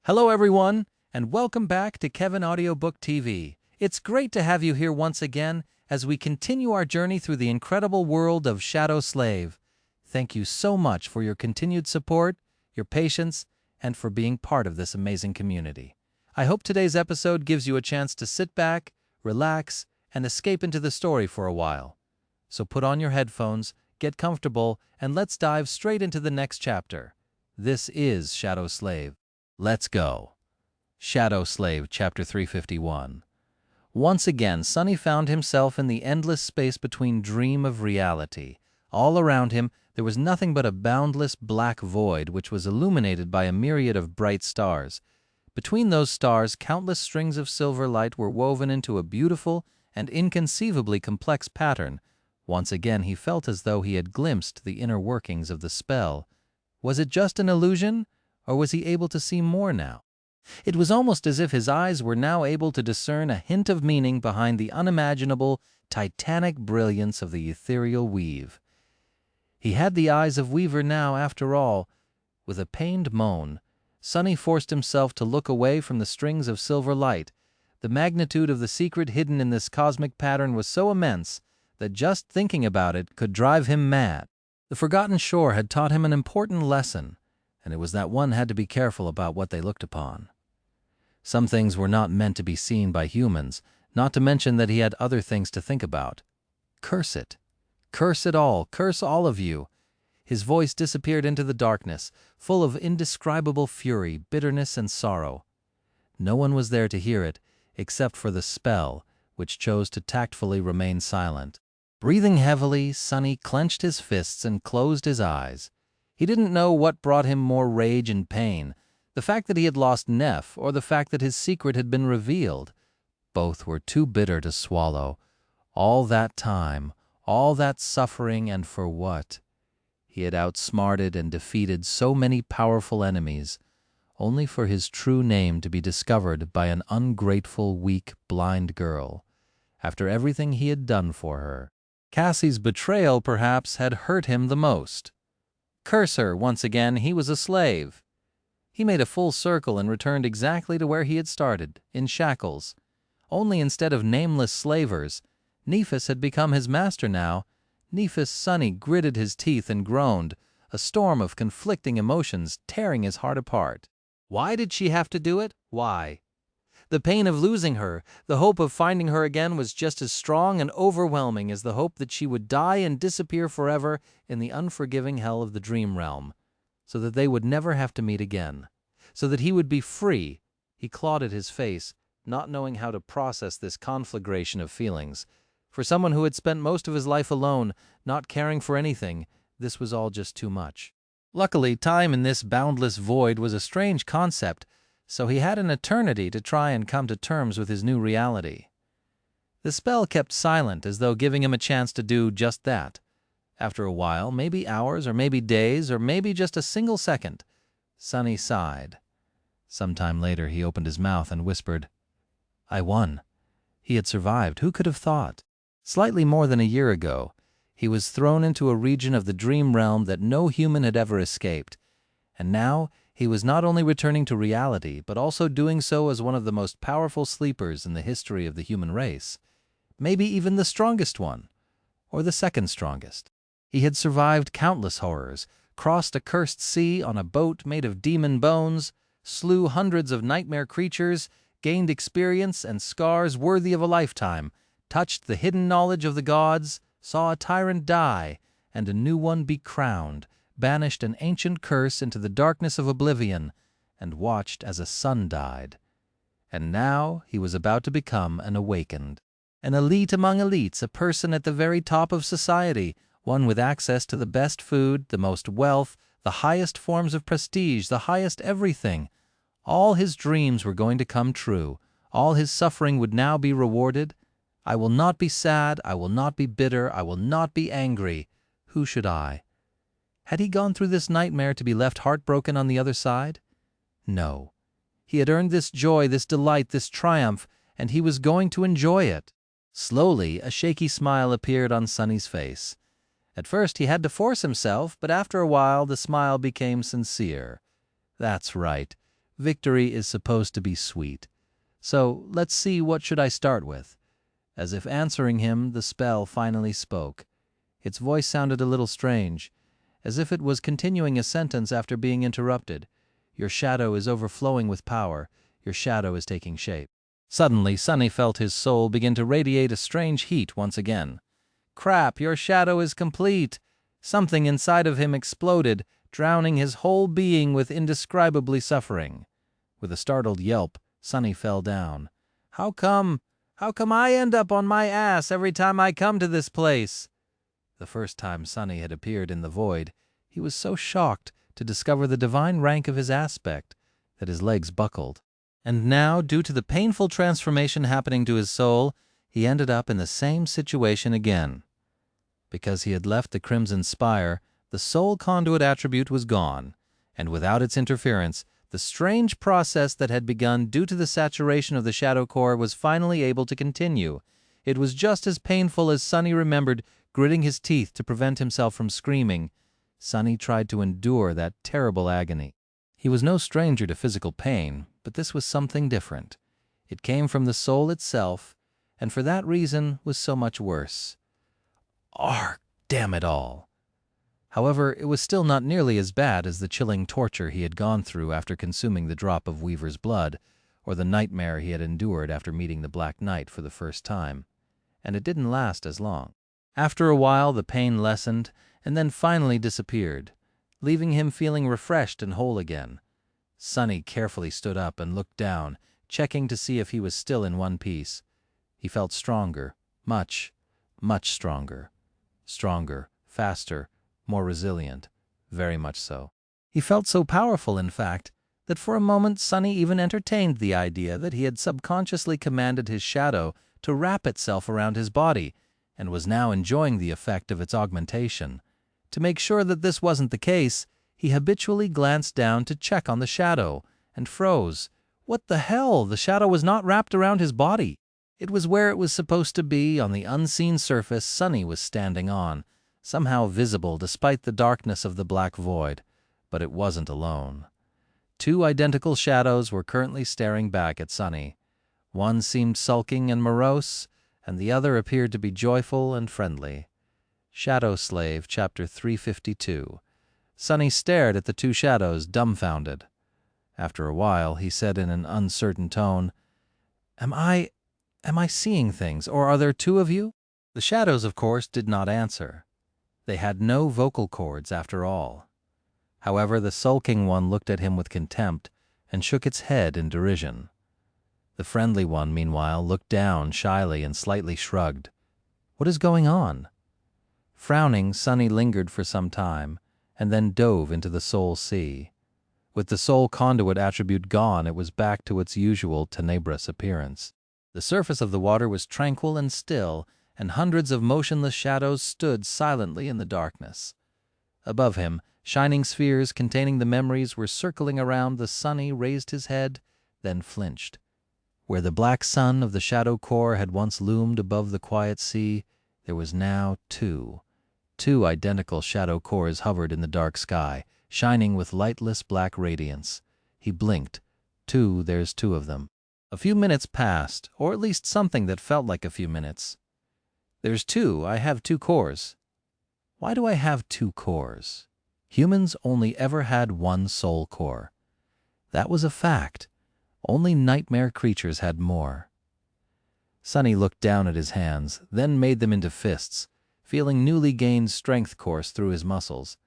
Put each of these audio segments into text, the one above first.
Hello everyone, and welcome back to Kevin Audiobook TV. It's great to have you here once again as we continue our journey through the incredible world of Shadow Slave. Thank you so much for your continued support, your patience, and for being part of this amazing community. I hope today's episode gives you a chance to sit back, relax, and escape into the story for a while. So put on your headphones, get comfortable, and let's dive straight into the next chapter. This is Shadow Slave. Let's go. Shadow Slave, Chapter 351. Once again, Sunny found himself in the endless space between dream of reality. All around him, there was nothing but a boundless black void which was illuminated by a myriad of bright stars. Between those stars, countless strings of silver light were woven into a beautiful and inconceivably complex pattern. Once again, he felt as though he had glimpsed the inner workings of the spell. Was it just an illusion, or was he able to see more now? It was almost as if his eyes were now able to discern a hint of meaning behind the unimaginable, titanic brilliance of the ethereal weave. He had the eyes of Weaver now, after all. With a pained moan, Sunny forced himself to look away from the strings of silver light. The magnitude of the secret hidden in this cosmic pattern was so immense that just thinking about it could drive him mad. The Forgotten Shore had taught him an important lesson, and it was that one had to be careful about what they looked upon. Some things were not meant to be seen by humans, not to mention that he had other things to think about. Curse it. Curse it all. Curse all of you. His voice disappeared into the darkness, full of indescribable fury, bitterness, and sorrow. No one was there to hear it, except for the spell, which chose to tactfully remain silent. Breathing heavily, Sunny clenched his fists and closed his eyes. He didn't know what brought him more rage and pain, the fact that he had lost Neff or the fact that his secret had been revealed. Both were too bitter to swallow. All that time, all that suffering, and for what? He had outsmarted and defeated so many powerful enemies, only for his true name to be discovered by an ungrateful, weak, blind girl, after everything he had done for her. Cassie's betrayal, perhaps, had hurt him the most. Curse her, once again, he was a slave. He made a full circle and returned exactly to where he had started, in shackles. Only instead of nameless slavers, Nephis had become his master now. Nephis Sunny gritted his teeth and groaned, a storm of conflicting emotions tearing his heart apart. Why did she have to do it? Why? The pain of losing her, the hope of finding her again was just as strong and overwhelming as the hope that she would die and disappear forever in the unforgiving hell of the dream realm, so that they would never have to meet again, so that he would be free. He clawed at his face, not knowing how to process this conflagration of feelings. For someone who had spent most of his life alone, not caring for anything, this was all just too much. Luckily, time in this boundless void was a strange concept, so he had an eternity to try and come to terms with his new reality. The spell kept silent, as though giving him a chance to do just that. After a while, maybe hours, or maybe days, or maybe just a single second, Sunny sighed. Sometime later he opened his mouth and whispered, "I won." He had survived. Who could have thought? Slightly more than a year ago, he was thrown into a region of the dream realm that no human had ever escaped, and now he was not only returning to reality, but also doing so as one of the most powerful sleepers in the history of the human race. Maybe even the strongest one, or the second strongest. He had survived countless horrors, crossed a cursed sea on a boat made of demon bones, slew hundreds of nightmare creatures, gained experience and scars worthy of a lifetime, touched the hidden knowledge of the gods, saw a tyrant die, and a new one be crowned, banished an ancient curse into the darkness of oblivion, and watched as a son died. And now he was about to become an awakened. An elite among elites, a person at the very top of society, one with access to the best food, the most wealth, the highest forms of prestige, the highest everything. All his dreams were going to come true. All his suffering would now be rewarded. I will not be sad, I will not be bitter, I will not be angry. Who should I? Had he gone through this nightmare to be left heartbroken on the other side? No. He had earned this joy, this delight, this triumph, and he was going to enjoy it. Slowly, a shaky smile appeared on Sunny's face. At first he had to force himself, but after a while the smile became sincere. That's right. Victory is supposed to be sweet. So let's see, what should I start with? As if answering him, the spell finally spoke. Its voice sounded a little strange, as if it was continuing a sentence after being interrupted. Your shadow is overflowing with power. Your shadow is taking shape. Suddenly, Sunny felt his soul begin to radiate a strange heat once again. Crap, your shadow is complete! Something inside of him exploded, drowning his whole being with indescribably suffering. With a startled yelp, Sunny fell down. How come I end up on my ass every time I come to this place? The first time Sunny had appeared in the void, he was so shocked to discover the divine rank of his aspect that his legs buckled. And now, due to the painful transformation happening to his soul, he ended up in the same situation again. Because he had left the Crimson Spire, the soul conduit attribute was gone, and without its interference, the strange process that had begun due to the saturation of the shadow core was finally able to continue. It was just as painful as Sunny remembered, gritting his teeth to prevent himself from screaming. Sunny tried to endure that terrible agony. He was no stranger to physical pain, but this was something different. It came from the soul itself, and for that reason was so much worse. Arg, damn it all! However, it was still not nearly as bad as the chilling torture he had gone through after consuming the drop of Weaver's blood, or the nightmare he had endured after meeting the Black Knight for the first time. And it didn't last as long. After a while, the pain lessened, and then finally disappeared, leaving him feeling refreshed and whole again. Sunny carefully stood up and looked down, checking to see if he was still in one piece. He felt stronger, much, much stronger. Stronger, faster, more resilient, very much so. He felt so powerful, in fact, that for a moment Sunny even entertained the idea that he had subconsciously commanded his shadow to wrap itself around his body, and was now enjoying the effect of its augmentation. To make sure that this wasn't the case, he habitually glanced down to check on the shadow, and froze. What the hell? The shadow was not wrapped around his body. It was where it was supposed to be, on the unseen surface Sunny was standing on, somehow visible despite the darkness of the black void. But it wasn't alone. Two identical shadows were currently staring back at Sunny. One seemed sulking and morose, and the other appeared to be joyful and friendly. Shadow Slave, Chapter 352. Sunny stared at the two shadows, dumbfounded. After a while, he said in an uncertain tone, Am I seeing things, or are there two of you? The shadows, of course, did not answer. They had no vocal cords, after all. However, the sulking one looked at him with contempt and shook its head in derision. The friendly one, meanwhile, looked down shyly and slightly shrugged. What is going on? Frowning, Sunny lingered for some time, and then dove into the soul sea. With the soul conduit attribute gone, it was back to its usual tenebrous appearance. The surface of the water was tranquil and still, and hundreds of motionless shadows stood silently in the darkness. Above him, shining spheres containing the memories were circling around. The Sunny raised his head, then flinched. Where the black sun of the shadow core had once loomed above the quiet sea, there was now two identical shadow cores hovered in the dark sky, shining with lightless black radiance. He blinked. There's two of them. A few minutes passed, or at least something that felt like a few minutes. There's two. I have two cores. Why do I have two cores? Humans only ever had one soul core. That was a fact. Only nightmare creatures had more. Sunny looked down at his hands, then made them into fists, feeling newly gained strength course through his muscles.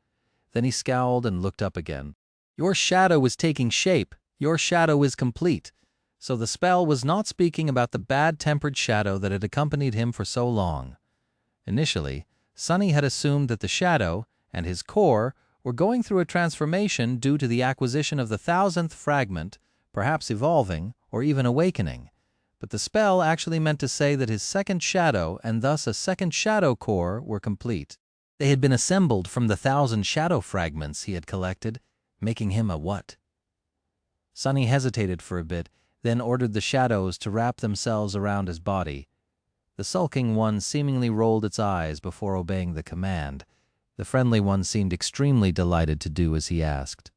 Then he scowled and looked up again. Your shadow is taking shape. Your shadow is complete. So the spell was not speaking about the bad-tempered shadow that had accompanied him for so long. Initially, Sunny had assumed that the shadow and his core were going through a transformation due to the acquisition of the 1,000th fragment, perhaps evolving or even awakening. But the spell actually meant to say that his second shadow and thus a second shadow core were complete. They had been assembled from the 1,000 shadow fragments he had collected, making him a what? Sunny hesitated for a bit, then ordered the shadows to wrap themselves around his body. The sulking one seemingly rolled its eyes before obeying the command. The friendly one seemed extremely delighted to do as he asked.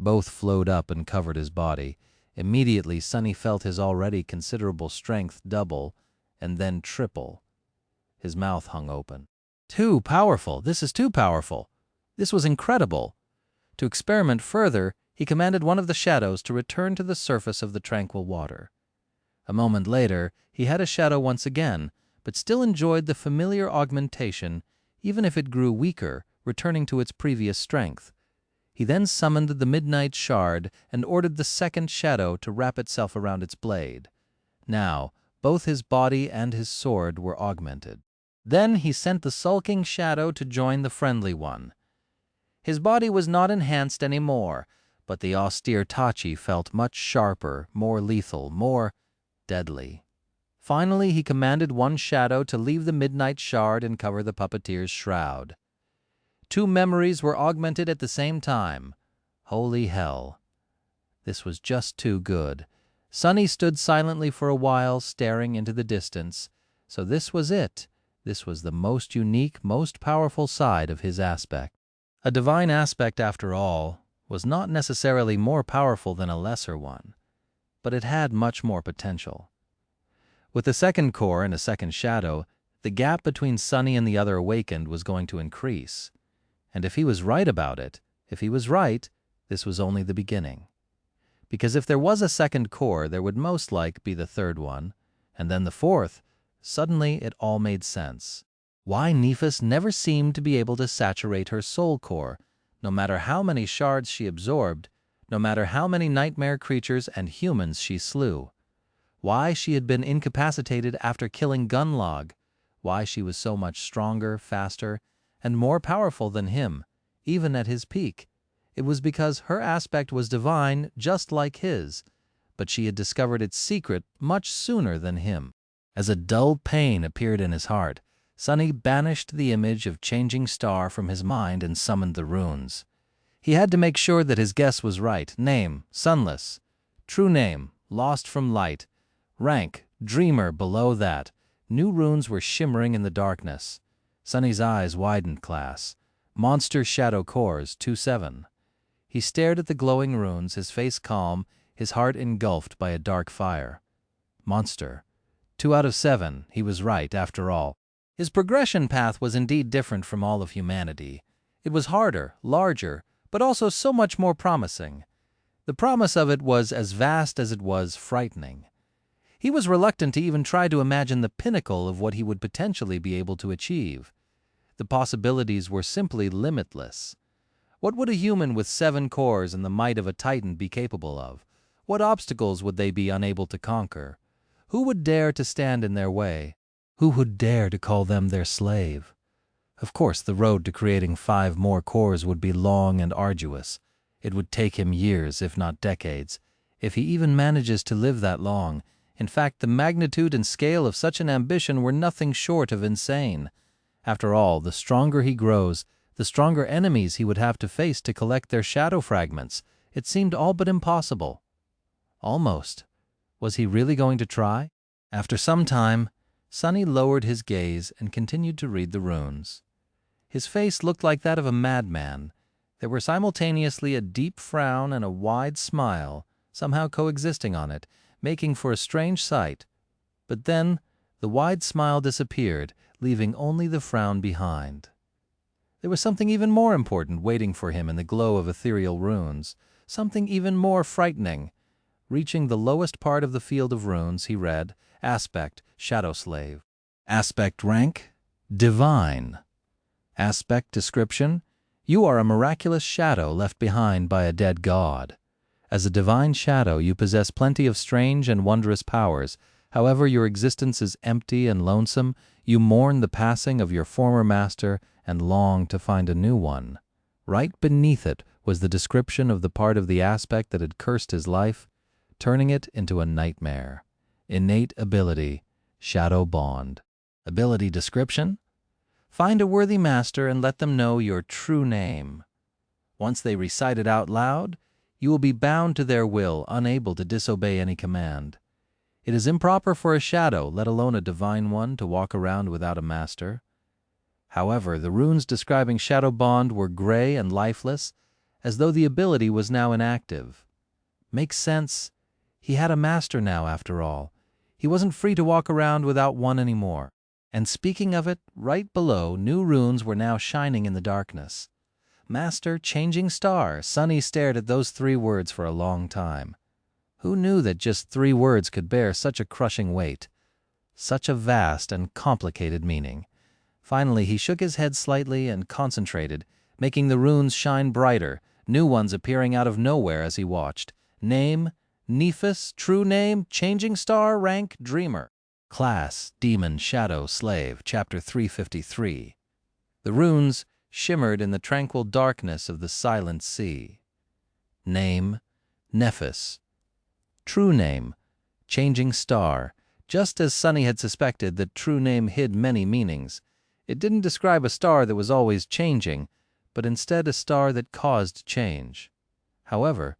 Both flowed up and covered his body. Immediately, Sunny felt his already considerable strength double and then triple. His mouth hung open. Too powerful! This is too powerful! This was incredible! To experiment further, he commanded one of the shadows to return to the surface of the tranquil water. A moment later, he had a shadow once again, but still enjoyed the familiar augmentation, even if it grew weaker, returning to its previous strength. He then summoned the midnight shard and ordered the second shadow to wrap itself around its blade. Now, both his body and his sword were augmented. Then he sent the sulking shadow to join the friendly one. His body was not enhanced any more, but the austere Tachi felt much sharper, more lethal, more deadly. Finally, he commanded one shadow to leave the midnight shard and cover the puppeteer's shroud. Two memories were augmented at the same time. Holy hell! This was just too good. Sunny stood silently for a while, staring into the distance. So this was it. This was the most unique, most powerful side of his aspect. A divine aspect, after all, was not necessarily more powerful than a lesser one, but it had much more potential. With the second core and a second shadow, the gap between Sunny and the other awakened was going to increase. And if he was right about it, if he was right, this was only the beginning. Because if there was a second core, there would most like be the third one, and then the fourth. Suddenly it all made sense. Why Nephis never seemed to be able to saturate her soul core, no matter how many shards she absorbed, no matter how many nightmare creatures and humans she slew. Why she had been incapacitated after killing Gunlog, why she was so much stronger, faster, and more powerful than him, even at his peak. It was because her aspect was divine, just like his, but she had discovered its secret much sooner than him. As a dull pain appeared in his heart, Sunny banished the image of changing star from his mind and summoned the runes. He had to make sure that his guess was right. Name, sunless. True name, lost from light. Rank, dreamer below that. New runes were shimmering in the darkness. Sunny's eyes widened, class. Monster shadow cores, 2-7. He stared at the glowing runes, his face calm, his heart engulfed by a dark fire. Monster. 2 out of 7, he was right, after all. His progression path was indeed different from all of humanity. It was harder, larger, but also so much more promising. The promise of it was as vast as it was frightening. He was reluctant to even try to imagine the pinnacle of what he would potentially be able to achieve. The possibilities were simply limitless. What would a human with 7 cores and the might of a titan be capable of? What obstacles would they be unable to conquer? Who would dare to stand in their way? Who would dare to call them their slave? Of course, the road to creating 5 more cores would be long and arduous. It would take him years, if not decades, if he even manages to live that long. In fact, the magnitude and scale of such an ambition were nothing short of insane. After all, the stronger he grows, the stronger enemies he would have to face to collect their shadow fragments. It seemed all but impossible. Almost. Was he really going to try? After some time, Sunny lowered his gaze and continued to read the runes. His face looked like that of a madman. There were simultaneously a deep frown and a wide smile, somehow coexisting on it, making for a strange sight. But then the wide smile disappeared, leaving only the frown behind. There was something even more important waiting for him in the glow of ethereal runes, something even more frightening. Reaching the lowest part of the field of runes, he read, Aspect, Shadow Slave. Aspect rank, Divine. Aspect description, you are a miraculous shadow left behind by a dead god. As a divine shadow, you possess plenty of strange and wondrous powers. However, your existence is empty and lonesome. You mourn the passing of your former master and long to find a new one. Right beneath it was the description of the part of the aspect that had cursed his life, turning it into a nightmare. Innate ability, shadow bond. Ability description? Find a worthy master and let them know your true name. Once they recite it out loud, you will be bound to their will, unable to disobey any command. It is improper for a shadow, let alone a divine one, to walk around without a master. However, the runes describing shadow bond were gray and lifeless, as though the ability was now inactive. Makes sense. He had a master now, after all. He wasn't free to walk around without one anymore. And speaking of it, right below, new runes were now shining in the darkness. Master, changing star. Sunny stared at those 3 words for a long time. Who knew that just 3 words could bear such a crushing weight? Such a vast and complicated meaning. Finally, he shook his head slightly and concentrated, making the runes shine brighter, new ones appearing out of nowhere as he watched. Name, Nephis, true name, changing star, rank, dreamer. Class, demon, shadow, slave, chapter 353. The runes shimmered in the tranquil darkness of the silent sea. Name, Nephis. True name, changing star. Just as Sunny had suspected that true name hid many meanings. It didn't describe a star that was always changing, but instead a star that caused change. However,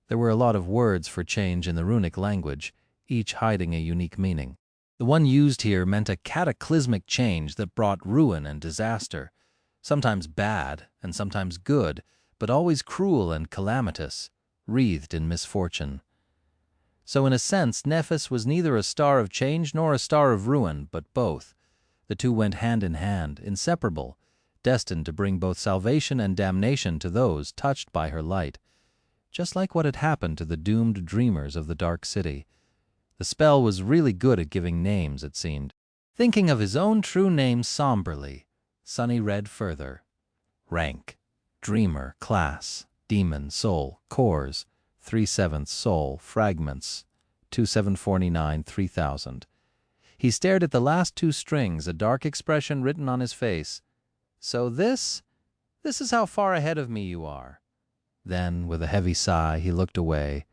there were a lot of words for change in the runic language, each hiding a unique meaning. The one used here meant a cataclysmic change that brought ruin and disaster, sometimes bad and sometimes good, but always cruel and calamitous, wreathed in misfortune. So in a sense, Nephis was neither a star of change nor a star of ruin, but both. The two went hand in hand, inseparable, destined to bring both salvation and damnation to those touched by her light, just like what had happened to the doomed dreamers of the Dark City. The spell was really good at giving names, it seemed. Thinking of his own true name somberly, Sunny read further. Rank, dreamer, class, demon, soul, cores, 3/7 soul, fragments, 2749, 3000. He stared at the last 2 strings, a dark expression written on his face. So this is how far ahead of me you are. Then, with a heavy sigh, he looked away.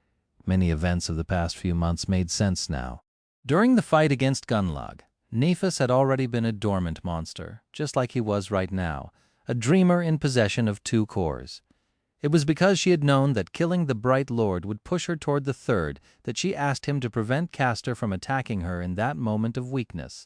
Many events of the past few months made sense now. During the fight against Gunlug, Nephis had already been a dormant monster, just like he was right now, a dreamer in possession of 2 cores. It was because she had known that killing the Bright Lord would push her toward the 3rd that she asked him to prevent Castor from attacking her in that moment of weakness.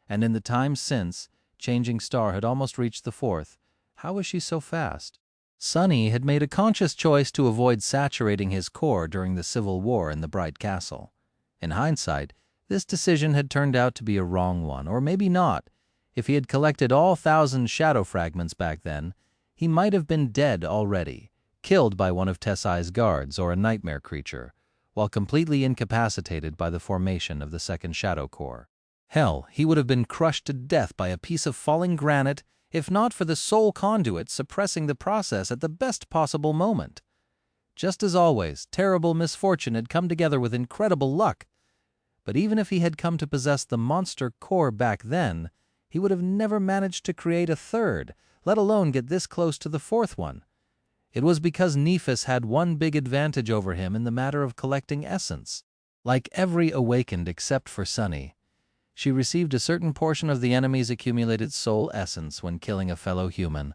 And in the time since, Changing Star had almost reached the 4th. How was she so fast? Sunny had made a conscious choice to avoid saturating his core during the civil war in the Bright Castle. In hindsight, this decision had turned out to be a wrong one, or maybe not. If he had collected all 1,000 shadow fragments back then, he might have been dead already, killed by one of Tessai's guards or a nightmare creature, while completely incapacitated by the formation of the 2nd Shadow Core. Hell, he would have been crushed to death by a piece of falling granite, if not for the soul conduit suppressing the process at the best possible moment. Just as always, terrible misfortune had come together with incredible luck. But even if he had come to possess the monster core back then, he would have never managed to create a 3rd, let alone get this close to the 4th one. It was because Nephis had one big advantage over him in the matter of collecting essence. Like every awakened except for Sunny, she received a certain portion of the enemy's accumulated soul essence when killing a fellow human,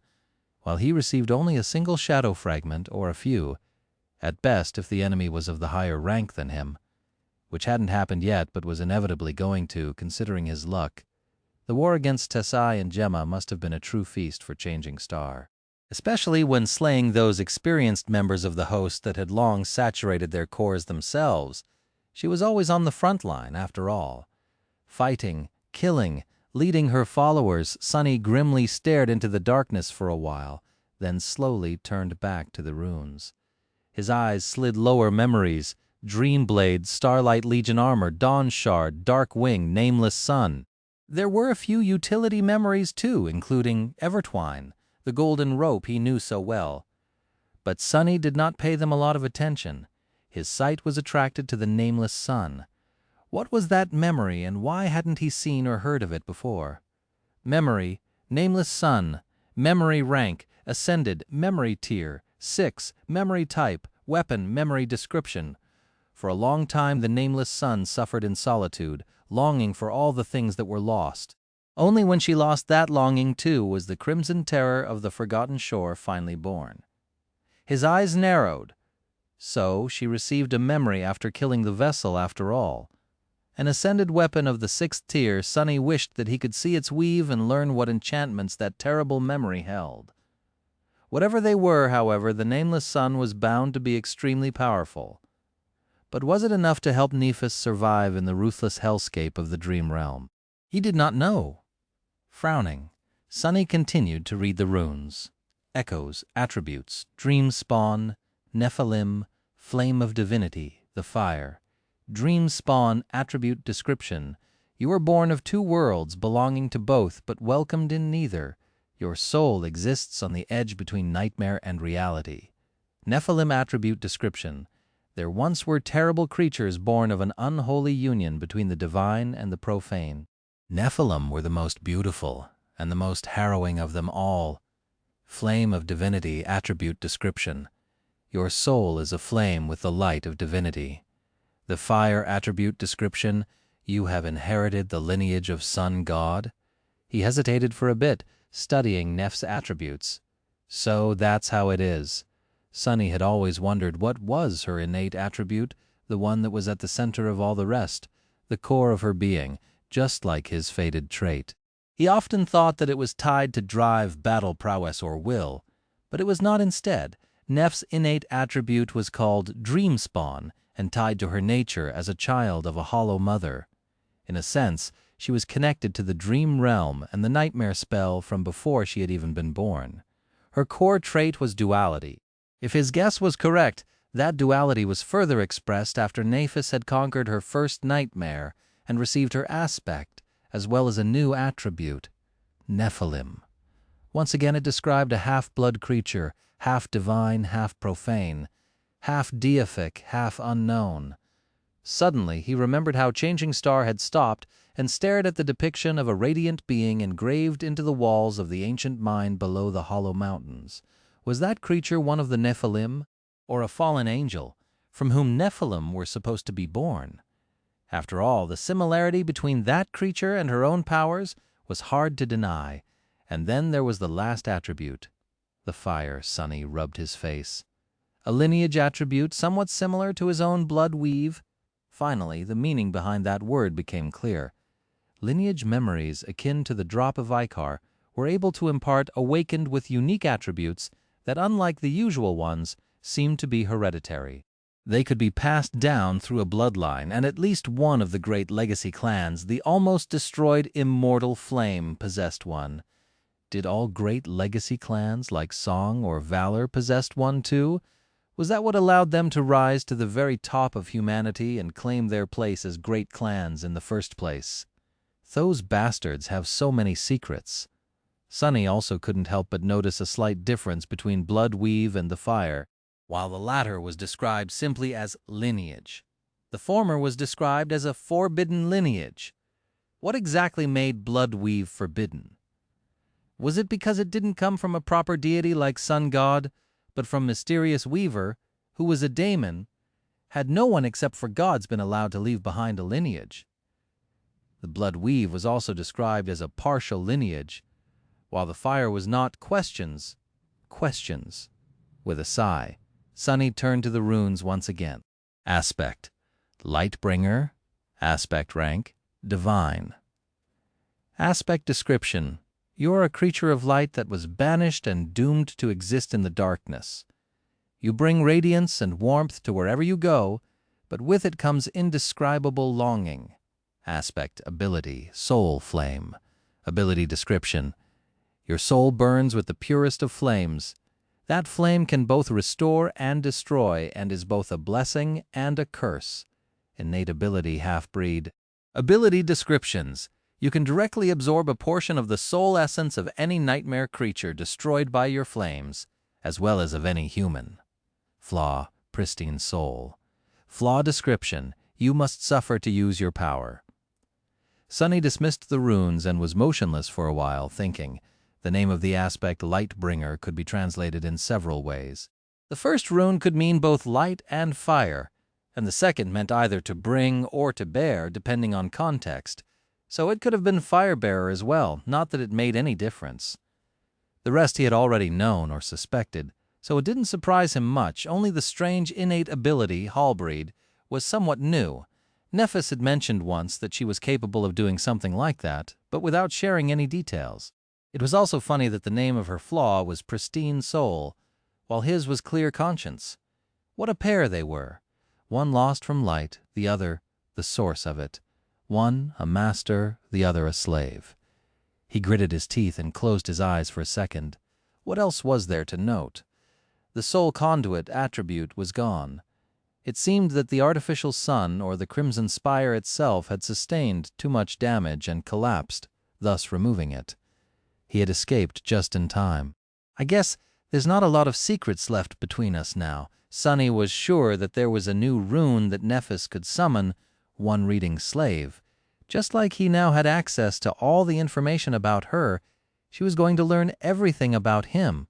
while he received only a single shadow fragment or a few, at best if the enemy was of the higher rank than him, which hadn't happened yet but was inevitably going to, considering his luck. The war against Tessai and Gemma must have been a true feast for Changing Star, especially when slaying those experienced members of the host that had long saturated their cores themselves. She was always on the front line, after all. Fighting, killing, leading her followers, Sunny grimly stared into the darkness for a while, then slowly turned back to the runes. His eyes slid lower memories: Dreamblade, Starlight Legion Armor, Dawn Shard, Dark Wing, Nameless Sun. There were a few utility memories too, including Evertwine, the golden rope he knew so well. But Sunny did not pay them a lot of attention. His sight was attracted to the Nameless Sun. What was that memory, and why hadn't he seen or heard of it before? Memory, Nameless Sun, memory rank, ascended, memory tier, 6, memory type, weapon, memory description. For a long time the Nameless Sun suffered in solitude, longing for all the things that were lost. Only when she lost that longing too was the crimson terror of the Forgotten Shore finally born. His eyes narrowed. So she received a memory after killing the vessel after all. An ascended weapon of the 6th tier, Sunny wished that he could see its weave and learn what enchantments that terrible memory held. Whatever they were, however, the nameless son was bound to be extremely powerful. But was it enough to help Nephis survive in the ruthless hellscape of the dream realm? He did not know. Frowning, Sunny continued to read the runes. Echoes, attributes, dream spawn, Nephilim, flame of divinity, the fire. Dream spawn, attribute description. You are born of two worlds, belonging to both, but welcomed in neither. Your soul exists on the edge between nightmare and reality. Nephilim attribute description. There once were terrible creatures born of an unholy union between the divine and the profane. Nephilim were the most beautiful and the most harrowing of them all. Flame of divinity attribute description. Your soul is aflame with the light of divinity. The fire attribute description. You have inherited the lineage of sun god. He hesitated for a bit, studying Neph's attributes. So that's how it is. Sunny had always wondered what was her innate attribute, the one that was at the center of all the rest, the core of her being, just like his fated trait. He often thought that it was tied to drive, battle prowess, or will, but it was not instead. Neph's innate attribute was called dream spawn and tied to her nature as a child of a hollow mother. In a sense, she was connected to the dream realm and the nightmare spell from before she had even been born. Her core trait was duality. If his guess was correct, that duality was further expressed after Nephis had conquered her first nightmare and received her aspect, as well as a new attribute, Nephilim. Once again it described a half-blood creature, half divine, half profane, half deific, half unknown. Suddenly he remembered how Changing Star had stopped and stared at the depiction of a radiant being engraved into the walls of the ancient mine below the hollow mountains. Was that creature one of the Nephilim, or a fallen angel, from whom Nephilim were supposed to be born? After all, the similarity between that creature and her own powers was hard to deny. And then there was the last attribute. The fire. Sunny rubbed his face. A lineage attribute somewhat similar to his own blood weave. Finally, the meaning behind that word became clear. Lineage memories akin to the drop of Ichar were able to impart awakened with unique attributes that, unlike the usual ones, seemed to be hereditary. They could be passed down through a bloodline, and at least one of the great legacy clans, the almost destroyed immortal flame, possessed one. Did all great legacy clans, like Song or Valor, possess one too? Was that what allowed them to rise to the very top of humanity and claim their place as great clans in the first place? Those bastards have so many secrets. Sunny also couldn't help but notice a slight difference between blood weave and the fire. While the latter was described simply as lineage, the former was described as a forbidden lineage. What exactly made blood weave forbidden? Was it because it didn't come from a proper deity like Sun God, but from mysterious Weaver, who was a daemon? Had no one except for gods been allowed to leave behind a lineage? The blood weave was also described as a partial lineage, while the fire was not. Questions. With a sigh, Sunny turned to the runes once again. Aspect. Lightbringer. Aspect rank. Divine. Aspect description. You are a creature of light that was banished and doomed to exist in the darkness. You bring radiance and warmth to wherever you go, but with it comes indescribable longing. Aspect ability. Soul flame. Ability description. Your soul burns with the purest of flames. That flame can both restore and destroy, and is both a blessing and a curse. Innate ability half-breed. Ability descriptions. You can directly absorb a portion of the soul essence of any nightmare creature destroyed by your flames, as well as of any human. Flaw. Pristine soul. Flaw description. You must suffer to use your power. Sunny dismissed the runes and was motionless for a while, thinking. The name of the aspect Lightbringer could be translated in several ways. The first rune could mean both light and fire, and the second meant either to bring or to bear, depending on context. So it could have been Firebearer as well, not that it made any difference. The rest he had already known or suspected, so it didn't surprise him much. Only the strange innate ability, Halbreed, was somewhat new. Nephis had mentioned once that she was capable of doing something like that, but without sharing any details. It was also funny that the name of her flaw was Pristine Soul, while his was Clear Conscience. What a pair they were! One lost from light, the other the source of it. One a master, the other a slave. He gritted his teeth and closed his eyes for a second. What else was there to note? The soul conduit attribute was gone. It seemed that the artificial sun or the crimson spire itself had sustained too much damage and collapsed, thus removing it. He had escaped just in time. I guess there's not a lot of secrets left between us now. Sunny was sure that there was a new rune that Nephis could summon, one reading slave. Just like he now had access to all the information about her, she was going to learn everything about him.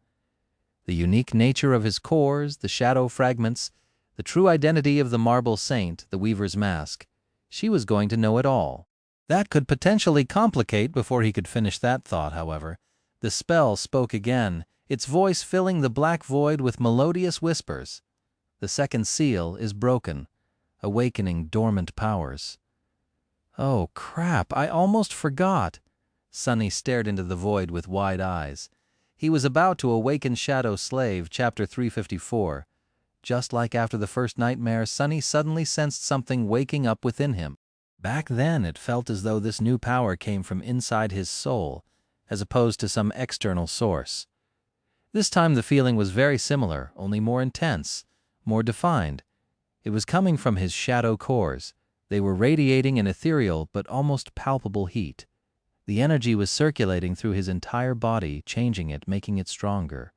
The unique nature of his cores, the shadow fragments, the true identity of the marble saint, the weaver's mask. She was going to know it all. That could potentially complicate before he could finish that thought, however. The spell spoke again, its voice filling the black void with melodious whispers. The second seal is broken, awakening dormant powers. Oh, crap, I almost forgot. Sunny stared into the void with wide eyes. He was about to awaken Shadow Slave, Chapter 354. Just like after the first nightmare, Sunny suddenly sensed something waking up within him. Back then, it felt as though this new power came from inside his soul, as opposed to some external source. This time the feeling was very similar, only more intense, more defined. It was coming from his shadow cores. They were radiating an ethereal but almost palpable heat. The energy was circulating through his entire body, changing it, making it stronger.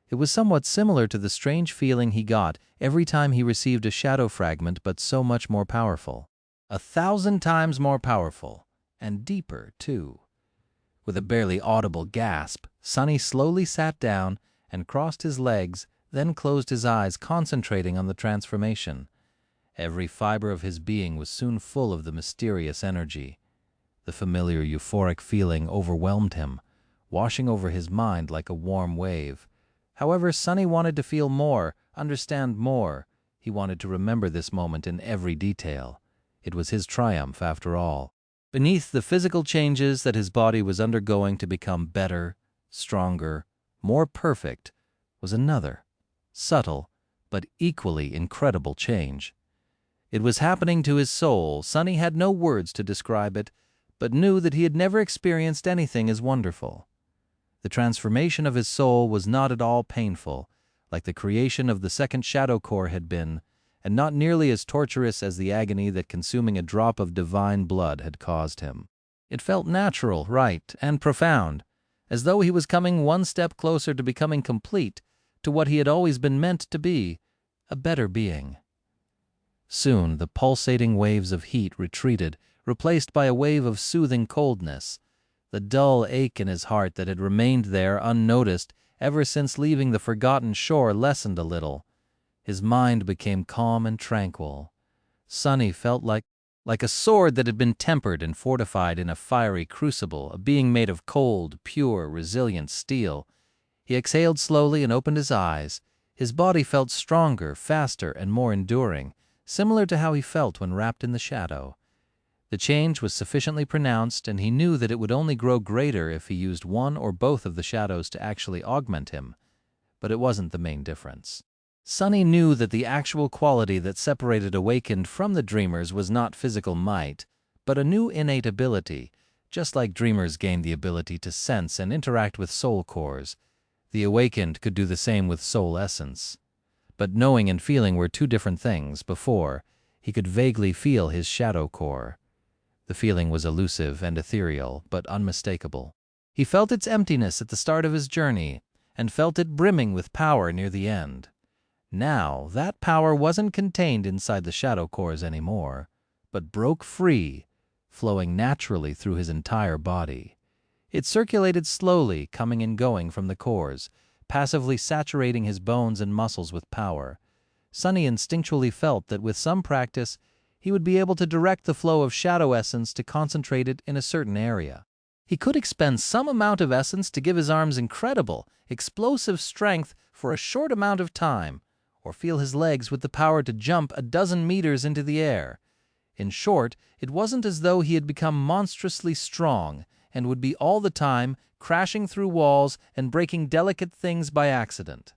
It was somewhat similar to the strange feeling he got every time he received a shadow fragment, but so much more powerful. 1,000 times more powerful, and deeper, too. With a barely audible gasp, Sunny slowly sat down and crossed his legs, then closed his eyes, concentrating on the transformation. Every fiber of his being was soon full of the mysterious energy. The familiar euphoric feeling overwhelmed him, washing over his mind like a warm wave. However, Sunny wanted to feel more, understand more. He wanted to remember this moment in every detail. It was his triumph, after all. Beneath the physical changes that his body was undergoing to become better, stronger, more perfect, was another, subtle, but equally incredible change. It was happening to his soul. Sunny had no words to describe it, but knew that he had never experienced anything as wonderful. The transformation of his soul was not at all painful, like the creation of the second shadow core had been, and not nearly as torturous as the agony that consuming a drop of divine blood had caused him. It felt natural, right, and profound, as though he was coming one step closer to becoming complete, to what he had always been meant to be, a better being. Soon the pulsating waves of heat retreated, replaced by a wave of soothing coldness. The dull ache in his heart that had remained there unnoticed ever since leaving the forgotten shore lessened a little. His mind became calm and tranquil. Sunny felt like a sword that had been tempered and fortified in a fiery crucible, a being made of cold, pure, resilient steel. He exhaled slowly and opened his eyes. His body felt stronger, faster, and more enduring, similar to how he felt when wrapped in the shadow. The change was sufficiently pronounced, and he knew that it would only grow greater if he used one or both of the shadows to actually augment him. But it wasn't the main difference. Sunny knew that the actual quality that separated awakened from the dreamers was not physical might, but a new innate ability. Just like dreamers gained the ability to sense and interact with soul cores, the awakened could do the same with soul essence. But knowing and feeling were two different things. Before, he could vaguely feel his shadow core. The feeling was elusive and ethereal, but unmistakable. He felt its emptiness at the start of his journey, and felt it brimming with power near the end. Now, that power wasn't contained inside the shadow cores anymore, but broke free, flowing naturally through his entire body. It circulated slowly, coming and going from the cores, passively saturating his bones and muscles with power. Sunny instinctually felt that with some practice, he would be able to direct the flow of shadow essence to concentrate it in a certain area. He could expend some amount of essence to give his arms incredible, explosive strength for a short amount of time, or feel his legs with the power to jump 12 meters into the air. In short, it wasn't as though he had become monstrously strong, and would be all the time crashing through walls and breaking delicate things by accident.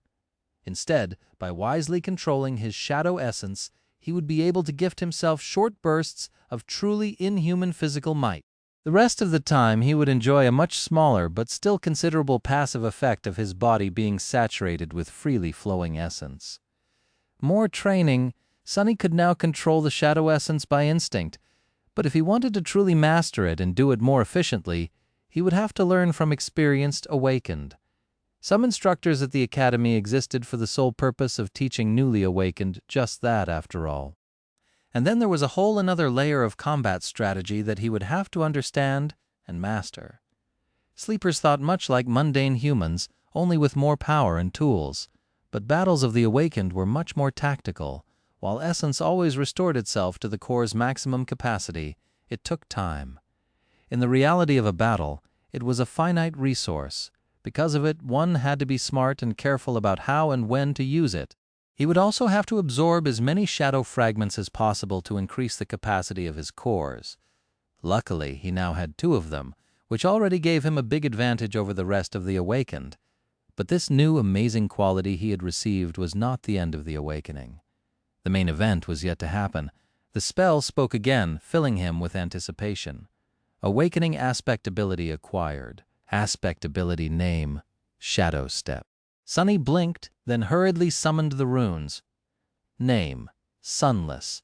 Instead, by wisely controlling his shadow essence, he would be able to gift himself short bursts of truly inhuman physical might. The rest of the time, he would enjoy a much smaller but still considerable passive effect of his body being saturated with freely flowing essence. More training, Sunny could now control the shadow essence by instinct, but if he wanted to truly master it and do it more efficiently, he would have to learn from experienced awakened. Some instructors at the academy existed for the sole purpose of teaching newly awakened just that, after all. And then there was a whole another layer of combat strategy that he would have to understand and master. Sleepers thought much like mundane humans, only with more power and tools, but battles of the awakened were much more tactical. While essence always restored itself to the core's maximum capacity, it took time. In the reality of a battle, it was a finite resource. Because of it, one had to be smart and careful about how and when to use it. He would also have to absorb as many shadow fragments as possible to increase the capacity of his cores. Luckily, he now had 2 of them, which already gave him a big advantage over the rest of the awakened. But this new amazing quality he had received was not the end of the awakening. The main event was yet to happen. The spell spoke again, filling him with anticipation. Awakening aspect ability acquired. Aspect ability name, Shadow Step. Sunny blinked, then hurriedly summoned the runes. Name, Sunless.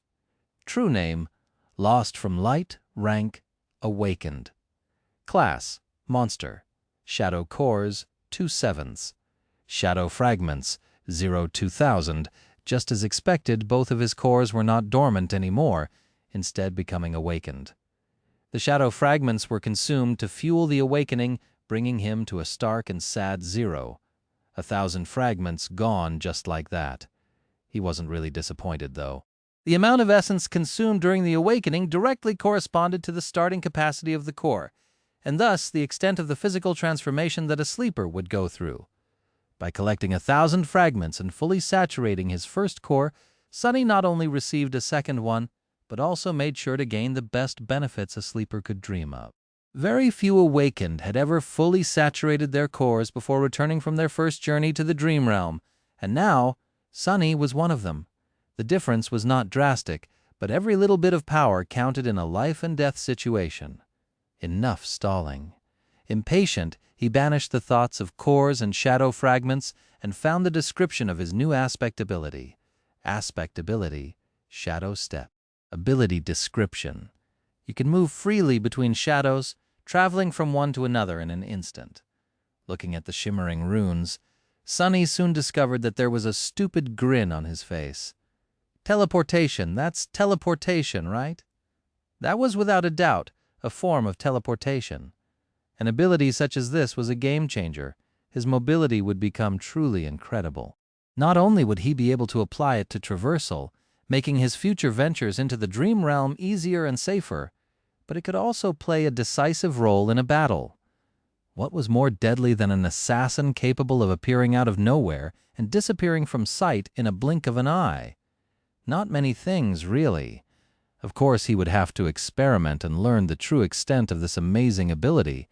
True name, Lost from Light, Rank, Awakened. Class, Monster. Shadow Cores, 2 7s. Shadow Fragments, 0-2000. Just as expected, both of his cores were not dormant anymore, instead becoming awakened. The shadow fragments were consumed to fuel the awakening, bringing him to a stark and sad 0. 1,000 fragments gone just like that. He wasn't really disappointed, though. The amount of essence consumed during the awakening directly corresponded to the starting capacity of the core, and thus the extent of the physical transformation that a sleeper would go through. By collecting 1,000 fragments and fully saturating his first core, Sunny not only received a second one, but also made sure to gain the best benefits a sleeper could dream of. Very few awakened had ever fully saturated their cores before returning from their first journey to the dream realm, and now Sunny was one of them. The difference was not drastic, but every little bit of power counted in a life-and-death situation. Enough stalling. Impatient, he banished the thoughts of cores and shadow fragments and found the description of his new aspect ability. Aspect ability, Shadow Step. Ability description. You can move freely between shadows, traveling from one to another in an instant. Looking at the shimmering runes, Sunny soon discovered that there was a stupid grin on his face. Teleportation, that's teleportation, right? That was without a doubt a form of teleportation. An ability such as this was a game-changer. His mobility would become truly incredible. Not only would he be able to apply it to traversal, making his future ventures into the dream realm easier and safer, but it could also play a decisive role in a battle. What was more deadly than an assassin capable of appearing out of nowhere and disappearing from sight in a blink of an eye? Not many things, really. Of course, he would have to experiment and learn the true extent of this amazing ability.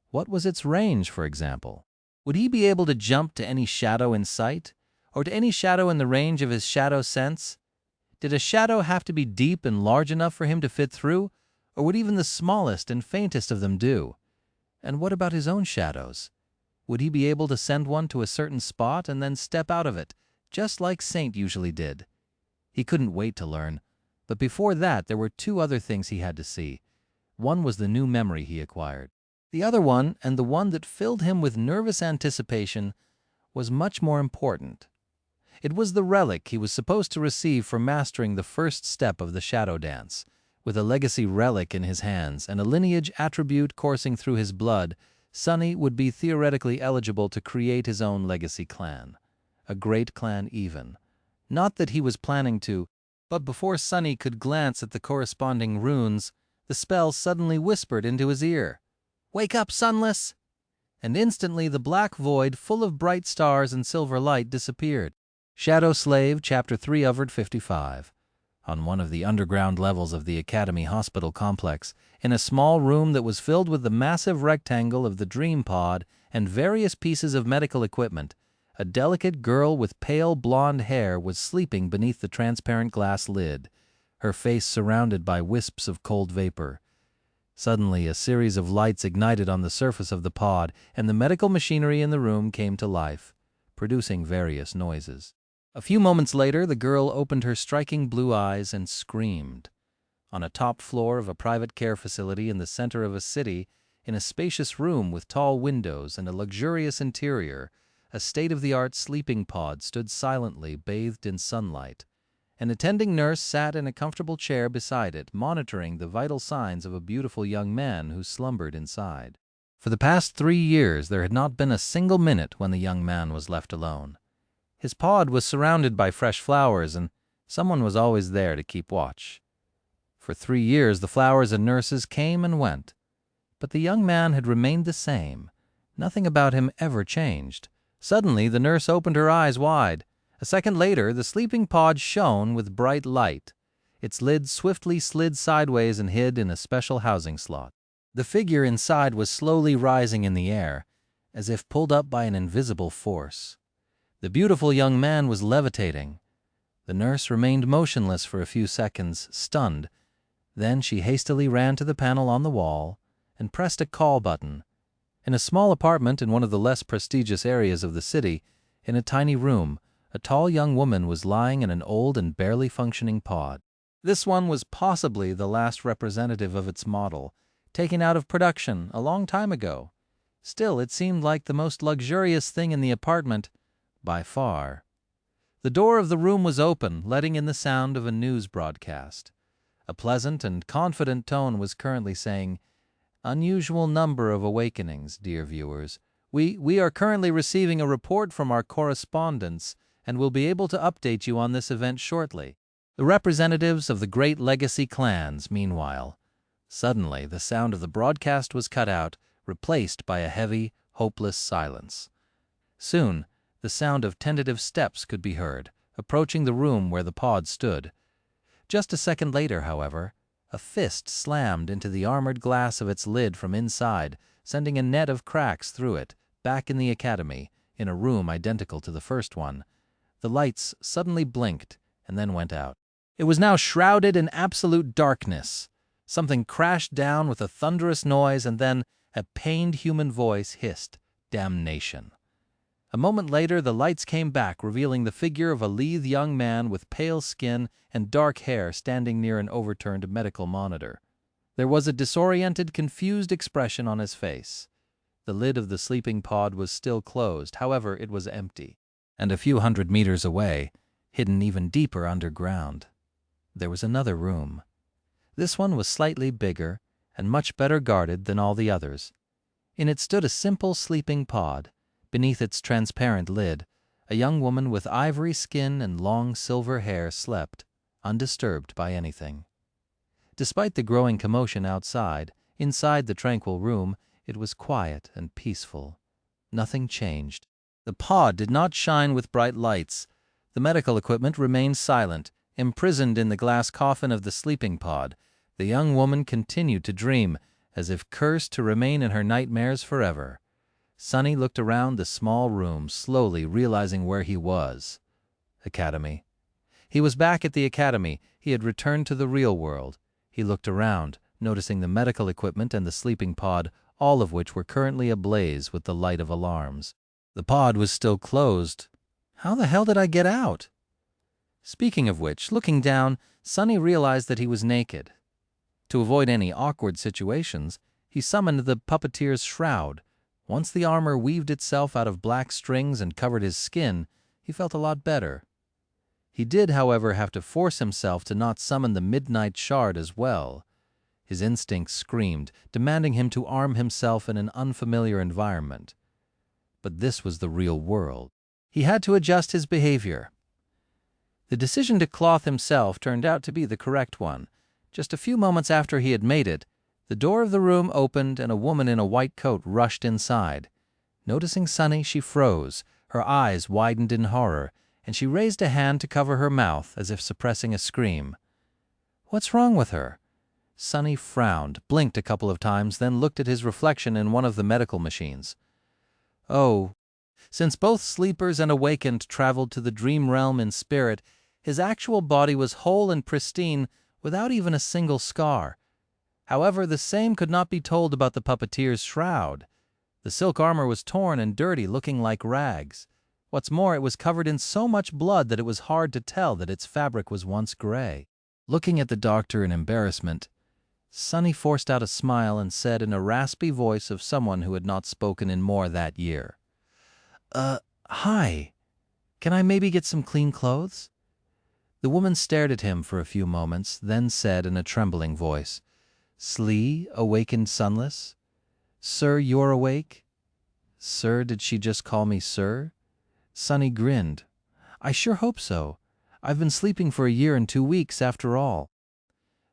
What was its range, for example? Would he be able to jump to any shadow in sight, or to any shadow in the range of his shadow sense? Did a shadow have to be deep and large enough for him to fit through, or would even the smallest and faintest of them do? And what about his own shadows? Would he be able to send one to a certain spot and then step out of it, just like Saint usually did? He couldn't wait to learn, but before that there were 2 other things he had to see. One was the new memory he acquired. The other one, and the one that filled him with nervous anticipation, was much more important. It was the relic he was supposed to receive for mastering the first step of the shadow dance. With a legacy relic in his hands and a lineage attribute coursing through his blood, Sunny would be theoretically eligible to create his own legacy clan. A great clan even. Not that he was planning to, but before Sunny could glance at the corresponding runes, the spell suddenly whispered into his ear, "Wake up, Sunless!" And instantly the black void full of bright stars and silver light disappeared. Shadow Slave, Chapter 3, Overt 55. On one of the underground levels of the Academy Hospital complex, in a small room that was filled with the massive rectangle of the Dream Pod and various pieces of medical equipment, a delicate girl with pale blonde hair was sleeping beneath the transparent glass lid, her face surrounded by wisps of cold vapor. Suddenly, a series of lights ignited on the surface of the pod, and the medical machinery in the room came to life, producing various noises. A few moments later, the girl opened her striking blue eyes and screamed. On a top floor of a private care facility in the center of a city, in a spacious room with tall windows and a luxurious interior, a state-of-the-art sleeping pod stood silently bathed in sunlight. An attending nurse sat in a comfortable chair beside it, monitoring the vital signs of a beautiful young man who slumbered inside. For the past 3 years, there had not been a single minute when the young man was left alone. His pod was surrounded by fresh flowers, and someone was always there to keep watch. For 3 years, the flowers and nurses came and went. But the young man had remained the same. Nothing about him ever changed. Suddenly, the nurse opened her eyes wide. A second later, the sleeping pod shone with bright light. Its lid swiftly slid sideways and hid in a special housing slot. The figure inside was slowly rising in the air, as if pulled up by an invisible force. The beautiful young man was levitating. The nurse remained motionless for a few seconds, stunned. Then she hastily ran to the panel on the wall and pressed a call button. In a small apartment in one of the less prestigious areas of the city, in a tiny room, a tall young woman was lying in an old and barely functioning pod. This one was possibly the last representative of its model, taken out of production a long time ago. Still, it seemed like the most luxurious thing in the apartment, by far. The door of the room was open, letting in the sound of a news broadcast. A pleasant and confident tone was currently saying, "Unusual number of awakenings, dear viewers. We are currently receiving a report from our correspondents and will be able to update you on this event shortly." The representatives of the great Legacy clans, meanwhile. Suddenly, the sound of the broadcast was cut out, replaced by a heavy, hopeless silence. Soon, the sound of tentative steps could be heard, approaching the room where the pod stood. Just a second later, however, a fist slammed into the armored glass of its lid from inside, sending a net of cracks through it, back in the academy, in a room identical to the first one. The lights suddenly blinked and then went out. It was now shrouded in absolute darkness. Something crashed down with a thunderous noise, and then a pained human voice hissed, "Damnation." A moment later, the lights came back, revealing the figure of a lithe young man with pale skin and dark hair standing near an overturned medical monitor. There was a disoriented, confused expression on his face. The lid of the sleeping pod was still closed, however, it was empty. And a few hundred meters away, hidden even deeper underground, there was another room. This one was slightly bigger and much better guarded than all the others. In it stood a simple sleeping pod. Beneath its transparent lid, a young woman with ivory skin and long silver hair slept, undisturbed by anything. Despite the growing commotion outside, inside the tranquil room, it was quiet and peaceful. Nothing changed. The pod did not shine with bright lights. The medical equipment remained silent. Imprisoned in the glass coffin of the sleeping pod, the young woman continued to dream, as if cursed to remain in her nightmares forever. Sonny looked around the small room, slowly realizing where he was. Academy. He was back at the academy. He had returned to the real world. He looked around, noticing the medical equipment and the sleeping pod, all of which were currently ablaze with the light of alarms. The pod was still closed. How the hell did I get out? Speaking of which, looking down, Sonny realized that he was naked. To avoid any awkward situations, he summoned the puppeteer's shroud. Once the armor weaved itself out of black strings and covered his skin, he felt a lot better. He did, however, have to force himself to not summon the midnight shard as well. His instincts screamed, demanding him to arm himself in an unfamiliar environment. But this was the real world. He had to adjust his behavior. The decision to cloth himself turned out to be the correct one. Just a few moments after he had made it, the door of the room opened and a woman in a white coat rushed inside. Noticing Sonny, she froze. Her eyes widened in horror, and she raised a hand to cover her mouth as if suppressing a scream. What's wrong with her? Sonny frowned, blinked a couple of times, then looked at his reflection in one of the medical machines. Oh, since both sleepers and awakened traveled to the dream realm in spirit, his actual body was whole and pristine without even a single scar. However, the same could not be told about the puppeteer's shroud. The silk armor was torn and dirty, looking like rags. What's more, it was covered in so much blood that it was hard to tell that its fabric was once gray. Looking at the doctor in embarrassment, Sonny forced out a smile and said in a raspy voice of someone who had not spoken in more that year, Hi. Can I maybe get some clean clothes?" The woman stared at him for a few moments, then said in a trembling voice, "Slee, awakened sunless? Sir, you're awake?" "Sir, did she just call me sir?" Sonny grinned. "I sure hope so. I've been sleeping for a year and 2 weeks after all."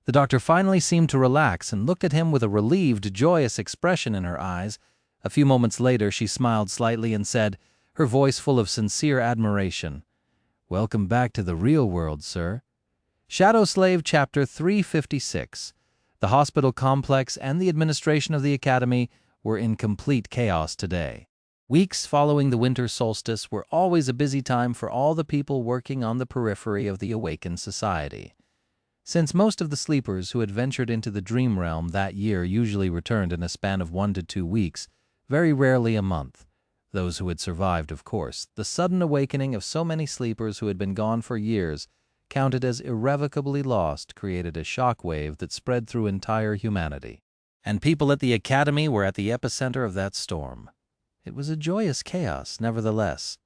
The doctor finally seemed to relax and looked at him with a relieved, joyous expression in her eyes. A few moments later, she smiled slightly and said, her voice full of sincere admiration, "Welcome back to the real world, sir." Shadow Slave Chapter 356. The hospital complex and the administration of the academy were in complete chaos today. Weeks following the winter solstice were always a busy time for all the people working on the periphery of the awakened society. Since most of the sleepers who had ventured into the dream realm that year usually returned in a span of 1 to 2 weeks, very rarely a month, those who had survived, of course, the sudden awakening of so many sleepers who had been gone for years, counted as irrevocably lost, created a shock wave that spread through entire humanity. And people at the academy were at the epicenter of that storm. It was a joyous chaos, nevertheless.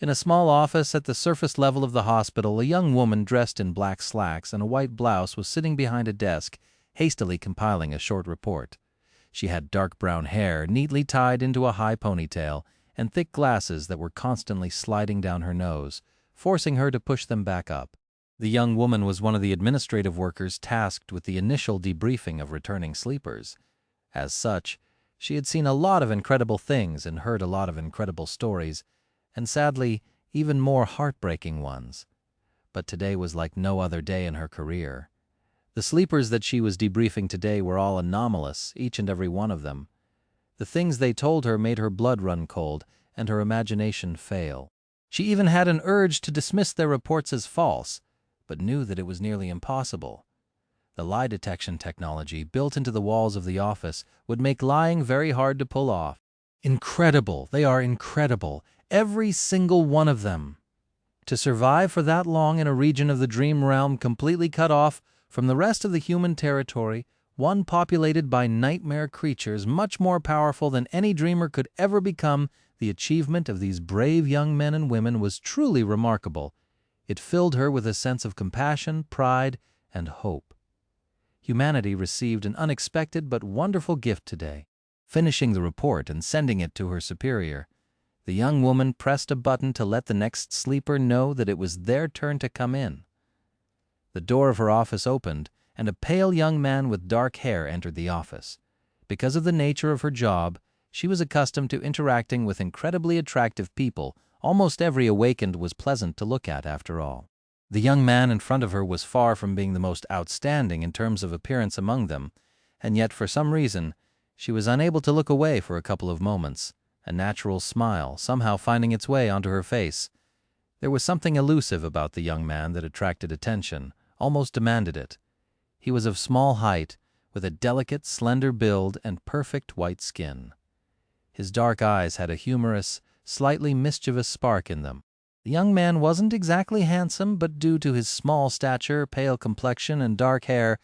In a small office at the surface level of the hospital, a young woman dressed in black slacks and a white blouse was sitting behind a desk, hastily compiling a short report. She had dark brown hair, neatly tied into a high ponytail, and thick glasses that were constantly sliding down her nose, forcing her to push them back up. The young woman was one of the administrative workers tasked with the initial debriefing of returning sleepers. As such, she had seen a lot of incredible things and heard a lot of incredible stories, and sadly, even more heartbreaking ones. But today was like no other day in her career. The sleepers that she was debriefing today were all anomalous, each and every one of them. The things they told her made her blood run cold and her imagination fail. She even had an urge to dismiss their reports as false, but knew that it was nearly impossible. The lie detection technology built into the walls of the office would make lying very hard to pull off. Incredible! They are incredible! Every single one of them. To survive for that long in a region of the dream realm completely cut off from the rest of the human territory, one populated by nightmare creatures much more powerful than any dreamer could ever become, the achievement of these brave young men and women was truly remarkable. It filled her with a sense of compassion, pride, and hope. Humanity received an unexpected but wonderful gift today. Finishing the report and sending it to her superior, the young woman pressed a button to let the next sleeper know that it was their turn to come in. The door of her office opened, and a pale young man with dark hair entered the office. Because of the nature of her job, she was accustomed to interacting with incredibly attractive people. Almost every awakened was pleasant to look at, after all. The young man in front of her was far from being the most outstanding in terms of appearance among them, and yet for some reason she was unable to look away for a couple of moments, a natural smile somehow finding its way onto her face. There was something elusive about the young man that attracted attention, almost demanded it. He was of small height, with a delicate, slender build and perfect white skin. His dark eyes had a humorous, slightly mischievous spark in them. The young man wasn't exactly handsome, but due to his small stature, pale complexion, and dark hair,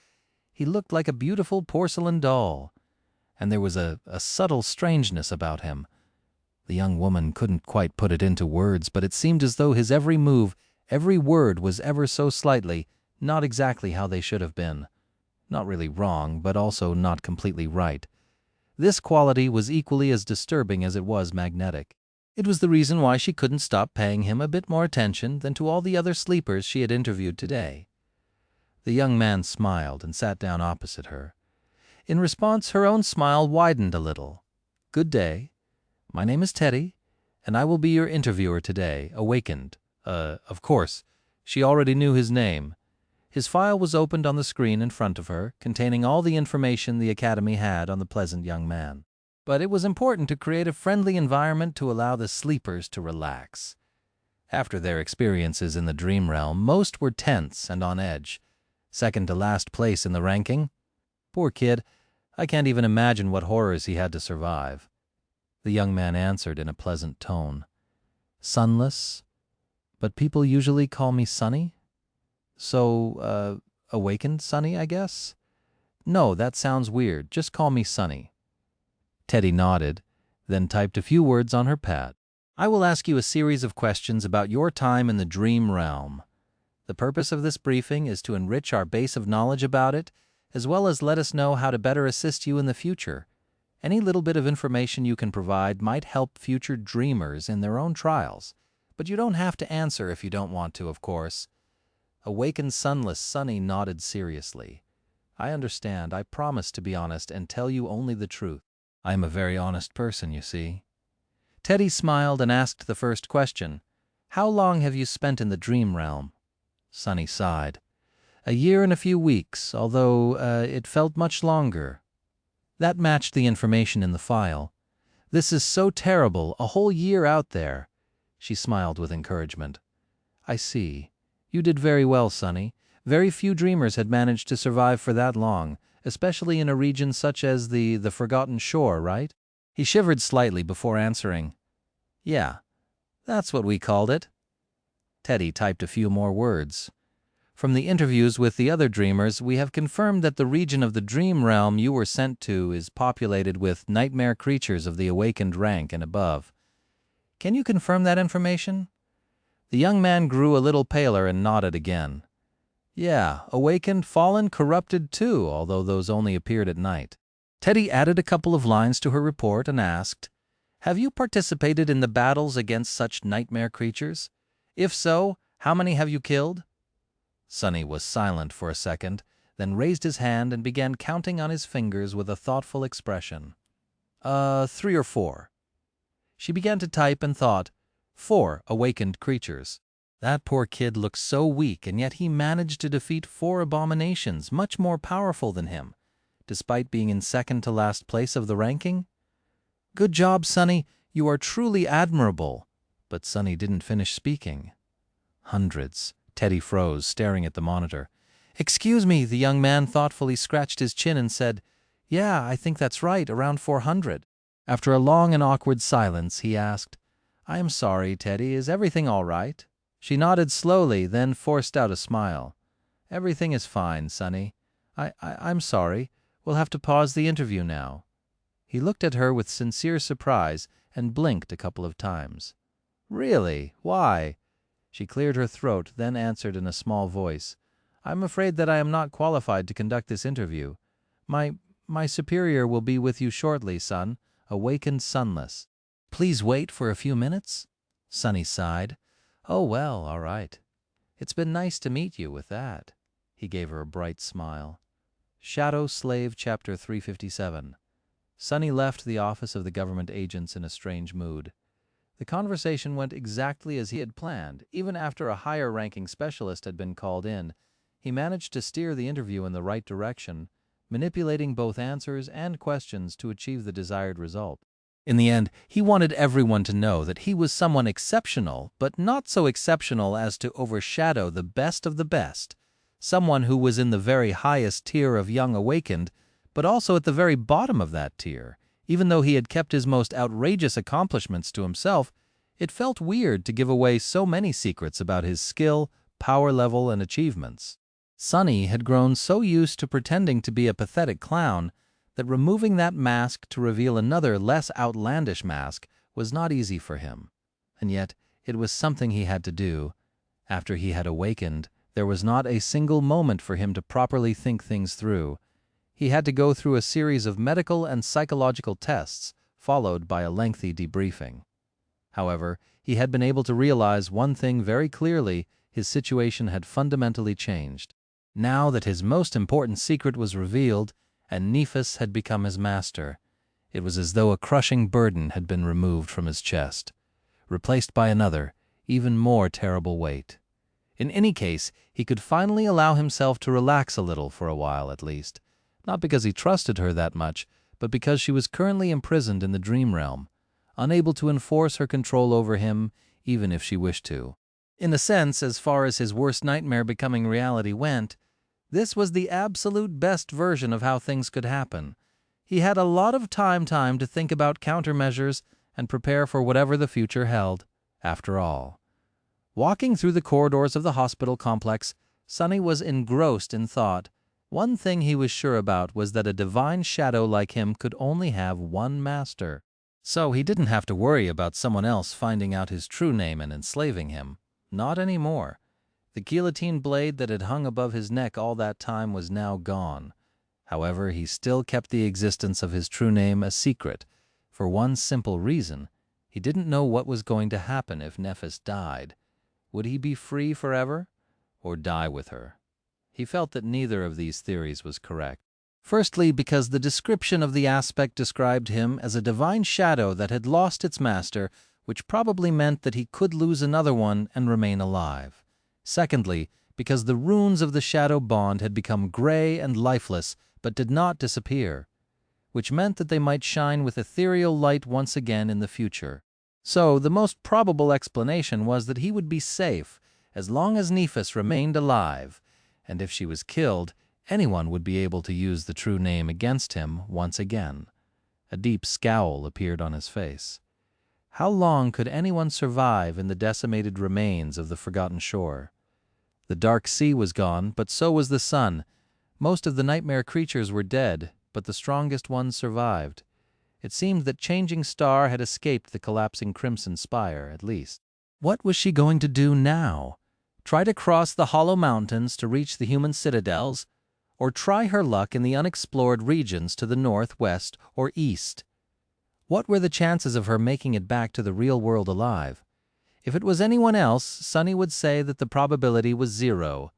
he looked like a beautiful porcelain doll. And there was a subtle strangeness about him. The young woman couldn't quite put it into words, but it seemed as though his every move, every word was ever so slightly, not exactly how they should have been. Not really wrong, but also not completely right. This quality was equally as disturbing as it was magnetic. It was the reason why she couldn't stop paying him a bit more attention than to all the other sleepers she had interviewed today. The young man smiled and sat down opposite her. In response, her own smile widened a little. "Good day. My name is Teddy, and I will be your interviewer today, awakened." Of course, she already knew his name. His file was opened on the screen in front of her, containing all the information the Academy had on the pleasant young man. But it was important to create a friendly environment to allow the sleepers to relax. After their experiences in the dream realm, most were tense and on edge, second to last place in the ranking. Poor kid, I can't even imagine what horrors he had to survive. The young man answered in a pleasant tone. Sunless, but people usually call me Sunny. So, awakened Sunny, I guess? No, that sounds weird. Just call me Sunny. Teddy nodded, then typed a few words on her pad. I will ask you a series of questions about your time in the dream realm. The purpose of this briefing is to enrich our base of knowledge about it, as well as let us know how to better assist you in the future. Any little bit of information you can provide might help future dreamers in their own trials, but you don't have to answer if you don't want to, of course. Awakened Sunless Sunny nodded seriously. I understand. I promise to be honest and tell you only the truth. I am a very honest person, you see. Teddy smiled and asked the first question. How long have you spent in the dream realm? Sunny sighed. A year and a few weeks, although it felt much longer. That matched the information in the file. This is so terrible, a whole year out there. She smiled with encouragement. I see. You did very well, Sunny. Very few dreamers had managed to survive for that long, especially in a region such as the Forgotten Shore, right? He shivered slightly before answering. Yeah, that's what we called it. Teddy typed a few more words. From the interviews with the other dreamers, we have confirmed that the region of the dream realm you were sent to is populated with nightmare creatures of the awakened rank and above. Can you confirm that information? The young man grew a little paler and nodded again. Yeah, awakened, fallen, corrupted too, although those only appeared at night. Teddy added a couple of lines to her report and asked, Have you participated in the battles against such nightmare creatures? If so, how many have you killed? Sunny was silent for a second, then raised his hand and began counting on his fingers with a thoughtful expression. 3 or 4. She began to type and thought, 4 awakened creatures. That poor kid looked so weak, and yet he managed to defeat 4 abominations, much more powerful than him, despite being in second to last place of the ranking? Good job, Sunny. You are truly admirable. But Sunny didn't finish speaking. Hundreds. Teddy froze, staring at the monitor. Excuse me, the young man thoughtfully scratched his chin and said, Yeah, I think that's right, around 400. After a long and awkward silence, he asked, I am sorry, Teddy, is everything all right? She nodded slowly, then forced out a smile. Everything is fine, Sunny. I'm sorry. We'll have to pause the interview now. He looked at her with sincere surprise and blinked a couple of times. Really? Why? She cleared her throat, then answered in a small voice. I'm afraid that I am not qualified to conduct this interview. My superior will be with you shortly, son. Awakened Sunless. Please wait for a few minutes? Sunny sighed. Oh, well, all right. It's been nice to meet you with that. He gave her a bright smile. Shadow Slave, Chapter 357. Sunny left the office of the government agents in a strange mood. The conversation went exactly as he had planned. Even after a higher-ranking specialist had been called in, he managed to steer the interview in the right direction, manipulating both answers and questions to achieve the desired result. In the end, he wanted everyone to know that he was someone exceptional, but not so exceptional as to overshadow the best of the best, someone who was in the very highest tier of young awakened, but also at the very bottom of that tier. Even though he had kept his most outrageous accomplishments to himself, it felt weird to give away so many secrets about his skill, power level, and achievements. Sunny had grown so used to pretending to be a pathetic clown that removing that mask to reveal another, less outlandish mask was not easy for him. And yet, it was something he had to do. After he had awakened, there was not a single moment for him to properly think things through. He had to go through a series of medical and psychological tests, followed by a lengthy debriefing. However, he had been able to realize one thing very clearly: his situation had fundamentally changed. Now that his most important secret was revealed, and Nephis had become his master, it was as though a crushing burden had been removed from his chest, replaced by another, even more terrible weight. In any case, he could finally allow himself to relax a little for a while at least, not because he trusted her that much, but because she was currently imprisoned in the dream realm, unable to enforce her control over him even if she wished to. In a sense, as far as his worst nightmare becoming reality went, this was the absolute best version of how things could happen. He had a lot of time to think about countermeasures and prepare for whatever the future held, after all. Walking through the corridors of the hospital complex, Sonny was engrossed in thought. One thing he was sure about was that a divine shadow like him could only have one master. So he didn't have to worry about someone else finding out his true name and enslaving him. Not anymore. The guillotine blade that had hung above his neck all that time was now gone. However, he still kept the existence of his true name a secret, for one simple reason. He didn't know what was going to happen if Nephis died. Would he be free forever, or die with her? He felt that neither of these theories was correct. Firstly, because the description of the aspect described him as a divine shadow that had lost its master, which probably meant that he could lose another one and remain alive. Secondly, because the runes of the shadow bond had become gray and lifeless, but did not disappear, which meant that they might shine with ethereal light once again in the future. So, the most probable explanation was that he would be safe as long as Nephis remained alive, and if she was killed, anyone would be able to use the true name against him once again. A deep scowl appeared on his face. How long could anyone survive in the decimated remains of the forgotten shore? The dark sea was gone, but so was the sun. Most of the nightmare creatures were dead, but the strongest ones survived. It seemed that Changing Star had escaped the collapsing Crimson Spire, at least. What was she going to do now? Try to cross the hollow mountains to reach the human citadels, or try her luck in the unexplored regions to the north, west, or east? What were the chances of her making it back to the real world alive? If it was anyone else, Sonny would say that the probability was 0.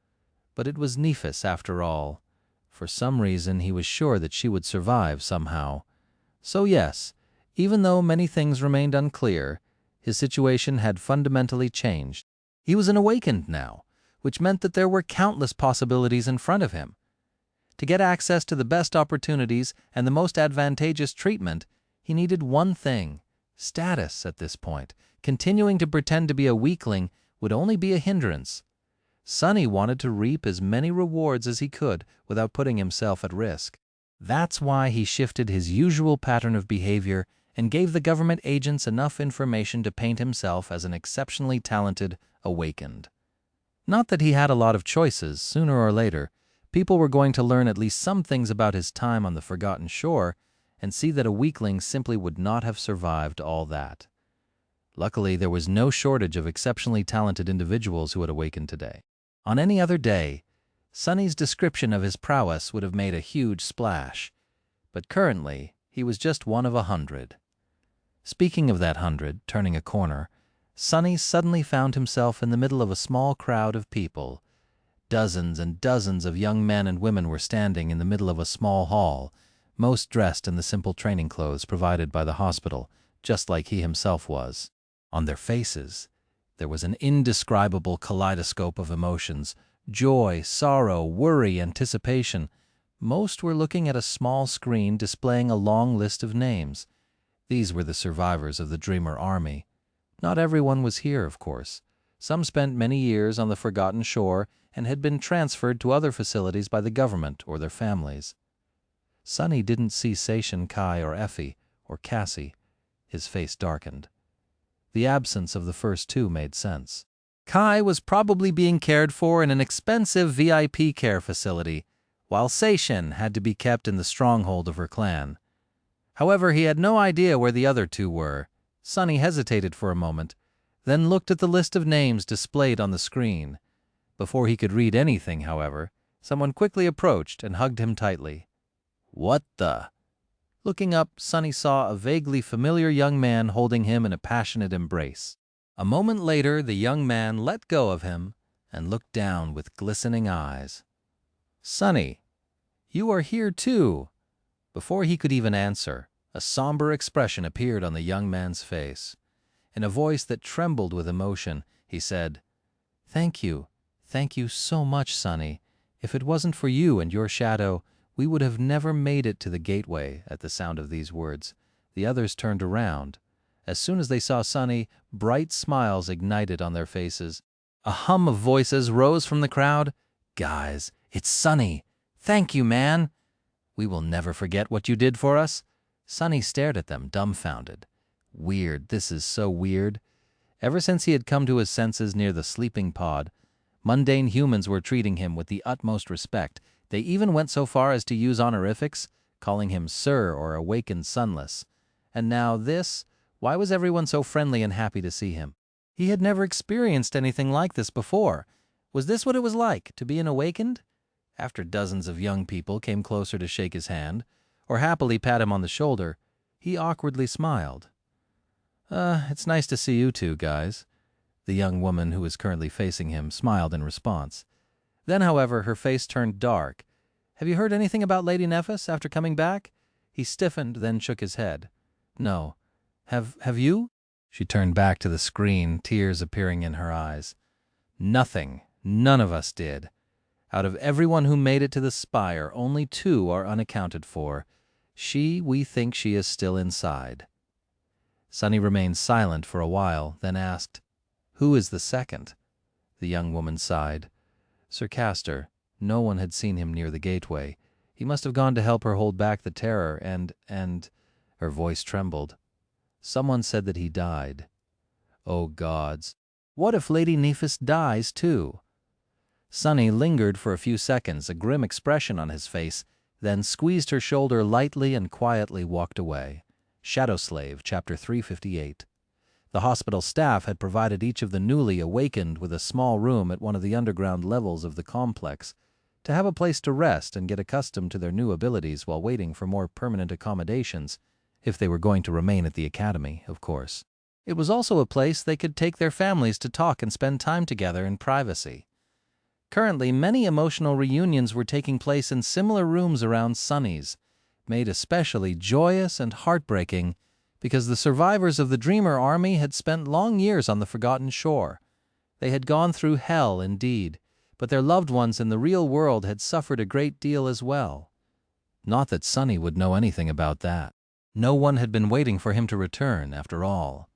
But it was Nephis, after all. For some reason, he was sure that she would survive somehow. So yes, even though many things remained unclear, his situation had fundamentally changed. He was an awakened now, which meant that there were countless possibilities in front of him. To get access to the best opportunities and the most advantageous treatment, he needed one thing: status at this point. Continuing to pretend to be a weakling would only be a hindrance. Sonny wanted to reap as many rewards as he could without putting himself at risk. That's why he shifted his usual pattern of behavior and gave the government agents enough information to paint himself as an exceptionally talented awakened. Not that he had a lot of choices. Sooner or later, people were going to learn at least some things about his time on the Forgotten Shore and see that a weakling simply would not have survived all that. Luckily, there was no shortage of exceptionally talented individuals who had awakened today. On any other day, Sonny's description of his prowess would have made a huge splash, but currently he was just one of 100. Speaking of that 100, turning a corner, Sonny suddenly found himself in the middle of a small crowd of people. Dozens and dozens of young men and women were standing in the middle of a small hall, most dressed in the simple training clothes provided by the hospital, just like he himself was. On their faces, there was an indescribable kaleidoscope of emotions: joy, sorrow, worry, anticipation. Most were looking at a small screen displaying a long list of names. These were the survivors of the Dreamer Army. Not everyone was here, of course. Some spent many years on the Forgotten Shore and had been transferred to other facilities by the government or their families. Sonny didn't see Seishin, Kai, or Effie, or Cassie. His face darkened. The absence of the first two made sense. Kai was probably being cared for in an expensive VIP care facility, while Seishin had to be kept in the stronghold of her clan. However, he had no idea where the other two were. Sonny hesitated for a moment, then looked at the list of names displayed on the screen. Before he could read anything, however, someone quickly approached and hugged him tightly. What the? Looking up, Sonny saw a vaguely familiar young man holding him in a passionate embrace. A moment later, the young man let go of him and looked down with glistening eyes. Sonny, you are here too. Before he could even answer, a somber expression appeared on the young man's face. In a voice that trembled with emotion, he said, "Thank you. Thank you so much, Sonny. If it wasn't for you and your shadow, we would have never made it to the gateway." At the sound of these words, the others turned around. As soon as they saw Sonny, bright smiles ignited on their faces. A hum of voices rose from the crowd. "Guys, it's Sonny. Thank you, man. We will never forget what you did for us." Sonny stared at them, dumbfounded. Weird, this is so weird. Ever since he had come to his senses near the sleeping pod, mundane humans were treating him with the utmost respect. They even went so far as to use honorifics, calling him Sir or Awakened Sunless. And now this, why was everyone so friendly and happy to see him? He had never experienced anything like this before. Was this what it was like, to be an Awakened? After dozens of young people came closer to shake his hand, or happily pat him on the shoulder, he awkwardly smiled. It's nice to see you two, guys." The young woman who was currently facing him smiled in response. Then, however, her face turned dark. "Have you heard anything about Lady Nephis after coming back?" He stiffened, then shook his head. "No. Have you?" She turned back to the screen, tears appearing in her eyes. "Nothing. None of us did. Out of everyone who made it to the spire, only 2 are unaccounted for. We think she is still inside." Sonny remained silent for a while, then asked, "Who is the second?" The young woman sighed. "Sir Castor. No one had seen him near the gateway. He must have gone to help her hold back the terror, and her voice trembled. "Someone said that he died." "Oh gods. What if Lady Nephis dies too?" Sonny lingered for a few seconds, a grim expression on his face, then squeezed her shoulder lightly and quietly walked away. Shadow Slave, Chapter 358. The hospital staff had provided each of the newly awakened with a small room at one of the underground levels of the complex, to have a place to rest and get accustomed to their new abilities while waiting for more permanent accommodations, if they were going to remain at the academy, of course. It was also a place they could take their families to talk and spend time together in privacy. Currently, many emotional reunions were taking place in similar rooms around Sonny's, made especially joyous and heartbreaking because the survivors of the Dreamer Army had spent long years on the Forgotten Shore. They had gone through hell indeed, but their loved ones in the real world had suffered a great deal as well. Not that Sonny would know anything about that. No one had been waiting for him to return, after all.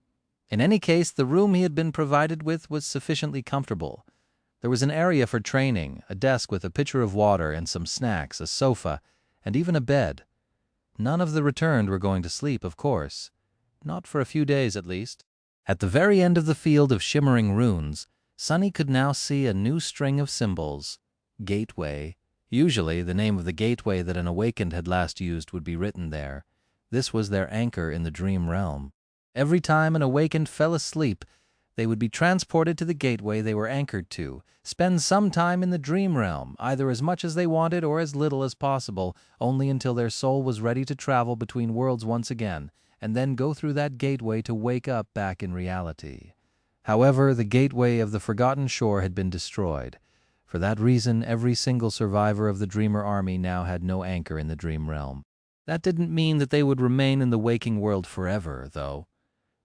In any case, the room he had been provided with was sufficiently comfortable. There was an area for training, a desk with a pitcher of water and some snacks, a sofa, and even a bed. None of the returned were going to sleep, of course. Not for a few days, at least. At the very end of the field of shimmering runes, Sonny could now see a new string of symbols. Gateway. Usually, the name of the gateway that an Awakened had last used would be written there. This was their anchor in the dream realm. Every time an Awakened fell asleep, they would be transported to the gateway they were anchored to, spend some time in the dream realm, either as much as they wanted or as little as possible, only until their soul was ready to travel between worlds once again, and then go through that gateway to wake up back in reality. However, the gateway of the Forgotten Shore had been destroyed. For that reason, every single survivor of the Dreamer Army now had no anchor in the dream realm. That didn't mean that they would remain in the waking world forever, though.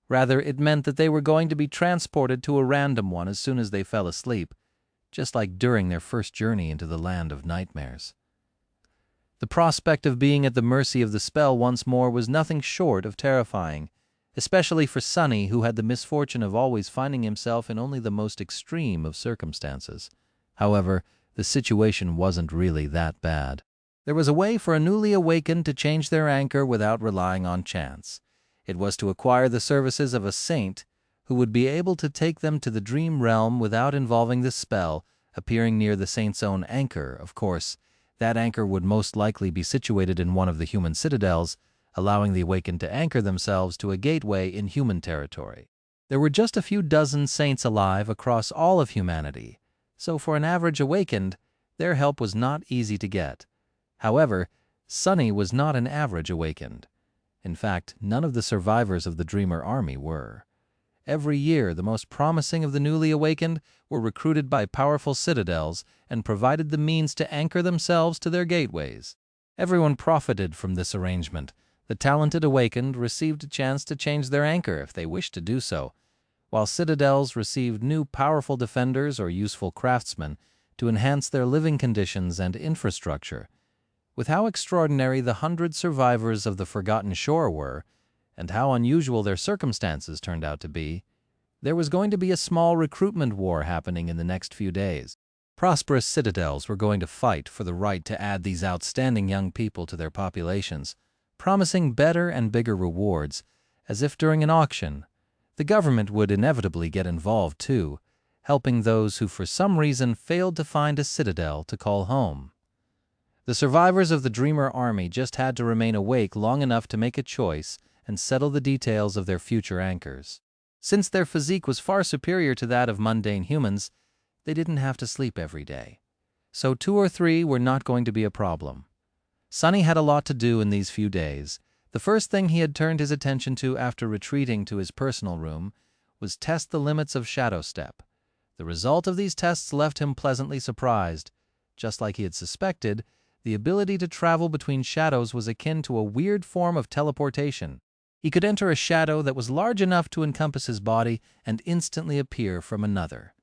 Rather, it meant that they were going to be transported to a random one as soon as they fell asleep, just like during their first journey into the land of nightmares. The prospect of being at the mercy of the spell once more was nothing short of terrifying, especially for Sonny, who had the misfortune of always finding himself in only the most extreme of circumstances. However, the situation wasn't really that bad. There was a way for a newly awakened to change their anchor without relying on chance. It was to acquire the services of a saint who would be able to take them to the dream realm without involving the spell, appearing near the saint's own anchor, of course. That anchor would most likely be situated in one of the human citadels, allowing the awakened to anchor themselves to a gateway in human territory. There were just a few dozen saints alive across all of humanity, so for an average awakened, their help was not easy to get. However, Sonny was not an average awakened. In fact, none of the survivors of the Dreamer Army were. Every year, the most promising of the newly awakened were recruited by powerful citadels and provided the means to anchor themselves to their gateways. Everyone profited from this arrangement. The talented awakened received a chance to change their anchor if they wished to do so, while citadels received new powerful defenders or useful craftsmen to enhance their living conditions and infrastructure. With how extraordinary the 100 survivors of the Forgotten Shore were, and how unusual their circumstances turned out to be, there was going to be a small recruitment war happening in the next few days. Prosperous citadels were going to fight for the right to add these outstanding young people to their populations, promising better and bigger rewards, as if during an auction. The government would inevitably get involved too, helping those who for some reason failed to find a citadel to call home. The survivors of the Dreamer army just had to remain awake long enough to make a choice and settle the details of their future anchors. Since their physique was far superior to that of mundane humans, they didn't have to sleep every day. So 2 or 3 were not going to be a problem. Sonny had a lot to do in these few days. The first thing he had turned his attention to after retreating to his personal room was test the limits of Shadow Step. The result of these tests left him pleasantly surprised. Just like he had suspected, the ability to travel between shadows was akin to a weird form of teleportation. He could enter a shadow that was large enough to encompass his body and instantly appear from another.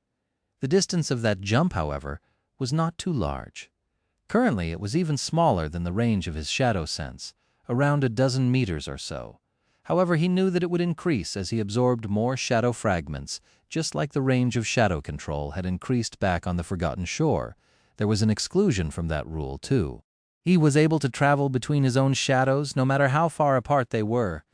The distance of that jump, however, was not too large. Currently, it was even smaller than the range of his shadow sense, around a dozen meters or so. However, he knew that it would increase as he absorbed more shadow fragments, just like the range of shadow control had increased back on the Forgotten Shore. There was an exclusion from that rule, too. He was able to travel between his own shadows no matter how far apart they were.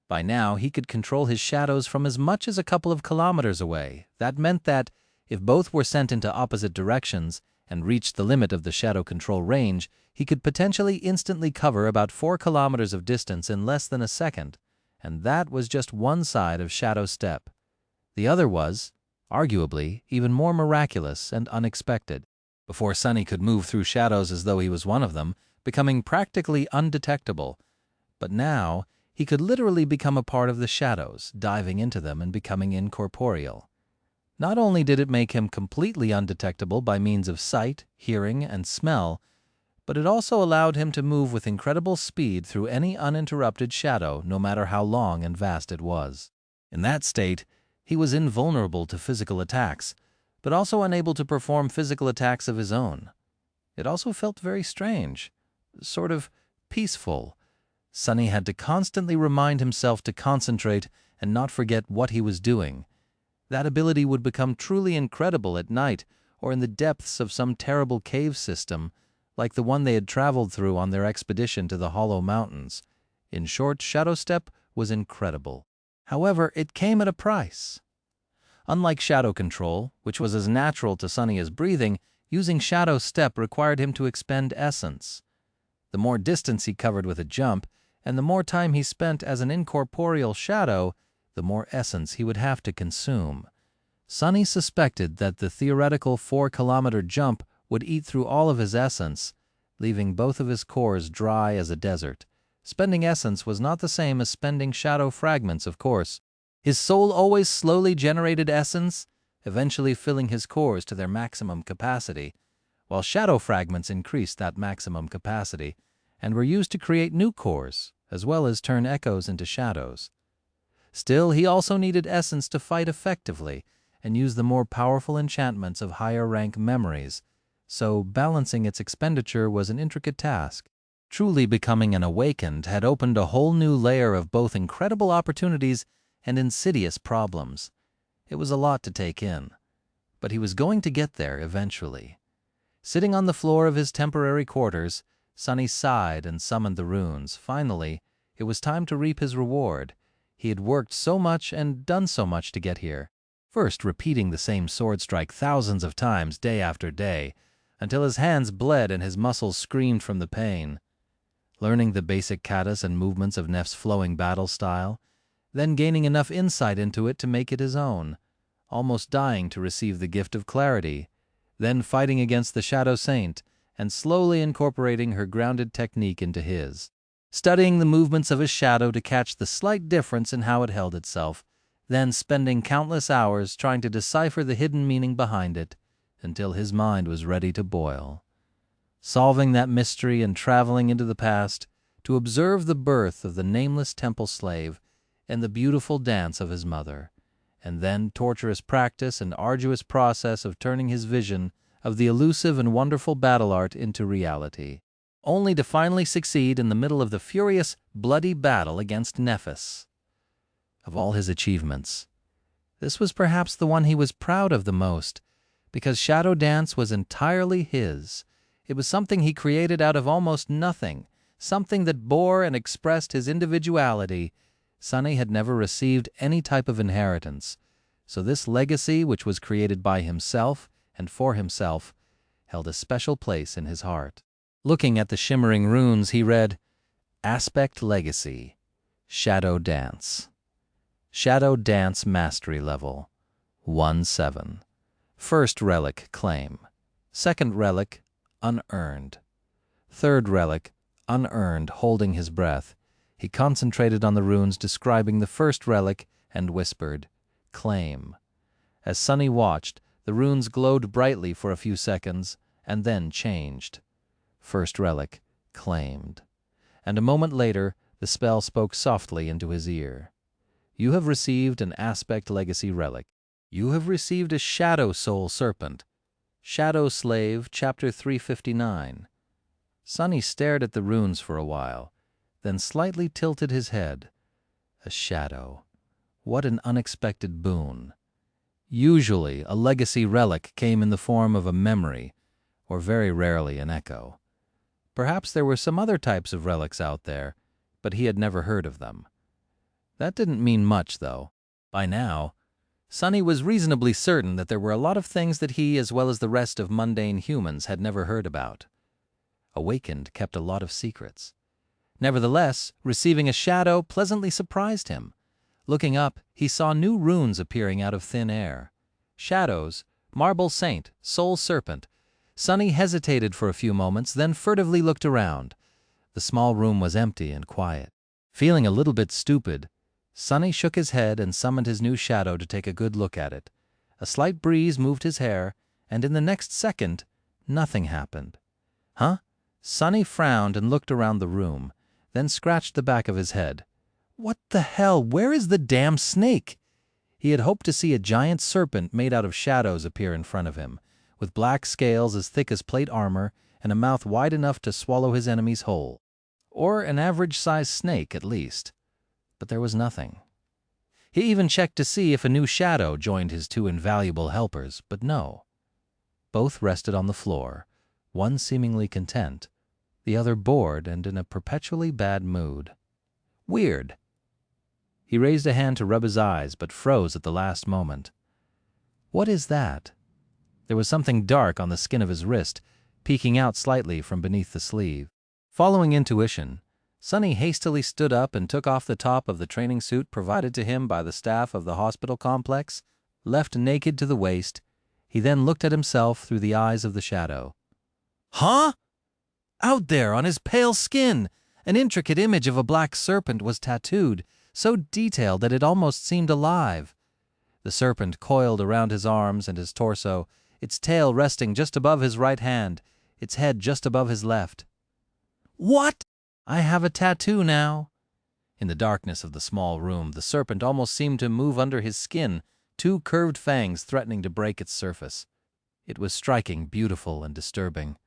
By now, he could control his shadows from as much as a couple of kilometers away. That meant that, if both were sent into opposite directions and reached the limit of the shadow control range, he could potentially instantly cover about 4 kilometers of distance in less than a second, and that was just one side of Shadow Step. The other was, arguably, even more miraculous and unexpected. Before Sonny could move through shadows as though he was one of them, becoming practically undetectable. But now, he could literally become a part of the shadows, diving into them and becoming incorporeal. Not only did it make him completely undetectable by means of sight, hearing, and smell, but it also allowed him to move with incredible speed through any uninterrupted shadow, no matter how long and vast it was. In that state, he was invulnerable to physical attacks, but also unable to perform physical attacks of his own. It also felt very strange, sort of peaceful. Sonny had to constantly remind himself to concentrate and not forget what he was doing. That ability would become truly incredible at night or in the depths of some terrible cave system, like the one they had traveled through on their expedition to the Hollow Mountains. In short, Shadow Step was incredible. However, it came at a price. Unlike shadow control, which was as natural to Sonny as breathing, using Shadow Step required him to expend essence. The more distance he covered with a jump, and the more time he spent as an incorporeal shadow, the more essence he would have to consume. Sonny suspected that the theoretical 4-kilometer jump would eat through all of his essence, leaving both of his cores dry as a desert. Spending essence was not the same as spending shadow fragments, of course. His soul always slowly generated essence, eventually filling his cores to their maximum capacity, while shadow fragments increased that maximum capacity and were used to create new cores, as well as turn echoes into shadows. Still, he also needed essence to fight effectively and use the more powerful enchantments of higher-rank memories, so balancing its expenditure was an intricate task. Truly becoming an awakened had opened a whole new layer of both incredible opportunities and insidious problems. It was a lot to take in, but he was going to get there eventually. Sitting on the floor of his temporary quarters, Sonny sighed and summoned the runes. Finally, it was time to reap his reward. He had worked so much and done so much to get here. First, repeating the same sword strike thousands of times day after day, until his hands bled and his muscles screamed from the pain. Learning the basic katas and movements of Nef's flowing battle style, then gaining enough insight into it to make it his own, almost dying to receive the gift of clarity, then fighting against the Shadow Saint and slowly incorporating her grounded technique into his. Studying the movements of his shadow to catch the slight difference in how it held itself, then spending countless hours trying to decipher the hidden meaning behind it until his mind was ready to boil. Solving that mystery and traveling into the past to observe the birth of the nameless temple slave and the beautiful dance of his mother, and then torturous practice and arduous process of turning his vision of the elusive and wonderful battle art into reality, only to finally succeed in the middle of the furious, bloody battle against Nephis. Of all his achievements, this was perhaps the one he was proud of the most, because Shadow Dance was entirely his. It was something he created out of almost nothing, something that bore and expressed his individuality. Sunny had never received any type of inheritance, so this legacy, which was created by himself and for himself, held a special place in his heart. Looking at the shimmering runes, he read, Aspect Legacy, Shadow Dance. Shadow Dance Mastery Level, 1-7. First Relic, Claim. Second Relic, Unearned. Third Relic, Unearned. Holding his breath, he concentrated on the runes describing the first relic and whispered, Claim. As Sunny watched, the runes glowed brightly for a few seconds and then changed. First Relic, Claimed. And a moment later, the spell spoke softly into his ear. You have received an Aspect Legacy Relic. You have received a Shadow Soul Serpent. Shadow Slave, Chapter 359. Sunny stared at the runes for a while, then slightly tilted his head. A shadow. What an unexpected boon. Usually, a legacy relic came in the form of a memory, or very rarely an echo. Perhaps there were some other types of relics out there, but he had never heard of them. That didn't mean much, though. By now, Sunny was reasonably certain that there were a lot of things that he, as well as the rest of mundane humans, had never heard about. Awakened kept a lot of secrets. Nevertheless, receiving a shadow pleasantly surprised him. Looking up, he saw new runes appearing out of thin air. Shadows, Marble Saint, Soul Serpent. Sunny hesitated for a few moments, then furtively looked around. The small room was empty and quiet. Feeling a little bit stupid, Sunny shook his head and summoned his new shadow to take a good look at it. A slight breeze moved his hair, and in the next second, nothing happened. Huh? Sunny frowned and looked around the room, then scratched the back of his head. What the hell? Where is the damn snake? He had hoped to see a giant serpent made out of shadows appear in front of him, with black scales as thick as plate armor and a mouth wide enough to swallow his enemies whole. Or an average-sized snake, at least. But there was nothing. He even checked to see if a new shadow joined his two invaluable helpers, but no. Both rested on the floor, one seemingly content, the other bored and in a perpetually bad mood. Weird. He raised a hand to rub his eyes, but froze at the last moment. What is that? There was something dark on the skin of his wrist, peeking out slightly from beneath the sleeve. Following intuition, Sunny hastily stood up and took off the top of the training suit provided to him by the staff of the hospital complex. Left naked to the waist, he then looked at himself through the eyes of the shadow. Huh? Out there on his pale skin, an intricate image of a black serpent was tattooed, so detailed that it almost seemed alive. The serpent coiled around his arms and his torso, its tail resting just above his right hand, its head just above his left. What? I have a tattoo now. In the darkness of the small room, the serpent almost seemed to move under his skin, two curved fangs threatening to break its surface. It was striking, beautiful, and disturbing.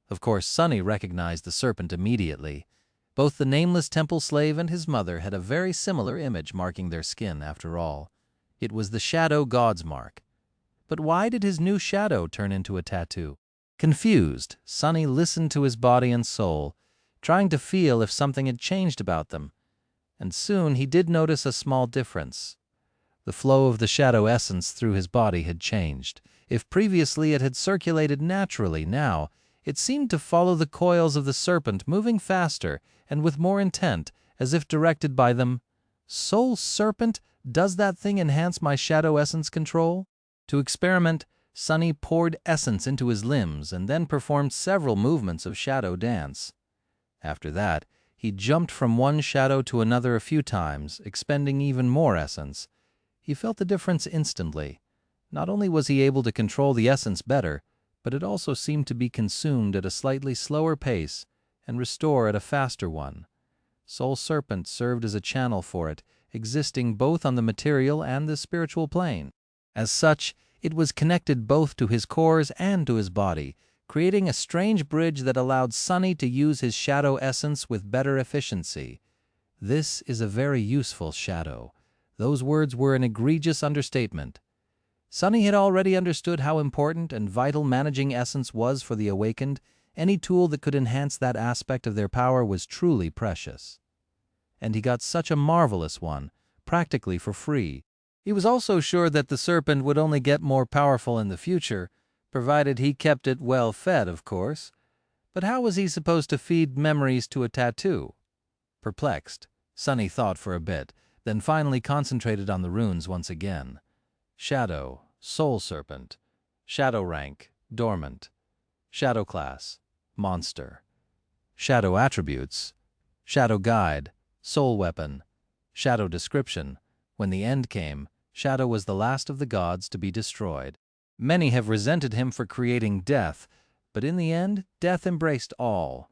Of course, Sunny recognized the serpent immediately. Both the nameless temple slave and his mother had a very similar image marking their skin, after all. It was the shadow god's mark. But why did his new shadow turn into a tattoo? Confused, Sunny listened to his body and soul, trying to feel if something had changed about them. And soon he did notice a small difference. The flow of the shadow essence through his body had changed. If previously it had circulated naturally, now it seemed to follow the coils of the serpent, moving faster and with more intent, as if directed by them. Soul Serpent, does that thing enhance my shadow essence control? To experiment, Sunny poured essence into his limbs and then performed several movements of shadow dance. After that, he jumped from one shadow to another a few times, expending even more essence. He felt the difference instantly. Not only was he able to control the essence better, but it also seemed to be consumed at a slightly slower pace and restore at a faster one. Soul Serpent served as a channel for it, existing both on the material and the spiritual plane. As such, it was connected both to his cores and to his body, creating a strange bridge that allowed Sunny to use his shadow essence with better efficiency. This is a very useful shadow. Those words were an egregious understatement. Sunny had already understood how important and vital managing essence was for the awakened. Any tool that could enhance that aspect of their power was truly precious. And he got such a marvelous one, practically for free. He was also sure that the Serpent would only get more powerful in the future, provided he kept it well fed, of course. But how was he supposed to feed memories to a tattoo? Perplexed, Sunny thought for a bit, then finally concentrated on the runes once again. Shadow, Soul Serpent. Shadow rank, Dormant. Shadow class, Monster. Shadow attributes, Shadow guide, Soul weapon. Shadow description. When the end came, Shadow was the last of the gods to be destroyed. Many have resented him for creating death, but in the end, death embraced all.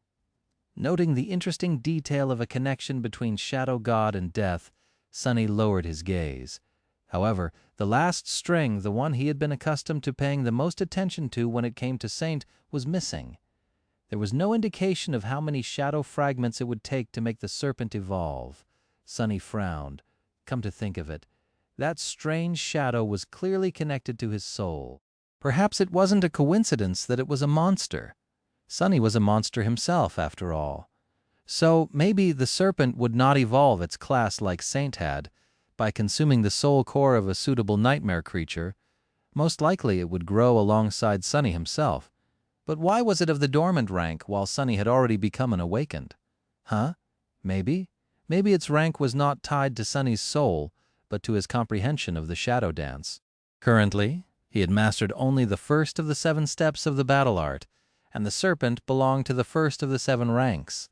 Noting the interesting detail of a connection between Shadow God and death, Sunny lowered his gaze. However, the last string, the one he had been accustomed to paying the most attention to when it came to Saint, was missing. There was no indication of how many shadow fragments it would take to make the Serpent evolve. Sunny frowned. Come to think of it, that strange shadow was clearly connected to his soul. Perhaps it wasn't a coincidence that it was a monster. Sunny was a monster himself, after all. So maybe the Serpent would not evolve its class like Saint had, by consuming the soul core of a suitable nightmare creature. Most likely it would grow alongside Sunny himself. But why was it of the dormant rank while Sunny had already become an awakened? Huh? Maybe its rank was not tied to Sunny's soul, but to his comprehension of the shadow dance. Currently, he had mastered only the first of the 7 steps of the battle art, and the Serpent belonged to the first of the 7 ranks.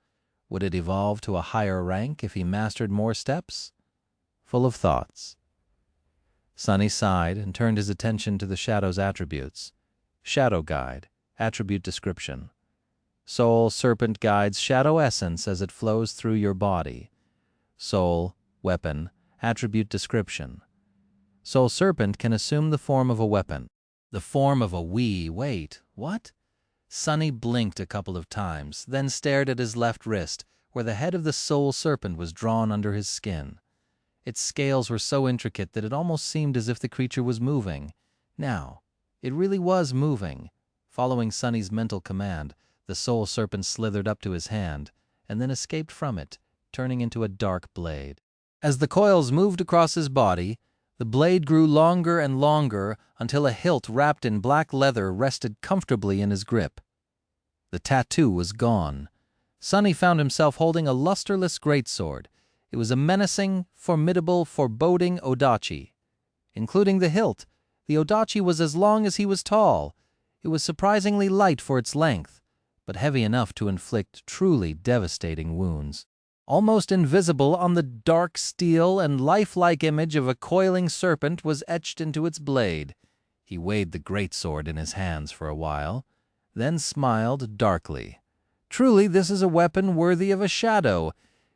Would it evolve to a higher rank if he mastered more steps? Full of thoughts, Sunny sighed and turned his attention to the shadow's attributes. Shadow guide, attribute description. Soul Serpent guides shadow essence as it flows through your body. Soul, weapon, attribute description. Soul Serpent can assume the form of a weapon. The form of a wait, what? Sunny blinked a couple of times, then stared at his left wrist, where the head of the Soul Serpent was drawn under his skin. Its scales were so intricate that it almost seemed as if the creature was moving. Now, it really was moving. Following Sunny's mental command, the Soul Serpent slithered up to his hand, and then escaped from it, turning into a dark blade. As the coils moved across his body, the blade grew longer and longer until a hilt wrapped in black leather rested comfortably in his grip. The tattoo was gone. Sunny found himself holding a lusterless greatsword. It was a menacing, formidable, foreboding odachi. Including the hilt, the odachi was as long as he was tall. It was surprisingly light for its length, but heavy enough to inflict truly devastating wounds. Almost invisible on the dark steel and lifelike image of a coiling serpent was etched into its blade. He weighed the greatsword in his hands for a while, then smiled darkly. Truly, this is a weapon worthy of a shadow.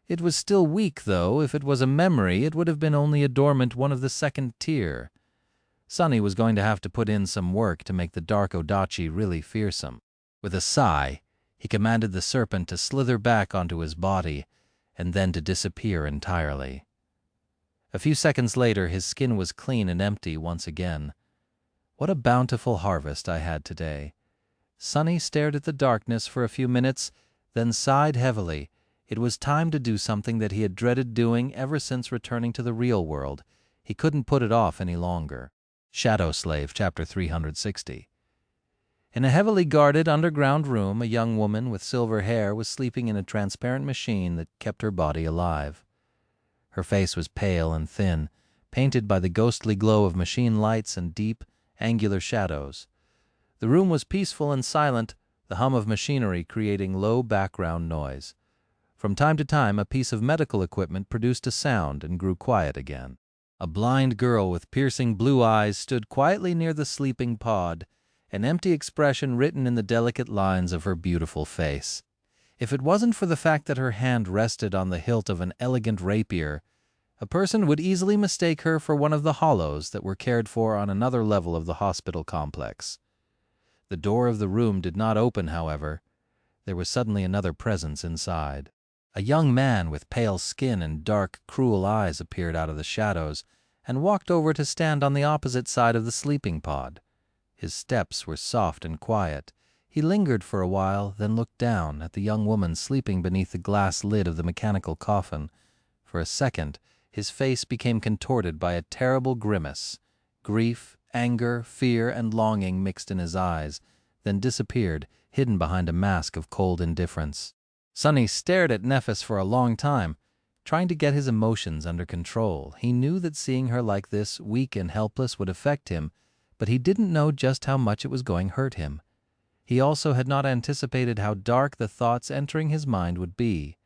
It was still weak, though. If it was a memory, it would have been only a dormant one of the 2nd tier. Sunny was going to have to put in some work to make the dark odachi really fearsome. With a sigh, he commanded the serpent to slither back onto his body, and then to disappear entirely. A few seconds later, his skin was clean and empty once again. What a bountiful harvest I had today. Sunny stared at the darkness for a few minutes, then sighed heavily. It was time to do something that he had dreaded doing ever since returning to the real world. He couldn't put it off any longer. Shadow Slave, Chapter 360. In a heavily guarded underground room, a young woman with silver hair was sleeping in a transparent machine that kept her body alive. Her face was pale and thin, painted by the ghostly glow of machine lights and deep, angular shadows. The room was peaceful and silent, the hum of machinery creating low background noise. From time to time, a piece of medical equipment produced a sound and grew quiet again. A blind girl with piercing blue eyes stood quietly near the sleeping pod, an empty expression written in the delicate lines of her beautiful face. If it wasn't for the fact that her hand rested on the hilt of an elegant rapier, A person would easily mistake her for one of the hollows that were cared for on another level of the hospital complex. The door of the room did not open, however. There was suddenly another presence inside. A young man with pale skin and dark, cruel eyes appeared out of the shadows and walked over to stand on the opposite side of the sleeping pod. His steps were soft and quiet. He lingered for a while, then looked down at the young woman sleeping beneath the glass lid of the mechanical coffin. For a second, his face became contorted by a terrible grimace. Grief, anger, fear, and longing mixed in his eyes, then disappeared, hidden behind a mask of cold indifference. Sonny stared at Nephis for a long time, trying to get his emotions under control. He knew that seeing her like this, weak and helpless, would affect him, but he didn't know just how much it was going to hurt him. He also had not anticipated how dark the thoughts entering his mind would be.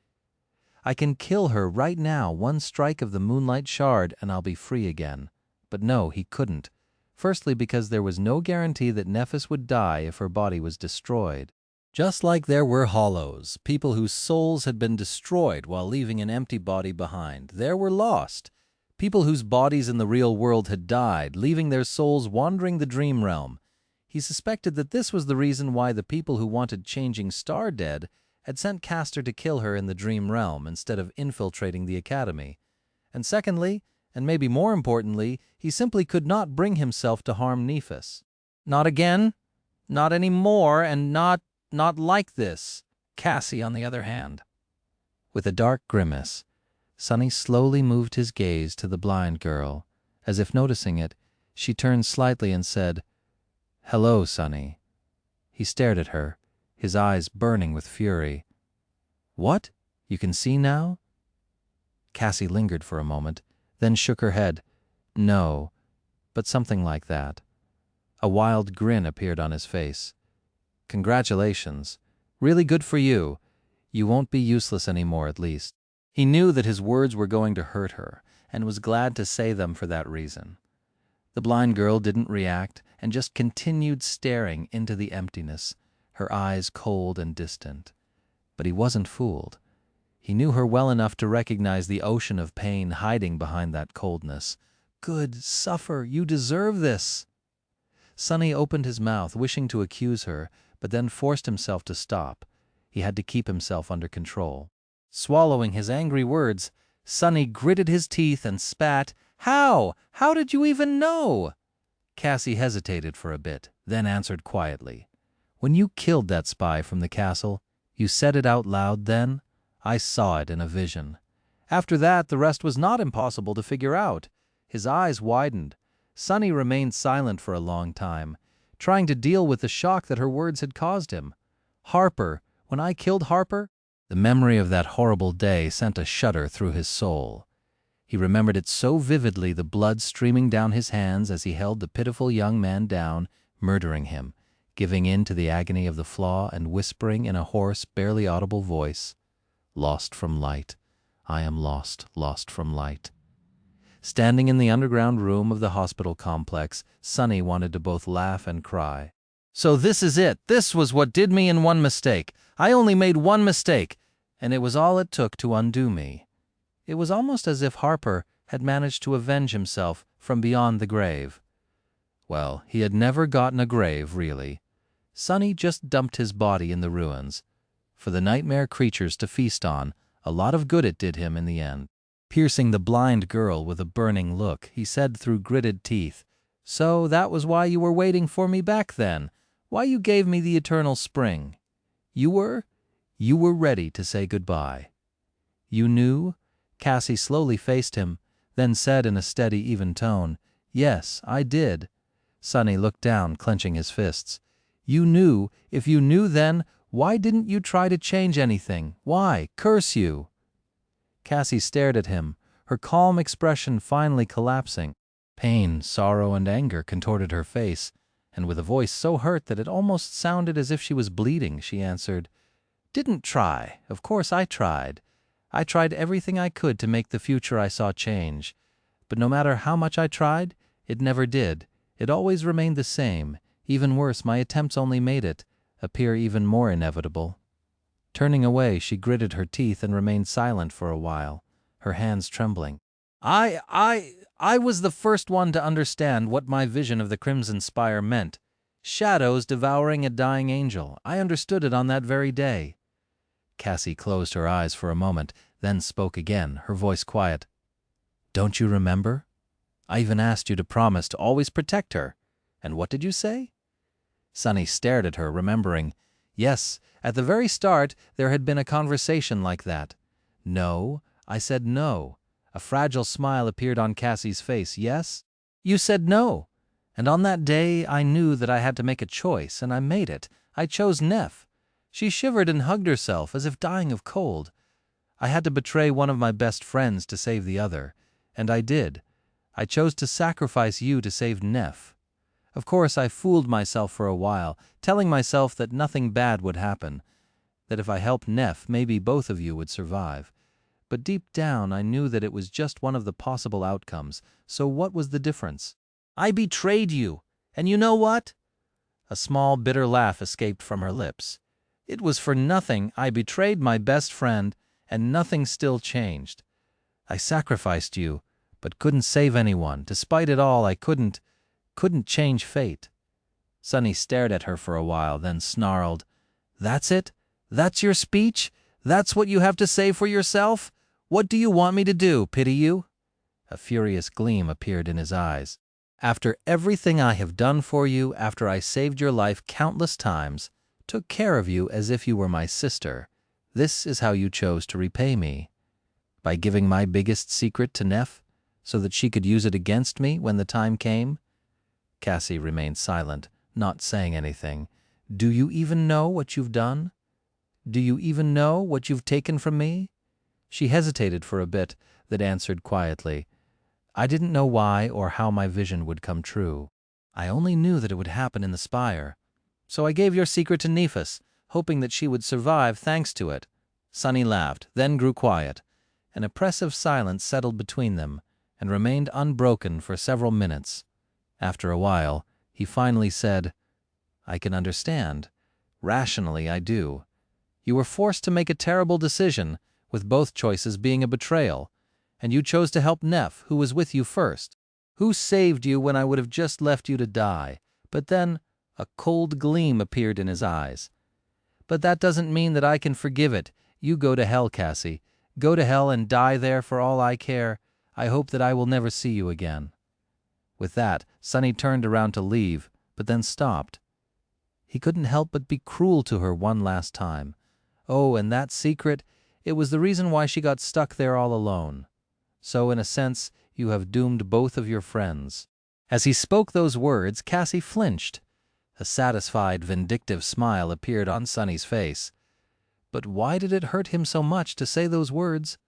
I can kill her right now, one strike of the moonlight shard, and I'll be free again. But no, he couldn't. Firstly, because there was no guarantee that Nephis would die if her body was destroyed. Just like there were hollows, people whose souls had been destroyed while leaving an empty body behind, there were lost. People whose bodies in the real world had died, leaving their souls wandering the dream realm. He suspected that this was the reason why the people who wanted Changing Star dead had sent Castor to kill her in the dream realm instead of infiltrating the academy. And secondly, and maybe more importantly, he simply could not bring himself to harm Nephis. Not again, not anymore, and not like this. Cassie, on the other hand. With a dark grimace, Sonny slowly moved his gaze to the blind girl. As if noticing it, she turned slightly and said, "Hello, Sonny." He stared at her, his eyes burning with fury. "What? You can see now?" Cassie lingered for a moment, then shook her head. "No, but something like that." A wild grin appeared on his face. "Congratulations. Really good for you. You won't be useless anymore, at least." He knew that his words were going to hurt her, and was glad to say them for that reason. The blind girl didn't react, and just continued staring into the emptiness, her eyes cold and distant. But he wasn't fooled. He knew her well enough to recognize the ocean of pain hiding behind that coldness. "Good, suffer, you deserve this." Sonny opened his mouth, wishing to accuse her, but then forced himself to stop. He had to keep himself under control. Swallowing his angry words, Sonny gritted his teeth and spat. "How? How did you even know?" Cassie hesitated for a bit, then answered quietly. "When you killed that spy from the castle, you said it out loud then? I saw it in a vision. After that, the rest was not impossible to figure out." His eyes widened. Sonny remained silent for a long time, trying to deal with the shock that her words had caused him. "Harper, when I killed Harper?" The memory of that horrible day sent a shudder through his soul. He remembered it so vividly, the blood streaming down his hands as he held the pitiful young man down, murdering him, giving in to the agony of the flaw and whispering in a hoarse, barely audible voice, "Lost from light. I am lost, lost from light." Standing in the underground room of the hospital complex, Sonny wanted to both laugh and cry. "So this is it. This was what did me in one mistake. I only made one mistake, and it was all it took to undo me." It was almost as if Harper had managed to avenge himself from beyond the grave. Well, he had never gotten a grave, really. Sonny just dumped his body in the ruins. For the nightmare creatures to feast on, a lot of good it did him in the end. Piercing the blind girl with a burning look, he said through gritted teeth, "So that was why you were waiting for me back then? Why you gave me the eternal spring? You were ready to say goodbye. You knew?" Cassie slowly faced him, then said in a steady, even tone, "Yes, I did." Sonny looked down, clenching his fists. "You knew. If you knew then, why didn't you try to change anything? Why? Curse you!" Cassie stared at him, her calm expression finally collapsing. Pain, sorrow, and anger contorted her face, and with a voice so hurt that it almost sounded as if she was bleeding, she answered, "Didn't try. Of course I tried. I tried everything I could to make the future I saw change. But no matter how much I tried, it never did. It always remained the same. Even worse, my attempts only made it appear even more inevitable." Turning away, she gritted her teeth and remained silent for a while, her hands trembling. I was the first one to understand what my vision of the Crimson Spire meant. Shadows devouring a dying angel. I understood it on that very day. Cassie closed her eyes for a moment, then spoke again, her voice quiet. Don't you remember? I even asked you to promise to always protect her. And what did you say? Sunny stared at her, remembering. Yes, at the very start there had been a conversation like that. No, I said no. A fragile smile appeared on Cassie's face. Yes? You said no. And on that day I knew that I had to make a choice, and I made it. I chose Neff. She shivered and hugged herself as if dying of cold. I had to betray one of my best friends to save the other, and I did. I chose to sacrifice you to save Neff. Of course, I fooled myself for a while, telling myself that nothing bad would happen, that if I helped Neff, maybe both of you would survive. But deep down, I knew that it was just one of the possible outcomes, so what was the difference? I betrayed you, and you know what? A small, bitter laugh escaped from her lips. It was for nothing I betrayed my best friend, and nothing still changed. I sacrificed you, but couldn't save anyone. Despite it all, I couldn't change fate. Sunny stared at her for a while, then snarled, That's it? That's your speech? That's what you have to say for yourself? What do you want me to do, pity you? A furious gleam appeared in his eyes. After everything I have done for you, after I saved your life countless times, took care of you as if you were my sister, this is how you chose to repay me. By giving my biggest secret to Neff, so that she could use it against me when the time came? Cassie remained silent, not saying anything. Do you even know what you've done? Do you even know what you've taken from me? She hesitated for a bit, then answered quietly. I didn't know why or how my vision would come true. I only knew that it would happen in the spire. So I gave your secret to Nephis, hoping that she would survive thanks to it. Sunny laughed, then grew quiet. An oppressive silence settled between them, and remained unbroken for several minutes. After a while, he finally said, I can understand. Rationally, I do. You were forced to make a terrible decision, with both choices being a betrayal, and you chose to help Neff, who was with you first. Who saved you when I would have just left you to die? But then a cold gleam appeared in his eyes. But that doesn't mean that I can forgive it. You go to hell, Cassie. Go to hell and die there for all I care. I hope that I will never see you again. With that, Sunny turned around to leave, but then stopped. He couldn't help but be cruel to her one last time. Oh, and that secret, it was the reason why she got stuck there all alone. So, in a sense, you have doomed both of your friends. As he spoke those words, Cassie flinched. A satisfied, vindictive smile appeared on Sunny's face. But why did it hurt him so much to say those words?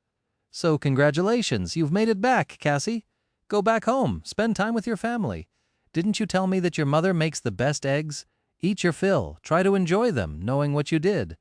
So, congratulations, you've made it back, Cassie. Go back home, spend time with your family. Didn't you tell me that your mother makes the best eggs? Eat your fill, try to enjoy them, knowing what you did.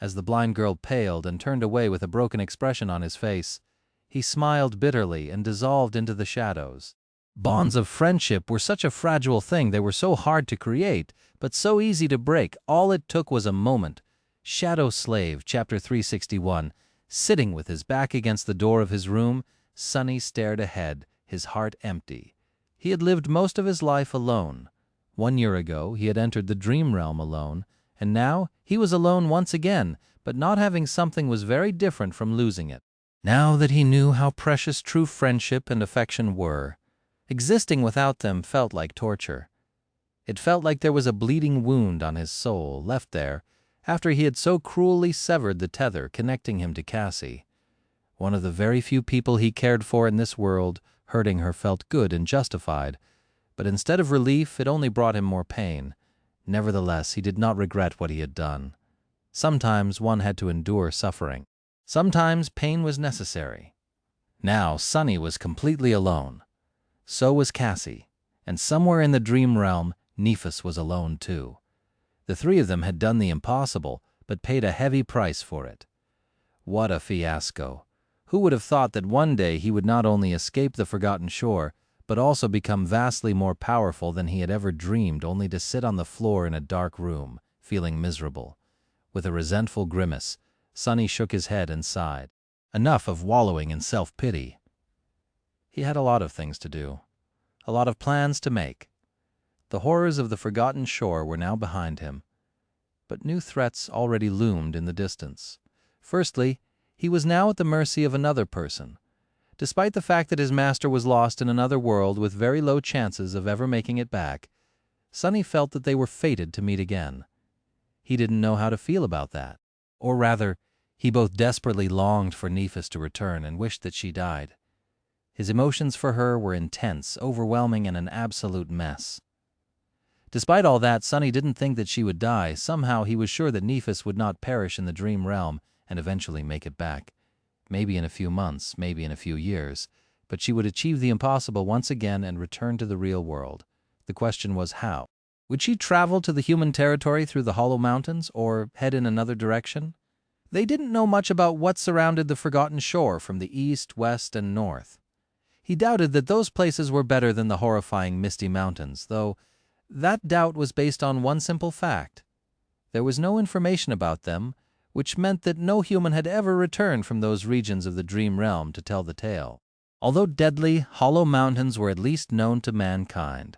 As the blind girl paled and turned away with a broken expression on his face, he smiled bitterly and dissolved into the shadows. Bonds of friendship were such a fragile thing, they were so hard to create, but so easy to break. All it took was a moment. Shadow Slave, Chapter 361. Sitting with his back against the door of his room, Sunny stared ahead, his heart empty. He had lived most of his life alone. 1 year ago, he had entered the dream realm alone, and now he was alone once again, but not having something was very different from losing it. Now that he knew how precious true friendship and affection were, existing without them felt like torture. It felt like there was a bleeding wound on his soul, left there, after he had so cruelly severed the tether connecting him to Cassie. One of the very few people he cared for in this world, hurting her felt good and justified, but instead of relief, it only brought him more pain. Nevertheless, he did not regret what he had done. Sometimes one had to endure suffering. Sometimes pain was necessary. Now Sunny was completely alone. So was Cassie, and somewhere in the dream realm, Nephis was alone too. The three of them had done the impossible, but paid a heavy price for it. What a fiasco! Who would have thought that one day he would not only escape the forgotten shore, but also become vastly more powerful than he had ever dreamed, only to sit on the floor in a dark room, feeling miserable. With a resentful grimace, Sunny shook his head and sighed. Enough of wallowing in self-pity. He had a lot of things to do, a lot of plans to make. The horrors of the forgotten shore were now behind him, but new threats already loomed in the distance. Firstly, he was now at the mercy of another person. Despite the fact that his master was lost in another world with very low chances of ever making it back, Sonny felt that they were fated to meet again. He didn't know how to feel about that. Or rather, he both desperately longed for Nephis to return and wished that she died. His emotions for her were intense, overwhelming, and an absolute mess. Despite all that, Sonny didn't think that she would die. Somehow he was sure that Nephis would not perish in the dream realm and eventually make it back. Maybe in a few months, maybe in a few years, but she would achieve the impossible once again and return to the real world. The question was how. Would she travel to the human territory through the Hollow Mountains, or head in another direction? They didn't know much about what surrounded the Forgotten Shore from the east, west, and north. He doubted that those places were better than the horrifying Misty Mountains, though that doubt was based on one simple fact. There was no information about them, which meant that no human had ever returned from those regions of the dream realm to tell the tale. Although deadly, Hollow Mountains were at least known to mankind.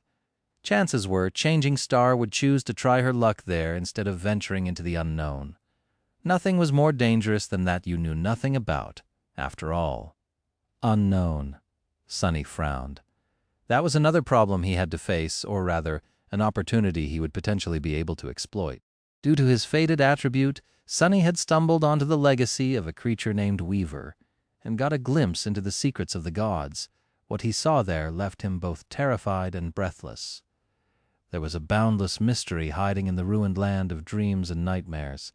Chances were Changing Star would choose to try her luck there instead of venturing into the unknown. Nothing was more dangerous than that you knew nothing about, after all. Unknown. Sonny frowned. That was another problem he had to face, or rather, an opportunity he would potentially be able to exploit. Due to his fated attribute, Sonny had stumbled onto the legacy of a creature named Weaver, and got a glimpse into the secrets of the gods. What he saw there left him both terrified and breathless. There was a boundless mystery hiding in the ruined land of dreams and nightmares,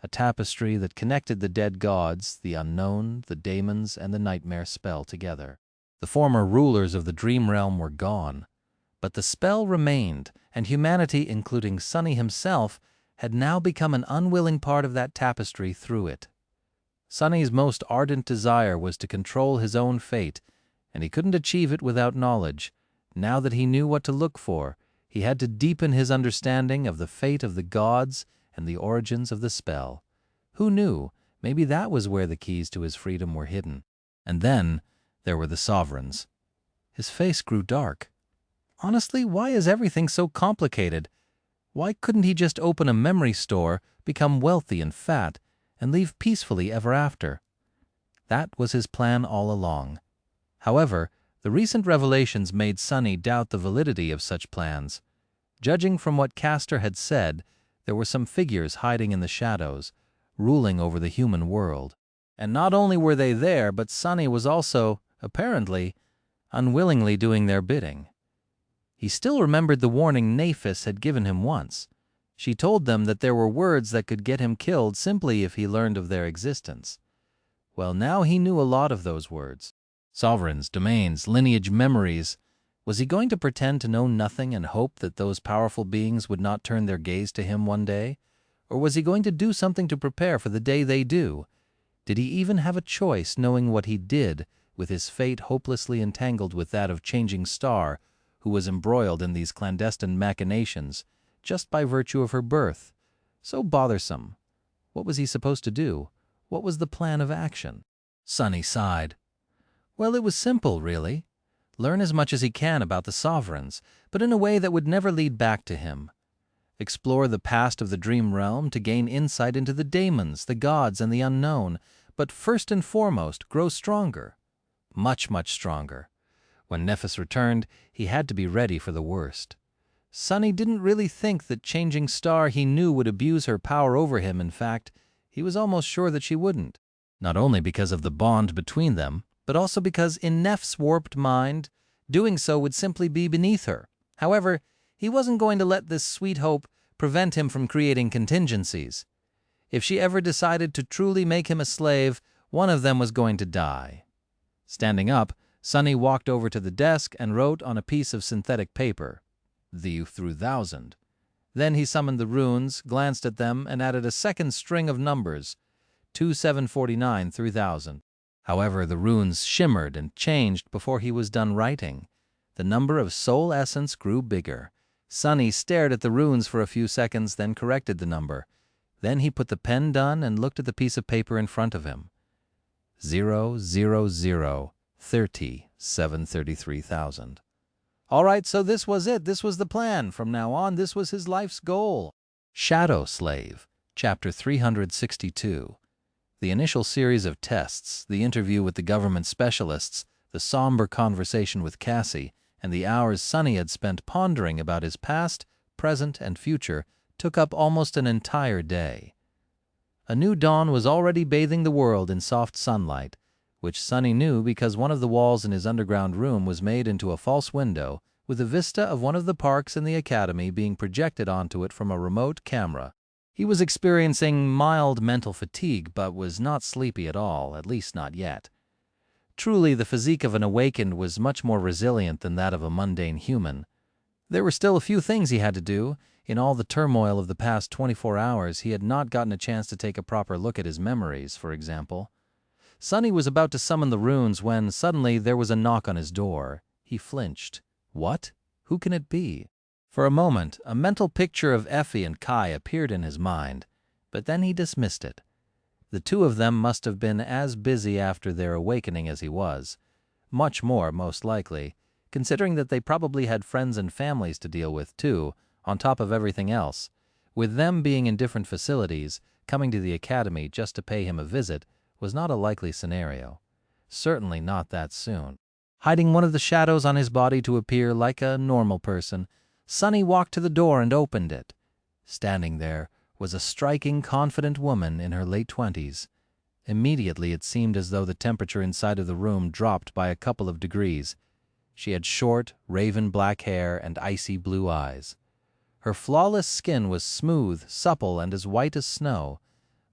a tapestry that connected the dead gods, the unknown, the daemons, and the nightmare spell together. The former rulers of the dream realm were gone, but the spell remained, and humanity, including Sonny himself, had now become an unwilling part of that tapestry through it. Sonny's most ardent desire was to control his own fate, and he couldn't achieve it without knowledge. Now that he knew what to look for, he had to deepen his understanding of the fate of the gods and the origins of the spell. Who knew? Maybe that was where the keys to his freedom were hidden. And then there were the sovereigns. His face grew dark. Honestly, why is everything so complicated? Why couldn't he just open a memory store, become wealthy and fat, and leave peacefully ever after? That was his plan all along. However, the recent revelations made Sonny doubt the validity of such plans. Judging from what Castor had said, there were some figures hiding in the shadows, ruling over the human world. And not only were they there, but Sonny was also, apparently, unwillingly doing their bidding. He still remembered the warning Nephis had given him once. She told them that there were words that could get him killed simply if he learned of their existence. Well, now he knew a lot of those words. Sovereigns, domains, lineage, memories. Was he going to pretend to know nothing and hope that those powerful beings would not turn their gaze to him one day? Or was he going to do something to prepare for the day they do? Did he even have a choice, knowing what he did, with his fate hopelessly entangled with that of Changing Star, who was embroiled in these clandestine machinations, just by virtue of her birth? So bothersome. What was he supposed to do? What was the plan of action? Sonny sighed. Well, it was simple, really. Learn as much as he can about the sovereigns, but in a way that would never lead back to him. Explore the past of the dream realm to gain insight into the daemons, the gods, and the unknown, but first and foremost, grow stronger. Much, much stronger. When Nephis returned, he had to be ready for the worst. Sonny didn't really think that Changing Star he knew would abuse her power over him. In fact, he was almost sure that she wouldn't. Not only because of the bond between them, but also because in Neph's warped mind, doing so would simply be beneath her. However, he wasn't going to let this sweet hope prevent him from creating contingencies. If she ever decided to truly make him a slave, one of them was going to die. Standing up, Sonny walked over to the desk and wrote on a piece of synthetic paper, "The 3000. Then he summoned the runes, glanced at them, and added a second string of numbers, 2749 3000. However, the runes shimmered and changed before he was done writing. The number of soul essence grew bigger. Sonny stared at the runes for a few seconds, then corrected the number. Then he put the pen down and looked at the piece of paper in front of him. 000 37,33,000. All right, so this was it. This was the plan. From now on, this was his life's goal. Shadow Slave, Chapter 362. The initial series of tests, the interview with the government specialists, the somber conversation with Cassie, and the hours Sonny had spent pondering about his past, present, and future took up almost an entire day. A new dawn was already bathing the world in soft sunlight, which Sonny knew because one of the walls in his underground room was made into a false window with a vista of one of the parks in the academy being projected onto it from a remote camera. He was experiencing mild mental fatigue but was not sleepy at all, at least not yet. Truly, the physique of an awakened was much more resilient than that of a mundane human. There were still a few things he had to do. In all the turmoil of the past 24 hours, he had not gotten a chance to take a proper look at his memories, for example. Sonny was about to summon the runes when suddenly there was a knock on his door. He flinched. What? Who can it be? For a moment, a mental picture of Effie and Kai appeared in his mind, but then he dismissed it. The two of them must have been as busy after their awakening as he was. Much more, most likely, considering that they probably had friends and families to deal with, too, on top of everything else. With them being in different facilities, coming to the academy just to pay him a visit was not a likely scenario. Certainly not that soon. Hiding one of the shadows on his body to appear like a normal person, Sonny walked to the door and opened it. Standing there was a striking, confident woman in her late 20s. Immediately it seemed as though the temperature inside of the room dropped by a couple of degrees. She had short, raven black hair and icy blue eyes. Her flawless skin was smooth, supple, and as white as snow.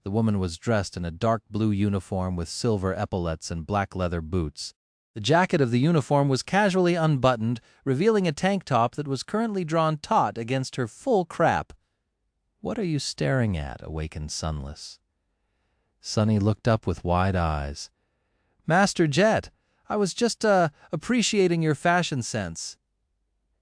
The woman was dressed in a dark blue uniform with silver epaulets and black leather boots. The jacket of the uniform was casually unbuttoned, revealing a tank top that was currently drawn taut against her full crap. "What are you staring at, awakened sunless?" Sonny looked up with wide eyes. "Master Jet, I was just, appreciating your fashion sense."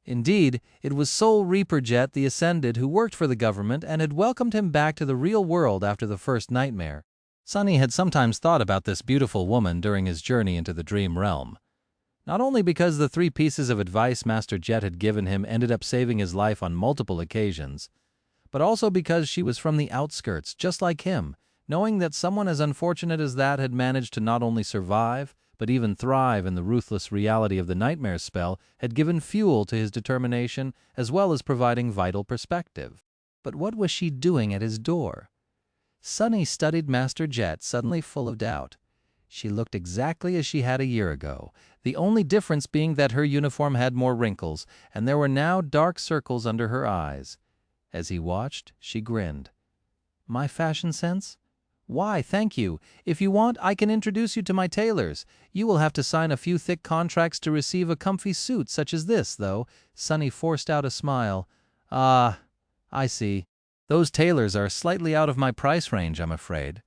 Indeed, it was Soul Reaper Jet the Ascended who worked for the government and had welcomed him back to the real world after the first nightmare. Sonny had sometimes thought about this beautiful woman during his journey into the dream realm. Not only because the 3 pieces of advice Master Jet had given him ended up saving his life on multiple occasions, but also because she was from the outskirts, just like him. Knowing that someone as unfortunate as that had managed to not only survive, but even thrive in the ruthless reality of the nightmare spell had given fuel to his determination as well as providing vital perspective. But what was she doing at his door? Sonny studied Master Jet, suddenly full of doubt. She looked exactly as she had a year ago, the only difference being that her uniform had more wrinkles, and there were now dark circles under her eyes. As he watched, she grinned. "My fashion sense? Why, thank you. If you want, I can introduce you to my tailors. You will have to sign a few thick contracts to receive a comfy suit such as this, though." Sonny forced out a smile. "Ah, I see. Those tailors are slightly out of my price range, I'm afraid.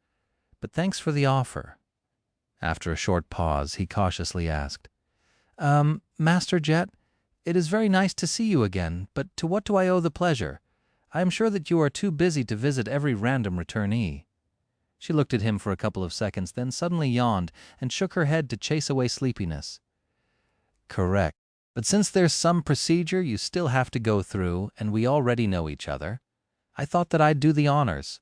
But thanks for the offer." After a short pause, he cautiously asked, Master Jet, it is very nice to see you again, but to what do I owe the pleasure? I am sure that you are too busy to visit every random returnee." She looked at him for a couple of seconds, then suddenly yawned and shook her head to chase away sleepiness. "Correct. But since there's some procedure you still have to go through, and we already know each other, I thought that I'd do the honors."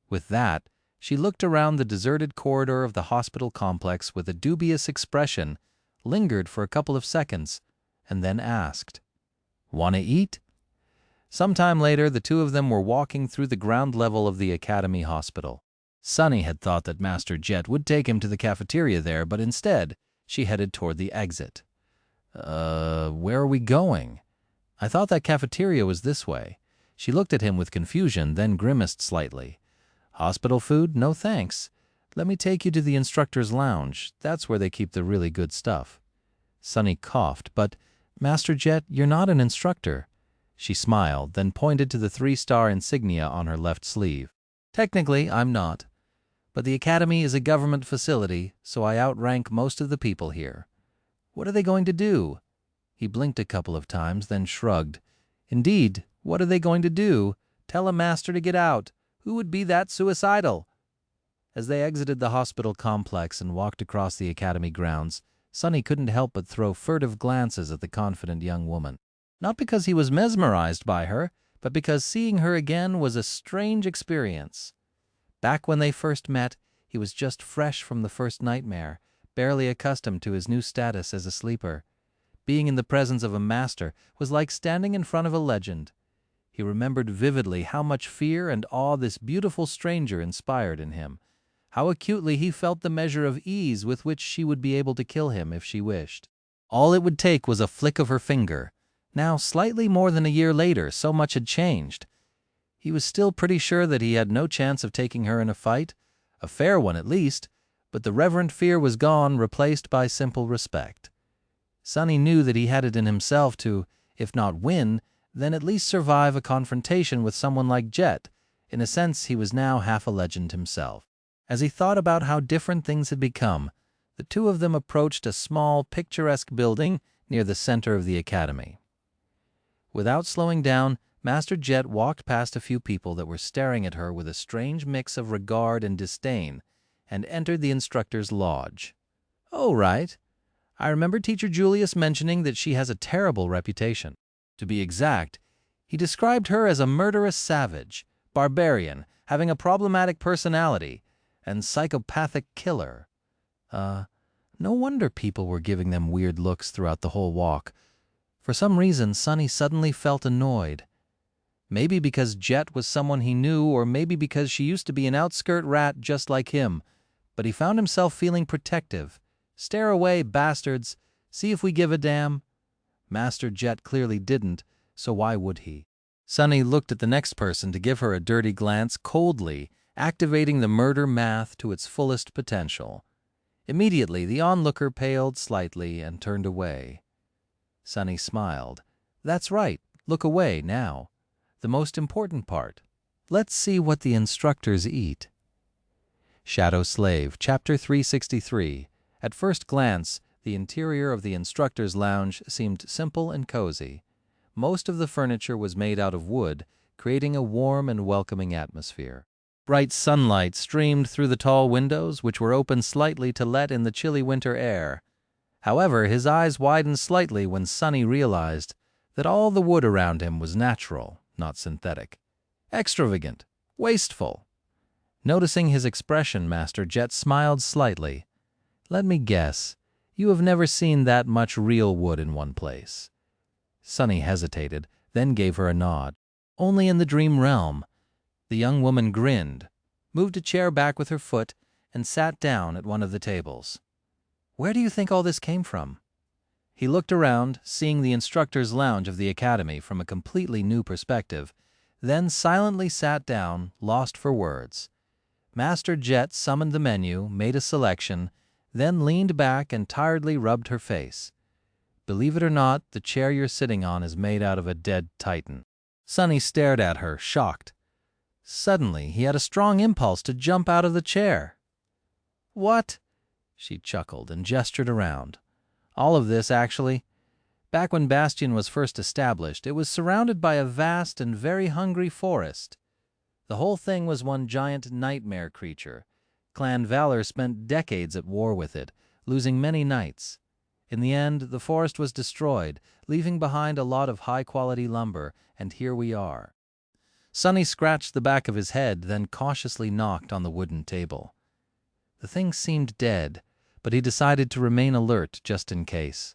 With that, she looked around the deserted corridor of the hospital complex with a dubious expression, lingered for a couple of seconds, and then asked, "Wanna eat?" Sometime later, the two of them were walking through the ground level of the Academy Hospital. Sonny had thought that Master Jet would take him to the cafeteria there, but instead, she headed toward the exit. Where are we going? I thought that cafeteria was this way." She looked at him with confusion, then grimaced slightly. "Hospital food? No thanks. Let me take you to the instructor's lounge. That's where they keep the really good stuff." Sonny coughed, "But, Master Jet, you're not an instructor." She smiled, then pointed to the 3-star insignia on her left sleeve. "Technically, I'm not. But the Academy is a government facility, so I outrank most of the people here." "What are they going to do?" He blinked a couple of times, then shrugged. "Indeed, what are they going to do? Tell a master to get out. Who would be that suicidal?" As they exited the hospital complex and walked across the Academy grounds, Sonny couldn't help but throw furtive glances at the confident young woman. Not because he was mesmerized by her, but because seeing her again was a strange experience. Back when they first met, he was just fresh from the first nightmare, barely accustomed to his new status as a sleeper. Being in the presence of a master was like standing in front of a legend. He remembered vividly how much fear and awe this beautiful stranger inspired in him, how acutely he felt the measure of ease with which she would be able to kill him if she wished. All it would take was a flick of her finger. Now, slightly more than a year later, so much had changed. He was still pretty sure that he had no chance of taking her in a fight, a fair one at least, but the reverent fear was gone, replaced by simple respect. Sonny knew that he had it in himself to, if not win, then at least survive a confrontation with someone like Jet. In a sense, he was now half a legend himself. As he thought about how different things had become, the two of them approached a small, picturesque building near the center of the academy. Without slowing down, Master Jet walked past a few people that were staring at her with a strange mix of regard and disdain, and entered the instructor's lodge. "Oh, right. I remember Teacher Julius mentioning that she has a terrible reputation. To be exact, he described her as a murderous savage, barbarian, having a problematic personality, and psychopathic killer. No wonder people were giving them weird looks throughout the whole walk. For some reason, Sonny suddenly felt annoyed. Maybe because Jet was someone he knew, or maybe because she used to be an outskirt rat just like him, but he found himself feeling protective. Stare away, bastards. See if we give a damn. Master Jet clearly didn't, so why would he? Sonny looked at the next person to give her a dirty glance coldly, activating the murder math to its fullest potential. Immediately, the onlooker paled slightly and turned away. Sonny smiled. That's right, look away now. The most important part. Let's see what the instructors eat. Shadow Slave, Chapter 363. At first glance, the interior of the instructor's lounge seemed simple and cozy. Most of the furniture was made out of wood, creating a warm and welcoming atmosphere. Bright sunlight streamed through the tall windows, which were open slightly to let in the chilly winter air. However, his eyes widened slightly when Sonny realized that all the wood around him was natural, not synthetic. Extravagant, wasteful. Noticing his expression, Master Jet smiled slightly. Let me guess, you have never seen that much real wood in one place. Sonny hesitated, then gave her a nod. Only in the dream realm. The young woman grinned, moved a chair back with her foot, and sat down at one of the tables. Where do you think all this came from? He looked around, seeing the instructor's lounge of the academy from a completely new perspective, then silently sat down, lost for words. Master Jet summoned the menu, made a selection, then leaned back and tiredly rubbed her face. Believe it or not, the chair you're sitting on is made out of a dead titan. Sonny stared at her, shocked. Suddenly, he had a strong impulse to jump out of the chair. What? She chuckled and gestured around. All of this, actually. Back when Bastion was first established, it was surrounded by a vast and very hungry forest. The whole thing was one giant nightmare creature. Clan Valor spent decades at war with it, losing many knights. In the end, the forest was destroyed, leaving behind a lot of high-quality lumber, and here we are. Sonny scratched the back of his head, then cautiously knocked on the wooden table. The thing seemed dead, but he decided to remain alert just in case.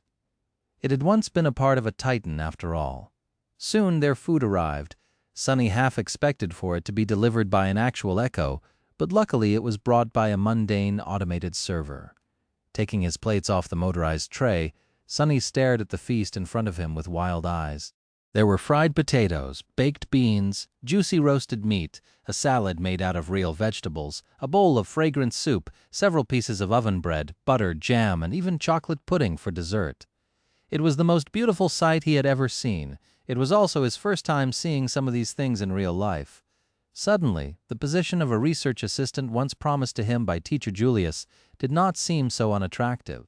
It had once been a part of a titan, after all. Soon their food arrived. Sonny half expected for it to be delivered by an actual echo, but luckily it was brought by a mundane automated server. Taking his plates off the motorized tray, Sonny stared at the feast in front of him with wild eyes. There were fried potatoes, baked beans, juicy roasted meat, a salad made out of real vegetables, a bowl of fragrant soup, several pieces of oven bread, butter, jam, and even chocolate pudding for dessert. It was the most beautiful sight he had ever seen. It was also his first time seeing some of these things in real life. Suddenly, the position of a research assistant once promised to him by Teacher Julius did not seem so unattractive.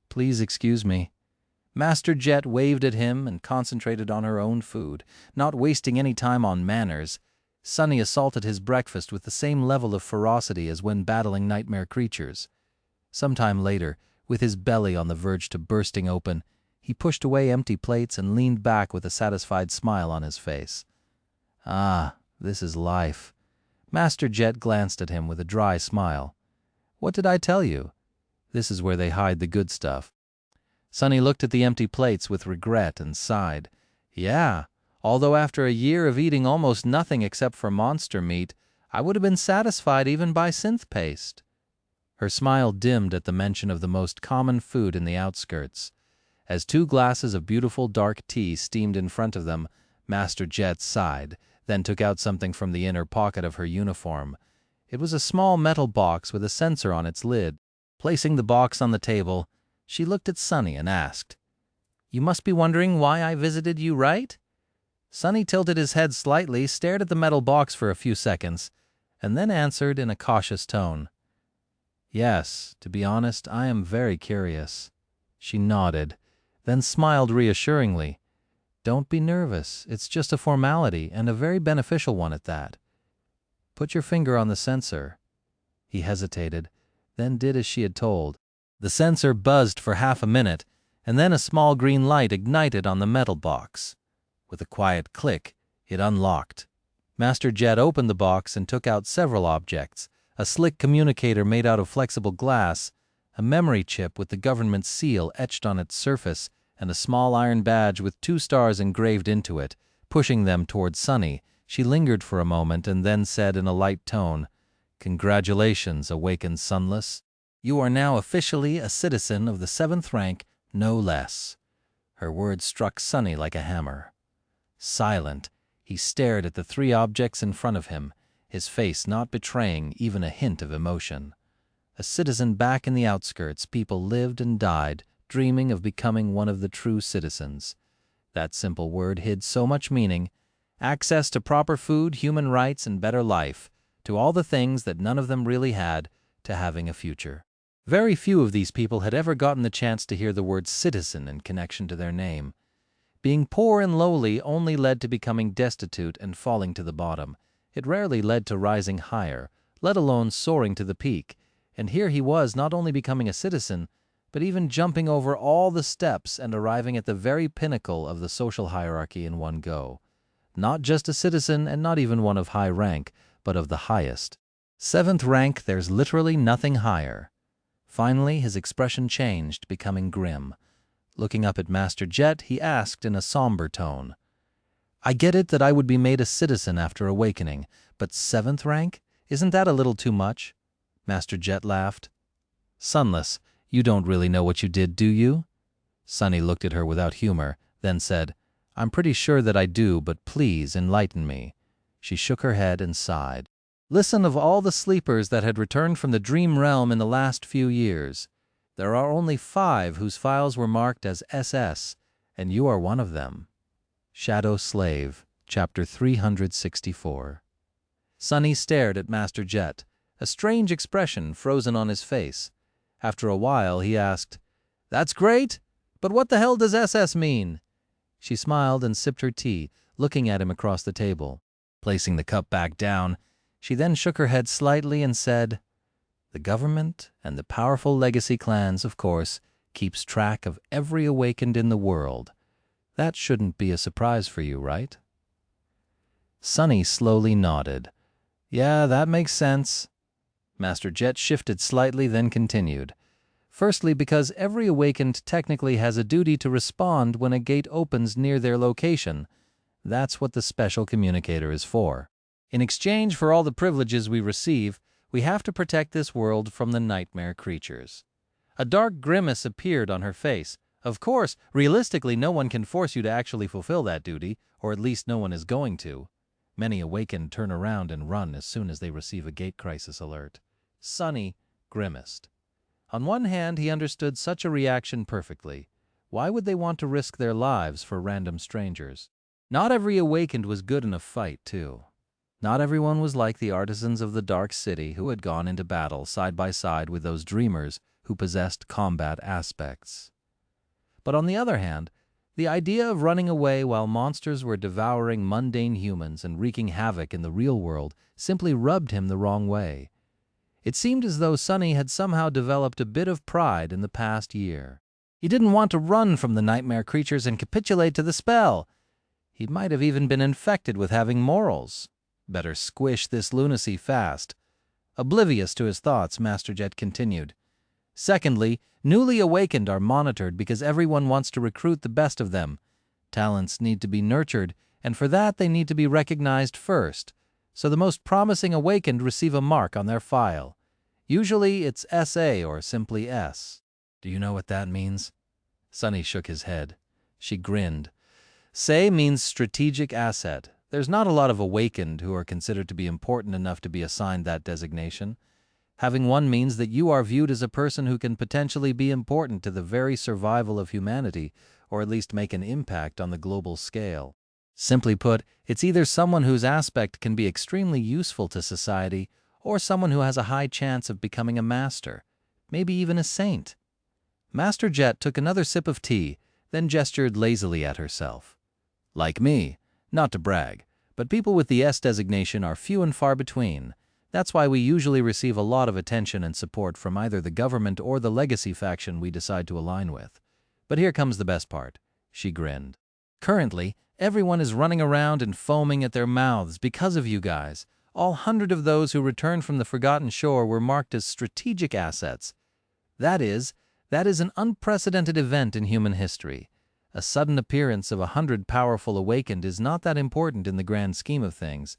Please excuse me. Master Jet waved at him and concentrated on her own food, not wasting any time on manners. Sonny assaulted his breakfast with the same level of ferocity as when battling nightmare creatures. Sometime later, With his belly on the verge to bursting open, he pushed away empty plates and leaned back with a satisfied smile on his face. Ah, this is life. Master Jet glanced at him with a dry smile. What did I tell you? This is where they hide the good stuff. Sonny looked at the empty plates with regret and sighed. Yeah, although after a year of eating almost nothing except for monster meat, I would have been satisfied even by synth paste. Her smile dimmed at the mention of the most common food in the outskirts. As 2 glasses of beautiful dark tea steamed in front of them, Master Jet sighed, then took out something from the inner pocket of her uniform. It was a small metal box with a sensor on its lid. Placing the box on the table, she looked at Sonny and asked, "You must be wondering why I visited you, right?" Sonny tilted his head slightly, stared at the metal box for a few seconds, and then answered in a cautious tone, "Yes, to be honest, I am very curious." She nodded, then smiled reassuringly. "Don't be nervous. It's just a formality, and a very beneficial one at that. Put your finger on the sensor." He hesitated, then did as she had told. The sensor buzzed for half a minute, and then a small green light ignited on the metal box. With a quiet click, it unlocked. Master Jet opened the box and took out several objects: a slick communicator made out of flexible glass, a memory chip with the government seal etched on its surface, and a small iron badge with 2 stars engraved into it. Pushing them toward Sonny, she lingered for a moment and then said in a light tone, "Congratulations, awakened sunless. You are now officially a citizen of the 7th rank, no less." Her words struck Sonny like a hammer. Silent, he stared at the 3 objects in front of him, his face not betraying even a hint of emotion. A citizen back in the outskirts, people lived and died, dreaming of becoming one of the true citizens. That simple word hid so much meaning: access to proper food, human rights, and better life, to all the things that none of them really had, to having a future. Very few of these people had ever gotten the chance to hear the word citizen in connection to their name. Being poor and lowly only led to becoming destitute and falling to the bottom. It rarely led to rising higher, let alone soaring to the peak. And here he was not only becoming a citizen, but even jumping over all the steps and arriving at the very pinnacle of the social hierarchy in one go. Not just a citizen and not even one of high rank, but of the highest. 7th rank, there's literally nothing higher. Finally, his expression changed, becoming grim. Looking up at Master Jet, he asked in a somber tone, "I get it that I would be made a citizen after awakening, but 7th rank? Isn't that a little too much?" Master Jet laughed. "Sunless, you don't really know what you did, do you?" Sonny looked at her without humor, then said, "I'm pretty sure that I do, but please enlighten me." She shook her head and sighed. "Listen, of all the sleepers that had returned from the dream realm in the last few years, there are only 5 whose files were marked as SS, and you are one of them." Shadow Slave, Chapter 364. Sonny stared at Master Jet, a strange expression frozen on his face. After a while, he asked, "That's great, but what the hell does SS mean?" She smiled and sipped her tea, looking at him across the table. Placing the cup back down, she then shook her head slightly and said, "The government and the powerful legacy clans, of course, keeps track of every awakened in the world. That shouldn't be a surprise for you, right?" Sonny slowly nodded. "Yeah, that makes sense." Master Jet shifted slightly, then continued. "Firstly, because every awakened technically has a duty to respond when a gate opens near their location. That's what the special communicator is for. In exchange for all the privileges we receive, we have to protect this world from the nightmare creatures." A dark grimace appeared on her face. "Of course, realistically, no one can force you to actually fulfill that duty, or at least no one is going to. Many awakened turn around and run as soon as they receive a gate crisis alert." Sonny grimaced. On one hand, he understood such a reaction perfectly. Why would they want to risk their lives for random strangers? Not every awakened was good in a fight, too. Not everyone was like the artisans of the Dark City who had gone into battle side by side with those dreamers who possessed combat aspects. But on the other hand, the idea of running away while monsters were devouring mundane humans and wreaking havoc in the real world simply rubbed him the wrong way. It seemed as though Sunny had somehow developed a bit of pride in the past year. He didn't want to run from the nightmare creatures and capitulate to the spell. He might have even been infected with having morals. Better squish this lunacy fast. Oblivious to his thoughts, Master Jet continued. Secondly, newly awakened are monitored because everyone wants to recruit the best of them. Talents need to be nurtured, and for that they need to be recognized first. So the most promising awakened receive a mark on their file. Usually it's SA or simply S. Do you know what that means? Sunny shook his head. She grinned. SA means strategic asset. There's not a lot of awakened who are considered to be important enough to be assigned that designation. Having one means that you are viewed as a person who can potentially be important to the very survival of humanity, or at least make an impact on the global scale. Simply put, it's either someone whose aspect can be extremely useful to society, or someone who has a high chance of becoming a master, maybe even a saint. Master Jet took another sip of tea, then gestured lazily at herself. Like me, not to brag, but people with the S designation are few and far between. That's why we usually receive a lot of attention and support from either the government or the Legacy faction we decide to align with. But here comes the best part. She grinned. Currently, everyone is running around and foaming at their mouths because of you guys. All 100 of those who returned from the Forgotten Shore were marked as strategic assets. That is an unprecedented event in human history. A sudden appearance of 100 powerful awakened is not that important in the grand scheme of things.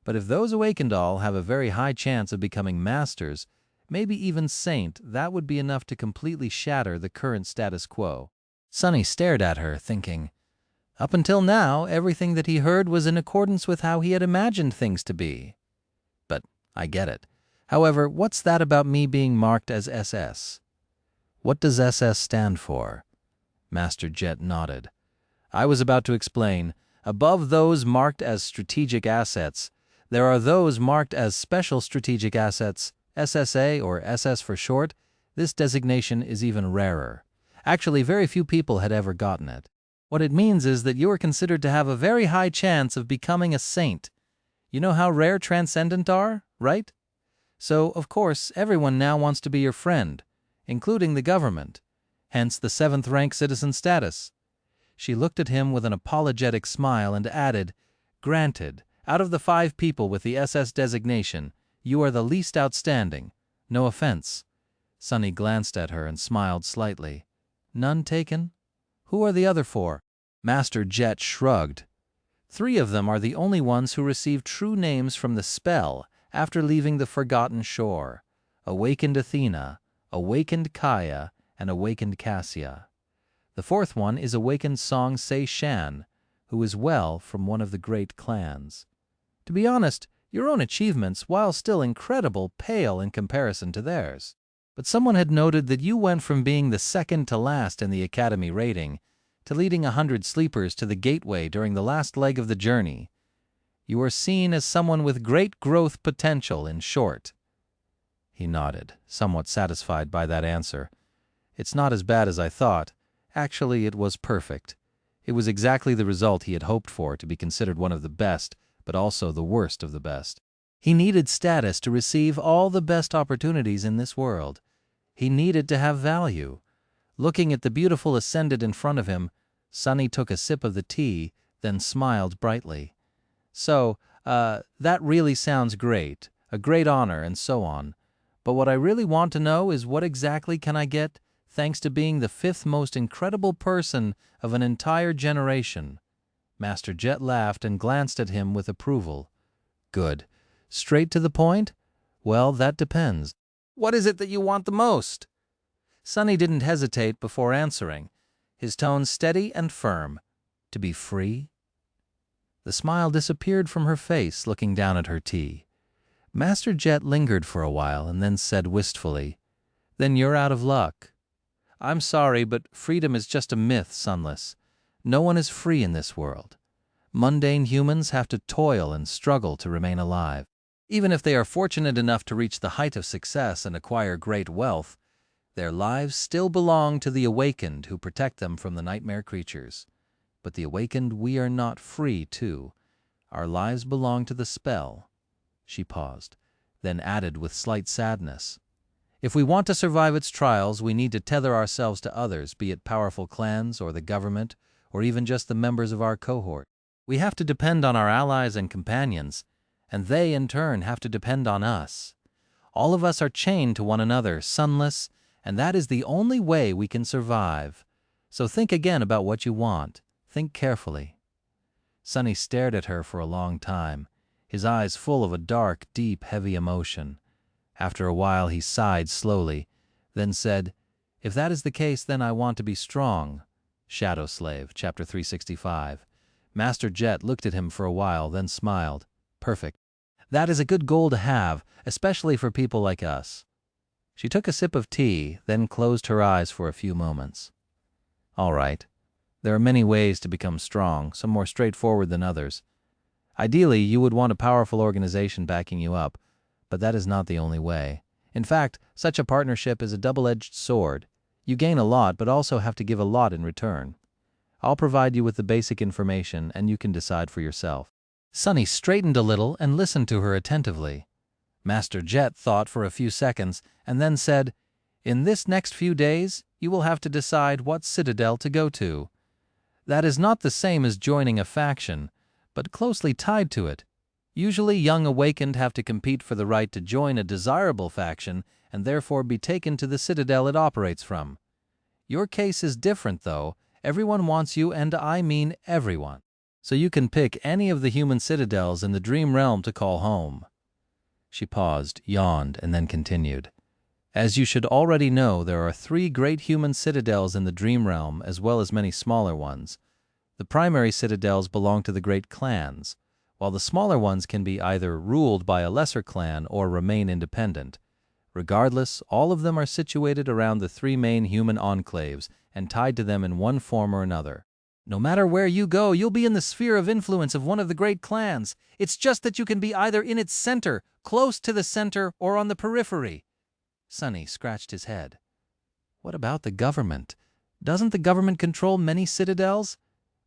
But if those awakened all have a very high chance of becoming masters, maybe even saint, that would be enough to completely shatter the current status quo. Sunny stared at her, thinking, up until now, everything that he heard was in accordance with how he had imagined things to be. But I get it. However, what's that about me being marked as SS? What does SS stand for? Master Jet nodded. I was about to explain. Above those marked as strategic assets, there are those marked as special strategic assets, SSA or SS for short. This designation is even rarer. Actually, very few people had ever gotten it. What it means is that you are considered to have a very high chance of becoming a saint. You know how rare transcendent are, right? So, of course, everyone now wants to be your friend, including the government, hence the 7th rank citizen status. She looked at him with an apologetic smile and added, granted, out of the 5 people with the SS designation, you are the least outstanding. No offense. Sunny glanced at her and smiled slightly. None taken? Who are the other 4? Master Jet shrugged. 3 of them are the only ones who receive true names from the spell after leaving the Forgotten Shore. Awakened Athena, Awakened Kaya, and Awakened Cassia. The 4th one is Awakened Song Se Shan, who is well from one of the great clans. To be honest, your own achievements, while still incredible, pale in comparison to theirs. But someone had noted that you went from being the second to last in the Academy rating to leading 100 sleepers to the gateway during the last leg of the journey. You are seen as someone with great growth potential, in short. He nodded, somewhat satisfied by that answer. It's not as bad as I thought. Actually, it was perfect. It was exactly the result he had hoped for, to be considered one of the best, but also the worst of the best. He needed status to receive all the best opportunities in this world. He needed to have value. Looking at the beautiful ascendant in front of him, Sunny took a sip of the tea, then smiled brightly. So, that really sounds great, a great honor, and so on. But what I really want to know is what exactly can I get thanks to being the 5th most incredible person of an entire generation? Master Jet laughed and glanced at him with approval. Good. Straight to the point? Well, that depends. What is it that you want the most? Sunny didn't hesitate before answering, his tone steady and firm. To be free? The smile disappeared from her face, looking down at her tea. Master Jet lingered for a while and then said wistfully, Then you're out of luck. I'm sorry, but freedom is just a myth, Sunless. No one is free in this world. Mundane humans have to toil and struggle to remain alive. Even if they are fortunate enough to reach the height of success and acquire great wealth, their lives still belong to the awakened who protect them from the nightmare creatures. But the awakened, we are not free, too. Our lives belong to the spell. She paused. then added with slight sadness, "If we want to survive its trials, we need to tether ourselves to others, be it powerful clans or the government, or even just the members of our cohort. We have to depend on our allies and companions, and they, in turn, have to depend on us. All of us are chained to one another, sunless, and that is the only way we can survive. So think again about what you want. Think carefully." Sunny stared at her for a long time, his eyes full of a dark, deep, heavy emotion. After a while he sighed slowly, then said, "If that is the case, then I want to be strong." Shadow Slave, Chapter 365. Master Jet looked at him for a while, then smiled. "Perfect. That is a good goal to have, especially for people like us." She took a sip of tea, then closed her eyes for a few moments. "All right. There are many ways to become strong, some more straightforward than others. Ideally, you would want a powerful organization backing you up, but that is not the only way. In fact, such a partnership is a double-edged sword. You gain a lot, but also have to give a lot in return. I'll provide you with the basic information, and you can decide for yourself." Sunny straightened a little and listened to her attentively. Master Jet thought for a few seconds, and then said, "In this next few days, you will have to decide what citadel to go to. That is not the same as joining a faction, but closely tied to it. Usually young awakened have to compete for the right to join a desirable faction and therefore be taken to the citadel it operates from. Your case is different, though. Everyone wants you, and I mean everyone. So you can pick any of the human citadels in the dream realm to call home." She paused, yawned, and then continued. "As you should already know, there are 3 great human citadels in the dream realm, as well as many smaller ones. The primary citadels belong to the great clans, while the smaller ones can be either ruled by a lesser clan or remain independent. Regardless, all of them are situated around the 3 main human enclaves and tied to them in one form or another. No matter where you go, you'll be in the sphere of influence of one of the great clans. It's just that you can be either in its center, close to the center, or on the periphery." Sunny scratched his head. "What about the government? Doesn't the government control many citadels?"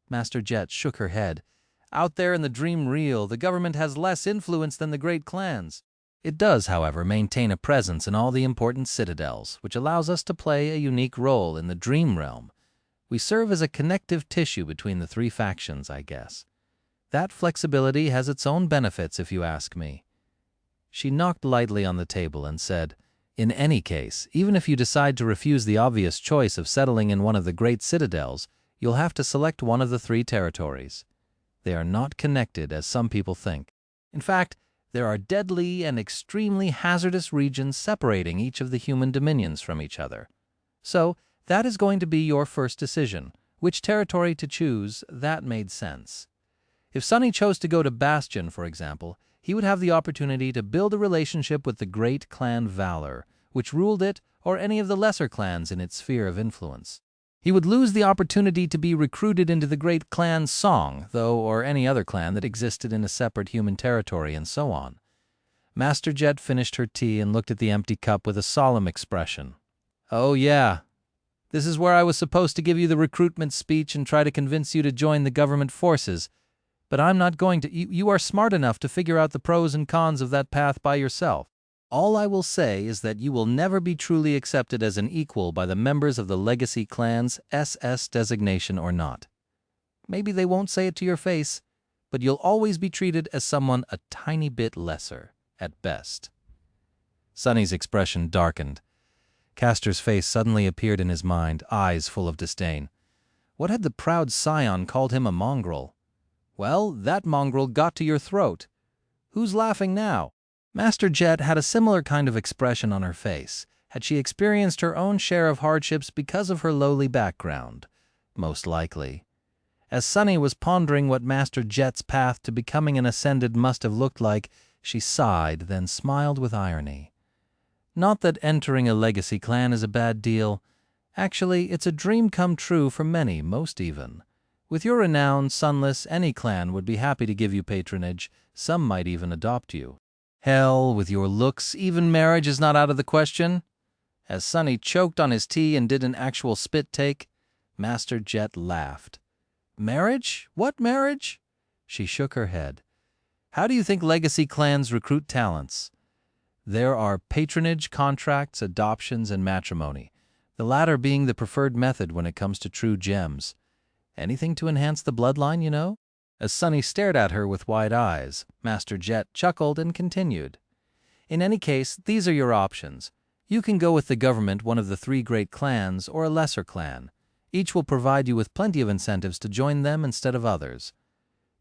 Master Jet shook her head. "Out there in the dream real, the government has less influence than the great clans. It does, however, maintain a presence in all the important citadels, which allows us to play a unique role in the dream realm. We serve as a connective tissue between the 3 factions, I guess. That flexibility has its own benefits, if you ask me." She knocked lightly on the table and said, "In any case, even if you decide to refuse the obvious choice of settling in one of the great citadels, you'll have to select one of the 3 territories. They are not connected, as some people think. In fact, there are deadly and extremely hazardous regions separating each of the human dominions from each other. So, that is going to be your first decision. Which territory to choose, that made sense. If Sunny chose to go to Bastion, for example, he would have the opportunity to build a relationship with the great clan Valor, which ruled it, or any of the lesser clans in its sphere of influence. He would lose the opportunity to be recruited into the great clan Song, though, or any other clan that existed in a separate human territory, and so on. Master Jet finished her tea and looked at the empty cup with a solemn expression. "Oh yeah. This is where I was supposed to give you the recruitment speech and try to convince you to join the government forces. But I'm not going to. You are smart enough to figure out the pros and cons of that path by yourself. All I will say is that you will never be truly accepted as an equal by the members of the Legacy clans, SS designation or not. Maybe they won't say it to your face, but you'll always be treated as someone a tiny bit lesser, at best." Sunny's expression darkened. Castor's face suddenly appeared in his mind, eyes full of disdain. What had the proud scion called him a mongrel? Well, that mongrel got to your throat. Who's laughing now? Master Jet had a similar kind of expression on her face. Had she experienced her own share of hardships because of her lowly background? Most likely. As Sunny was pondering what Master Jet's path to becoming an Ascended must have looked like, she sighed, then smiled with irony. Not that entering a Legacy clan is a bad deal. Actually, it's a dream come true for many, most even. With your renown, Sunless, any clan would be happy to give you patronage. Some might even adopt you. Hell, with your looks, even marriage is not out of the question." As Sunny choked on his tea and did an actual spit take, Master Jet laughed. "Marriage? What marriage?" She shook her head. "How do you think Legacy clans recruit talents? There are patronage, contracts, adoptions, and matrimony, the latter being the preferred method when it comes to true gems. Anything to enhance the bloodline, you know? As Sunny stared at her with wide eyes, Master Jet chuckled and continued. In any case, these are your options. You can go with the government, one of the 3 great clans, or a lesser clan. Each will provide you with plenty of incentives to join them instead of others.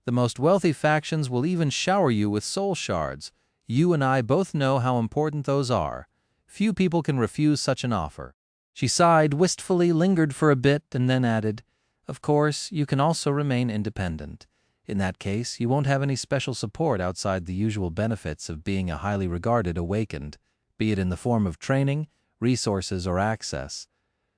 The most wealthy factions will even shower you with soul shards. You and I both know how important those are. Few people can refuse such an offer. She sighed wistfully, lingered for a bit, and then added, "Of course, you can also remain independent. In that case, you won't have any special support outside the usual benefits of being a highly regarded awakened, be it in the form of training, resources, or access.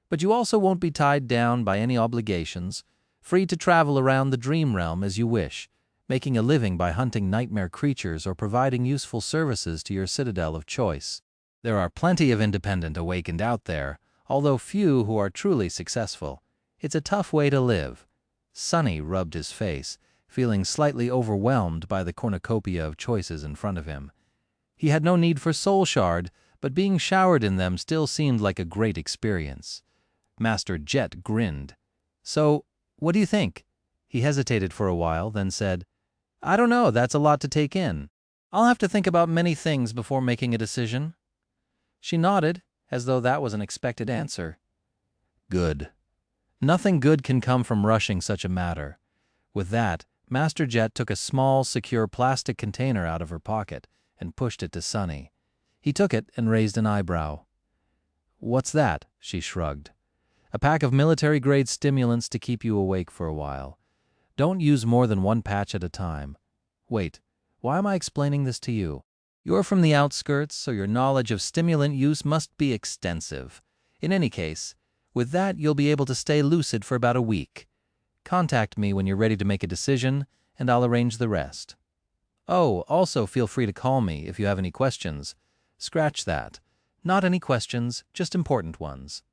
But you also won't be tied down by any obligations, free to travel around the dream realm as you wish, making a living by hunting nightmare creatures or providing useful services to your citadel of choice. There are plenty of independent awakened out there, although few who are truly successful. It's a tough way to live." Sunny rubbed his face, feeling slightly overwhelmed by the cornucopia of choices in front of him. He had no need for soul shard, but being showered in them still seemed like a great experience. Master Jet grinned. "So, what do you think?" He hesitated for a while, then said, "I don't know, that's a lot to take in. I'll have to think about many things before making a decision." She nodded, as though that was an expected answer. "Good. Nothing good can come from rushing such a matter." With that, Master Jet took a small, secure plastic container out of her pocket and pushed it to Sunny. He took it and raised an eyebrow. "What's that?" she shrugged. "A pack of military-grade stimulants to keep you awake for a while. Don't use more than 1 patch at a time. Wait, why am I explaining this to you? You're from the outskirts, so your knowledge of stimulant use must be extensive. In any case, with that you'll be able to stay lucid for about a week. Contact me when you're ready to make a decision, and I'll arrange the rest. Oh, also feel free to call me if you have any questions. Scratch that. Not any questions, just important ones."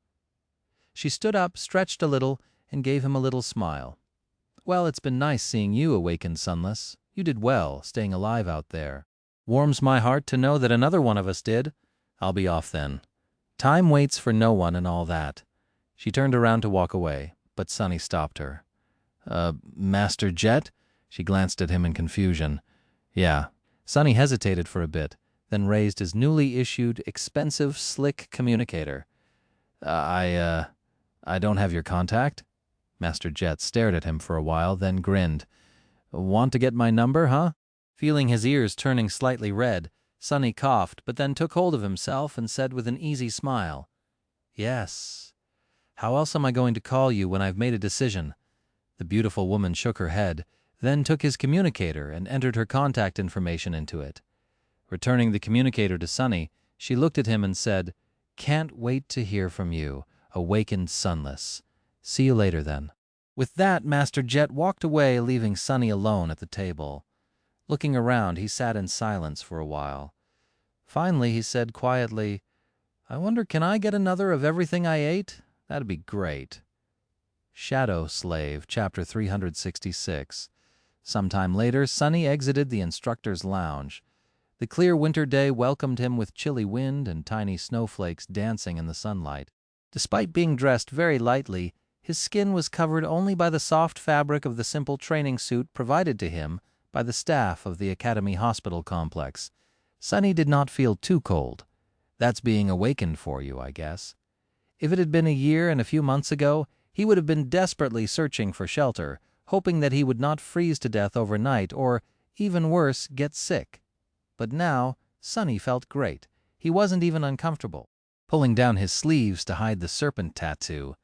She stood up, stretched a little, and gave him a little smile. "Well, it's been nice seeing you awakened, Sunless. You did well, staying alive out there. Warms my heart to know that another one of us did. I'll be off then. Time waits for no one and all that." She turned around to walk away, but Sunny stopped her. Master Jet?" She glanced at him in confusion. "Yeah." Sunny hesitated for a bit, then raised his newly issued, expensive, slick communicator. I don't have your contact?" Master Jet stared at him for a while, then grinned. "Want to get my number, huh?" Feeling his ears turning slightly red, Sunny coughed, but then took hold of himself and said with an easy smile, "Yes. How else am I going to call you when I've made a decision?" The beautiful woman shook her head, then took his communicator and entered her contact information into it. Returning the communicator to Sunny, she looked at him and said, "Can't wait to hear from you, awakened Sunless. See you later, then." With that, Master Jet walked away, leaving Sunny alone at the table. Looking around, he sat in silence for a while. Finally, he said quietly, "I wonder, can I get another of everything I ate? That'd be great." Shadow Slave, Chapter 366. Sometime later, Sunny exited the instructor's lounge. The clear winter day welcomed him with chilly wind and tiny snowflakes dancing in the sunlight. Despite being dressed very lightly, his skin was covered only by the soft fabric of the simple training suit provided to him by the staff of the Academy Hospital complex. Sunny did not feel too cold. That's being awakened for you, I guess. If it had been a year and a few months ago, he would have been desperately searching for shelter, hoping that he would not freeze to death overnight or, even worse, get sick. But now, Sunny felt great. He wasn't even uncomfortable. Pulling down his sleeves to hide the serpent tattoo,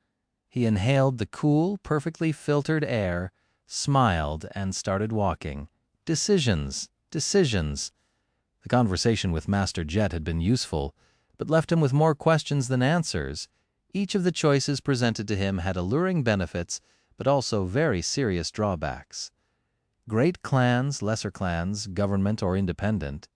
he inhaled the cool, perfectly filtered air, smiled, and started walking. Decisions. The conversation with Master Jet had been useful, but left him with more questions than answers. Each of the choices presented to him had alluring benefits, but also very serious drawbacks. Great clans, lesser clans, government or independent.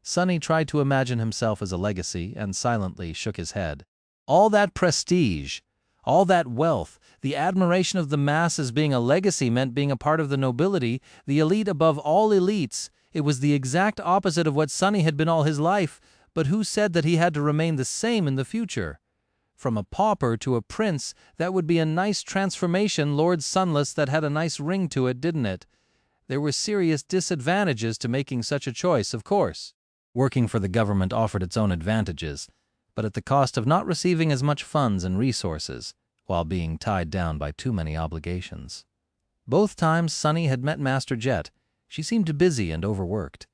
Sunny tried to imagine himself as a legacy and silently shook his head. All that prestige, all that wealth, the admiration of the masses being a legacy meant being a part of the nobility, the elite above all elites. It was the exact opposite of what Sonny had been all his life, but who said that he had to remain the same in the future? From a pauper to a prince, that would be a nice transformation, Lord Sunless, that had a nice ring to it, didn't it? There were serious disadvantages to making such a choice, of course. Working for the government offered its own advantages, but at the cost of not receiving as much funds and resources, while being tied down by too many obligations. Both times Sonny had met Master Jet, she seemed busy and overworked.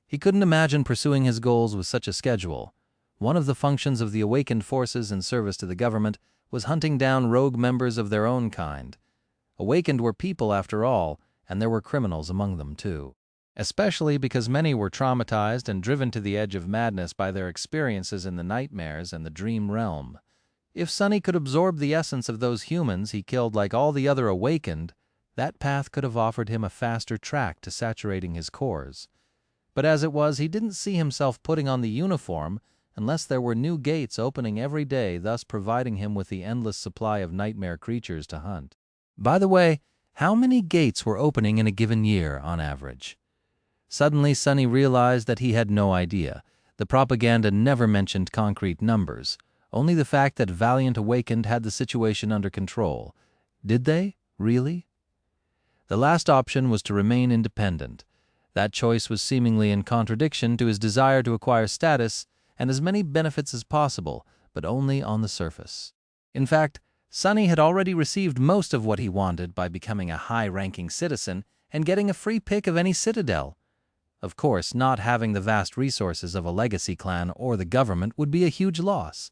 He couldn't imagine pursuing his goals with such a schedule. One of the functions of the awakened forces in service to the government was hunting down rogue members of their own kind. Awakened were people, after all, and there were criminals among them, too. Especially because many were traumatized and driven to the edge of madness by their experiences in the nightmares and the dream realm. If Sonny could absorb the essence of those humans he killed like all the other awakened, that path could have offered him a faster track to saturating his cores. But as it was, he didn't see himself putting on the uniform unless there were new gates opening every day, thus providing him with the endless supply of nightmare creatures to hunt. By the way, how many gates were opening in a given year, on average? Suddenly, Sonny realized that he had no idea. The propaganda never mentioned concrete numbers, only the fact that Valiant Awakened had the situation under control. Did they, really? The last option was to remain independent. That choice was seemingly in contradiction to his desire to acquire status and as many benefits as possible, but only on the surface. In fact, Sonny had already received most of what he wanted by becoming a high-ranking citizen and getting a free pick of any citadel. Of course, not having the vast resources of a legacy clan or the government would be a huge loss.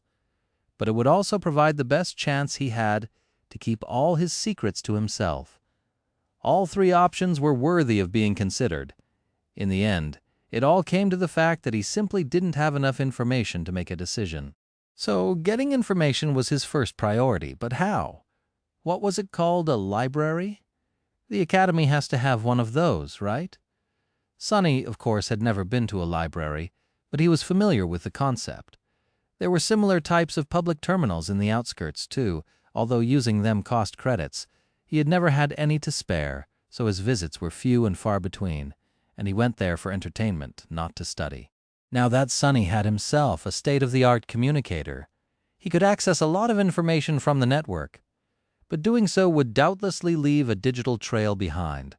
But it would also provide the best chance he had to keep all his secrets to himself. All three options were worthy of being considered. In the end, it all came to the fact that he simply didn't have enough information to make a decision. So getting information was his first priority, but how? What was it called, a library? The academy has to have one of those, right? Sonny, of course, had never been to a library, but he was familiar with the concept. There were similar types of public terminals in the outskirts, too, although using them cost credits. He had never had any to spare, so his visits were few and far between, and he went there for entertainment, not to study. Now that Sonny had himself a state-of-the-art communicator. He could access a lot of information from the network, but doing so would doubtlessly leave a digital trail behind.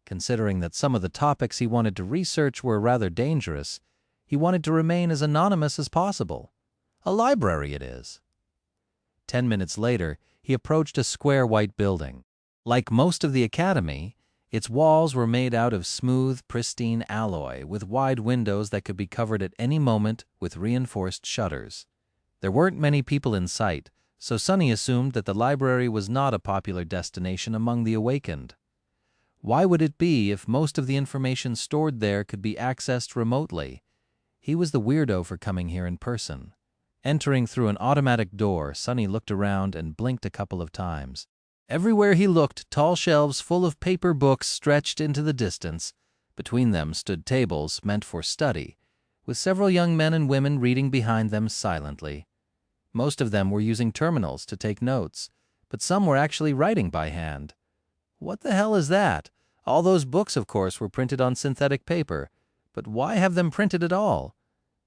Considering that some of the topics he wanted to research were rather dangerous, he wanted to remain as anonymous as possible. A library it is. 10 minutes later, he approached a square white building. Like most of the academy, its walls were made out of smooth, pristine alloy with wide windows that could be covered at any moment with reinforced shutters. There weren't many people in sight, so Sonny assumed that the library was not a popular destination among the awakened. Why would it be if most of the information stored there could be accessed remotely? He was the weirdo for coming here in person. Entering through an automatic door, Sonny looked around and blinked a couple of times. Everywhere he looked, tall shelves full of paper books stretched into the distance. Between them stood tables meant for study, with several young men and women reading behind them silently. Most of them were using terminals to take notes, but some were actually writing by hand. What the hell is that? All those books, of course, were printed on synthetic paper, but why have them printed at all?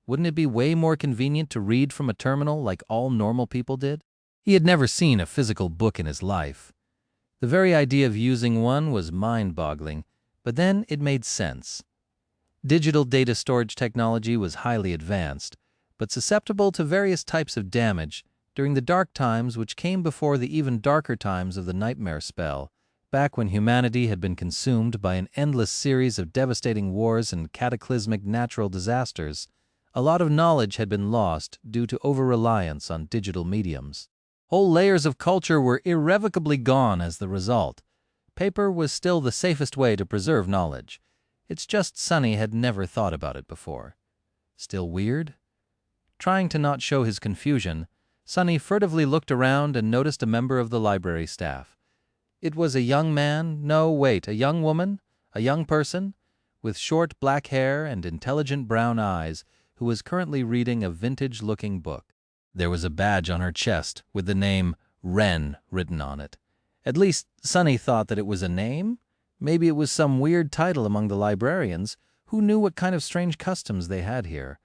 Wouldn't it be way more convenient to read from a terminal like all normal people did? He had never seen a physical book in his life. The very idea of using one was mind-boggling, but then it made sense. Digital data storage technology was highly advanced, but susceptible to various types of damage during the dark times which came before the even darker times of the nightmare spell, back when humanity had been consumed by an endless series of devastating wars and cataclysmic natural disasters. A lot of knowledge had been lost due to over-reliance on digital mediums. Whole layers of culture were irrevocably gone as the result. Paper was still the safest way to preserve knowledge. It's just Sonny had never thought about it before. Still weird? Trying to not show his confusion, Sonny furtively looked around and noticed a member of the library staff. It was a young man, no, wait, a young woman, a young person, with short black hair and intelligent brown eyes, who was currently reading a vintage-looking book. There was a badge on her chest with the name Wren written on it. At least, Sonny thought that it was a name. Maybe it was some weird title among the librarians, Who knew what kind of strange customs they had here?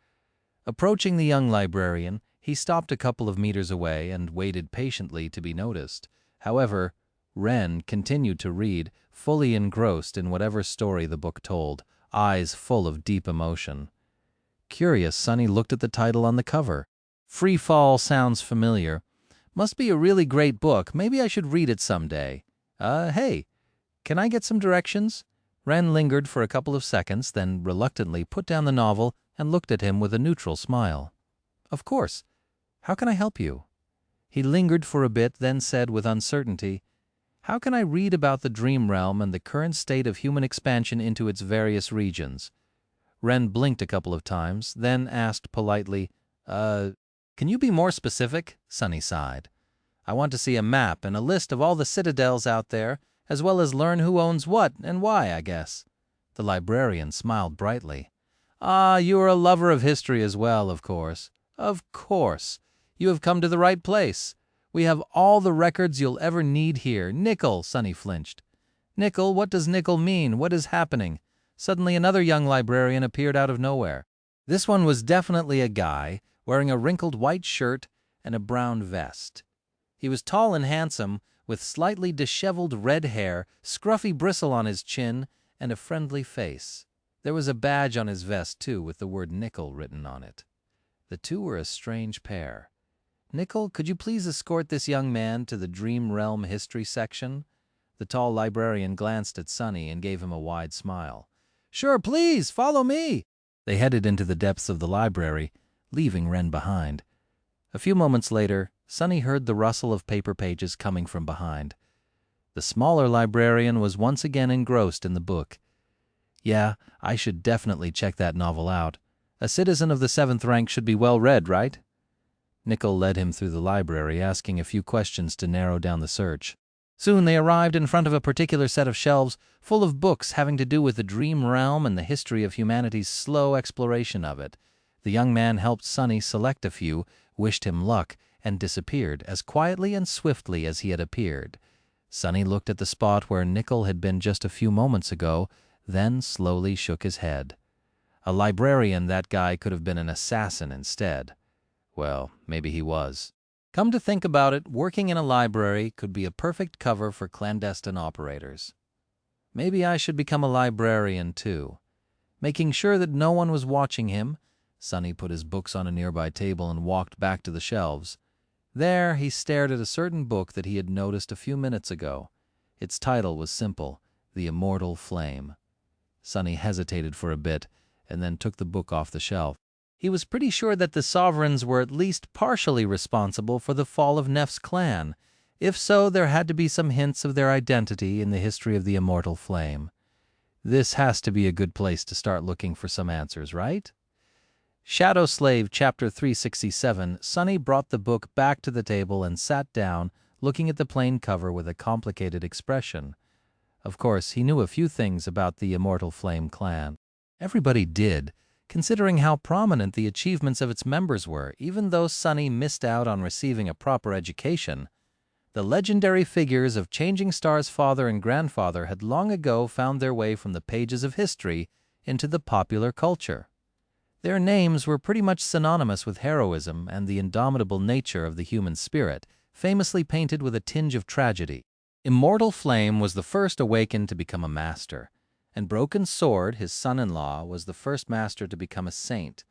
Approaching the young librarian, he stopped a couple of meters away and waited patiently to be noticed. However, Ren continued to read, fully engrossed in whatever story the book told, eyes full of deep emotion. Curious, Sonny looked at the title on the cover. Free Fall sounds familiar. Must be a really great book. Maybe I should read it someday. Hey, can I get some directions? Ren lingered for a couple of seconds, then reluctantly put down the novel and looked at him with a neutral smile. Of course. How can I help you? He lingered for a bit, then said with uncertainty, How can I read about the dream realm and the current state of human expansion into its various regions? Ren blinked a couple of times, then asked politely, Can you be more specific? Sonny sighed. I want to see a map and a list of all the citadels out there, as well as learn who owns what and why, I guess. The librarian smiled brightly. Ah, you are a lover of history as well, of course. Of course. You have come to the right place. We have all the records you'll ever need here. Nickel, Sonny flinched. Nickel, what does nickel mean? What is happening? Suddenly another young librarian appeared out of nowhere. This one was definitely a guy, wearing a wrinkled white shirt and a brown vest. He was tall and handsome, with slightly disheveled red hair, scruffy bristle on his chin, and a friendly face. There was a badge on his vest, too, with the word Nickel written on it. The two were a strange pair. Nickel, could you please escort this young man to the Dream Realm History section? The tall librarian glanced at Sonny and gave him a wide smile. Sure, please, follow me. They headed into the depths of the library, leaving Ren behind. A few moments later, Sonny heard the rustle of paper pages coming from behind. The smaller librarian was once again engrossed in the book. Yeah, I should definitely check that novel out. A citizen of the 7th rank should be well read, right? Nickel led him through the library, asking a few questions to narrow down the search. Soon they arrived in front of a particular set of shelves full of books having to do with the dream realm and the history of humanity's slow exploration of it. The young man helped Sonny select a few, wished him luck, and disappeared as quietly and swiftly as he had appeared. Sonny looked at the spot where Nickel had been just a few moments ago, then slowly shook his head. A librarian, that guy could have been an assassin instead. Well, maybe he was. Come to think about it, working in a library could be a perfect cover for clandestine operators. Maybe I should become a librarian, too. Making sure that no one was watching him, Sonny put his books on a nearby table and walked back to the shelves. There, he stared at a certain book that he had noticed a few minutes ago. Its title was simple, The Immortal Flame. Sonny hesitated for a bit, and then took the book off the shelf. He was pretty sure that the sovereigns were at least partially responsible for the fall of Nef's clan. If so, there had to be some hints of their identity in the history of the Immortal Flame. This has to be a good place to start looking for some answers, right? Shadow Slave, Chapter 367, Sonny brought the book back to the table and sat down, looking at the plain cover with a complicated expression. Of course, he knew a few things about the Immortal Flame clan. Everybody did, considering how prominent the achievements of its members were. Even though Sonny missed out on receiving a proper education, the legendary figures of Changing Star's father and grandfather had long ago found their way from the pages of history into the popular culture. Their names were pretty much synonymous with heroism and the indomitable nature of the human spirit, famously painted with a tinge of tragedy. Immortal Flame was the first awakened to become a master, and Broken Sword, his son-in-law, was the first master to become a saint.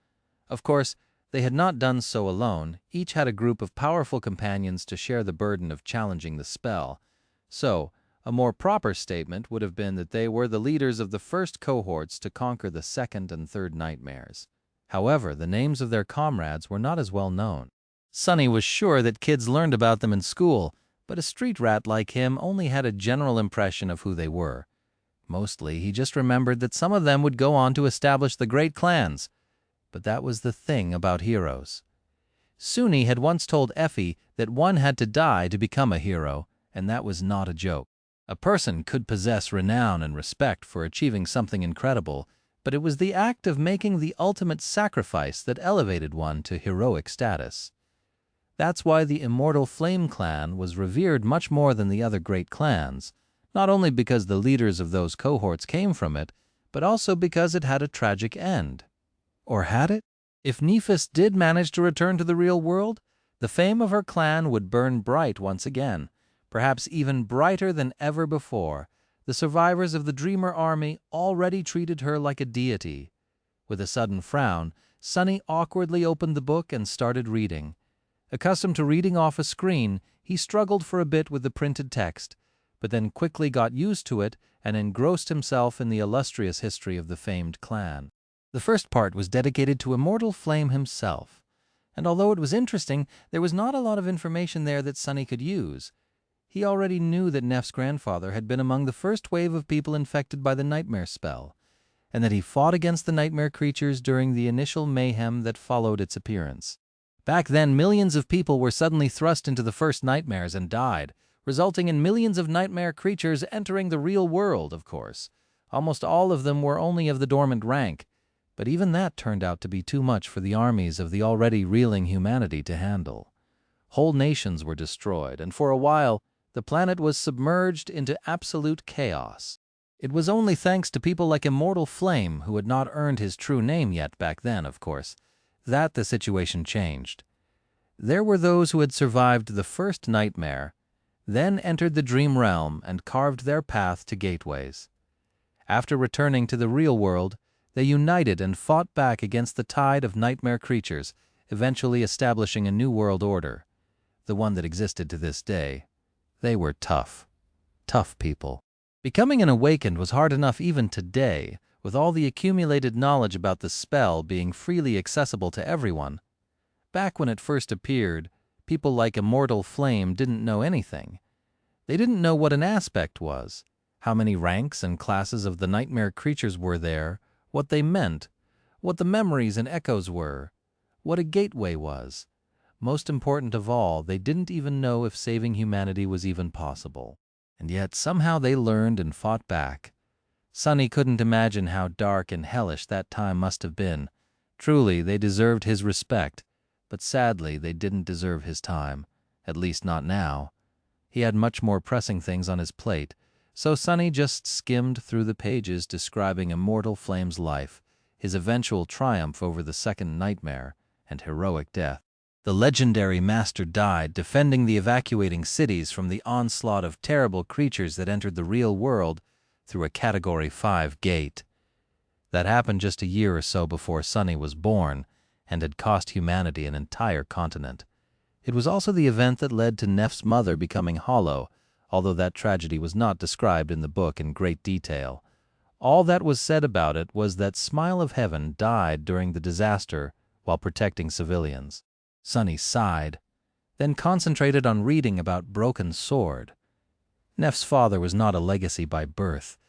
Of course, they had not done so alone. Each had a group of powerful companions to share the burden of challenging the spell. So, a more proper statement would have been that they were the leaders of the first cohorts to conquer the second and third nightmares. However, the names of their comrades were not as well known. Sonny was sure that kids learned about them in school, but a street rat like him only had a general impression of who they were. Mostly, he just remembered that some of them would go on to establish the great clans. But that was the thing about heroes. Suni had once told Effie that one had to die to become a hero, and that was not a joke. A person could possess renown and respect for achieving something incredible, but it was the act of making the ultimate sacrifice that elevated one to heroic status. That's why the Immortal Flame clan was revered much more than the other great clans, not only because the leaders of those cohorts came from it, but also because it had a tragic end. Or had it? If Nephis did manage to return to the real world, the fame of her clan would burn bright once again, perhaps even brighter than ever before. The survivors of the Dreamer army already treated her like a deity. With a sudden frown, Sunny awkwardly opened the book and started reading. Accustomed to reading off a screen, he struggled for a bit with the printed text, but then quickly got used to it and engrossed himself in the illustrious history of the famed clan. The first part was dedicated to Immortal Flame himself, and although it was interesting, there was not a lot of information there that Sunny could use. He already knew that Neff's grandfather had been among the first wave of people infected by the nightmare spell, and that he fought against the nightmare creatures during the initial mayhem that followed its appearance. Back then, millions of people were suddenly thrust into the first nightmares and died, resulting in millions of nightmare creatures entering the real world, of course. Almost all of them were only of the dormant rank, but even that turned out to be too much for the armies of the already reeling humanity to handle. Whole nations were destroyed, and for a while, the planet was submerged into absolute chaos. It was only thanks to people like Immortal Flame, who had not earned his true name yet back then, of course, that the situation changed. There were those who had survived the first nightmare, then entered the dream realm and carved their path to gateways. After returning to the real world, they united and fought back against the tide of nightmare creatures, eventually establishing a new world order, the one that existed to this day. They were tough people. Becoming an awakened was hard enough even today, with all the accumulated knowledge about the spell being freely accessible to everyone. Back when it first appeared, people like Immortal Flame didn't know anything. They didn't know what an aspect was, how many ranks and classes of the nightmare creatures were there, what they meant, what the memories and echoes were, what a gateway was. Most important of all, they didn't even know if saving humanity was even possible. And yet somehow they learned and fought back. Sunny couldn't imagine how dark and hellish that time must have been. Truly, they deserved his respect, but sadly they didn't deserve his time, at least not now. He had much more pressing things on his plate, so Sunny just skimmed through the pages describing Immortal Flame's life, his eventual triumph over the second nightmare, and heroic death. The legendary master died defending the evacuating cities from the onslaught of terrible creatures that entered the real world through a Category 5 gate. That happened just a year or so before Sunny was born and had cost humanity an entire continent. It was also the event that led to Neff's mother becoming hollow, although that tragedy was not described in the book in great detail. All that was said about it was that Smile of Heaven died during the disaster while protecting civilians. Sunny sighed, then concentrated on reading about Broken Sword. Neff's father was not a legacy by birth.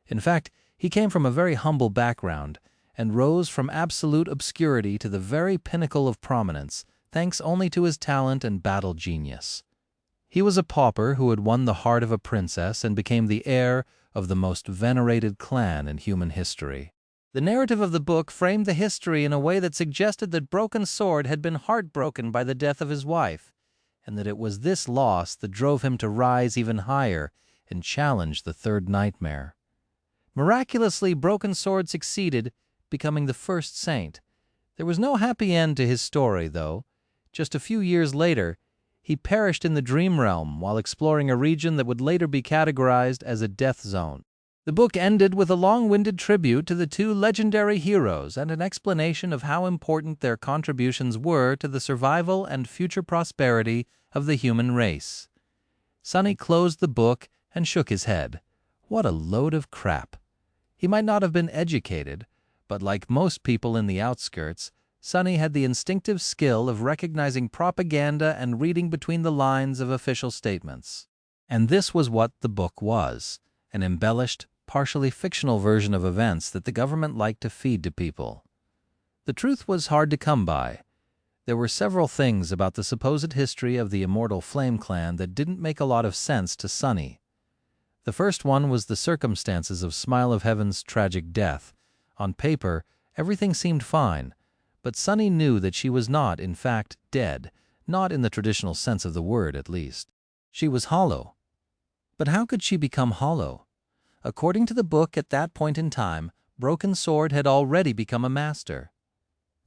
In fact, he came from a very humble background and rose from absolute obscurity to the very pinnacle of prominence, thanks only to his talent and battle genius. He was a pauper who had won the heart of a princess and became the heir of the most venerated clan in human history. The narrative of the book framed the history in a way that suggested that Broken Sword had been heartbroken by the death of his wife, and that it was this loss that drove him to rise even higher and challenge the third nightmare. Miraculously, Broken Sword succeeded, becoming the first saint. There was no happy end to his story, though. Just a few years later, he perished in the Dream Realm while exploring a region that would later be categorized as a death zone. The book ended with a long-winded tribute to the two legendary heroes and an explanation of how important their contributions were to the survival and future prosperity of the human race. Sunny closed the book and shook his head. What a load of crap. He might not have been educated, but like most people in the outskirts, Sunny had the instinctive skill of recognizing propaganda and reading between the lines of official statements. And this was what the book was, an embellished, partially fictional version of events that the government liked to feed to people. The truth was hard to come by. There were several things about the supposed history of the Immortal Flame clan that didn't make a lot of sense to Sunny. The first one was the circumstances of Smile of Heaven's tragic death. On paper, everything seemed fine, but Sunny knew that she was not, in fact, dead, not in the traditional sense of the word, at least. She was hollow. But how could she become hollow? According to the book, at that point in time, Broken Sword had already become a master.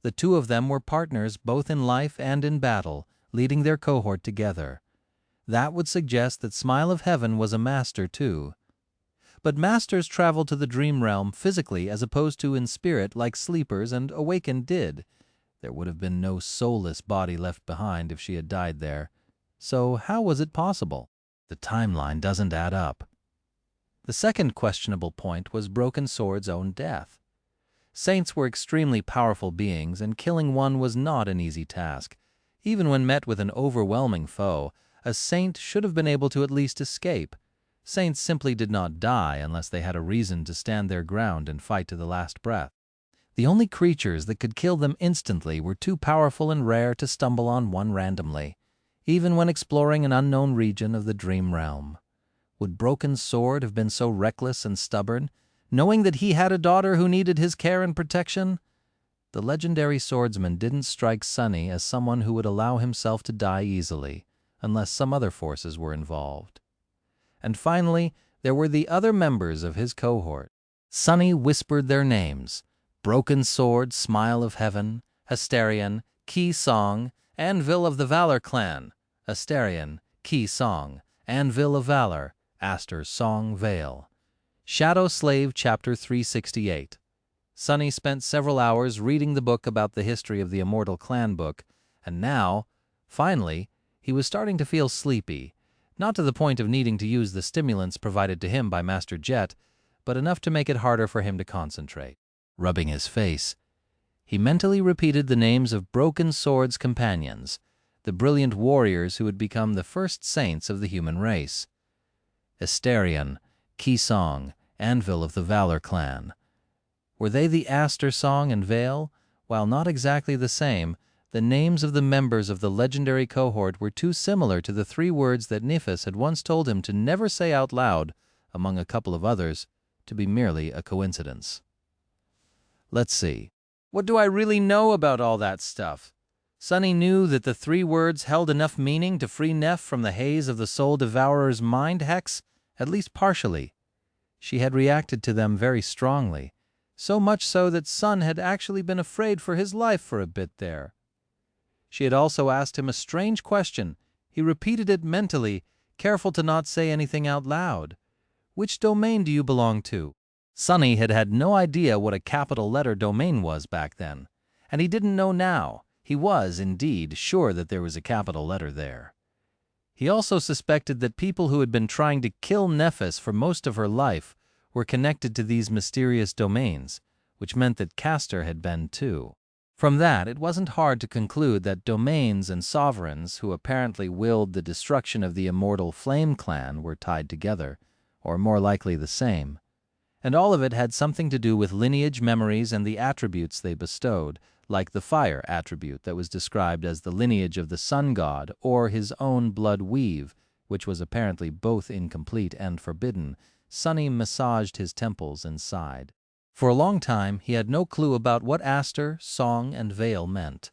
The two of them were partners both in life and in battle, leading their cohort together. That would suggest that Smile of Heaven was a master too. But masters travel to the dream realm physically as opposed to in spirit like sleepers and awakened did. There would have been no soulless body left behind if she had died there. So how was it possible? The timeline doesn't add up. The second questionable point was Broken Sword's own death. Saints were extremely powerful beings, and killing one was not an easy task. Even when met with an overwhelming foe, a saint should have been able to at least escape. Saints simply did not die unless they had a reason to stand their ground and fight to the last breath. The only creatures that could kill them instantly were too powerful and rare to stumble on one randomly, even when exploring an unknown region of the dream realm. Would Broken Sword have been so reckless and stubborn, knowing that he had a daughter who needed his care and protection? The legendary swordsman didn't strike Sunny as someone who would allow himself to die easily, unless some other forces were involved. And finally, there were the other members of his cohort. Sunny whispered their names: Broken Sword, Smile of Heaven, Asterion, Key Song, Anvil of the Valor Clan, Asterion, Key Song, Anvil of Valor, Aster Song Vale. Shadow Slave Chapter 368. Sunny spent several hours reading the book about the history of the Immortal Clan book, and now, finally, he was starting to feel sleepy, not to the point of needing to use the stimulants provided to him by Master Jet, but enough to make it harder for him to concentrate. Rubbing his face, he mentally repeated the names of Broken Sword's companions, the brilliant warriors who had become the first saints of the human race. Asterion, Key Song, Anvil of the Valor Clan. Were they the Aster Song and Vale? While not exactly the same, the names of the members of the legendary cohort were too similar to the three words that Nifis had once told him to never say out loud, among a couple of others, to be merely a coincidence. Let's see. What do I really know about all that stuff? Sunny knew that the three words held enough meaning to free Neff from the haze of the Soul Devourer's mind hex, at least partially. She had reacted to them very strongly, so much so that Sun had actually been afraid for his life for a bit there. She had also asked him a strange question. He repeated it mentally, careful to not say anything out loud. Which domain do you belong to? Sunny had had no idea what a capital letter domain was back then, and he didn't know now. He was, indeed, sure that there was a capital letter there. He also suspected that people who had been trying to kill Nephis for most of her life were connected to these mysterious domains, which meant that Castor had been too. From that, it wasn't hard to conclude that domains and sovereigns who apparently willed the destruction of the immortal Flame Clan were tied together, or more likely the same. And all of it had something to do with lineage memories and the attributes they bestowed, like the fire attribute that was described as the lineage of the sun god, or his own blood weave, which was apparently both incomplete and forbidden. Sunny massaged his temples and sighed. For a long time, he had no clue about what Aster, Song, and Vale meant.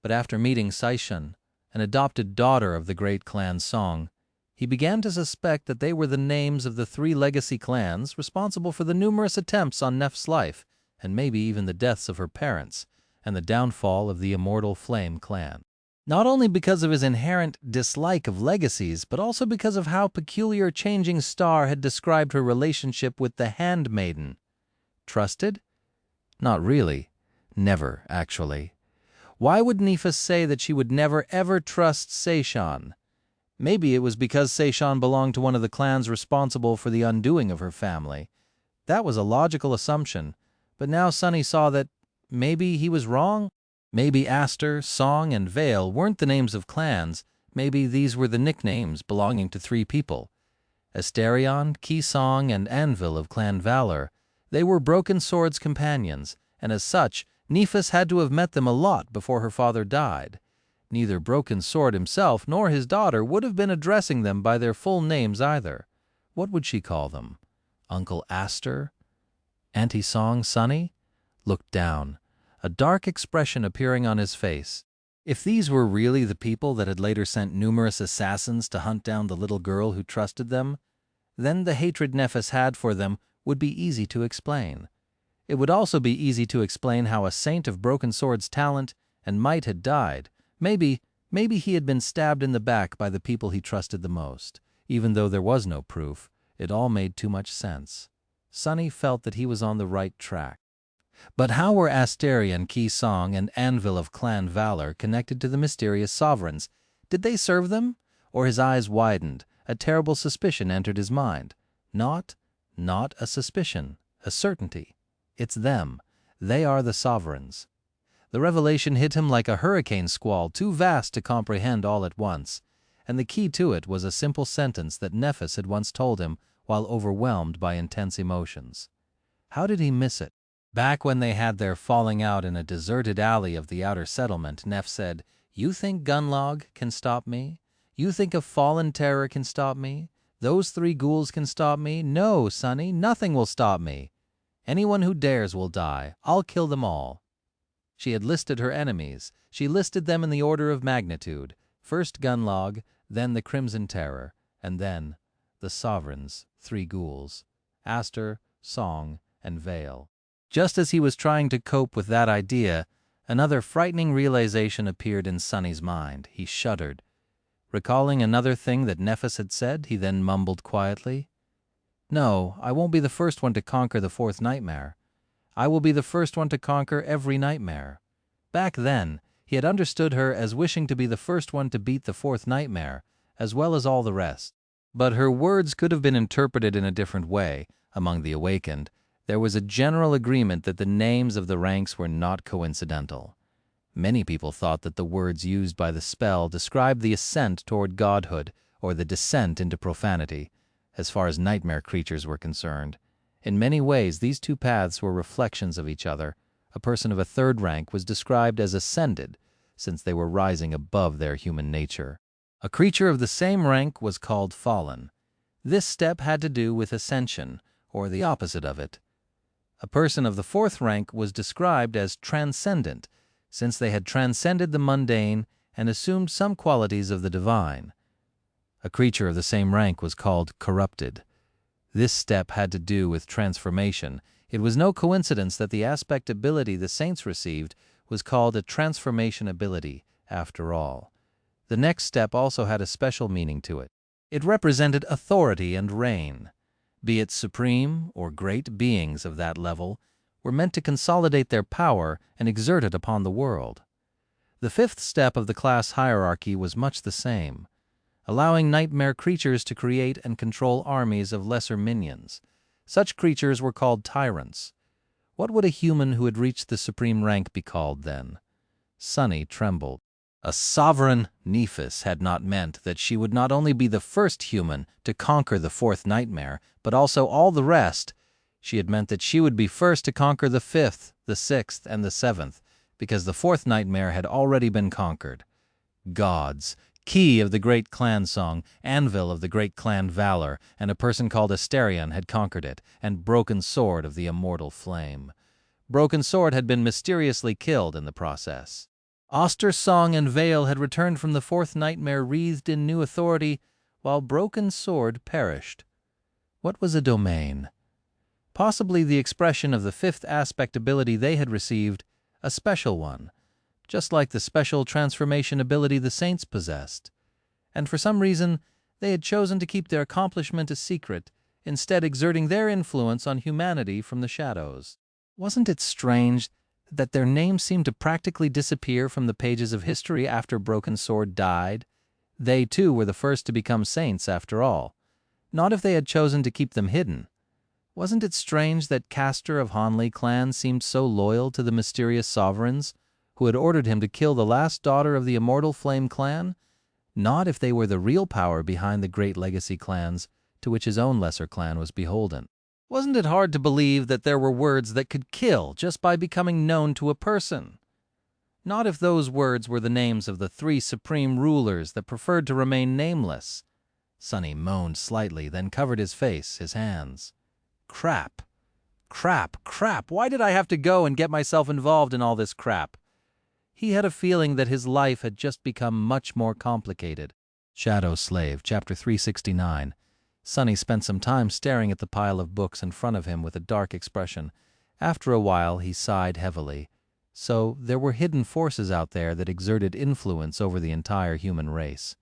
But after meeting Saishan, an adopted daughter of the great clan Song, he began to suspect that they were the names of the three legacy clans responsible for the numerous attempts on Neff's life, and maybe even the deaths of her parents, and the downfall of the immortal Flame Clan. Not only because of his inherent dislike of legacies, but also because of how peculiar Changing Star had described her relationship with the Handmaiden. Trusted? Not really. Never, actually. Why would Nifis say that she would never ever trust Seishan? Maybe it was because Seishan belonged to one of the clans responsible for the undoing of her family. That was a logical assumption, but now Sunny saw that maybe he was wrong. Maybe Aster, Song, and Vale weren't the names of clans. Maybe these were the nicknames belonging to three people. Asterion, Key Song, and Anvil of Clan Valor. They were Broken Sword's companions, and as such, Nifis had to have met them a lot before her father died. Neither Broken Sword himself nor his daughter would have been addressing them by their full names either. What would she call them? Uncle Aster? Auntie Song Sunny? Looked down, a dark expression appearing on his face. If these were really the people that had later sent numerous assassins to hunt down the little girl who trusted them, then the hatred Nephis had for them would be easy to explain. It would also be easy to explain how a saint of Broken Sword's talent and might had died. Maybe he had been stabbed in the back by the people he trusted the most. Even though there was no proof, it all made too much sense. Sunny felt that he was on the right track. But how were Astarion, Ki Song, and Anvil of Clan Valor connected to the mysterious sovereigns? Did they serve them? Or his eyes widened, a terrible suspicion entered his mind. Not a suspicion, a certainty. It's them. They are the sovereigns. The revelation hit him like a hurricane squall, too vast to comprehend all at once, and the key to it was a simple sentence that Nephis had once told him while overwhelmed by intense emotions. How did he miss it? Back when they had their falling out in a deserted alley of the outer settlement, Neph said, "You think Gunlog can stop me? You think a fallen terror can stop me? Those 3 ghouls can stop me? No, Sonny, nothing will stop me. Anyone who dares will die. I'll kill them all." She had listed her enemies. She listed them in the order of magnitude. First Gunlog, then the Crimson Terror, and then the Sovereigns, 3 ghouls, Aster, Song, and Vale. Just as he was trying to cope with that idea, another frightening realization appeared in Sunny's mind. He shuddered. Recalling another thing that Nephis had said, he then mumbled quietly, "No, I won't be the first one to conquer the 4th nightmare. I will be the first one to conquer every nightmare." Back then, he had understood her as wishing to be the first one to beat the 4th nightmare, as well as all the rest. But her words could have been interpreted in a different way. Among the awakened, there was a general agreement that the names of the ranks were not coincidental. Many people thought that the words used by the spell described the ascent toward godhood or the descent into profanity, as far as nightmare creatures were concerned. In many ways, these 2 paths were reflections of each other. A person of a 3rd rank was described as ascended, since they were rising above their human nature. A creature of the same rank was called fallen. This step had to do with ascension, or the opposite of it. A person of the 4th rank was described as transcendent, since they had transcended the mundane and assumed some qualities of the divine. A creature of the same rank was called corrupted. This step had to do with transformation. It was no coincidence that the aspect ability the saints received was called a transformation ability, after all. The next step also had a special meaning to it. It represented authority and reign. Be it supreme or great beings of that level, were meant to consolidate their power and exert it upon the world. The 5th step of the class hierarchy was much the same, allowing nightmare creatures to create and control armies of lesser minions. Such creatures were called tyrants. What would a human who had reached the supreme rank be called then? Sunny trembled. A sovereign Nephis had not meant that she would not only be the first human to conquer the 4th nightmare, but also all the rest. She had meant that she would be first to conquer the 5th, the 6th, and the 7th, because the 4th nightmare had already been conquered. Gods, Key of the great clan song, Anvil of the great clan Valor, and a person called Astarion had conquered it, and Broken Sword of the immortal flame. Broken Sword had been mysteriously killed in the process. Aster, Song, and Vale had returned from the 4th nightmare wreathed in new authority, while Broken Sword perished. What was a domain? Possibly the expression of the 5th aspect ability they had received, a special one, just like the special transformation ability the saints possessed. And for some reason, they had chosen to keep their accomplishment a secret, instead exerting their influence on humanity from the shadows. Wasn't it strange that their names seemed to practically disappear from the pages of history after Broken Sword died? They, too, were the first to become saints, after all. Not if they had chosen to keep them hidden. Wasn't it strange that Castor of Hanley clan seemed so loyal to the mysterious sovereigns, who had ordered him to kill the last daughter of the immortal Flame clan? Not if they were the real power behind the great legacy clans, to which his own lesser clan was beholden. Wasn't it hard to believe that there were words that could kill just by becoming known to a person? Not if those words were the names of the 3 supreme rulers that preferred to remain nameless. Sunny moaned slightly, then covered his face, his hands. Crap. Crap. Why did I have to go and get myself involved in all this crap? He had a feeling that his life had just become much more complicated. Shadow Slave, Chapter 369. Sunny spent some time staring at the pile of books in front of him with a dark expression. After a while, he sighed heavily. So there were hidden forces out there that exerted influence over the entire human race.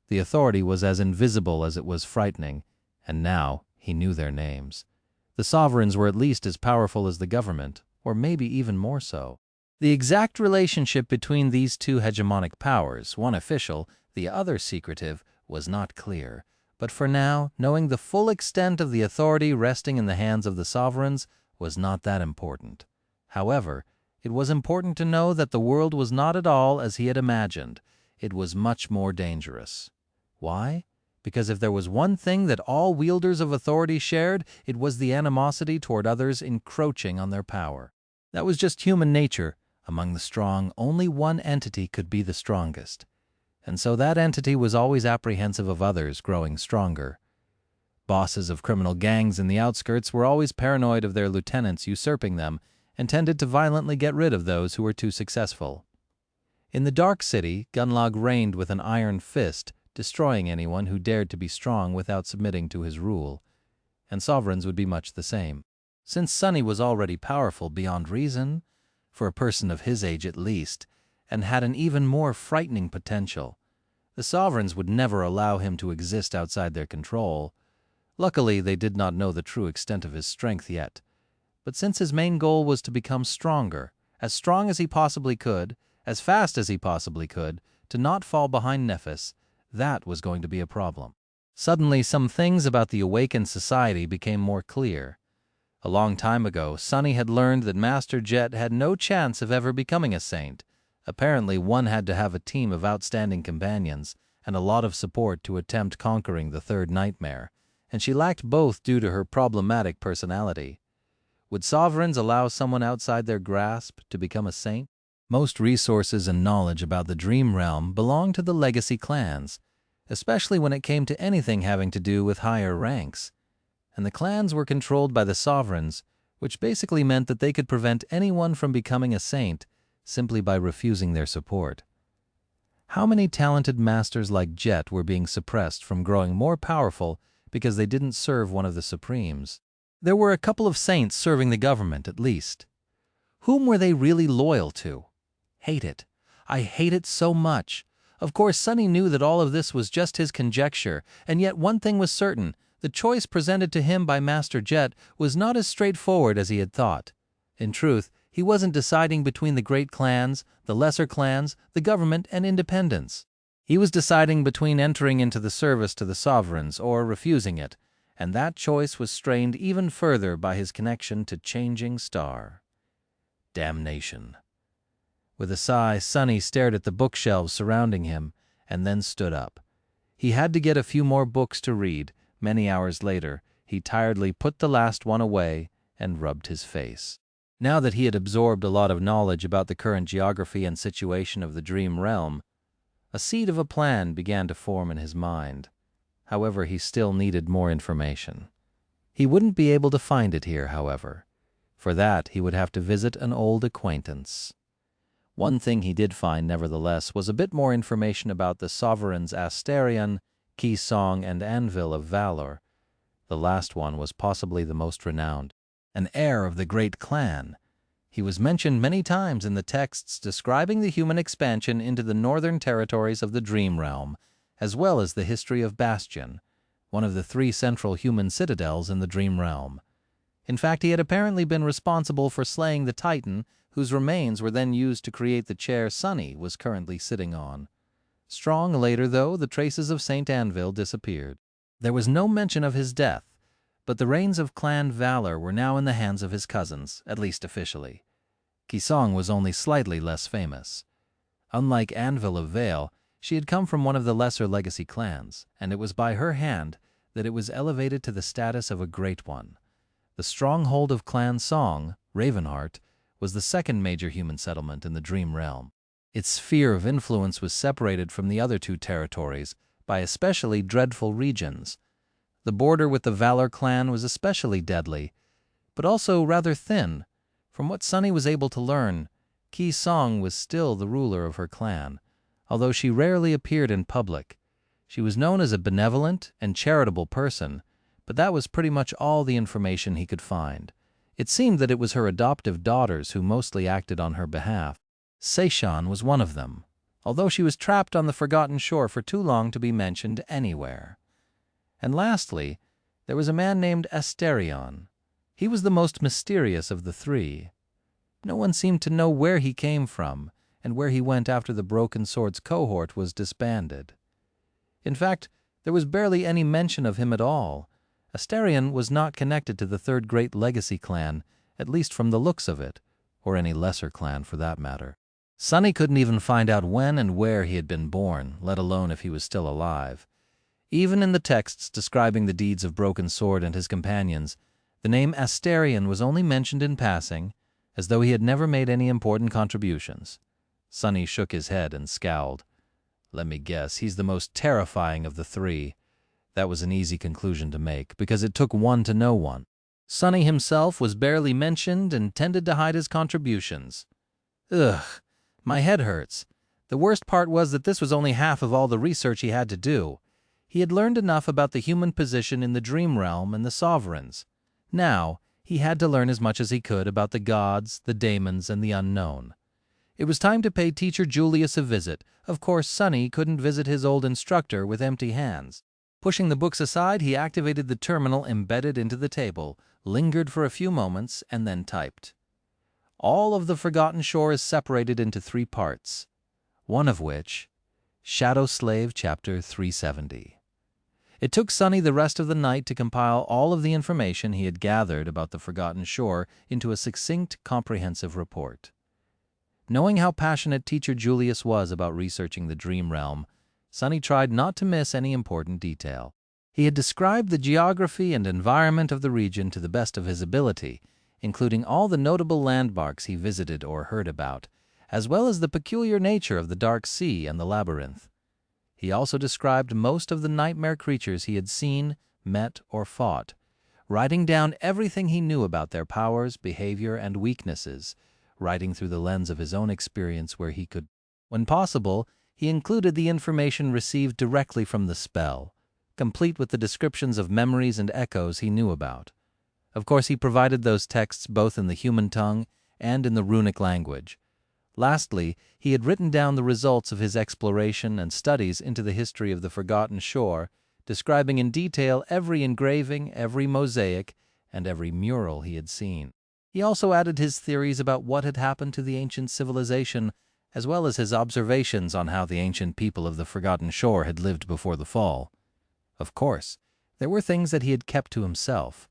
The authority was as invisible as it was frightening, and now he knew their names. The sovereigns were at least as powerful as the government, or maybe even more so. The exact relationship between these two hegemonic powers, one official, the other secretive, was not clear. But for now, knowing the full extent of the authority resting in the hands of the sovereigns was not that important. However, it was important to know that the world was not at all as he had imagined. It was much more dangerous. Why? Because if there was one thing that all wielders of authority shared, it was the animosity toward others encroaching on their power. That was just human nature. Among the strong, only one entity could be the strongest. And so that entity was always apprehensive of others growing stronger. Bosses of criminal gangs in the outskirts were always paranoid of their lieutenants usurping them and tended to violently get rid of those who were too successful. In the Dark City, Gunlog reigned with an iron fist, destroying anyone who dared to be strong without submitting to his rule. And sovereigns would be much the same. Since Sunny was already powerful beyond reason, for a person of his age at least, and had an even more frightening potential, the sovereigns would never allow him to exist outside their control. Luckily, they did not know the true extent of his strength yet. But since his main goal was to become stronger, as strong as he possibly could, as fast as he possibly could, to not fall behind Nephis, that was going to be a problem. Suddenly, some things about the awakened society became more clear. A long time ago, Sunny had learned that Master Jet had no chance of ever becoming a saint. Apparently, one had to have a team of outstanding companions and a lot of support to attempt conquering the third nightmare, and she lacked both due to her problematic personality. Would sovereigns allow someone outside their grasp to become a saint? Most resources and knowledge about the Dream Realm belonged to the Legacy clans, especially when it came to anything having to do with higher ranks. And the clans were controlled by the sovereigns, which basically meant that they could prevent anyone from becoming a saint simply by refusing their support. How many talented masters like Jet were being suppressed from growing more powerful because they didn't serve one of the Supremes? There were a couple of saints serving the government, at least. Whom were they really loyal to? Hate it. I hate it so much. Of course, Sunny knew that all of this was just his conjecture, and yet one thing was certain. The choice presented to him by Master Jet was not as straightforward as he had thought. In truth, he wasn't deciding between the great clans, the lesser clans, the government, and independence. He was deciding between entering into the service to the sovereigns or refusing it, and that choice was strained even further by his connection to Changing Star. Damnation. With a sigh, Sunny stared at the bookshelves surrounding him and then stood up. He had to get a few more books to read. Many hours later, he tiredly put the last one away and rubbed his face. Now that he had absorbed a lot of knowledge about the current geography and situation of the Dream Realm, a seed of a plan began to form in his mind. However, he still needed more information. He wouldn't be able to find it here, however. For that, he would have to visit an old acquaintance. One thing he did find, nevertheless, was a bit more information about the sovereigns Asterion, Key Song, and Anvil of Valor. The last one was possibly the most renowned. An heir of the great clan. He was mentioned many times in the texts describing the human expansion into the northern territories of the Dream Realm, as well as the history of Bastion, one of the 3 central human citadels in the Dream Realm. In fact, he had apparently been responsible for slaying the Titan, whose remains were then used to create the chair Sunny was currently sitting on. Strong later, though, the traces of St. Anvil disappeared. There was no mention of his death, but the reins of Clan Valor were now in the hands of his cousins, at least officially. Kisong was only slightly less famous. Unlike Anvil of Vale, she had come from one of the lesser legacy clans, and it was by her hand that it was elevated to the status of a great one. The stronghold of Clan Song, Ravenheart, was the second major human settlement in the Dream Realm. Its sphere of influence was separated from the other 2 territories by especially dreadful regions. The border with the Valor clan was especially deadly, but also rather thin. From what Sunny was able to learn, Key Song was still the ruler of her clan, although she rarely appeared in public. She was known as a benevolent and charitable person, but that was pretty much all the information he could find. It seemed that it was her adoptive daughters who mostly acted on her behalf. Seishan was one of them, although she was trapped on the Forgotten Shore for too long to be mentioned anywhere. And lastly, there was a man named Asterion. He was the most mysterious of the three. No one seemed to know where he came from and where he went after the Broken Swords cohort was disbanded. In fact, there was barely any mention of him at all. Asterion was not connected to the Third Great Legacy clan, at least from the looks of it, or any lesser clan for that matter. Sunny couldn't even find out when and where he had been born, let alone if he was still alive. Even in the texts describing the deeds of Broken Sword and his companions, the name Asterion was only mentioned in passing, as though he had never made any important contributions. Sunny shook his head and scowled. Let me guess, he's the most terrifying of the three. That was an easy conclusion to make, because it took one to know one. Sunny himself was barely mentioned and tended to hide his contributions. Ugh, my head hurts. The worst part was that this was only half of all the research he had to do. He had learned enough about the human position in the dream realm and the sovereigns. Now, he had to learn as much as he could about the gods, the daemons, and the unknown. It was time to pay Teacher Julius a visit. Of course, Sunny couldn't visit his old instructor with empty hands. Pushing the books aside, he activated the terminal embedded into the table, lingered for a few moments, and then typed. All of the Forgotten Shore is separated into 3 parts, one of which, Shadow Slave Chapter 370. It took Sunny the rest of the night to compile all of the information he had gathered about the Forgotten Shore into a succinct, comprehensive report. Knowing how passionate Teacher Julius was about researching the dream realm, Sunny tried not to miss any important detail. He had described the geography and environment of the region to the best of his ability, including all the notable landmarks he visited or heard about, as well as the peculiar nature of the Dark Sea and the Labyrinth. He also described most of the nightmare creatures he had seen, met, or fought, writing down everything he knew about their powers, behavior, and weaknesses, writing through the lens of his own experience where he could. When possible, he included the information received directly from the spell, complete with the descriptions of memories and echoes he knew about. Of course, he provided those texts both in the human tongue and in the runic language. Lastly, he had written down the results of his exploration and studies into the history of the Forgotten Shore, describing in detail every engraving, every mosaic, and every mural he had seen. He also added his theories about what had happened to the ancient civilization, as well as his observations on how the ancient people of the Forgotten Shore had lived before the fall. Of course, there were things that he had kept to himself.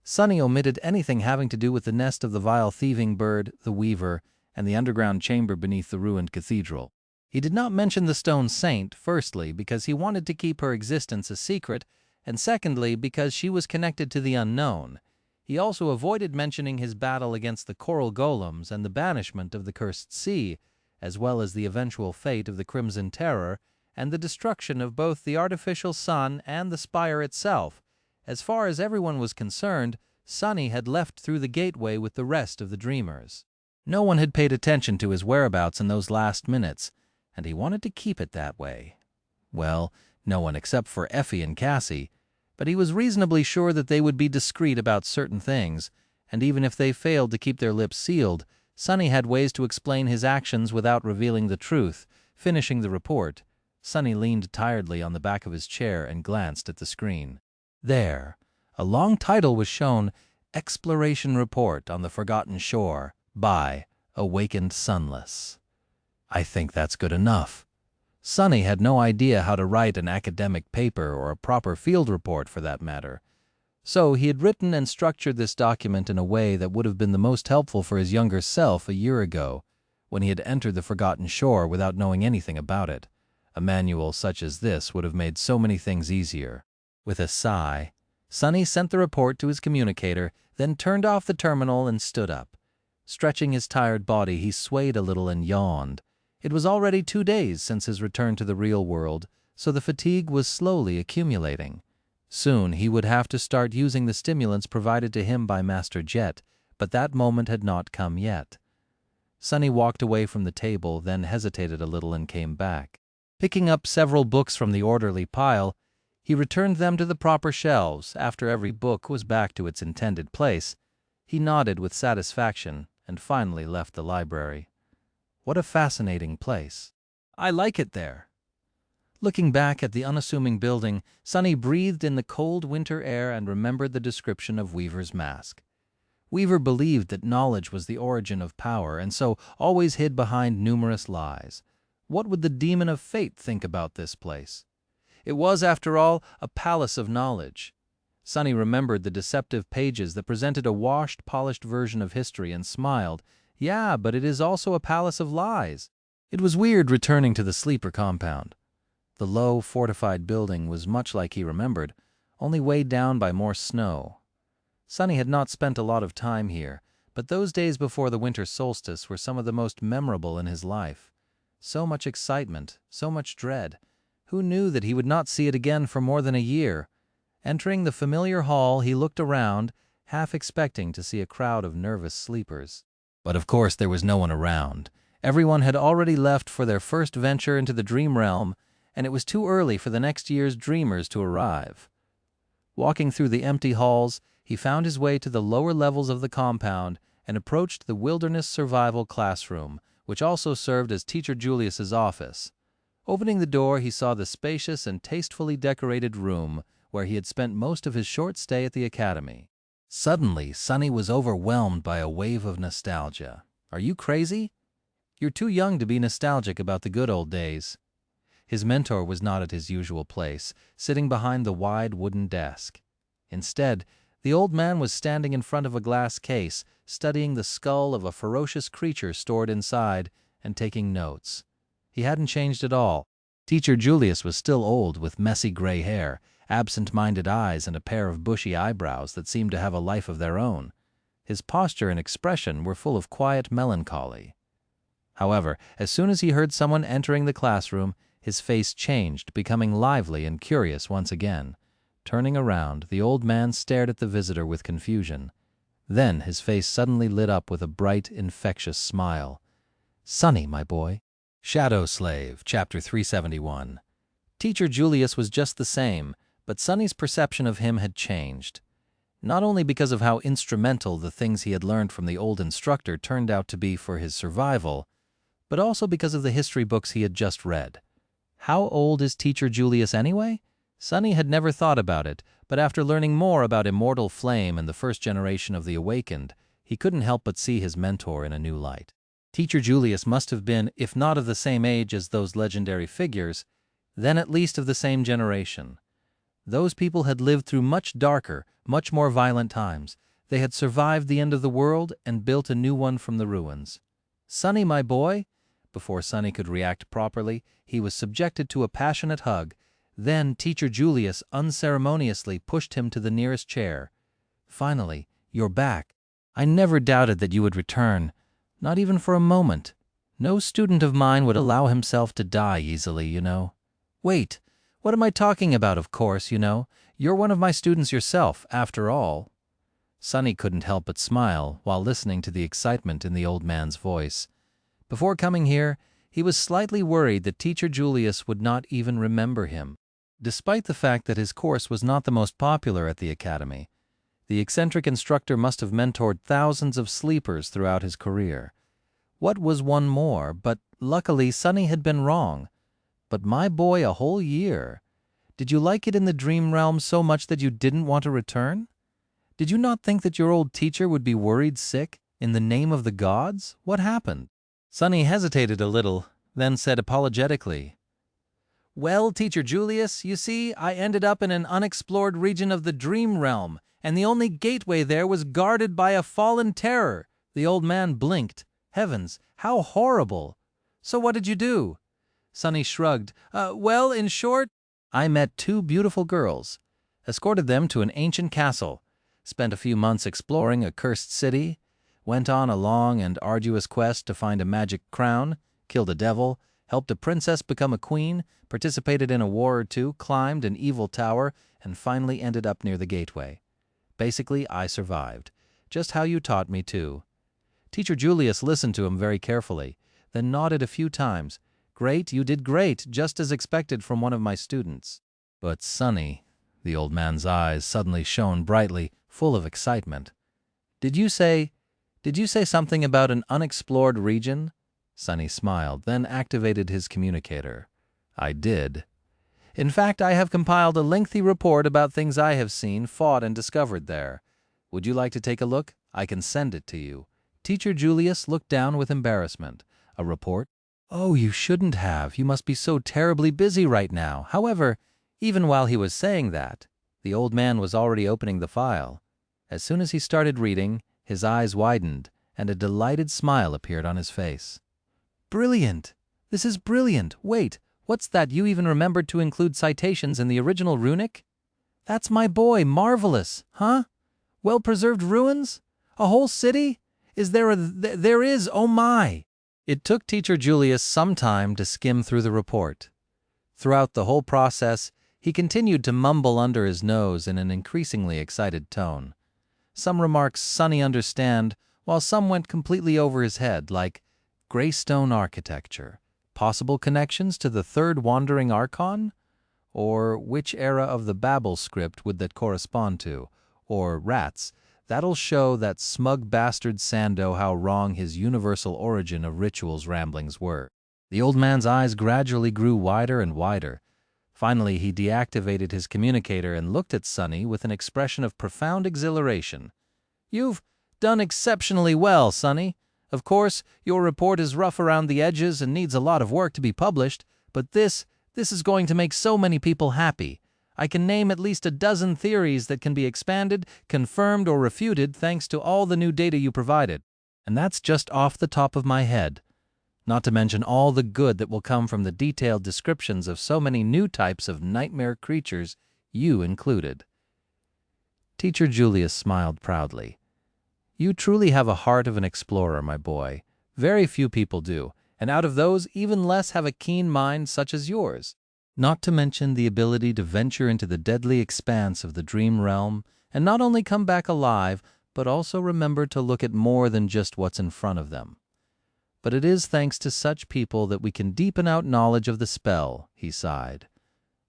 Sunny omitted anything having to do with the nest of the vile thieving bird, the weaver, and the underground chamber beneath the ruined cathedral. He did not mention the stone saint, firstly, because he wanted to keep her existence a secret, and secondly, because she was connected to the unknown. He also avoided mentioning his battle against the coral golems and the banishment of the cursed sea, as well as the eventual fate of the Crimson Terror and the destruction of both the artificial sun and the spire itself. As far as everyone was concerned, Sunny had left through the gateway with the rest of the dreamers. No one had paid attention to his whereabouts in those last minutes, and he wanted to keep it that way. Well, no one except for Effie and Cassie, but he was reasonably sure that they would be discreet about certain things, and even if they failed to keep their lips sealed, Sunny had ways to explain his actions without revealing the truth. Finishing the report, Sunny leaned tiredly on the back of his chair and glanced at the screen. There, a long title was shown, Exploration Report on the Forgotten Shore by Awakened Sunless. I think that's good enough. Sunny had no idea how to write an academic paper or a proper field report for that matter. So he had written and structured this document in a way that would have been the most helpful for his younger self a year ago, when he had entered the Forgotten Shore without knowing anything about it. A manual such as this would have made so many things easier. With a sigh, Sunny sent the report to his communicator, then turned off the terminal and stood up. Stretching his tired body, he swayed a little and yawned. It was already 2 days since his return to the real world, so the fatigue was slowly accumulating. Soon he would have to start using the stimulants provided to him by Master Jet, but that moment had not come yet. Sunny walked away from the table, then hesitated a little and came back. Picking up several books from the orderly pile, he returned them to the proper shelves. After every book was back to its intended place, He nodded with satisfaction and finally left the library. What a fascinating place. I like it there. Looking back at the unassuming building, Sonny breathed in the cold winter air and remembered the description of Weaver's mask. Weaver believed that knowledge was the origin of power and so always hid behind numerous lies. What would the demon of fate think about this place? It was, after all, a palace of knowledge. Sonny remembered the deceptive pages that presented a washed, polished version of history and smiled. Yeah, but it is also a palace of lies. It was weird returning to the sleeper compound. The low, fortified building was much like he remembered, only weighed down by more snow. Sonny had not spent a lot of time here, but those days before the winter solstice were some of the most memorable in his life. So much excitement, so much dread. Who knew that he would not see it again for more than a year? Entering the familiar hall, he looked around, half expecting to see a crowd of nervous sleepers. But of course there was no one around. Everyone had already left for their first venture into the dream realm, and it was too early for the next year's dreamers to arrive. Walking through the empty halls, he found his way to the lower levels of the compound and approached the wilderness survival classroom, which also served as Teacher Julius's office. Opening the door, he saw the spacious and tastefully decorated room where he had spent most of his short stay at the academy. Suddenly, Sonny was overwhelmed by a wave of nostalgia. Are you crazy? You're too young to be nostalgic about the good old days. His mentor was not at his usual place, sitting behind the wide wooden desk. Instead, the old man was standing in front of a glass case, studying the skull of a ferocious creature stored inside and taking notes. He hadn't changed at all. Teacher Julius was still old, with messy gray hair, absent-minded eyes, and a pair of bushy eyebrows that seemed to have a life of their own. His posture and expression were full of quiet melancholy. However, as soon as he heard someone entering the classroom, his face changed, becoming lively and curious once again. Turning around, the old man stared at the visitor with confusion. Then his face suddenly lit up with a bright, infectious smile. "Sonny, my boy." Shadow Slave, Chapter 371. Teacher Julius was just the same, but Sonny's perception of him had changed. Not only because of how instrumental the things he had learned from the old instructor turned out to be for his survival, but also because of the history books he had just read. How old is Teacher Julius anyway? Sonny had never thought about it, but after learning more about Immortal Flame and the first generation of the Awakened, he couldn't help but see his mentor in a new light. Teacher Julius must have been, if not of the same age as those legendary figures, then at least of the same generation. Those people had lived through much darker, much more violent times. They had survived the end of the world and built a new one from the ruins. "Sonny, my boy." Before Sonny could react properly, he was subjected to a passionate hug. Then Teacher Julius unceremoniously pushed him to the nearest chair. "Finally, you're back. I never doubted that you would return, not even for a moment. No student of mine would allow himself to die easily, you know." "Wait, what am I talking about? Of course, you know. You're one of my students yourself, after all." Sonny couldn't help but smile while listening to the excitement in the old man's voice. Before coming here, he was slightly worried that Teacher Julius would not even remember him. Despite the fact that his course was not the most popular at the academy, the eccentric instructor must have mentored thousands of sleepers throughout his career. What was one more? But luckily, Sonny had been wrong. But my boy, a whole year. Did you like it in the dream realm so much that you didn't want to return? Did you not think that your old teacher would be worried sick in the name of the gods? What happened? Sonny hesitated a little, then said apologetically, "Well, Teacher Julius, you see, I ended up in an unexplored region of the dream realm, and the only gateway there was guarded by a fallen terror." The old man blinked. Heavens, how horrible! "So what did you do?" Sonny shrugged. Well, in short, I met two beautiful girls, escorted them to an ancient castle, spent a few months exploring a cursed city, went on a long and arduous quest to find a magic crown, killed a devil, helped a princess become a queen, participated in a war or two, climbed an evil tower, and finally ended up near the gateway. Basically, I survived. Just how you taught me to." Teacher Julius listened to him very carefully, then nodded a few times. "Great, you did great, just as expected from one of my students." "But Sonny," the old man's eyes suddenly shone brightly, full of excitement, Did you say, did you say something about an unexplored region? Sonny smiled, then activated his communicator. I did. In fact, I have compiled a lengthy report about things I have seen, fought, and discovered there. Would you like to take a look? I can send it to you. Teacher Julius looked down with embarrassment. A report? Oh, you shouldn't have. You must be so terribly busy right now. However, even while he was saying that, the old man was already opening the file. As soon as he started reading, his eyes widened, and a delighted smile appeared on his face. Brilliant! This is brilliant! Wait, what's that? You even remembered to include citations in the original runic? That's my boy, marvelous, huh? Well-preserved ruins? A whole city? There is, oh my! It took Teacher Julius some time to skim through the report. Throughout the whole process, he continued to mumble under his nose in an increasingly excited tone. Some remarks Sonny understand, while some went completely over his head, like Greystone architecture, possible connections to the third wandering archon? Or which era of the Babel script would that correspond to? Or rats, that'll show that smug bastard Sando how wrong his universal origin of rituals ramblings were. The old man's eyes gradually grew wider and wider. Finally, he deactivated his communicator and looked at Sonny with an expression of profound exhilaration. You've done exceptionally well, Sonny. Of course, your report is rough around the edges and needs a lot of work to be published, but this is going to make so many people happy. I can name at least a dozen theories that can be expanded, confirmed, or refuted thanks to all the new data you provided. And that's just off the top of my head. Not to mention all the good that will come from the detailed descriptions of so many new types of nightmare creatures, you included. Teacher Julius smiled proudly. You truly have a heart of an explorer, my boy. Very few people do, and out of those, even less have a keen mind such as yours. Not to mention the ability to venture into the deadly expanse of the dream realm and not only come back alive, but also remember to look at more than just what's in front of them. But it is thanks to such people that we can deepen out knowledge of the spell, he sighed.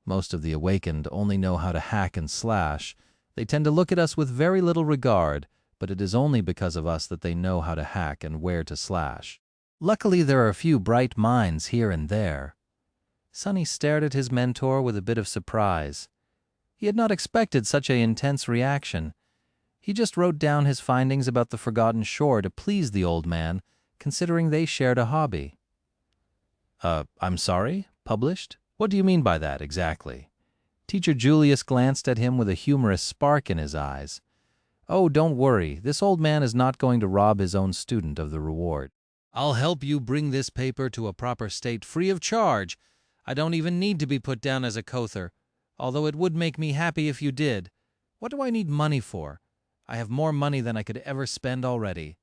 Most of the awakened only know how to hack and slash. They tend to look at us with very little regard, but it is only because of us that they know how to hack and where to slash. Luckily, there are a few bright minds here and there. Sonny stared at his mentor with a bit of surprise. He had not expected such an intense reaction. He just wrote down his findings about the Forgotten Shore to please the old man, considering they shared a hobby. I'm sorry? Published? What do you mean by that, exactly? Teacher Julius glanced at him with a humorous spark in his eyes. Oh, don't worry. This old man is not going to rob his own student of the reward. I'll help you bring this paper to a proper state free of charge. I don't even need to be put down as a Kother, although it would make me happy if you did. What do I need money for? I have more money than I could ever spend already.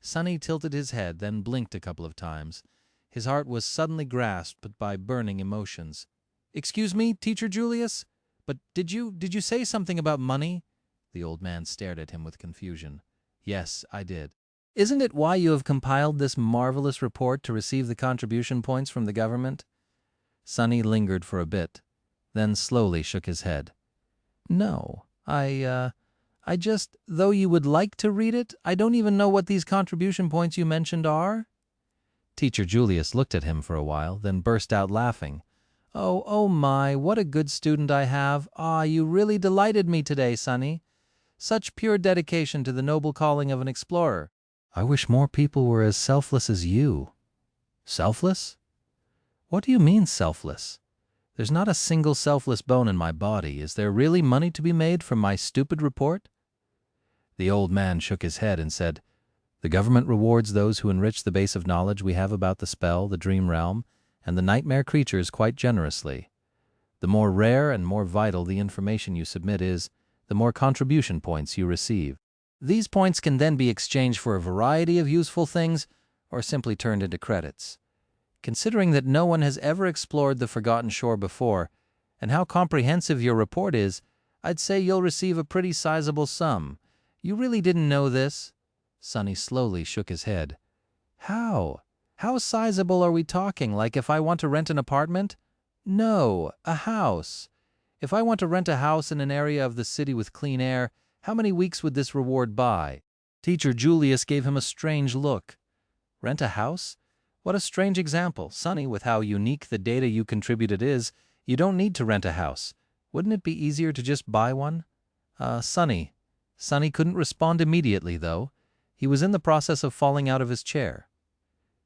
Sonny tilted his head, then blinked a couple of times. His heart was suddenly grasped by burning emotions. Excuse me, Teacher Julius? But did you say something about money? The old man stared at him with confusion. Yes, I did. Isn't it why you have compiled this marvelous report to receive the contribution points from the government? Sonny lingered for a bit, then slowly shook his head. No, I just, though you would like to read it, I don't even know what these contribution points you mentioned are. Teacher Julius looked at him for a while, then burst out laughing. Oh my, what a good student I have. Ah, you really delighted me today, Sonny. Such pure dedication to the noble calling of an explorer. I wish more people were as selfless as you. Selfless? What do you mean, selfless? There's not a single selfless bone in my body. Is there really money to be made from my stupid report? The old man shook his head and said, The government rewards those who enrich the base of knowledge we have about the spell, the dream realm, and the nightmare creatures quite generously. The more rare and more vital the information you submit is, the more contribution points you receive. These points can then be exchanged for a variety of useful things or simply turned into credits. Considering that no one has ever explored the Forgotten Shore before, and how comprehensive your report is, I'd say you'll receive a pretty sizable sum. You really didn't know this? Sonny slowly shook his head. How? How sizable are we talking? Like if I want to rent an apartment? No, a house. If I want to rent a house in an area of the city with clean air, how many weeks would this reward buy? Teacher Julius gave him a strange look. Rent a house? What a strange example. Sonny, with how unique the data you contributed is, you don't need to rent a house. Wouldn't it be easier to just buy one? Sonny. Sonny couldn't respond immediately, though. He was in the process of falling out of his chair.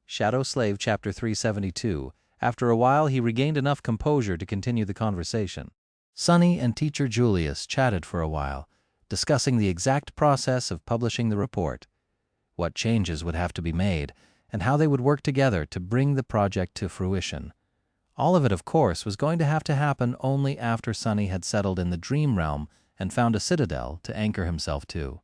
Shadow Slave, Chapter 372. After a while, he regained enough composure to continue the conversation. Sonny and Teacher Julius chatted for a while, discussing the exact process of publishing the report, what changes would have to be made, and how they would work together to bring the project to fruition. All of it, of course, was going to have to happen only after Sonny had settled in the dream realm and found a citadel to anchor himself to.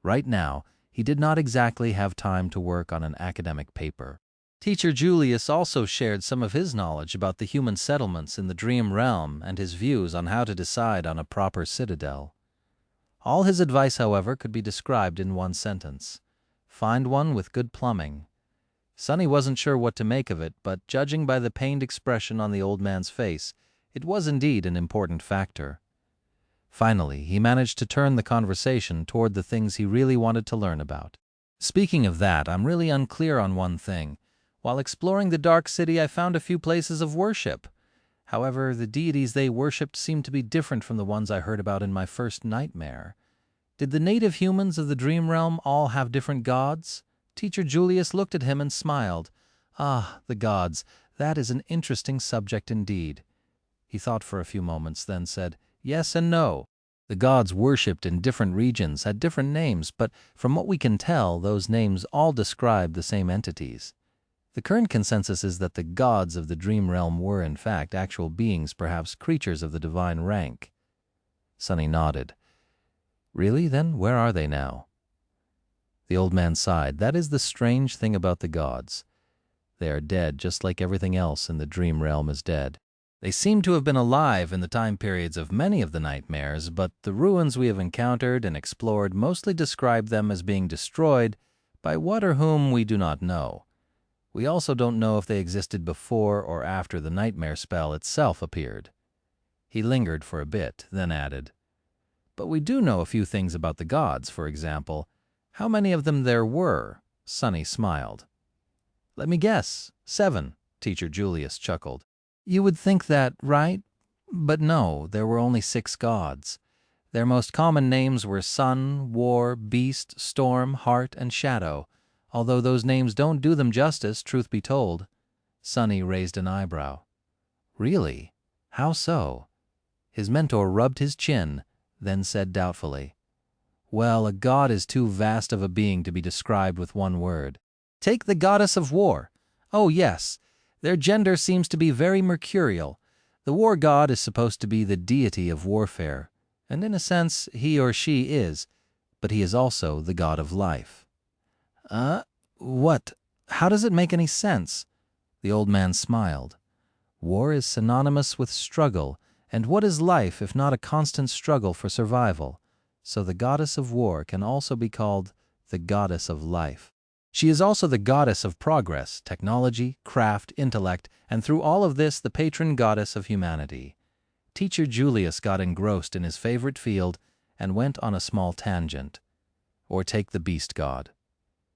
Right now, he did not exactly have time to work on an academic paper. Teacher Julius also shared some of his knowledge about the human settlements in the dream realm and his views on how to decide on a proper citadel. All his advice, however, could be described in one sentence. Find one with good plumbing. Sonny wasn't sure what to make of it, but judging by the pained expression on the old man's face, it was indeed an important factor. Finally, he managed to turn the conversation toward the things he really wanted to learn about. Speaking of that, I'm really unclear on one thing. While exploring the Dark City, I found a few places of worship. However, the deities they worshipped seemed to be different from the ones I heard about in my first nightmare. Did the native humans of the dream realm all have different gods? Teacher Julius looked at him and smiled. Ah, the gods, that is an interesting subject indeed. He thought for a few moments, then said, yes and no. The gods worshipped in different regions had different names, but from what we can tell, those names all describe the same entities. The current consensus is that the gods of the dream realm were, in fact, actual beings, perhaps creatures of the divine rank. Sonny nodded. Really, then, where are they now? The old man sighed. That is the strange thing about the gods. They are dead, just like everything else in the dream realm is dead. They seem to have been alive in the time periods of many of the nightmares, but the ruins we have encountered and explored mostly describe them as being destroyed by what or whom we do not know. We also don't know if they existed before or after the nightmare spell itself appeared. He lingered for a bit, then added, but we do know a few things about the gods, for example. How many of them there were? Sonny smiled. Let me guess. 7, Teacher Julius chuckled. You would think that, right? But no, there were only 6 gods. Their most common names were Sun, War, Beast, Storm, Heart, and Shadow, although those names don't do them justice, truth be told. Sonny raised an eyebrow. Really? How so? His mentor rubbed his chin, then said doubtfully, well, a god is too vast of a being to be described with one word. Take the goddess of war. Oh, yes. Their gender seems to be very mercurial. The war god is supposed to be the deity of warfare, and in a sense he or she is, but he is also the god of life. What? How does it make any sense? The old man smiled. War is synonymous with struggle, and what is life if not a constant struggle for survival? So the goddess of war can also be called the goddess of life. She is also the goddess of progress, technology, craft, intellect, and through all of this, the patron goddess of humanity. Teacher Julius got engrossed in his favorite field and went on a small tangent. Or take the beast god.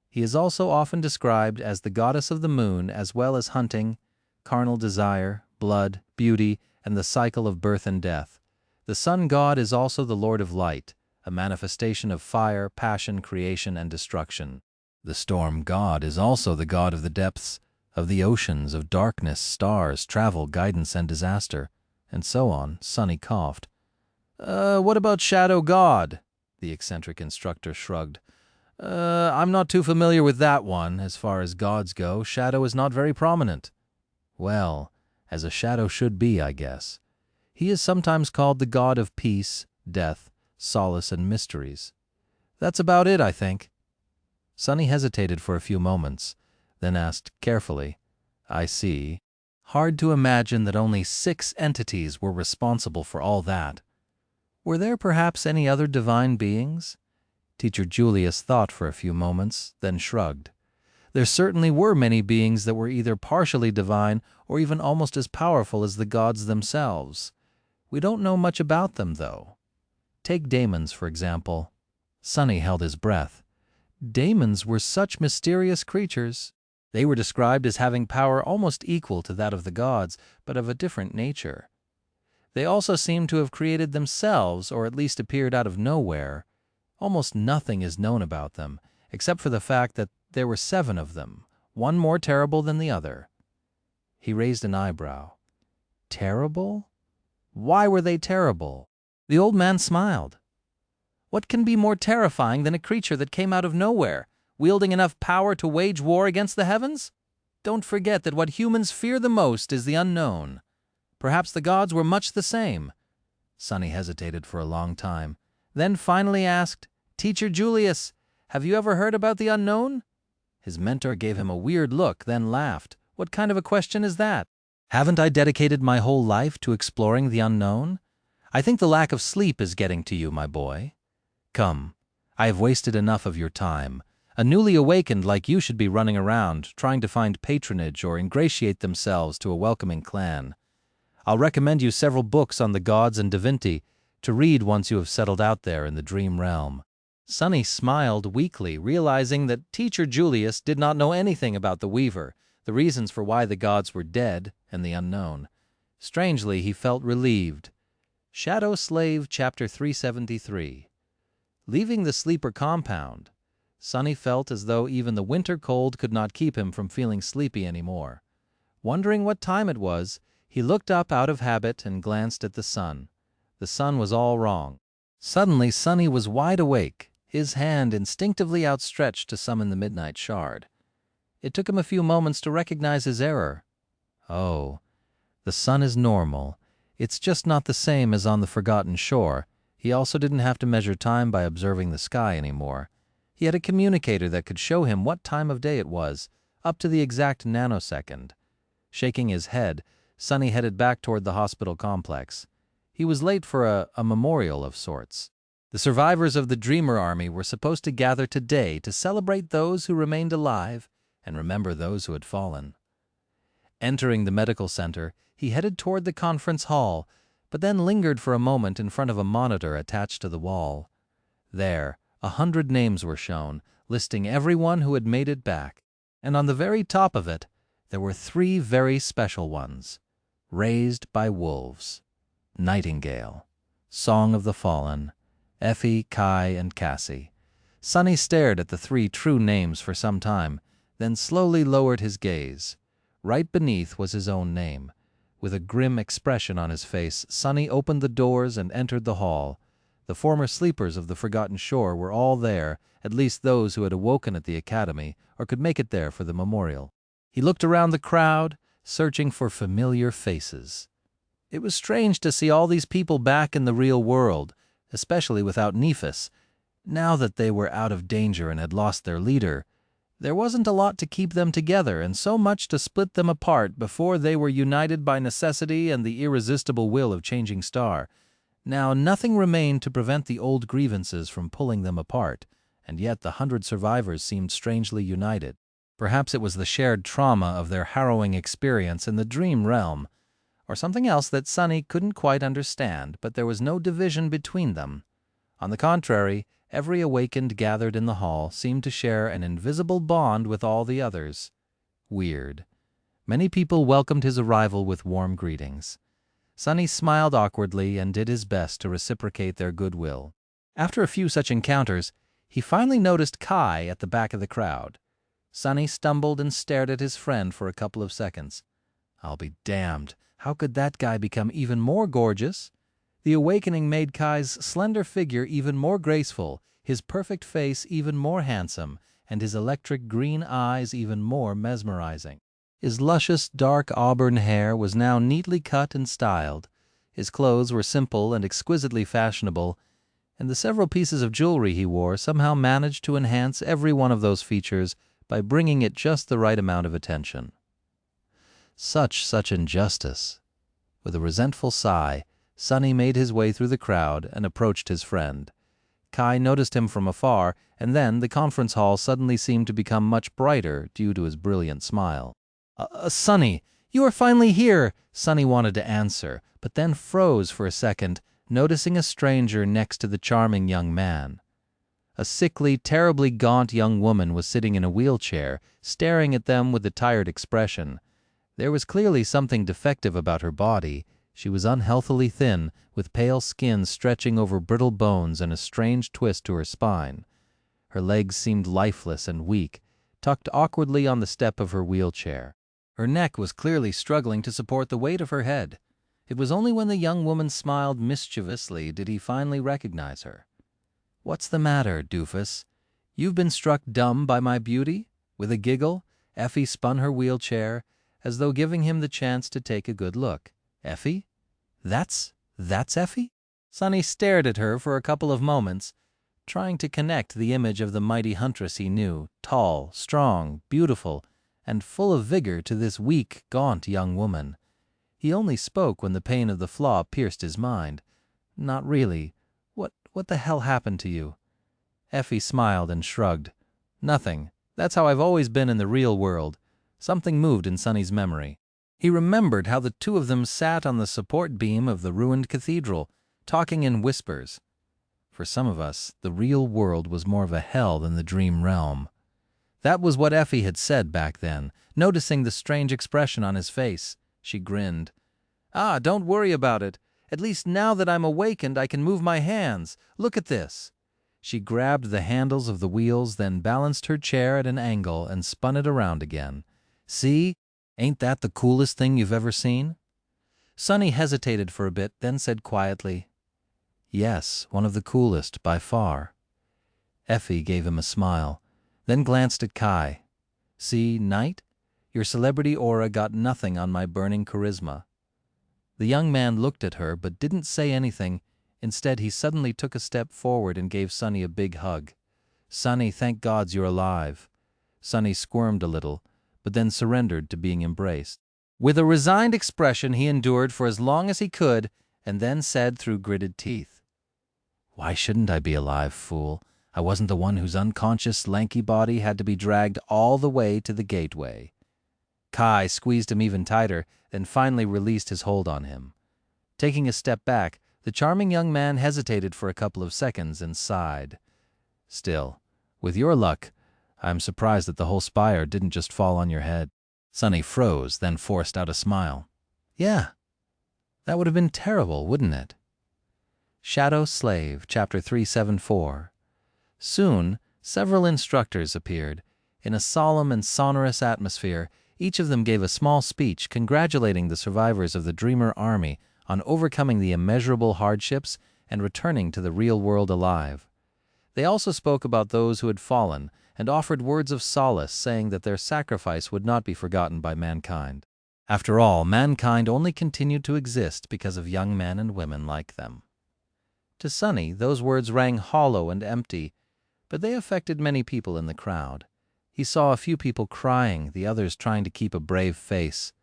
He is also often described as the goddess of the moon, as well as hunting, carnal desire, blood, beauty, and the cycle of birth and death. The sun god is also the lord of light, a manifestation of fire, passion, creation, and destruction. The storm god is also the god of the depths, of the oceans, of darkness, stars, travel, guidance, and disaster, and so on. Sonny coughed. What about shadow god? The eccentric instructor shrugged. I'm not too familiar with that one. As far as gods go, shadow is not very prominent. Well, as a shadow should be, I guess. He is sometimes called the god of peace, death, solace, and mysteries. That's about it, I think. Sonny hesitated for a few moments, then asked carefully, I see. Hard to imagine that only 6 entities were responsible for all that. Were there perhaps any other divine beings? Teacher Julius thought for a few moments, then shrugged. There certainly were many beings that were either partially divine or even almost as powerful as the gods themselves. We don't know much about them, though. Take daemons, for example. Sonny held his breath. Daemons were such mysterious creatures. They were described as having power almost equal to that of the gods, but of a different nature. They also seem to have created themselves, or at least appeared out of nowhere. Almost nothing is known about them, except for the fact that there were 7 of them, one more terrible than the other. He raised an eyebrow. Terrible? Why were they terrible? The old man smiled. What can be more terrifying than a creature that came out of nowhere, wielding enough power to wage war against the heavens? Don't forget that what humans fear the most is the unknown. Perhaps the gods were much the same. Sonny hesitated for a long time, then finally asked, "Teacher Julius, have you ever heard about the unknown?" His mentor gave him a weird look, then laughed. "What kind of a question is that? Haven't I dedicated my whole life to exploring the unknown? I think the lack of sleep is getting to you, my boy. Come, I have wasted enough of your time. A newly awakened like you should be running around, trying to find patronage or ingratiate themselves to a welcoming clan. I'll recommend you several books on the gods and divinity to read once you have settled out there in the dream realm." Sonny smiled weakly, realizing that Teacher Julius did not know anything about the Weaver, the reasons for why the gods were dead, and the unknown. Strangely, he felt relieved. Shadow Slave, Chapter 373. Leaving the sleeper compound, Sonny felt as though even the winter cold could not keep him from feeling sleepy anymore. Wondering what time it was, he looked up out of habit and glanced at the sun. The sun was all wrong. Suddenly, Sonny was wide awake, his hand instinctively outstretched to summon the midnight shard. It took him a few moments to recognize his error. Oh, the sun is normal. It's just not the same as on the Forgotten Shore. He also didn't have to measure time by observing the sky anymore. He had a communicator that could show him what time of day it was, up to the exact nanosecond. Shaking his head, Sonny headed back toward the hospital complex. He was late for a memorial of sorts. The survivors of the Dreamer Army were supposed to gather today to celebrate those who remained alive and remember those who had fallen. Entering the medical center, he headed toward the conference hall, but then lingered for a moment in front of a monitor attached to the wall. There, 100 names were shown, listing everyone who had made it back, and on the very top of it, there were 3 very special ones. Raised by Wolves, Nightingale, Song of the Fallen, Effie, Kai, and Cassie. Sonny stared at the 3 true names for some time, then slowly lowered his gaze. Right beneath was his own name. With a grim expression on his face, Sonny opened the doors and entered the hall. The former sleepers of the Forgotten Shore were all there, at least those who had awoken at the academy or could make it there for the memorial. He looked around the crowd, searching for familiar faces. It was strange to see all these people back in the real world, especially without Nephis. Now that they were out of danger and had lost their leader, there wasn't a lot to keep them together and so much to split them apart before they were united by necessity and the irresistible will of Changing Star. Now nothing remained to prevent the old grievances from pulling them apart, and yet the 100 survivors seemed strangely united. Perhaps it was the shared trauma of their harrowing experience in the dream realm, or something else that Sonny couldn't quite understand, but there was no division between them. On the contrary, every awakened gathered in the hall seemed to share an invisible bond with all the others. Weird. Many people welcomed his arrival with warm greetings. Sonny smiled awkwardly and did his best to reciprocate their goodwill. After a few such encounters, he finally noticed Kai at the back of the crowd. Sonny stumbled and stared at his friend for a couple of seconds. I'll be damned. How could that guy become even more gorgeous? The awakening made Kai's slender figure even more graceful, his perfect face even more handsome, and his electric green eyes even more mesmerizing. His luscious dark auburn hair was now neatly cut and styled. His clothes were simple and exquisitely fashionable, and the several pieces of jewelry he wore somehow managed to enhance every one of those features by bringing it just the right amount of attention. Such injustice. With a resentful sigh, Sonny made his way through the crowd and approached his friend. Kai noticed him from afar, and then the conference hall suddenly seemed to become much brighter due to his brilliant smile. Sonny, you are finally here," Sonny wanted to answer, but then froze for a second, noticing a stranger next to the charming young man. A sickly, terribly gaunt young woman was sitting in a wheelchair, staring at them with a tired expression. There was clearly something defective about her body. She was unhealthily thin, with pale skin stretching over brittle bones and a strange twist to her spine. Her legs seemed lifeless and weak, tucked awkwardly on the step of her wheelchair. Her neck was clearly struggling to support the weight of her head. It was only when the young woman smiled mischievously did he finally recognize her. "What's the matter, doofus? You've been struck dumb by my beauty?" With a giggle, Effie spun her wheelchair, as though giving him the chance to take a good look. "Effie? That's Effie?" Sonny stared at her for a couple of moments, trying to connect the image of the mighty huntress he knew, tall, strong, beautiful, and full of vigor, to this weak, gaunt young woman. He only spoke when the pain of the flaw pierced his mind. "Not really. What the hell happened to you?" Effie smiled and shrugged. "Nothing. That's how I've always been in the real world." Something moved in Sonny's memory. He remembered how the two of them sat on the support beam of the ruined cathedral, talking in whispers. For some of us, the real world was more of a hell than the dream realm. That was what Effie had said back then, noticing the strange expression on his face. She grinned. "Ah, don't worry about it. At least now that I'm awakened, I can move my hands. Look at this." She grabbed the handles of the wheels, then balanced her chair at an angle and spun it around again. "See? Ain't that the coolest thing you've ever seen?" Sonny hesitated for a bit, then said quietly, "Yes, one of the coolest, by far." Effie gave him a smile, then glanced at Kai. "See, Knight? Your celebrity aura got nothing on my burning charisma." The young man looked at her but didn't say anything. Instead, he suddenly took a step forward and gave Sonny a big hug. "Sonny, thank gods you're alive." Sonny squirmed a little, but then surrendered to being embraced. With a resigned expression, he endured for as long as he could, and then said through gritted teeth, "Why shouldn't I be alive, fool? I wasn't the one whose unconscious, lanky body had to be dragged all the way to the gateway." Kai squeezed him even tighter, then finally released his hold on him. Taking a step back, the charming young man hesitated for a couple of seconds and sighed. "Still, with your luck, I'm surprised that the whole spire didn't just fall on your head." Sonny froze, then forced out a smile. "Yeah, that would have been terrible, wouldn't it?" Shadow Slave, Chapter 374. Soon, several instructors appeared. In a solemn and sonorous atmosphere, each of them gave a small speech congratulating the survivors of the Dreamer Army on overcoming the immeasurable hardships and returning to the real world alive. They also spoke about those who had fallen and offered words of solace, saying that their sacrifice would not be forgotten by mankind. After all, mankind only continued to exist because of young men and women like them. To Sonny, those words rang hollow and empty, but they affected many people in the crowd. He saw a few people crying, the others trying to keep a brave face.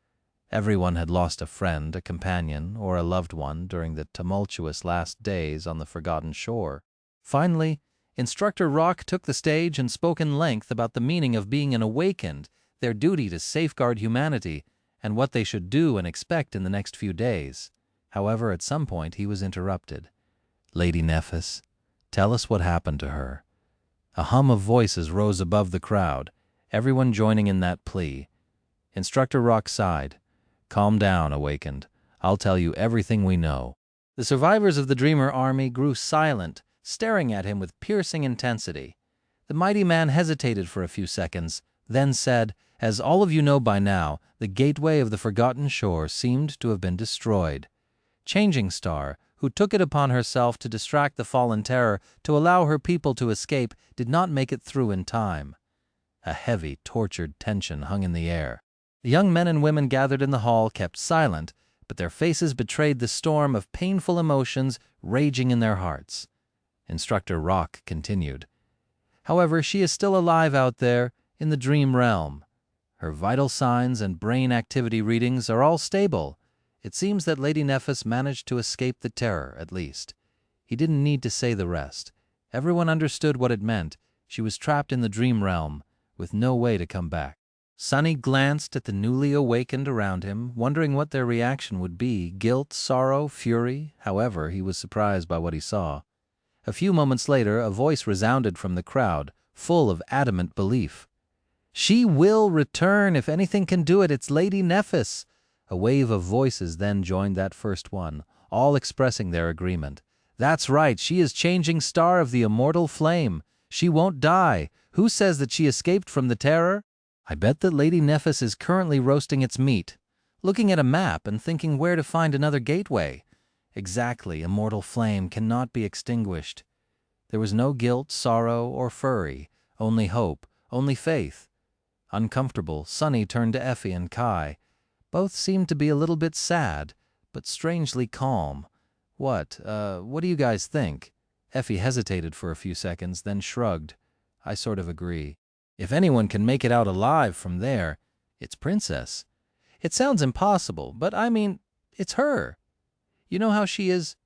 Everyone had lost a friend, a companion, or a loved one during the tumultuous last days on the forgotten shore. Finally, Instructor Rock took the stage and spoke in length about the meaning of being an awakened, their duty to safeguard humanity, and what they should do and expect in the next few days. However, at some point he was interrupted. "Lady Nephis, tell us what happened to her." A hum of voices rose above the crowd, everyone joining in that plea. Instructor Rock sighed. "Calm down, Awakened. I'll tell you everything we know." The survivors of the Dreamer Army grew silent, staring at him with piercing intensity. The mighty man hesitated for a few seconds, then said, "As all of you know by now, the gateway of the Forgotten Shore seemed to have been destroyed. Changing Star, who took it upon herself to distract the fallen terror to allow her people to escape, did not make it through in time." A heavy, tortured tension hung in the air. The young men and women gathered in the hall kept silent, but their faces betrayed the storm of painful emotions raging in their hearts. Instructor Rock continued. "However, she is still alive out there in the dream realm. Her vital signs and brain activity readings are all stable. It seems that Lady Nephis managed to escape the terror, at least." He didn't need to say the rest. Everyone understood what it meant. She was trapped in the dream realm, with no way to come back. Sonny glanced at the newly awakened around him, wondering what their reaction would be: guilt, sorrow, fury. However, he was surprised by what he saw. A few moments later, a voice resounded from the crowd, full of adamant belief. "She will return. If anything can do it, it's Lady Nephis." A wave of voices then joined that first one, all expressing their agreement. "That's right, she is changing star of the immortal flame. She won't die. Who says that she escaped from the terror? I bet that Lady Nephis is currently roasting its meat, looking at a map and thinking where to find another gateway. Exactly, immortal flame cannot be extinguished." There was no guilt, sorrow, or fury, only hope, only faith. Uncomfortable, Sunny turned to Effie and Kai. Both seemed to be a little bit sad, but strangely calm. What do you guys think?" Effie hesitated for a few seconds, then shrugged. "I sort of agree. If anyone can make it out alive from there, it's Princess. It sounds impossible, but I mean, it's her. You know how she is?"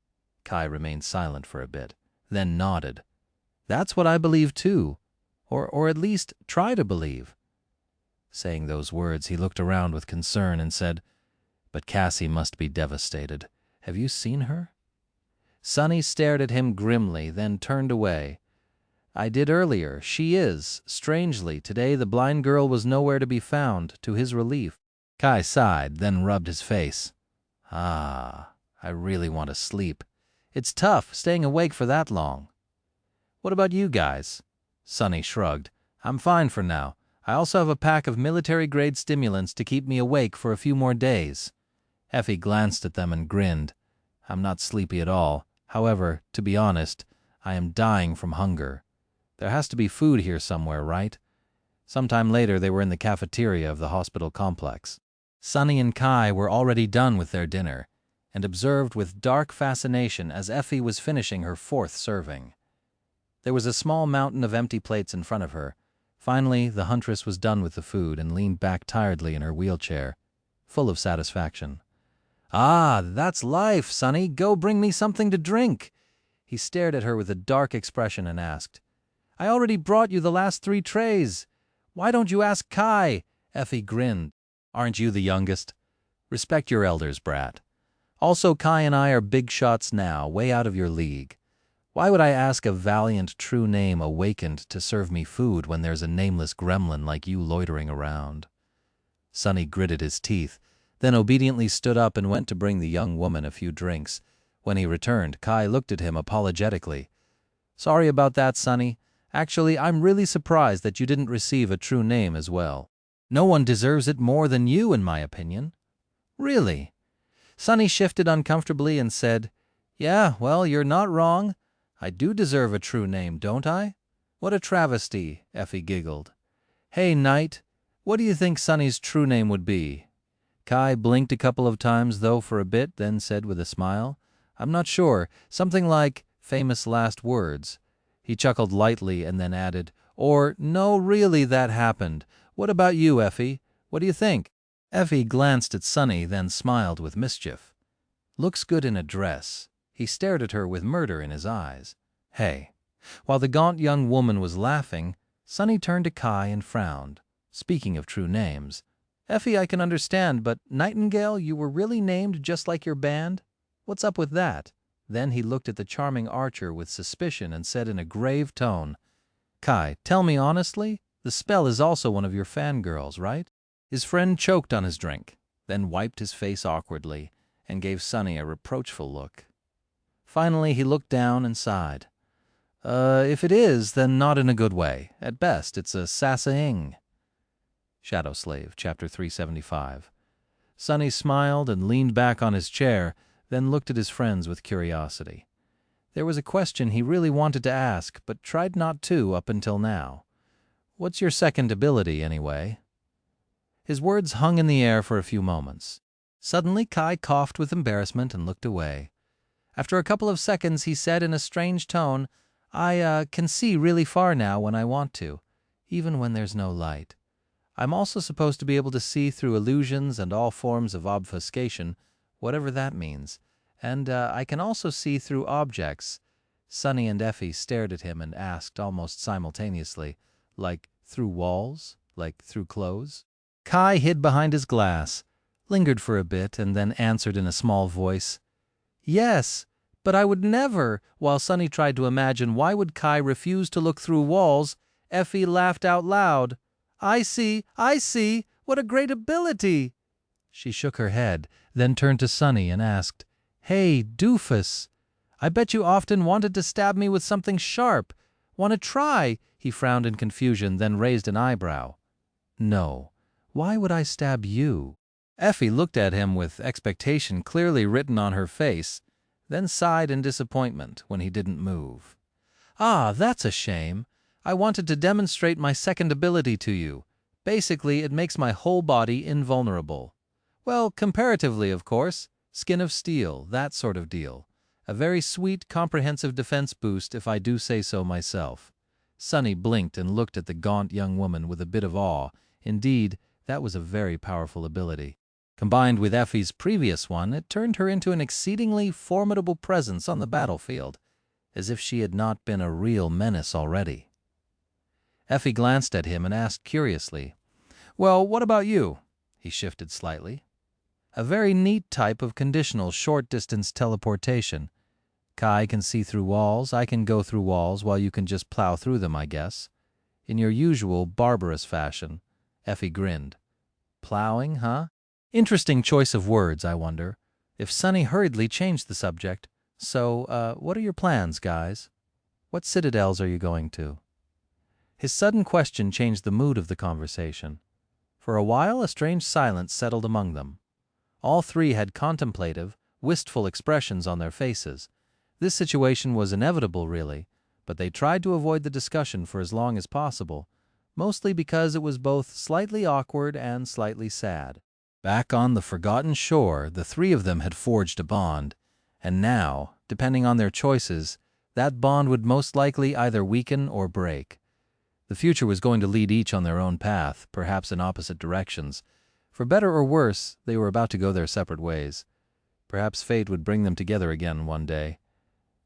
Kai remained silent for a bit, then nodded. "That's what I believe too, or at least try to believe." Saying those words, he looked around with concern and said, "But Cassie must be devastated. Have you seen her?" Sunny stared at him grimly, then turned away. "I did earlier. She is. Strangely, today the blind girl was nowhere to be found, to his relief." Kai sighed, then rubbed his face. "Ah, I really want to sleep. It's tough, staying awake for that long." "What about you guys?" Sunny shrugged. "I'm fine for now. I also have a pack of military-grade stimulants to keep me awake for a few more days." Effie glanced at them and grinned. "I'm not sleepy at all. However, to be honest, I am dying from hunger. There has to be food here somewhere, right?" Sometime later, they were in the cafeteria of the hospital complex. Sunny and Kai were already done with their dinner, and observed with dark fascination as Effie was finishing her 4th serving. There was a small mountain of empty plates in front of her. Finally, the huntress was done with the food and leaned back tiredly in her wheelchair, full of satisfaction. "Ah, that's life, Sunny. Go bring me something to drink." He stared at her with a dark expression and asked, "I already brought you the last 3 trays. Why don't you ask Kai?" Effie grinned. "Aren't you the youngest? Respect your elders, brat. Also, Kai and I are big shots now, way out of your league. Why would I ask a valiant true name awakened to serve me food when there's a nameless gremlin like you loitering around?" Sunny gritted his teeth, then obediently stood up and went to bring the young woman a few drinks. When he returned, Kai looked at him apologetically. "Sorry about that, Sunny. Actually, I'm really surprised that you didn't receive a true name as well. No one deserves it more than you, in my opinion." "Really?" Sunny shifted uncomfortably and said, "Yeah, well, you're not wrong. I do deserve a true name, don't I?" "What a travesty," Effie giggled. "Hey, Knight, what do you think Sunny's true name would be?" Kai blinked a couple of times, though, for a bit, then said with a smile, "I'm not sure. Something like famous last words." He chuckled lightly and then added, "Or, no, really, that happened. What about you, Effie? What do you think?" Effie glanced at Sunny, then smiled with mischief. "Looks good in a dress." He stared at her with murder in his eyes. "Hey." While the gaunt young woman was laughing, Sunny turned to Kai and frowned. "Speaking of true names, Effie, I can understand, but Nightingale, you were really named just like your band? What's up with that?" Then he looked at the charming Archer with suspicion and said in a grave tone, "Kai, tell me honestly, the spell is also one of your fangirls, right?" His friend choked on his drink, then wiped his face awkwardly and gave Sunny a reproachful look. Finally, he looked down and sighed. If it is, then not in a good way. At best, it's a sassa-ing." Shadow Slave, Chapter 375. Sunny smiled and leaned back on his chair, then looked at his friends with curiosity. There was a question he really wanted to ask, but tried not to up until now. "What's your second ability, anyway?" His words hung in the air for a few moments. Suddenly, Kai coughed with embarrassment and looked away. After a couple of seconds, he said in a strange tone, I can see really far now when I want to, even when there's no light. I'm also supposed to be able to see through illusions and all forms of obfuscation, whatever that means. And I can also see through objects." Sunny and Effie stared at him and asked almost simultaneously, "Like through walls? Like through clothes?" Kai hid behind his glass, lingered for a bit, and then answered in a small voice, "Yes, But I would never. While Sunny tried to imagine why would Kai refuse to look through walls, Effie laughed out loud. I see, what a great ability! She shook her head, then turned to Sunny and asked, Hey, doofus, I bet you often wanted to stab me with something sharp. Want to try? He frowned in confusion, then raised an eyebrow. No, why would I stab you? Effie looked at him with expectation clearly written on her face, then sighed in disappointment when he didn't move. Ah, that's a shame. I wanted to demonstrate my second ability to you. Basically, it makes my whole body invulnerable. Well, comparatively, of course. Skin of steel, that sort of deal. A very sweet, comprehensive defense boost, if I do say so myself. Sunny blinked and looked at the gaunt young woman with a bit of awe. Indeed, that was a very powerful ability. Combined with Effie's previous one, it turned her into an exceedingly formidable presence on the battlefield, as if she had not been a real menace already. Effie glanced at him and asked curiously, Well, what about you? He shifted slightly. A very neat type of conditional short-distance teleportation. Kai can see through walls, I can go through walls while you can just plow through them, I guess. In your usual barbarous fashion. Effie grinned. Plowing, huh? Interesting choice of words, I wonder. If Sunny hurriedly changed the subject. So, what are your plans, guys? What citadels are you going to? His sudden question changed the mood of the conversation. For a while, a strange silence settled among them. All three had contemplative, wistful expressions on their faces. This situation was inevitable, really, but they tried to avoid the discussion for as long as possible, mostly because it was both slightly awkward and slightly sad. Back on the forgotten shore, the three of them had forged a bond, and now, depending on their choices, that bond would most likely either weaken or break. The future was going to lead each on their own path, perhaps in opposite directions. For better or worse, they were about to go their separate ways. Perhaps fate would bring them together again one day.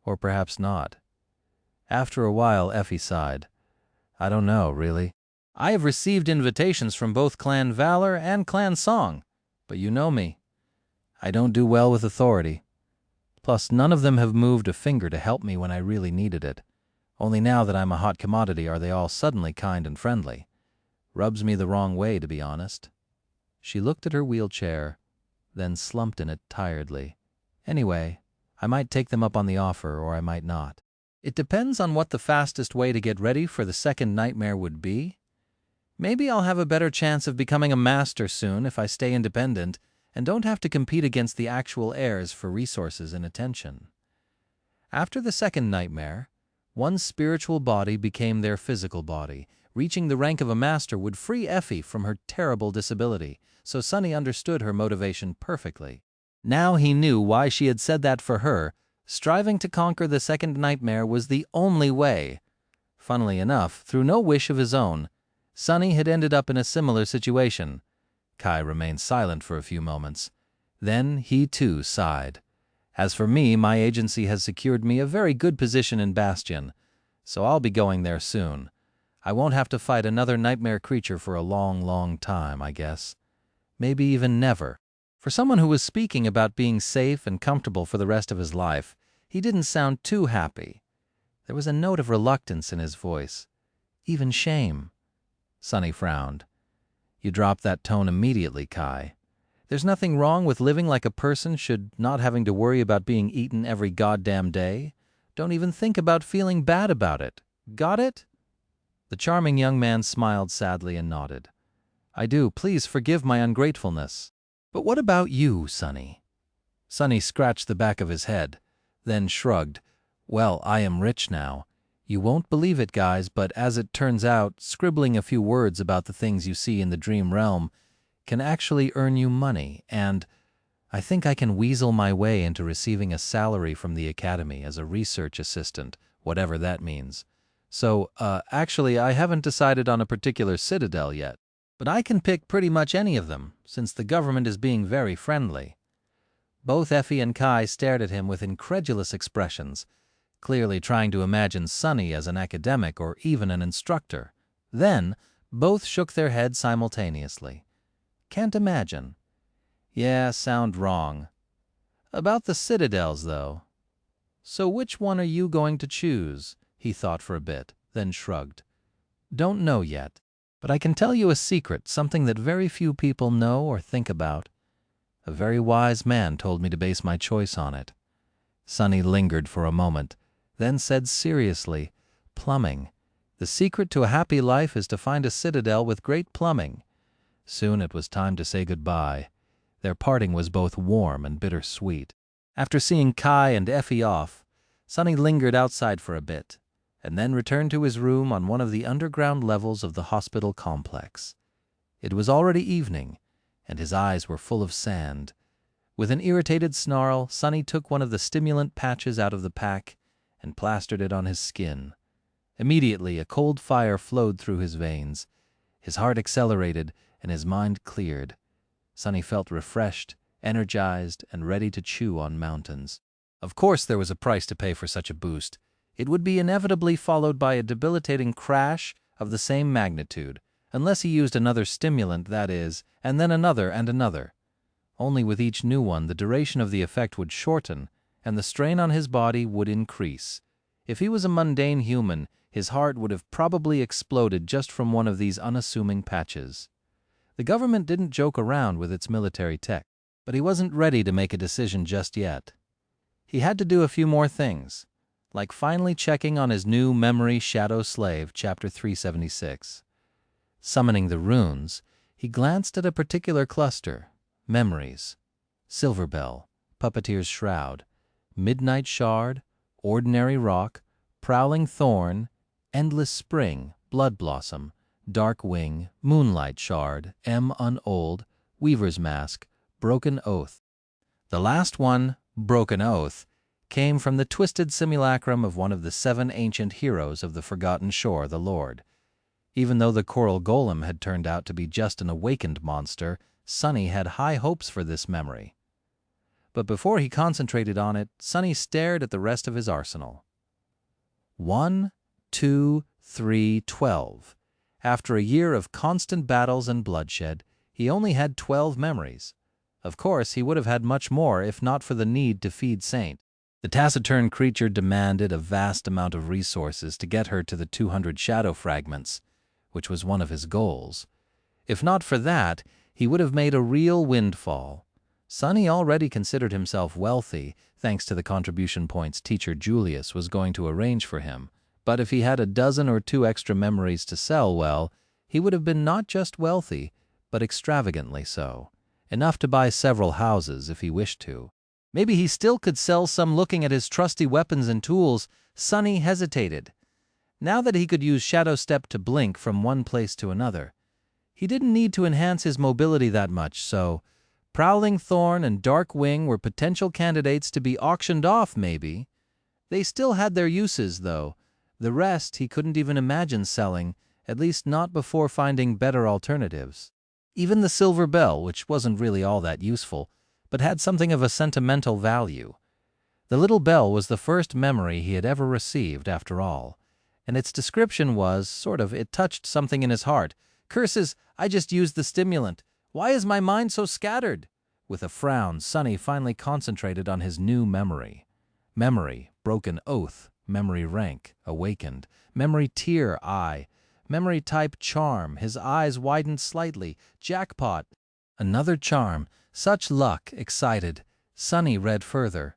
Or perhaps not. After a while, Effie sighed. I don't know, really. I have received invitations from both Clan Valor and Clan Song, but you know me. I don't do well with authority. Plus, none of them have moved a finger to help me when I really needed it. Only now that I'm a hot commodity are they all suddenly kind and friendly. Rubs me the wrong way, to be honest. She looked at her wheelchair, then slumped in it tiredly. Anyway, I might take them up on the offer, or I might not. It depends on what the fastest way to get ready for the second nightmare would be. Maybe I'll have a better chance of becoming a master soon if I stay independent and don't have to compete against the actual heirs for resources and attention. After the second nightmare, one's spiritual body became their physical body. Reaching the rank of a master would free Effie from her terrible disability, so Sunny understood her motivation perfectly. Now he knew why she had said that for her. Striving to conquer the second nightmare was the only way. Funnily enough, through no wish of his own, Sunny had ended up in a similar situation. Kai remained silent for a few moments. Then he too sighed. As for me, my agency has secured me a very good position in Bastion, so I'll be going there soon. I won't have to fight another nightmare creature for a long, long time, I guess. Maybe even never. For someone who was speaking about being safe and comfortable for the rest of his life, he didn't sound too happy. There was a note of reluctance in his voice. Even shame. Sunny frowned. You dropped that tone immediately, Kai. There's nothing wrong with living like a person should, not having to worry about being eaten every goddamn day. Don't even think about feeling bad about it. Got it? The charming young man smiled sadly and nodded. I do. Please forgive my ungratefulness. But what about you, Sunny? Sunny scratched the back of his head, then shrugged. Well, I am rich now. You won't believe it, guys, but as it turns out, scribbling a few words about the things you see in the dream realm can actually earn you money, and I think I can weasel my way into receiving a salary from the Academy as a research assistant, whatever that means. So, actually, I haven't decided on a particular citadel yet, but I can pick pretty much any of them, since the government is being very friendly. Both Effie and Kai stared at him with incredulous expressions, clearly trying to imagine Sunny as an academic or even an instructor. Then, both shook their heads simultaneously. Can't imagine. Yeah, sound wrong. About the citadels, though. "So which one are you going to choose?" He thought for a bit, then shrugged. "Don't know yet. But I can tell you a secret, something that very few people know or think about. A very wise man told me to base my choice on it." Sonny lingered for a moment, then said seriously, "Plumbing. The secret to a happy life is to find a citadel with great plumbing." Soon it was time to say goodbye. Their parting was both warm and bittersweet. After seeing Kai and Effie off, Sonny lingered outside for a bit, and then returned to his room on one of the underground levels of the hospital complex. It was already evening, and his eyes were full of sand. With an irritated snarl, Sonny took one of the stimulant patches out of the pack and plastered it on his skin. Immediately, a cold fire flowed through his veins. His heart accelerated, and his mind cleared. Sonny felt refreshed, energized, and ready to chew on mountains. Of course there was a price to pay for such a boost. It would be inevitably followed by a debilitating crash of the same magnitude, unless he used another stimulant, that is, and then another and another. Only with each new one the duration of the effect would shorten, and the strain on his body would increase. If he was a mundane human, his heart would have probably exploded just from one of these unassuming patches. The government didn't joke around with its military tech, but he wasn't ready to make a decision just yet. He had to do a few more things, like finally checking on his new memory Shadow Slave, Chapter 376. Summoning the runes, he glanced at a particular cluster: Memories, Silver Bell, Puppeteer's Shroud, Midnight Shard, Ordinary Rock, Prowling Thorn, Endless Spring, Blood Blossom, Dark Wing, Moonlight Shard, Unold, Weaver's Mask, Broken Oath. The last one, Broken Oath, came from the twisted simulacrum of one of the 7 ancient heroes of the Forgotten Shore, the Lord. Even though the coral golem had turned out to be just an awakened monster, Sonny had high hopes for this memory. But before he concentrated on it, Sonny stared at the rest of his arsenal. 1, 2, 3, 12. After a year of constant battles and bloodshed, he only had 12 memories. Of course, he would have had much more if not for the need to feed Saint. The taciturn creature demanded a vast amount of resources to get her to the 200 shadow fragments, which was one of his goals. If not for that, he would have made a real windfall. Sonny already considered himself wealthy, thanks to the contribution points teacher Julius was going to arrange for him. But if he had a dozen or 2 extra memories to sell, well, he would have been not just wealthy, but extravagantly so. Enough to buy several houses if he wished to. Maybe he still could sell some. Looking at his trusty weapons and tools, Sonny hesitated. Now that he could use Shadow Step to blink from one place to another, he didn't need to enhance his mobility that much, so Prowling Thorn and Dark Wing were potential candidates to be auctioned off, maybe. They still had their uses, though. The rest he couldn't even imagine selling, at least not before finding better alternatives. Even the Silver Bell, which wasn't really all that useful, but had something of a sentimental value. The little bell was the first memory he had ever received, after all, and its description was, it touched something in his heart. "Curses, I just used the stimulant. Why is my mind so scattered?" With a frown, Sonny finally concentrated on his new memory. Memory, Broken Oath, Memory Rank, Awakened, Memory Tier, I, Memory Type Charm. His eyes widened slightly. Jackpot. Another charm. Such luck. Excited. Sonny read further.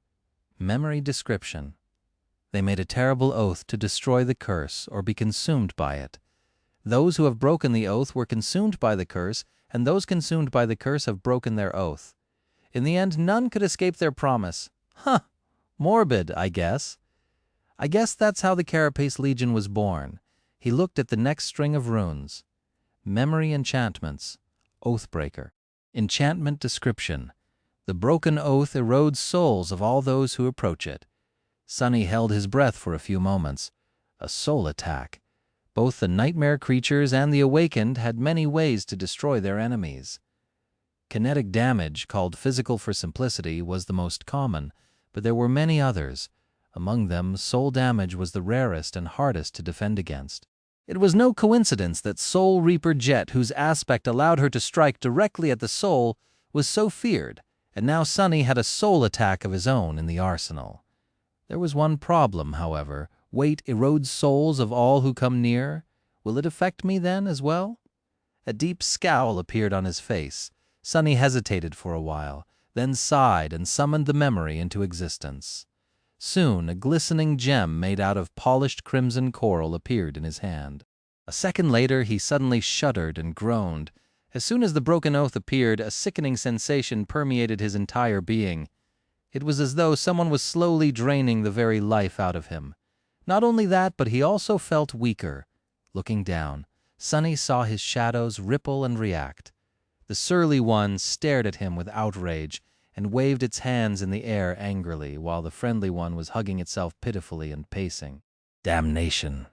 Memory Description. They made a terrible oath to destroy the curse or be consumed by it. Those who have broken the oath were consumed by the curse, and those consumed by the curse have broken their oath. In the end, none could escape their promise. Huh! Morbid, I guess. I guess that's how the Carapace Legion was born. He looked at the next string of runes. Memory Enchantments. Oathbreaker. Enchantment Description. The broken oath erodes souls of all those who approach it. Sonny held his breath for a few moments. A soul attack. Both the nightmare creatures and the awakened had many ways to destroy their enemies. Kinetic damage, called physical for simplicity, was the most common, but there were many others. Among them, soul damage was the rarest and hardest to defend against. It was no coincidence that Soul Reaper Jet, whose aspect allowed her to strike directly at the soul, was so feared, and now Sonny had a soul attack of his own in the arsenal. There was one problem, however. Weight erodes souls of all who come near. Will it affect me then as well? A deep scowl appeared on his face. Sonny hesitated for a while, then sighed and summoned the memory into existence. Soon a glistening gem made out of polished crimson coral appeared in his hand. A second later he suddenly shuddered and groaned. As soon as the broken oath appeared, a sickening sensation permeated his entire being. It was as though someone was slowly draining the very life out of him. Not only that, but he also felt weaker. Looking down, Sonny saw his shadows ripple and react. The surly one stared at him with outrage and waved its hands in the air angrily, while the friendly one was hugging itself pitifully and pacing. Damnation!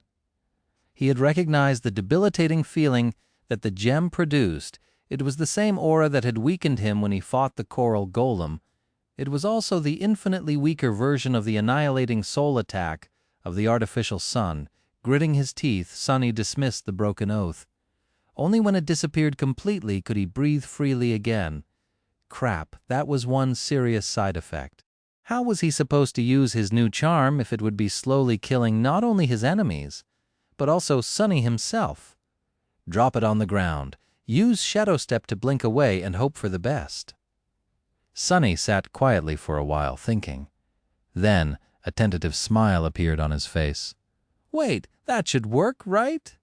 He had recognized the debilitating feeling that the gem produced. It was the same aura that had weakened him when he fought the coral golem. It was also the infinitely weaker version of the annihilating soul attack of the artificial sun. Gritting his teeth, Sonny dismissed the broken oath. Only when it disappeared completely could he breathe freely again. Crap, that was one serious side effect. How was he supposed to use his new charm if it would be slowly killing not only his enemies, but also Sonny himself? Drop it on the ground. Use Shadow Step to blink away and hope for the best. Sonny sat quietly for a while, thinking. Then a tentative smile appeared on his face. Wait, that should work, right?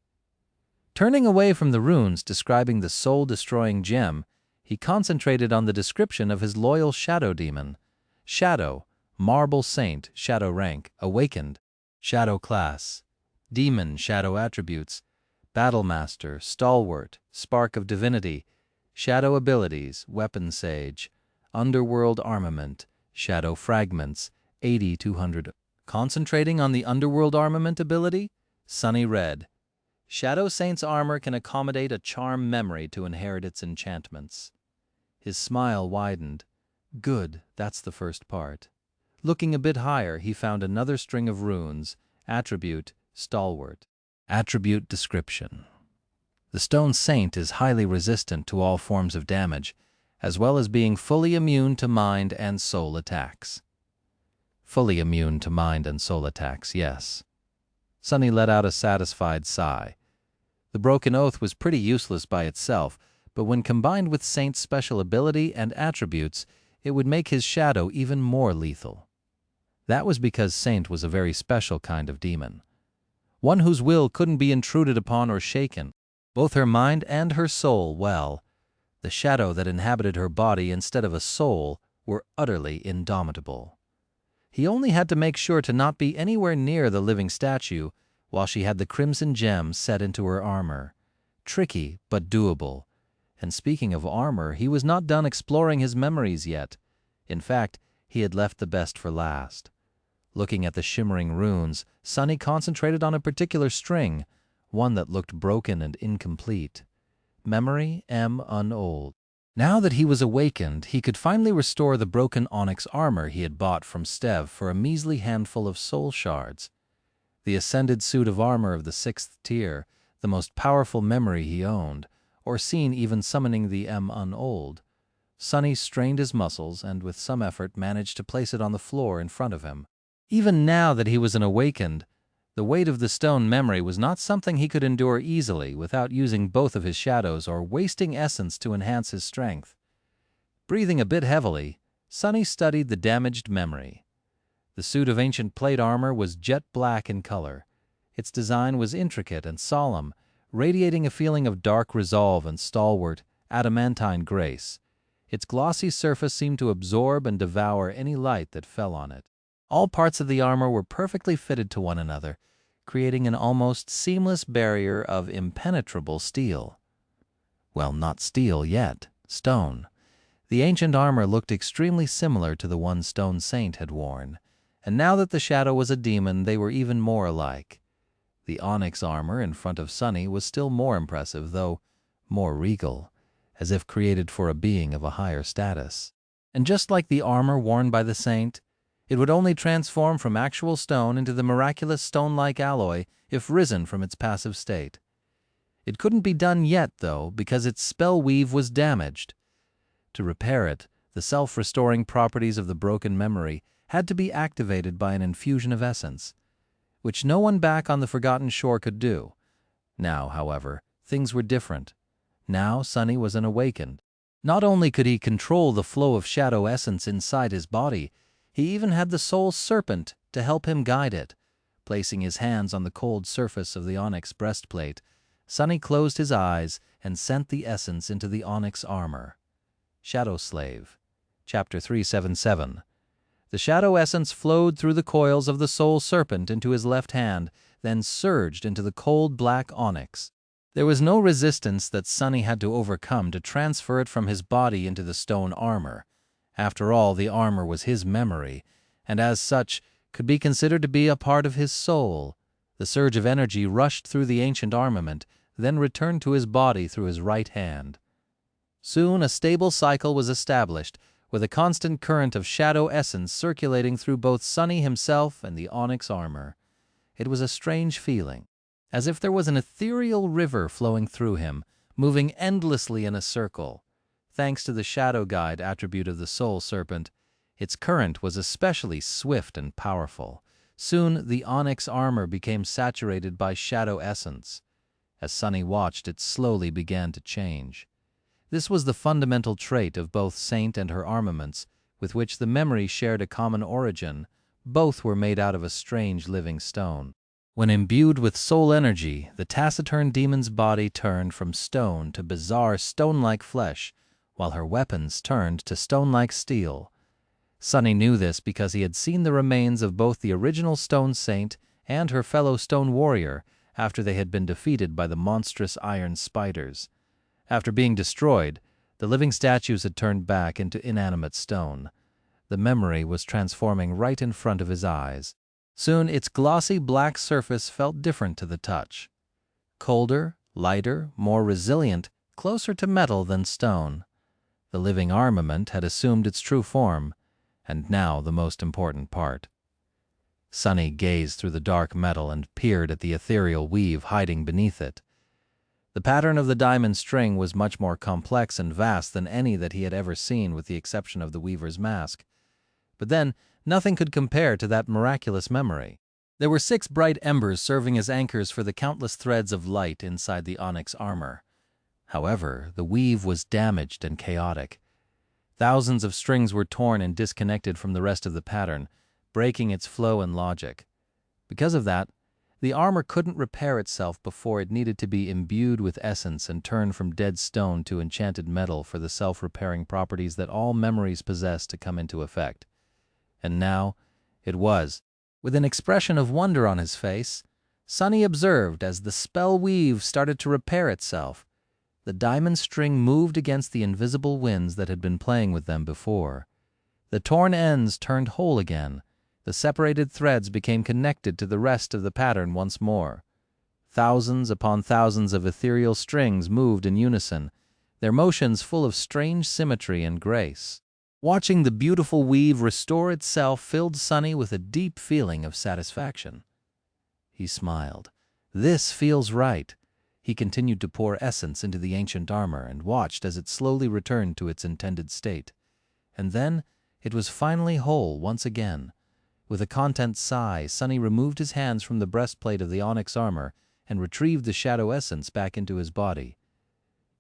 Turning away from the runes describing the soul-destroying gem, he concentrated on the description of his loyal shadow demon. Shadow, Marble Saint, Shadow Rank, Awakened, Shadow Class, Demon, Shadow Attributes, Battle Master, Stalwart, Spark of Divinity, Shadow Abilities, Weapon Sage, Underworld Armament, Shadow Fragments, 80-200. Concentrating on the Underworld Armament ability, Sonny read, Shadow Saint's armor can accommodate a charm memory to inherit its enchantments. His smile widened. Good, that's the first part. Looking a bit higher, he found another string of runes, Attribute, Stalwart. Attribute Description. The Stone Saint is highly resistant to all forms of damage, as well as being fully immune to mind and soul attacks. Fully immune to mind and soul attacks, yes. Sonny let out a satisfied sigh. The broken oath was pretty useless by itself, but when combined with Saint's special ability and attributes, it would make his shadow even more lethal. That was because Saint was a very special kind of demon. One whose will couldn't be intruded upon or shaken. Both her mind and her soul, well, the shadow that inhabited her body instead of a soul, were utterly indomitable. He only had to make sure to not be anywhere near the living statue while she had the crimson gem set into her armor. Tricky, but doable. And speaking of armor, he was not done exploring his memories yet. In fact, he had left the best for last. Looking at the shimmering runes, Sonny concentrated on a particular string, one that looked broken and incomplete. Memory M. Unold. Now that he was awakened, he could finally restore the broken onyx armor he had bought from Stev for a measly handful of soul shards. The ascended suit of armor of the 6th tier, the most powerful memory he owned, or seen even summoning the M. Unold. Sonny strained his muscles and with some effort managed to place it on the floor in front of him. Even now that he was an awakened, the weight of the stone memory was not something he could endure easily without using both of his shadows or wasting essence to enhance his strength. Breathing a bit heavily, Sonny studied the damaged memory. The suit of ancient plate armor was jet black in color. Its design was intricate and solemn, radiating a feeling of dark resolve and stalwart, adamantine grace. Its glossy surface seemed to absorb and devour any light that fell on it. All parts of the armor were perfectly fitted to one another, creating an almost seamless barrier of impenetrable steel. Well, not steel yet, stone. The ancient armor looked extremely similar to the one Stone Saint had worn, and now that the shadow was a demon, they were even more alike. The onyx armor in front of Sonny was still more impressive, though more regal, as if created for a being of a higher status. And just like the armor worn by the saint, it would only transform from actual stone into the miraculous stone-like alloy if risen from its passive state. It couldn't be done yet, though, because its spell weave was damaged. To repair it, the self-restoring properties of the broken memory had to be activated by an infusion of essence, which no one back on the Forgotten Shore could do. Now, however, things were different. Now Sunny was an awakened. Not only could he control the flow of shadow essence inside his body, he even had the soul Serpent to help him guide it. Placing his hands on the cold surface of the onyx breastplate, Sunny closed his eyes and sent the essence into the onyx armor. Shadow Slave, Chapter 377. The shadow essence flowed through the coils of the soul Serpent into his left hand, then surged into the cold black onyx. There was no resistance that Sunny had to overcome to transfer it from his body into the stone armor. After all, the armor was his memory, and as such could be considered to be a part of his soul. The surge of energy rushed through the ancient armament, then returned to his body through his right hand. Soon a stable cycle was established, with a constant current of shadow essence circulating through both Sunny himself and the onyx armor. It was a strange feeling, as if there was an ethereal river flowing through him, moving endlessly in a circle. Thanks to the shadow guide attribute of the soul Serpent, its current was especially swift and powerful. Soon the onyx armor became saturated by shadow essence. As Sunny watched, it slowly began to change. This was the fundamental trait of both Saint and her armaments, with which the memory shared a common origin. Both were made out of a strange living stone. When imbued with soul energy, the taciturn demon's body turned from stone to bizarre stone-like flesh, while her weapons turned to stone-like steel. Sunny knew this because he had seen the remains of both the original Stone Saint and her fellow stone warrior after they had been defeated by the monstrous iron spiders. After being destroyed, the living statues had turned back into inanimate stone. The memory was transforming right in front of his eyes. Soon its glossy black surface felt different to the touch. Colder, lighter, more resilient, closer to metal than stone. The living armament had assumed its true form, and now the most important part. Sunny gazed through the dark metal and peered at the ethereal weave hiding beneath it. The pattern of the diamond string was much more complex and vast than any that he had ever seen, with the exception of the weaver's mask. But then, nothing could compare to that miraculous memory. There were 6 bright embers serving as anchors for the countless threads of light inside the onyx armor. However, the weave was damaged and chaotic. Thousands of strings were torn and disconnected from the rest of the pattern, breaking its flow and logic. Because of that, the armor couldn't repair itself before it needed to be imbued with essence and turned from dead stone to enchanted metal for the self-repairing properties that all memories possess to come into effect. And now, it was. With an expression of wonder on his face, Sunny observed as the spell weave started to repair itself. The diamond string moved against the invisible winds that had been playing with them before. The torn ends turned whole again. The separated threads became connected to the rest of the pattern once more. Thousands upon thousands of ethereal strings moved in unison, their motions full of strange symmetry and grace. Watching the beautiful weave restore itself filled Sunny with a deep feeling of satisfaction. He smiled. This feels right. He continued to pour essence into the ancient armor and watched as it slowly returned to its intended state. And then it was finally whole once again. With a content sigh, Sunny removed his hands from the breastplate of the onyx armor and retrieved the shadow essence back into his body.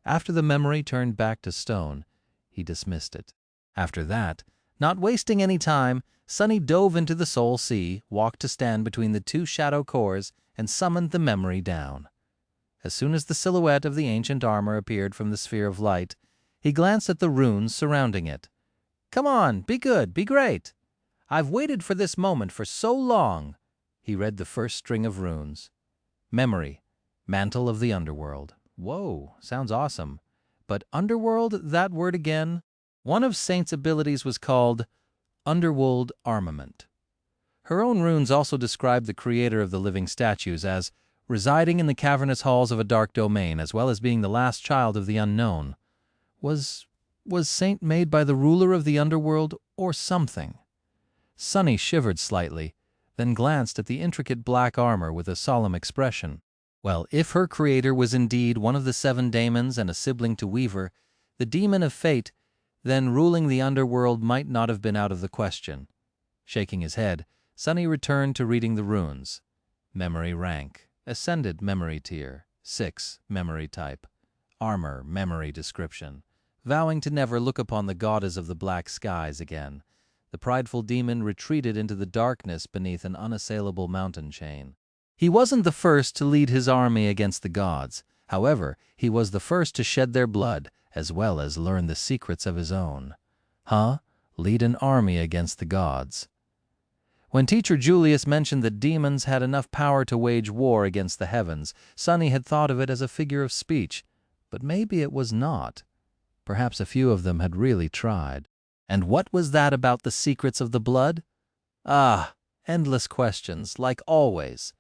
After the memory turned back to stone, he dismissed it. After that, not wasting any time, Sunny dove into the soul sea, walked to stand between the 2 shadow cores, and summoned the memory down. As soon as the silhouette of the ancient armor appeared from the sphere of light, he glanced at the runes surrounding it. "Come on, be good, be great. I've waited for this moment for so long." He read the first string of runes. Memory, Mantle of the Underworld. Whoa, sounds awesome. But Underworld, that word again? One of Saint's abilities was called Underworld Armament. Her own runes also described the creator of the living statues as residing in the cavernous halls of a dark domain, as well as being the last child of the unknown. Was Saint made by the ruler of the underworld or something? Sunny shivered slightly, then glanced at the intricate black armor with a solemn expression. Well, if her creator was indeed one of the 7 daemons and a sibling to Weaver, the demon of fate, then ruling the underworld might not have been out of the question. Shaking his head, Sonny returned to reading the runes. Memory rank, Ascended memory tier, 6 memory type, armor memory description. Vowing to never look upon the goddess of the black skies again, the prideful demon retreated into the darkness beneath an unassailable mountain chain. He wasn't the first to lead his army against the gods. However, he was the first to shed their blood, as well as learn the secrets of his own. Lead an army against the gods. When Teacher Julius mentioned that demons had enough power to wage war against the heavens, Sonny had thought of it as a figure of speech. But maybe it was not. Perhaps a few of them had really tried. And what was that about the secrets of the blood? Endless questions, like always.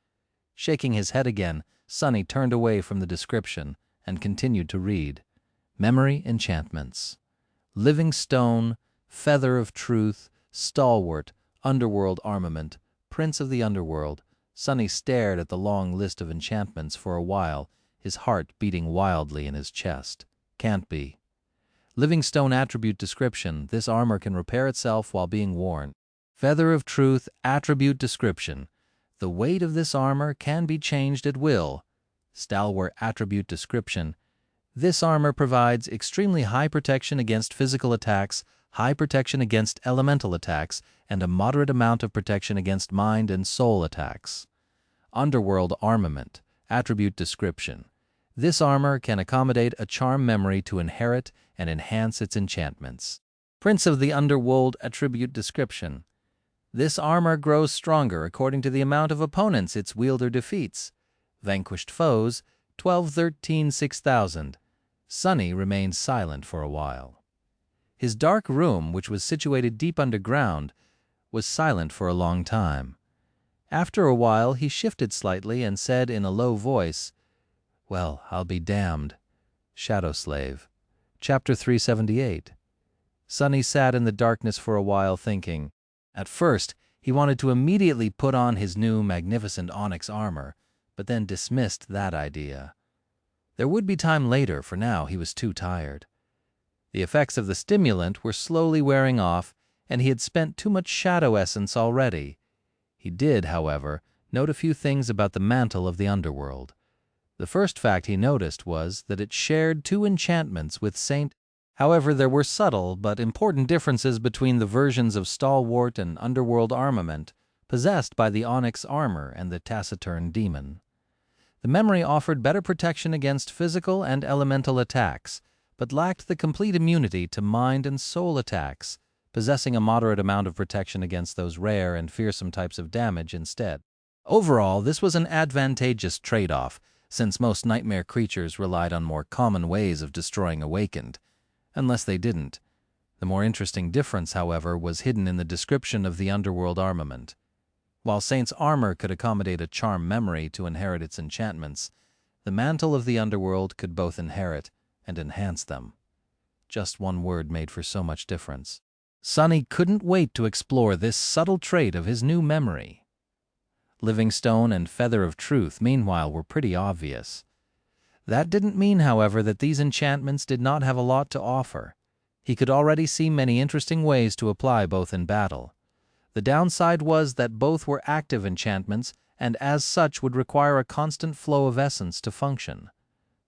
Shaking his head again, Sonny turned away from the description and continued to read. Memory enchantments. Living stone, feather of truth, stalwart, underworld armament, prince of the underworld. Sonny stared at the long list of enchantments for a while, his heart beating wildly in his chest. Can't be. Living stone attribute description. This armor can repair itself while being worn. Feather of truth attribute description. The weight of this armor can be changed at will. Stalwart attribute description. This armor provides extremely high protection against physical attacks, high protection against elemental attacks, and a moderate amount of protection against mind and soul attacks. Underworld armament attribute description. This armor can accommodate a charm memory to inherit and enhance its enchantments. Prince of the Underworld attribute description. This armor grows stronger according to the amount of opponents its wielder defeats. Vanquished foes, 12-13-6000. Sonny remained silent for a while. His dark room, which was situated deep underground, was silent for a long time. After a while he shifted slightly and said in a low voice, "Well, I'll be damned." Shadow Slave. Chapter 378. Sonny sat in the darkness for a while thinking. At first, he wanted to immediately put on his new magnificent onyx armor, but then dismissed that idea. There would be time later, for now he was too tired. The effects of the stimulant were slowly wearing off, and he had spent too much shadow essence already. He did, however, note a few things about the mantle of the underworld. The first fact he noticed was that it shared 2 enchantments with Saint. However, there were subtle but important differences between the versions of stalwart and underworld armament possessed by the onyx armor and the taciturn demon. The memory offered better protection against physical and elemental attacks, but lacked the complete immunity to mind and soul attacks, possessing a moderate amount of protection against those rare and fearsome types of damage instead. Overall, this was an advantageous trade-off, since most nightmare creatures relied on more common ways of destroying awakened, unless they didn't. The more interesting difference, however, was hidden in the description of the underworld armament. While Saint's armor could accommodate a charm memory to inherit its enchantments, the mantle of the underworld could both inherit and enhance them. Just one word made for so much difference. Sonny couldn't wait to explore this subtle trait of his new memory. Living Stone and Feather of Truth, meanwhile, were pretty obvious. That didn't mean, however, that these enchantments did not have a lot to offer. He could already see many interesting ways to apply both in battle. The downside was that both were active enchantments and as such would require a constant flow of essence to function.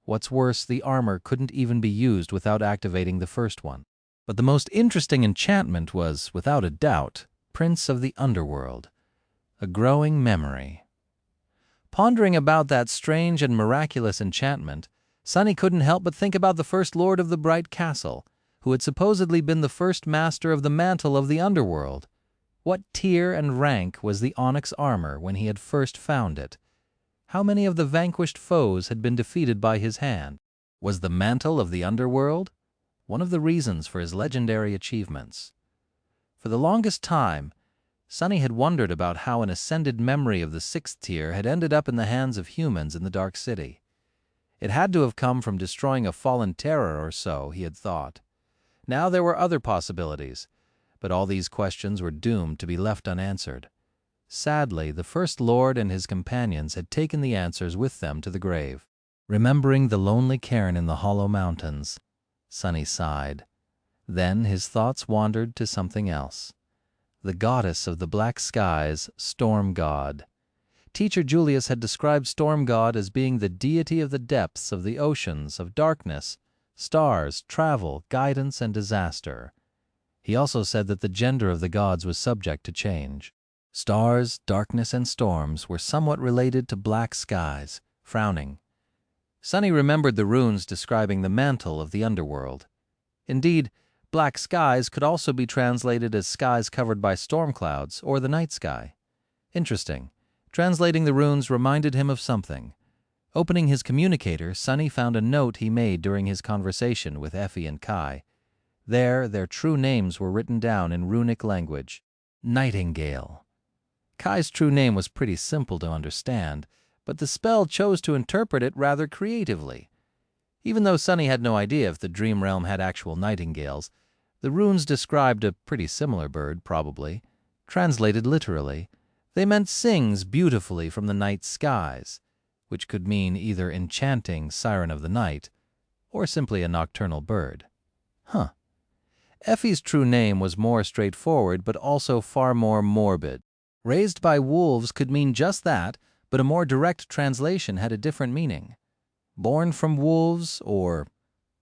What's worse, the armor couldn't even be used without activating the first one. But the most interesting enchantment was, without a doubt, Prince of the Underworld, a growing memory. Pondering about that strange and miraculous enchantment, Sonny couldn't help but think about the first lord of the Bright Castle, who had supposedly been the first master of the mantle of the underworld. What tier and rank was the onyx armor when he had first found it? How many of the vanquished foes had been defeated by his hand? Was the mantle of the underworld one of the reasons for his legendary achievements? For the longest time, Sonny had wondered about how an ascended memory of the 6th tier had ended up in the hands of humans in the Dark City. It had to have come from destroying a fallen terror or so, he had thought. Now there were other possibilities, but all these questions were doomed to be left unanswered. Sadly, the First Lord and his companions had taken the answers with them to the grave. Remembering the lonely cairn in the Hollow Mountains, Sonny sighed. Then his thoughts wandered to something else. the goddess of the black skies, Storm God. Teacher Julius had described Storm God as being the deity of the depths of the oceans, of darkness, stars, travel, guidance, and disaster. He also said that the gender of the gods was subject to change. Stars, darkness, and storms were somewhat related to black skies, frowning. Sunny remembered the runes describing the mantle of the underworld. Indeed, black skies could also be translated as skies covered by storm clouds or the night sky. Interesting. Translating the runes reminded him of something. Opening his communicator, Sunny found a note he made during his conversation with Effie and Kai. There, their true names were written down in runic language. Nightingale. Kai's true name was pretty simple to understand, but the spell chose to interpret it rather creatively. Even though Sunny had no idea if the dream realm had actual nightingales, the runes described a pretty similar bird, probably. Translated literally, they meant sings beautifully from the night skies, which could mean either enchanting siren of the night or simply a nocturnal bird. Huh. Effie's true name was more straightforward but also far more morbid. Raised by wolves could mean just that, but a more direct translation had a different meaning. Born from wolves or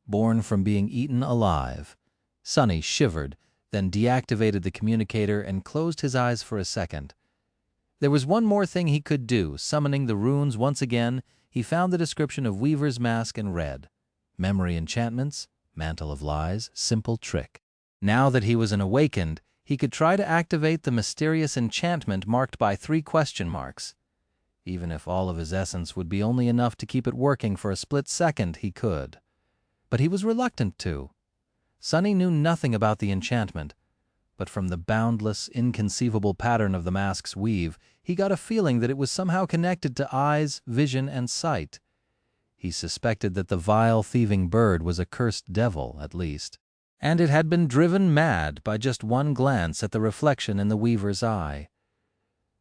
born from being eaten alive. Sunny shivered, then deactivated the communicator and closed his eyes for a second. There was one more thing he could do. Summoning the runes once again, he found the description of Weaver's Mask and read. Memory enchantments, mantle of lies, simple trick. Now that he was an awakened, he could try to activate the mysterious enchantment marked by 3 question marks. Even if all of his essence would be only enough to keep it working for a split second, he could. But he was reluctant to. Sunny knew nothing about the enchantment, but from the boundless, inconceivable pattern of the mask's weave, he got a feeling that it was somehow connected to eyes, vision, and sight. He suspected that the vile, thieving bird was a cursed devil, at least, and it had been driven mad by just one glance at the reflection in the weaver's eye.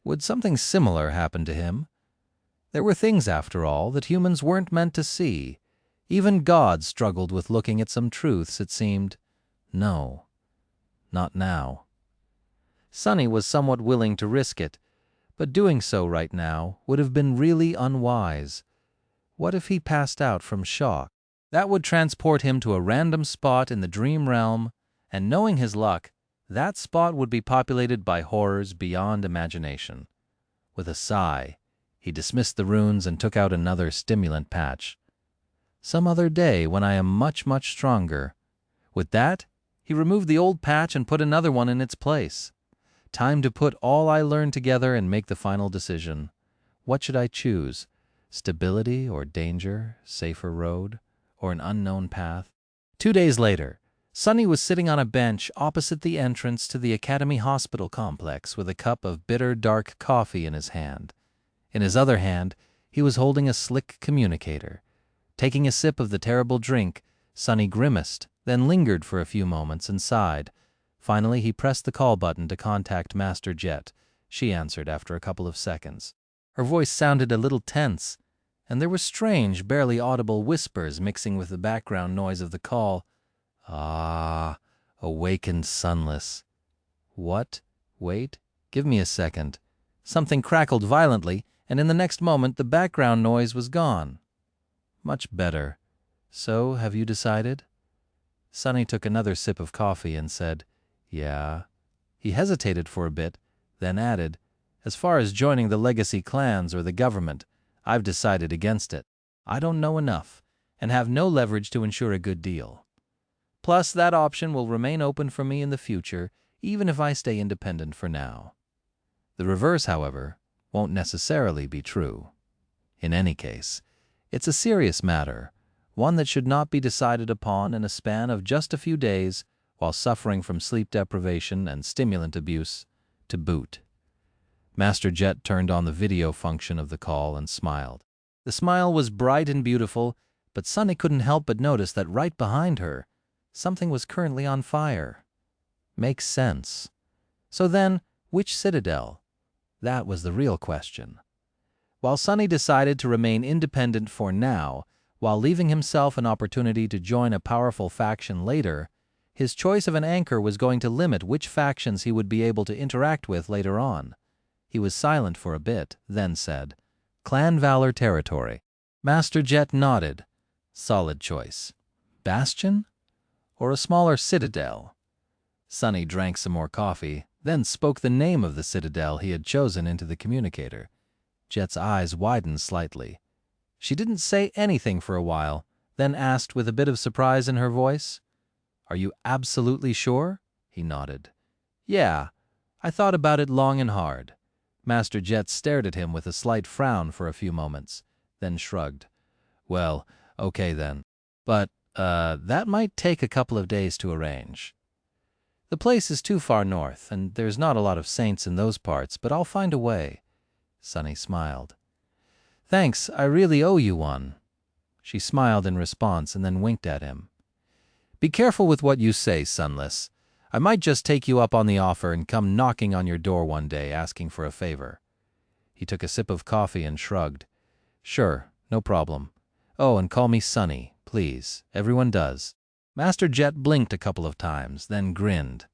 Would something similar happen to him? There were things, after all, that humans weren't meant to see. Even God struggled with looking at some truths, it seemed. No. Not now. Sunny was somewhat willing to risk it, but doing so right now would have been really unwise. What if he passed out from shock? That would transport him to a random spot in the dream realm, and knowing his luck, that spot would be populated by horrors beyond imagination. With a sigh, he dismissed the runes and took out another stimulant patch. Some other day when I am much, much stronger. With that, he removed the old patch and put another one in its place. Time to put all I learned together and make the final decision. What should I choose? Stability or danger, safer road, or an unknown path? 2 days later, Sunny was sitting on a bench opposite the entrance to the Academy Hospital complex with a cup of bitter, dark coffee in his hand. In his other hand, he was holding a slick communicator. Taking a sip of the terrible drink, Sunny grimaced, then lingered for a few moments and sighed. Finally, he pressed the call button to contact Master Jet. She answered after a couple of seconds. Her voice sounded a little tense, and there were strange, barely audible whispers mixing with the background noise of the call. Ah, awakened sunless. What? Wait, give me a second. Something crackled violently, and in the next moment the background noise was gone. Much better. So, have you decided? Sunny took another sip of coffee and said, Yeah. He hesitated for a bit, then added, As far as joining the Legacy clans or the government, I've decided against it. I don't know enough, and have no leverage to ensure a good deal. Plus, that option will remain open for me in the future, even if I stay independent for now. The reverse, however, won't necessarily be true. In any case, it's a serious matter, one that should not be decided upon in a span of just a few days while suffering from sleep deprivation and stimulant abuse to boot. Master Jet turned on the video function of the call and smiled. The smile was bright and beautiful, but Sunny couldn't help but notice that right behind her, something was currently on fire. Makes sense. So then, which citadel? That was the real question. While Sunny decided to remain independent for now, while leaving himself an opportunity to join a powerful faction later, His choice of an anchor was going to limit which factions he would be able to interact with later on. He was silent for a bit, then said, "Clan Valor territory." Master Jet nodded. Solid choice. Bastion? Or a smaller citadel? Sunny drank some more coffee, then spoke the name of the citadel he had chosen into the communicator. Jet's eyes widened slightly. She didn't say anything for a while, then asked with a bit of surprise in her voice, "Are you absolutely sure?" He nodded. "Yeah, I thought about it long and hard." Master Jet stared at him with a slight frown for a few moments, then shrugged. "Well, okay then. But, that might take a couple of days to arrange. The place is too far north, and there's not a lot of saints in those parts, but I'll find a way." Sunny smiled. "Thanks, I really owe you one." She smiled in response and then winked at him. "Be careful with what you say, Sunless. I might just take you up on the offer and come knocking on your door one day asking for a favor." He took a sip of coffee and shrugged. "Sure, no problem. Oh, and call me Sunny, please. Everyone does." Master Jet blinked a couple of times, then grinned.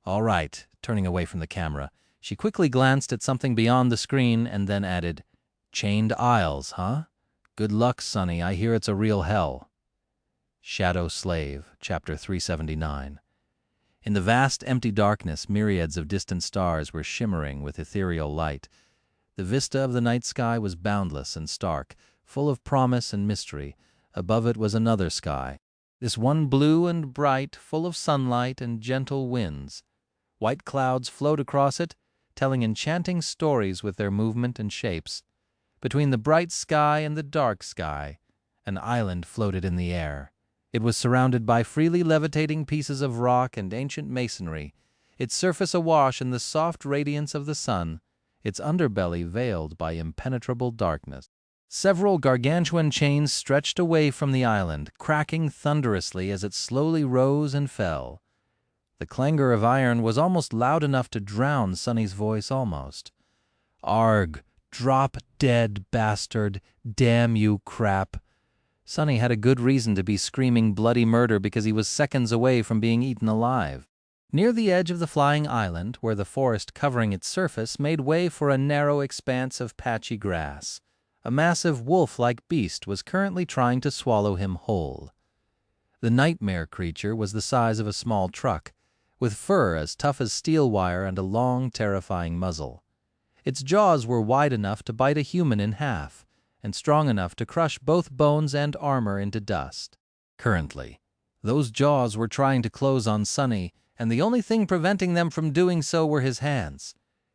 "All right," turning away from the camera. She quickly glanced at something beyond the screen and then added, "Chained Isles, huh? Good luck, Sunny. I hear it's a real hell." Shadow Slave, Chapter 379. In the vast, empty darkness, myriads of distant stars were shimmering with ethereal light. The vista of the night sky was boundless and stark, full of promise and mystery. Above it was another sky, this one blue and bright, full of sunlight and gentle winds. White clouds flowed across it, telling enchanting stories with their movement and shapes. Between the bright sky and the dark sky, an island floated in the air. It was surrounded by freely levitating pieces of rock and ancient masonry, its surface awash in the soft radiance of the sun, its underbelly veiled by impenetrable darkness. Several gargantuan chains stretched away from the island, cracking thunderously as it slowly rose and fell. The clangor of iron was almost loud enough to drown Sunny's voice almost. "Arg, drop dead, bastard, damn you crap." Sunny had a good reason to be screaming bloody murder because he was seconds away from being eaten alive. Near the edge of the flying island, where the forest covering its surface made way for a narrow expanse of patchy grass, a massive wolf-like beast was currently trying to swallow him whole. The nightmare creature was the size of a small truck, with fur as tough as steel wire and a long, terrifying muzzle. Its jaws were wide enough to bite a human in half, and strong enough to crush both bones and armor into dust. Currently, those jaws were trying to close on Sunny, and the only thing preventing them from doing so were his hands.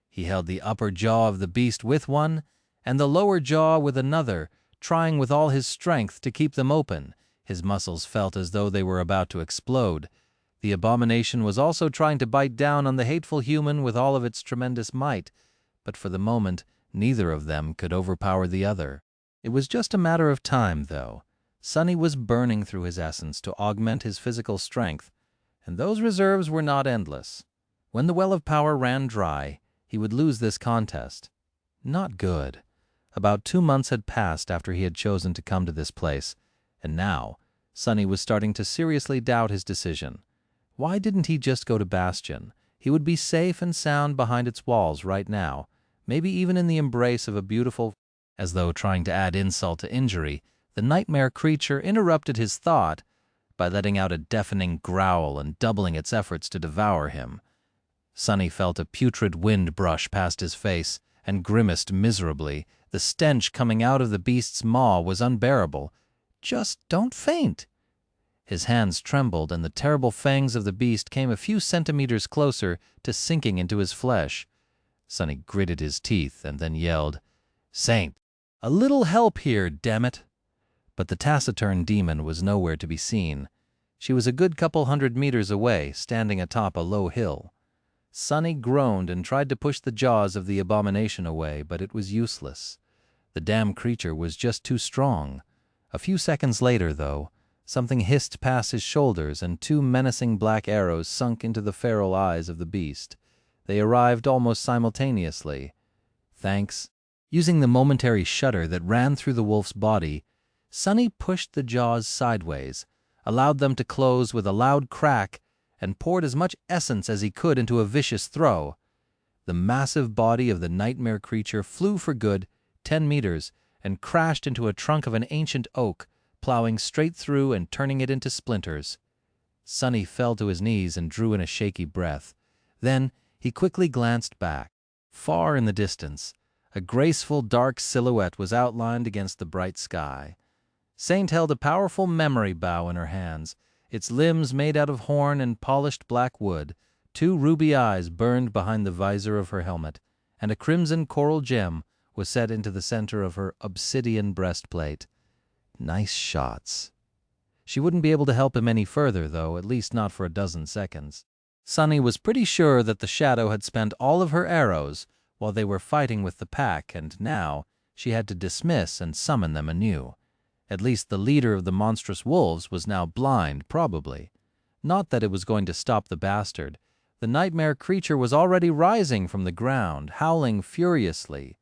He held the upper jaw of the beast with one, and the lower jaw with another, trying with all his strength to keep them open. His muscles felt as though they were about to explode. The abomination was also trying to bite down on the hateful human with all of its tremendous might, but for the moment, neither of them could overpower the other. It was just a matter of time, though. Sunny was burning through his essence to augment his physical strength, and those reserves were not endless. When the well of power ran dry, he would lose this contest. Not good. About 2 months had passed after he had chosen to come to this place, and now Sunny was starting to seriously doubt his decision. Why didn't he just go to Bastion? He would be safe and sound behind its walls right now, maybe even in the embrace of a beautiful... As though trying to add insult to injury, the nightmare creature interrupted his thought by letting out a deafening growl and doubling its efforts to devour him. Sunny felt a putrid wind brush past his face and grimaced miserably. The stench coming out of the beast's maw was unbearable. "Just don't faint." His hands trembled, and the terrible fangs of the beast came a few centimeters closer to sinking into his flesh. Sunny gritted his teeth and then yelled, "Saint, a little help here, damn it!" But the taciturn demon was nowhere to be seen. She was a good couple 100 meters away, standing atop a low hill. Sunny groaned and tried to push the jaws of the abomination away, but it was useless. The damn creature was just too strong. A few seconds later, though, something hissed past his shoulders and 2 menacing black arrows sunk into the feral eyes of the beast. They arrived almost simultaneously. "Thanks." Using the momentary shudder that ran through the wolf's body, Sunny pushed the jaws sideways, allowed them to close with a loud crack, and poured as much essence as he could into a vicious throw. The massive body of the nightmare creature flew for good 10 meters and crashed into a trunk of an ancient oak, plowing straight through and turning it into splinters. Sonny fell to his knees and drew in a shaky breath. Then he quickly glanced back. Far in the distance, a graceful dark silhouette was outlined against the bright sky. Saint held a powerful memory bow in her hands, its limbs made out of horn and polished black wood. 2 ruby eyes burned behind the visor of her helmet, and a crimson coral gem was set into the center of her obsidian breastplate. Nice shots. She wouldn't be able to help him any further, though, at least not for a dozen seconds. Sonny was pretty sure that the shadow had spent all of her arrows while they were fighting with the pack, and now she had to dismiss and summon them anew. At least the leader of the monstrous wolves was now blind, probably. Not that it was going to stop the bastard. The nightmare creature was already rising from the ground, howling furiously.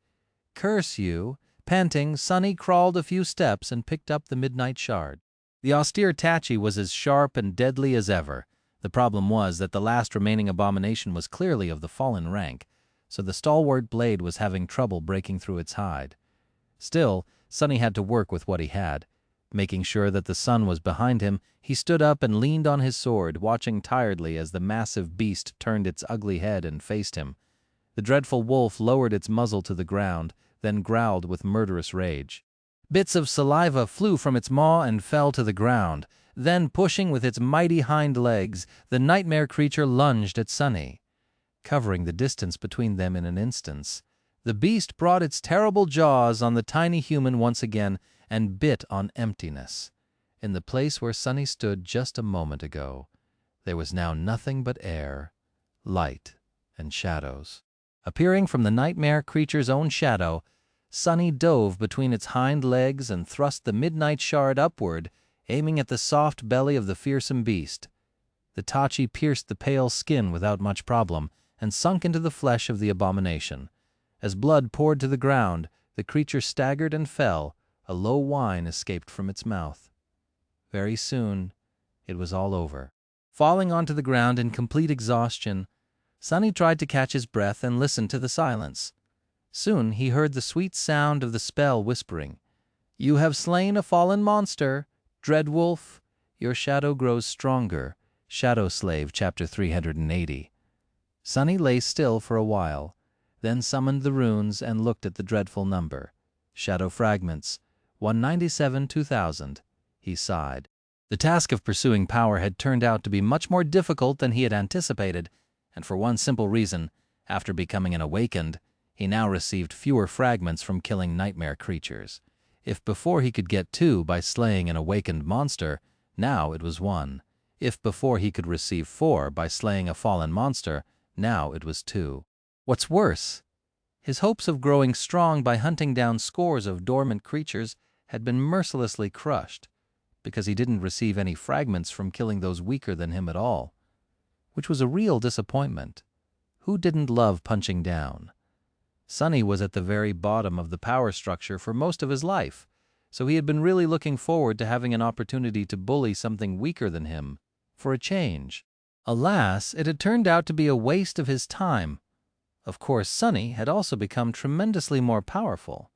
Curse you! Panting, Sonny crawled a few steps and picked up the midnight shard. The austere Tachi was as sharp and deadly as ever. The problem was that the last remaining abomination was clearly of the fallen rank, so the stalwart blade was having trouble breaking through its hide. Still, Sonny had to work with what he had. Making sure that the sun was behind him, he stood up and leaned on his sword, watching tiredly as the massive beast turned its ugly head and faced him. The dreadful wolf lowered its muzzle to the ground, then growled with murderous rage. Bits of saliva flew from its maw and fell to the ground. Then, pushing with its mighty hind legs, the nightmare creature lunged at Sonny, covering the distance between them in an instant. The beast brought its terrible jaws on the tiny human once again and bit on emptiness. In the place where Sonny stood just a moment ago, there was now nothing but air, light, and shadows. Appearing from the nightmare creature's own shadow, Sonny dove between its hind legs and thrust the midnight shard upward, aiming at the soft belly of the fearsome beast. The Tachi pierced the pale skin without much problem and sunk into the flesh of the abomination. As blood poured to the ground, the creature staggered and fell. A low whine escaped from its mouth. Very soon, it was all over. Falling onto the ground in complete exhaustion, Sonny tried to catch his breath and listen to the silence. Soon he heard the sweet sound of the spell whispering, "You have slain a fallen monster, Dread Wolf. Your shadow grows stronger." Shadow Slave, Chapter 380. Sonny lay still for a while, then summoned the runes and looked at the dreadful number. Shadow Fragments, 197-2000. He sighed. The task of pursuing power had turned out to be much more difficult than he had anticipated, and for one simple reason: after becoming an awakened, he now received fewer fragments from killing nightmare creatures. If before he could get 2 by slaying an awakened monster, now it was 1. If before he could receive 4 by slaying a fallen monster, now it was 2. What's worse, his hopes of growing strong by hunting down scores of dormant creatures had been mercilessly crushed, because he didn't receive any fragments from killing those weaker than him at all, which was a real disappointment. Who didn't love punching down? Sonny was at the very bottom of the power structure for most of his life, so he had been really looking forward to having an opportunity to bully something weaker than him, for a change. Alas, it had turned out to be a waste of his time. Of course, Sonny had also become tremendously more powerful.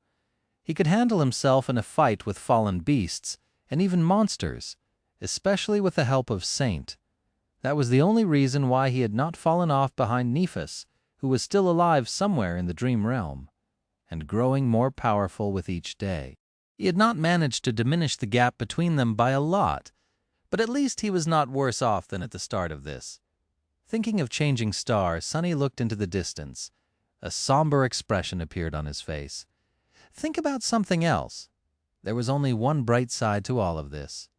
He could handle himself in a fight with fallen beasts, and even monsters, especially with the help of Saint. That was the only reason why he had not fallen off behind Nephis, who was still alive somewhere in the dream realm, and growing more powerful with each day. He had not managed to diminish the gap between them by a lot, but at least he was not worse off than at the start of this. Thinking of changing star, Sonny looked into the distance. A somber expression appeared on his face. Think about something else. There was only one bright side to all of this.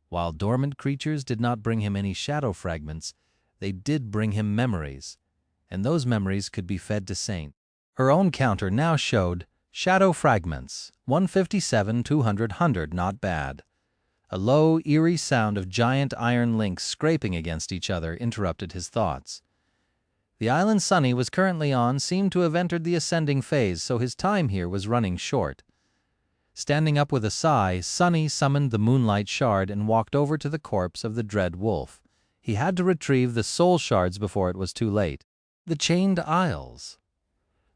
While dormant creatures did not bring him any shadow fragments, they did bring him memories, and those memories could be fed to Saint. Her own counter now showed shadow fragments, 157-200, not bad. A low, eerie sound of giant iron links scraping against each other interrupted his thoughts. The island Sonny was currently on seemed to have entered the ascending phase, so his time here was running short. Standing up with a sigh, Sonny summoned the moonlight shard and walked over to the corpse of the dread wolf. He had to retrieve the soul shards before it was too late. The Chained Isles.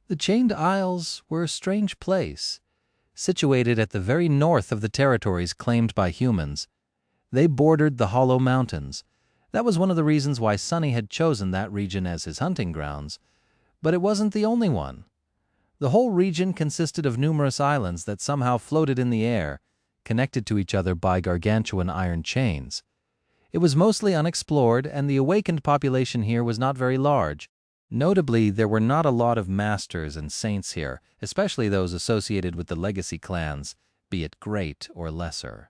The Chained Isles were a strange place. Situated at the very north of the territories claimed by humans, they bordered the Hollow Mountains. That was one of the reasons why Sonny had chosen that region as his hunting grounds, but it wasn't the only one. The whole region consisted of numerous islands that somehow floated in the air, connected to each other by gargantuan iron chains. It was mostly unexplored, and the awakened population here was not very large. Notably, there were not a lot of masters and saints here, especially those associated with the legacy clans, be it great or lesser.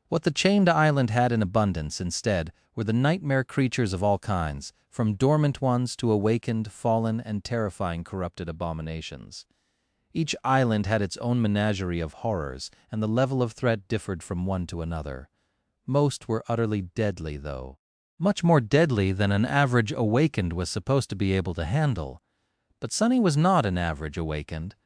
What the Chained Island had in abundance, instead, were the nightmare creatures of all kinds, from dormant ones to awakened, fallen, and terrifying corrupted abominations. Each island had its own menagerie of horrors, and the level of threat differed from one to another. Most were utterly deadly, though. Much more deadly than an average awakened was supposed to be able to handle. But Sonny was not an average awakened.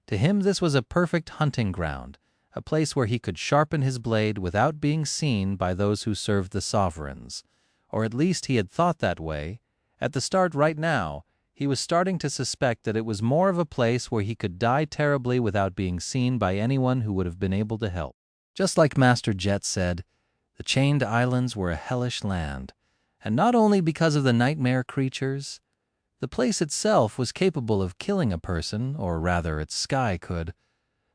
To him this was a perfect hunting ground, a place where he could sharpen his blade without being seen by those who served the sovereigns. Or at least he had thought that way. At the start right now, he was starting to suspect that it was more of a place where he could die terribly without being seen by anyone who would have been able to help. Just like Master Jet said, the Chained Islands were a hellish land. And not only because of the nightmare creatures. The place itself was capable of killing a person, or rather its sky could.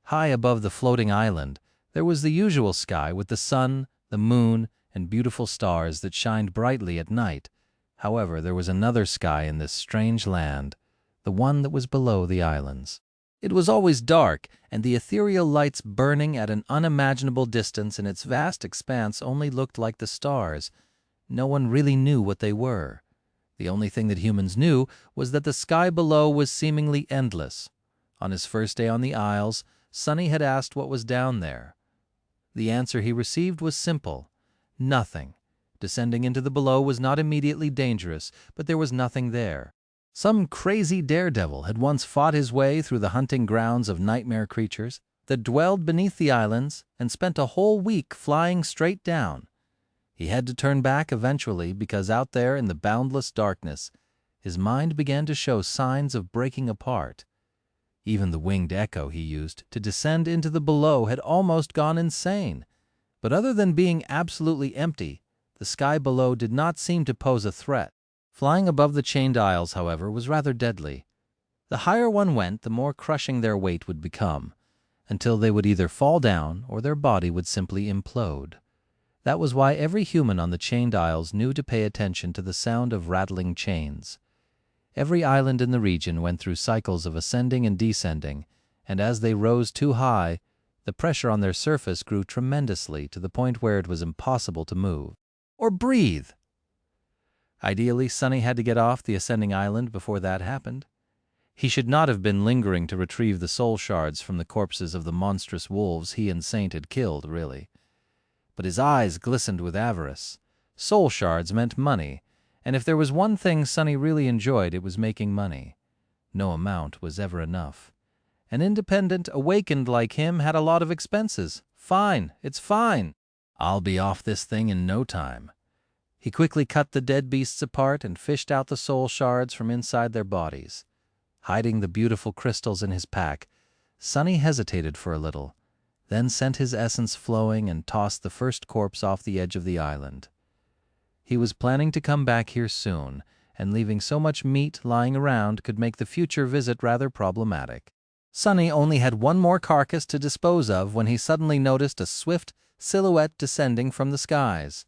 High above the floating island, there was the usual sky with the sun, the moon, and beautiful stars that shined brightly at night. However, there was another sky in this strange land, the one that was below the islands. It was always dark, and the ethereal lights burning at an unimaginable distance in its vast expanse only looked like the stars. No one really knew what they were. The only thing that humans knew was that the sky below was seemingly endless. On his first day on the Isles, Sonny had asked what was down there. The answer he received was simple: nothing. Descending into the below was not immediately dangerous, but there was nothing there. Some crazy daredevil had once fought his way through the hunting grounds of nightmare creatures that dwelled beneath the islands and spent a whole week flying straight down. He had to turn back eventually because out there in the boundless darkness, his mind began to show signs of breaking apart. Even the winged echo he used to descend into the below had almost gone insane. But other than being absolutely empty, the sky below did not seem to pose a threat. Flying above the Chained Isles, however, was rather deadly. The higher one went, the more crushing their weight would become, until they would either fall down or their body would simply implode. That was why every human on the Chained Isles knew to pay attention to the sound of rattling chains. Every island in the region went through cycles of ascending and descending, and as they rose too high, the pressure on their surface grew tremendously to the point where it was impossible to move or breathe. Ideally, Sonny had to get off the ascending island before that happened. He should not have been lingering to retrieve the soul shards from the corpses of the monstrous wolves he and Saint had killed, really. But his eyes glistened with avarice. Soul shards meant money, and if there was one thing Sonny really enjoyed, it was making money. No amount was ever enough. An independent, awakened like him had a lot of expenses. Fine, it's fine. I'll be off this thing in no time. He quickly cut the dead beasts apart and fished out the soul shards from inside their bodies. Hiding the beautiful crystals in his pack, Sonny hesitated for a little, then sent his essence flowing and tossed the first corpse off the edge of the island. He was planning to come back here soon, and leaving so much meat lying around could make the future visit rather problematic. Sonny only had one more carcass to dispose of when he suddenly noticed a swift silhouette descending from the skies.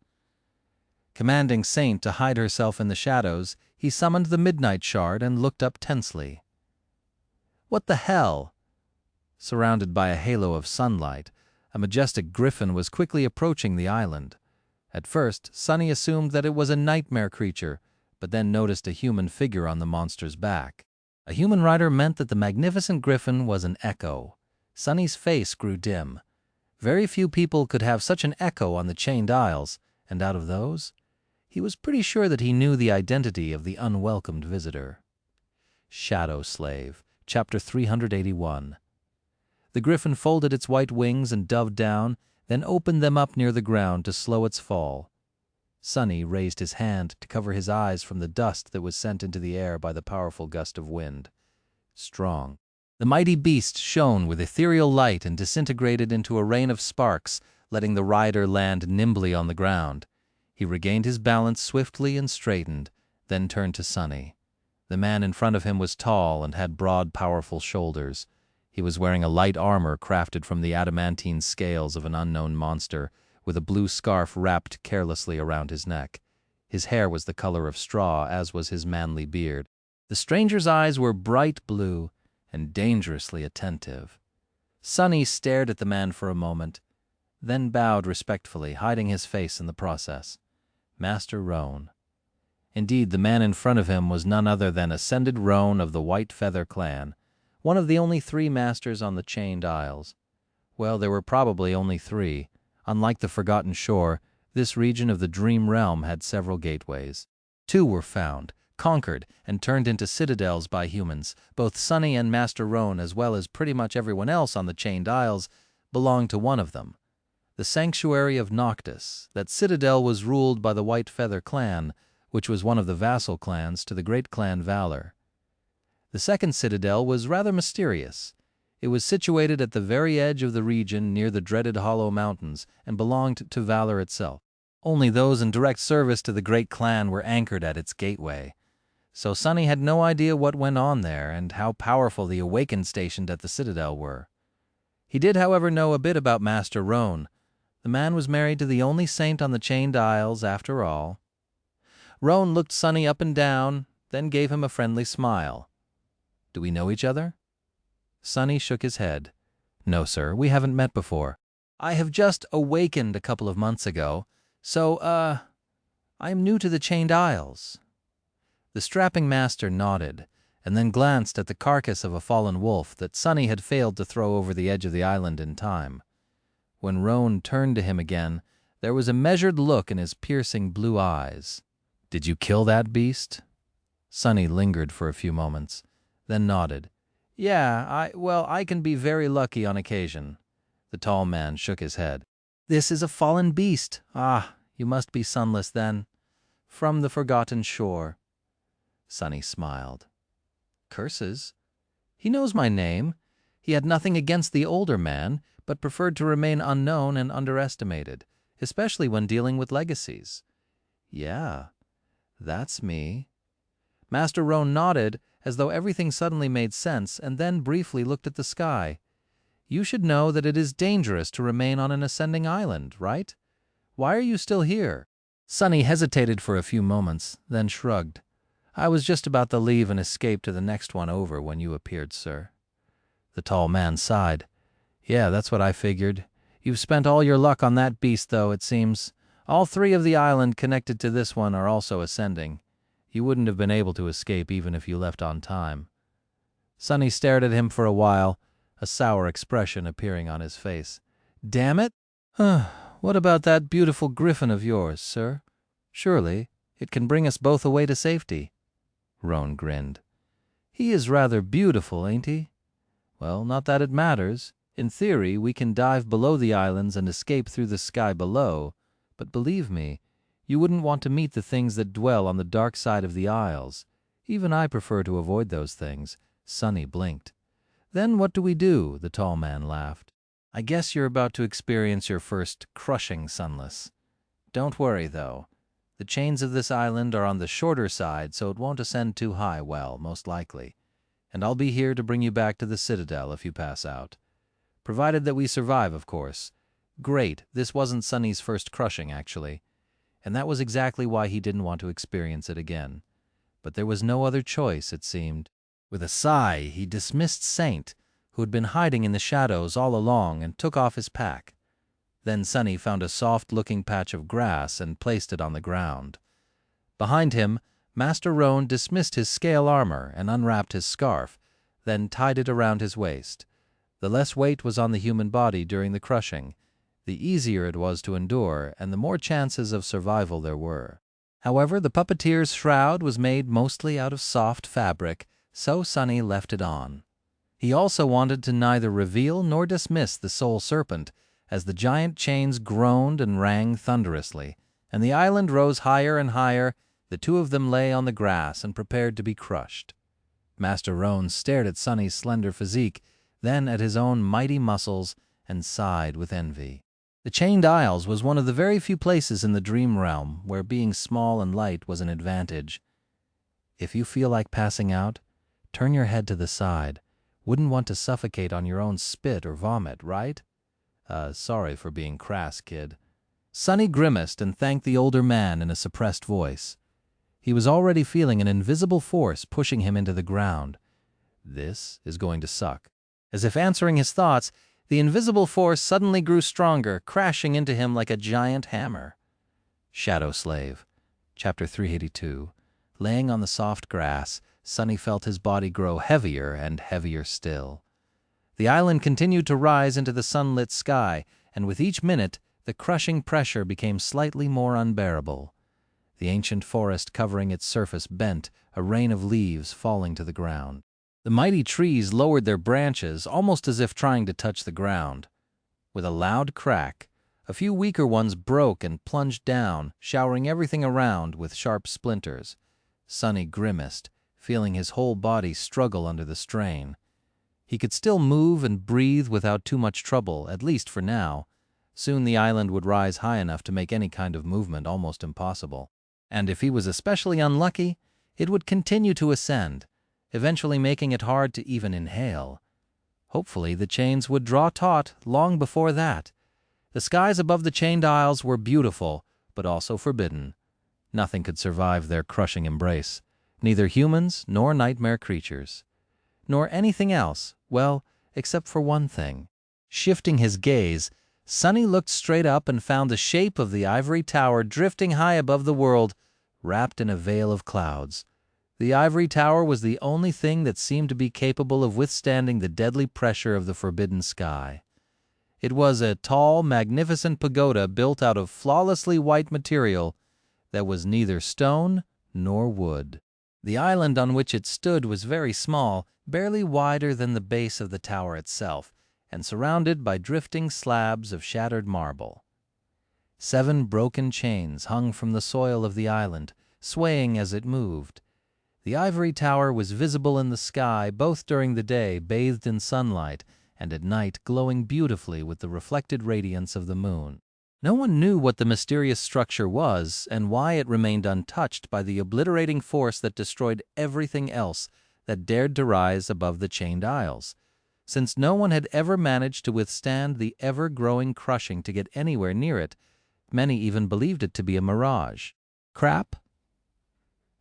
Commanding Saint to hide herself in the shadows, he summoned the Midnight Shard and looked up tensely. What the hell? Surrounded by a halo of sunlight, a majestic griffin was quickly approaching the island. At first, Sonny assumed that it was a nightmare creature, but then noticed a human figure on the monster's back. A human rider meant that the magnificent griffin was an echo. Sonny's face grew dim. Very few people could have such an echo on the Chained Isles, and out of those, he was pretty sure that he knew the identity of the unwelcomed visitor. Shadow Slave, Chapter 381. The griffin folded its white wings and doved down, then opened them up near the ground to slow its fall. Sunny raised his hand to cover his eyes from the dust that was sent into the air by the powerful gust of wind. Strong. The mighty beast shone with ethereal light and disintegrated into a rain of sparks, letting the rider land nimbly on the ground. He regained his balance swiftly and straightened, then turned to Sunny. The man in front of him was tall and had broad, powerful shoulders. He was wearing a light armor crafted from the adamantine scales of an unknown monster, with a blue scarf wrapped carelessly around his neck. His hair was the color of straw, as was his manly beard. The stranger's eyes were bright blue and dangerously attentive. Sunny stared at the man for a moment, then bowed respectfully, hiding his face in the process. Master Roan. Indeed, the man in front of him was none other than Ascended Roan of the White Feather clan, one of the only 3 masters on the Chained Isles. Well, there were probably only 3. Unlike the Forgotten Shore, this region of the Dream Realm had several gateways. 2 were found, conquered, and turned into citadels by humans. Both Sunny and Master Roan, as well as pretty much everyone else on the Chained Isles, belonged to one of them. The Sanctuary of Noctis. That citadel was ruled by the White Feather clan, which was one of the vassal clans to the great clan Valor. The second citadel was rather mysterious. It was situated at the very edge of the region near the dreaded Hollow Mountains and belonged to Valor itself. Only those in direct service to the great clan were anchored at its gateway. So Sunny had no idea what went on there and how powerful the Awakened stationed at the citadel were. He did, however, know a bit about Master Roan. The man was married to the only saint on the Chained Isles, after all. Roan looked Sunny up and down, then gave him a friendly smile. "Do we know each other?" Sunny shook his head. "No, sir, we haven't met before. I have just awakened a couple of months ago, so, I am new to the Chained Isles." The strapping master nodded, and then glanced at the carcass of a fallen wolf that Sunny had failed to throw over the edge of the island in time. When Roan turned to him again, there was a measured look in his piercing blue eyes. "Did you kill that beast?" Sunny lingered for a few moments, then nodded. "Yeah, I can be very lucky on occasion." The tall man shook his head. "This is a fallen beast. Ah, you must be Sunless then. From the Forgotten Shore." Sunny smiled. "Curses. He knows my name. He had nothing against the older man, but preferred to remain unknown and underestimated, especially when dealing with legacies." "Yeah, that's me." Master Roan nodded, as though everything suddenly made sense, and then briefly looked at the sky. "You should know that it is dangerous to remain on an ascending island, right? Why are you still here?" Sunny hesitated for a few moments, then shrugged. "I was just about to leave and escape to the next one over when you appeared, sir." The tall man sighed. "Yeah, that's what I figured. You've spent all your luck on that beast, though, it seems. All 3 of the island connected to this one are also ascending. You wouldn't have been able to escape even if you left on time." Sunny stared at him for a while, a sour expression appearing on his face. "Damn it! What about that beautiful griffin of yours, sir? Surely it can bring us both away to safety." Roan grinned. "He is rather beautiful, ain't he? Well, not that it matters. In theory, we can dive below the islands and escape through the sky below, but believe me, you wouldn't want to meet the things that dwell on the dark side of the Isles. Even I prefer to avoid those things." Sunny blinked. "Then what do we do?" The tall man laughed. "I guess you're about to experience your first crushing Sunless. Don't worry, though. The chains of this island are on the shorter side, so it won't ascend too high, well, most likely. And I'll be here to bring you back to the Citadel if you pass out. Provided that we survive, of course. Great, this wasn't Sunny's first crushing, actually. And that was exactly why he didn't want to experience it again. But there was no other choice, it seemed. With a sigh, he dismissed Saint, who had been hiding in the shadows all along, and took off his pack. Then Sunny found a soft-looking patch of grass and placed it on the ground. Behind him, Master Roan dismissed his scale armor and unwrapped his scarf, then tied it around his waist. The less weight was on the human body during the crushing, the easier it was to endure, and the more chances of survival there were. However, the puppeteer's shroud was made mostly out of soft fabric, so Sunny left it on. He also wanted to neither reveal nor dismiss the soul serpent, as the giant chains groaned and rang thunderously, and the island rose higher and higher. The two of them lay on the grass and prepared to be crushed. Master Roan stared at Sunny's slender physique, then at his own mighty muscles, and sighed with envy. The Chained Isles was one of the very few places in the dream realm where being small and light was an advantage. If you feel like passing out, turn your head to the side. Wouldn't want to suffocate on your own spit or vomit, right? Sorry for being crass, kid. Sunny grimaced and thanked the older man in a suppressed voice. He was already feeling an invisible force pushing him into the ground. This is going to suck. As if answering his thoughts, the invisible force suddenly grew stronger, crashing into him like a giant hammer. Shadow Slave, Chapter 382. Laying on the soft grass, Sunny felt his body grow heavier and heavier still. The island continued to rise into the sunlit sky, and with each minute, the crushing pressure became slightly more unbearable. The ancient forest covering its surface bent, a rain of leaves falling to the ground. The mighty trees lowered their branches, almost as if trying to touch the ground. With a loud crack, a few weaker ones broke and plunged down, showering everything around with sharp splinters. Sunny grimaced, feeling his whole body struggle under the strain. He could still move and breathe without too much trouble, at least for now. Soon the island would rise high enough to make any kind of movement almost impossible. And if he was especially unlucky, it would continue to ascend, eventually making it hard to even inhale. Hopefully the chains would draw taut long before that. The skies above the Chained Isles were beautiful, but also forbidden. Nothing could survive their crushing embrace, neither humans nor nightmare creatures. Nor anything else, well, except for one thing. Shifting his gaze, Sunny looked straight up and found the shape of the ivory tower drifting high above the world, wrapped in a veil of clouds. The ivory tower was the only thing that seemed to be capable of withstanding the deadly pressure of the forbidden sky. It was a tall, magnificent pagoda built out of flawlessly white material that was neither stone nor wood. The island on which it stood was very small, barely wider than the base of the tower itself, and surrounded by drifting slabs of shattered marble. 7 broken chains hung from the soil of the island, swaying as it moved. The ivory tower was visible in the sky both during the day, bathed in sunlight, and at night glowing beautifully with the reflected radiance of the moon. No one knew what the mysterious structure was and why it remained untouched by the obliterating force that destroyed everything else that dared to rise above the Chained Isles, since no one had ever managed to withstand the ever-growing crushing to get anywhere near it. Many even believed it to be a mirage. Crap?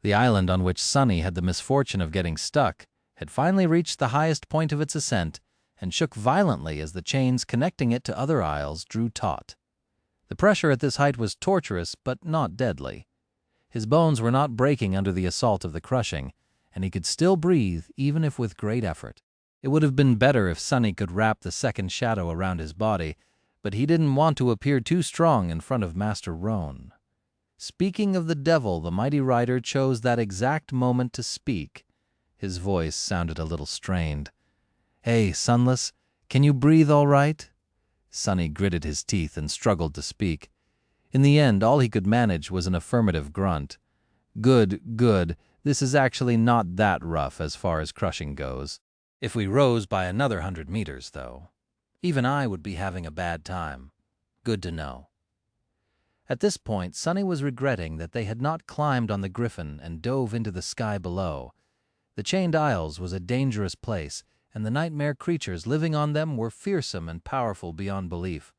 The island on which Sunny had the misfortune of getting stuck had finally reached the highest point of its ascent and shook violently as the chains connecting it to other isles drew taut. The pressure at this height was torturous, but not deadly. His bones were not breaking under the assault of the crushing, and he could still breathe even if with great effort. It would have been better if Sunny could wrap the second shadow around his body, but he didn't want to appear too strong in front of Master Roan. Speaking of the devil, the mighty rider chose that exact moment to speak. His voice sounded a little strained. "Hey, Sunless, can you breathe all right?" Sunny gritted his teeth and struggled to speak. In the end, all he could manage was an affirmative grunt. "Good, good. This is actually not that rough as far as crushing goes. If we rose by another 100 meters, though, even I would be having a bad time. Good to know." At this point, Sunny was regretting that they had not climbed on the griffin and dove into the sky below. The Chained Isles was a dangerous place, and the nightmare creatures living on them were fearsome and powerful beyond belief.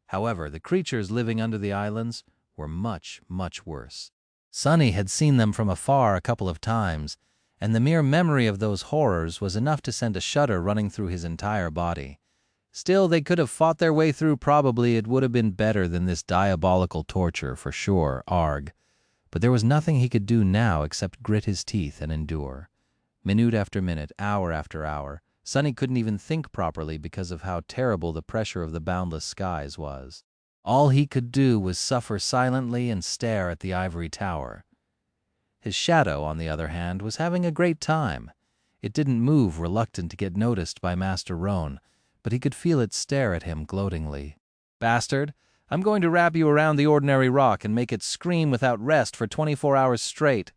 However, the creatures living under the islands were much, much worse. Sunny had seen them from afar a couple of times, and the mere memory of those horrors was enough to send a shudder running through his entire body. Still, they could have fought their way through. Probably it would have been better than this diabolical torture, for sure, arg. But there was nothing he could do now except grit his teeth and endure. Minute after minute, hour after hour, Sunny couldn't even think properly because of how terrible the pressure of the boundless skies was. All he could do was suffer silently and stare at the ivory tower. His shadow, on the other hand, was having a great time. It didn't move, reluctant to get noticed by Master Roan, but he could feel it stare at him gloatingly. "Bastard, I'm going to wrap you around the ordinary rock and make it scream without rest for 24 hours straight.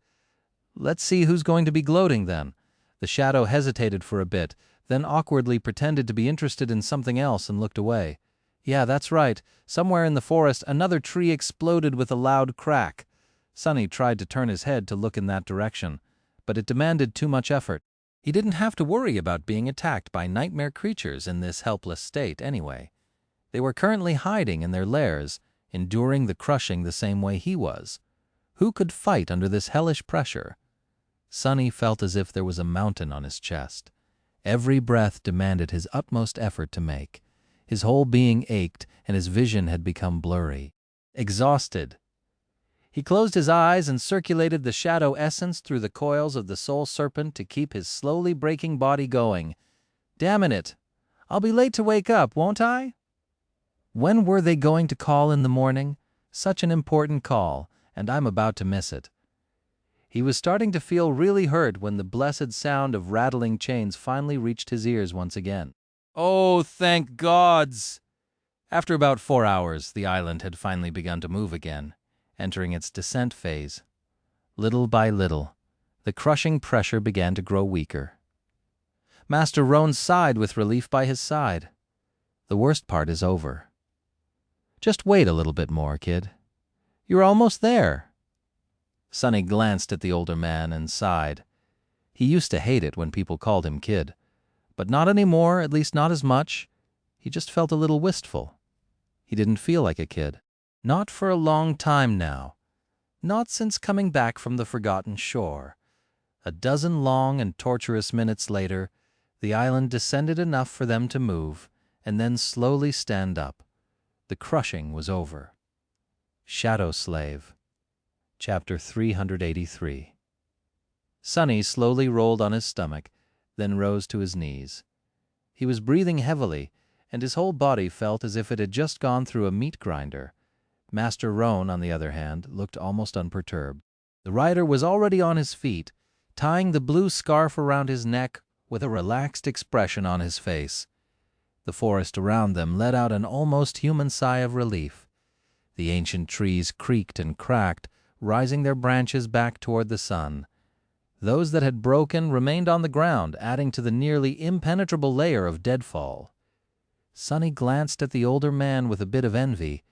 Let's see who's going to be gloating then." The shadow hesitated for a bit, then awkwardly pretended to be interested in something else and looked away. Yeah, that's right. Somewhere in the forest, another tree exploded with a loud crack. Sonny tried to turn his head to look in that direction, but it demanded too much effort. He didn't have to worry about being attacked by nightmare creatures in this helpless state anyway. They were currently hiding in their lairs, enduring the crushing the same way he was. Who could fight under this hellish pressure? Sonny felt as if there was a mountain on his chest. Every breath demanded his utmost effort to make. His whole being ached, and his vision had become blurry. Exhausted. He closed his eyes and circulated the shadow essence through the coils of the soul serpent to keep his slowly breaking body going. Damn it! I'll be late to wake up, won't I? When were they going to call in the morning? Such an important call, and I'm about to miss it. He was starting to feel really hurt when the blessed sound of rattling chains finally reached his ears once again. Oh, thank gods! After about 4 hours, the island had finally begun to move again, entering its descent phase. Little by little, the crushing pressure began to grow weaker. Master Roan sighed with relief by his side. The worst part is over. Just wait a little bit more, kid. You're almost there. Sonny glanced at the older man and sighed. He used to hate it when people called him kid, but not anymore, at least not as much. He just felt a little wistful. He didn't feel like a kid. Not for a long time now. Not since coming back from the forgotten shore. A dozen long and torturous minutes later, the island descended enough for them to move, and then slowly stand up. The crushing was over. Shadow Slave. Chapter 383. Sonny slowly rolled on his stomach, then rose to his knees. He was breathing heavily, and his whole body felt as if it had just gone through a meat grinder. Master Roan, on the other hand, looked almost unperturbed. The rider was already on his feet, tying the blue scarf around his neck with a relaxed expression on his face. The forest around them let out an almost human sigh of relief. The ancient trees creaked and cracked, rising their branches back toward the sun. Those that had broken remained on the ground, adding to the nearly impenetrable layer of deadfall. Sonny glanced at the older man with a bit of envy,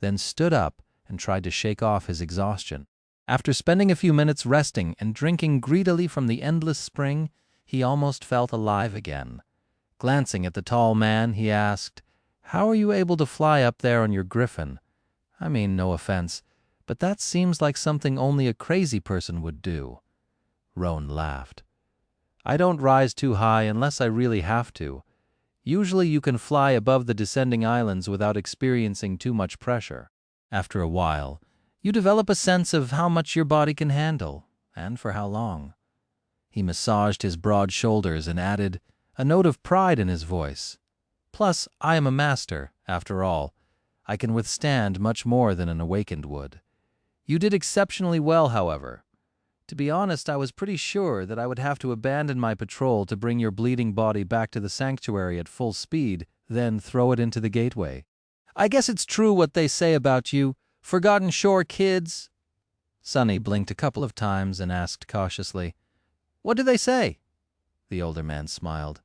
then stood up and tried to shake off his exhaustion. After spending a few minutes resting and drinking greedily from the endless spring, he almost felt alive again. Glancing at the tall man, he asked, "How are you able to fly up there on your griffin? I mean, no offense, but that seems like something only a crazy person would do." Roan laughed. "I don't rise too high unless I really have to. Usually you can fly above the descending islands without experiencing too much pressure. After a while, you develop a sense of how much your body can handle, and for how long." He massaged his broad shoulders and added, a note of pride in his voice, "Plus, I am a master, after all. I can withstand much more than an awakened would. You did exceptionally well, however. To be honest, I was pretty sure that I would have to abandon my patrol to bring your bleeding body back to the sanctuary at full speed, then throw it into the gateway. I guess it's true what they say about you, forgotten shore kids." Sonny blinked a couple of times and asked cautiously, "What do they say?" The older man smiled.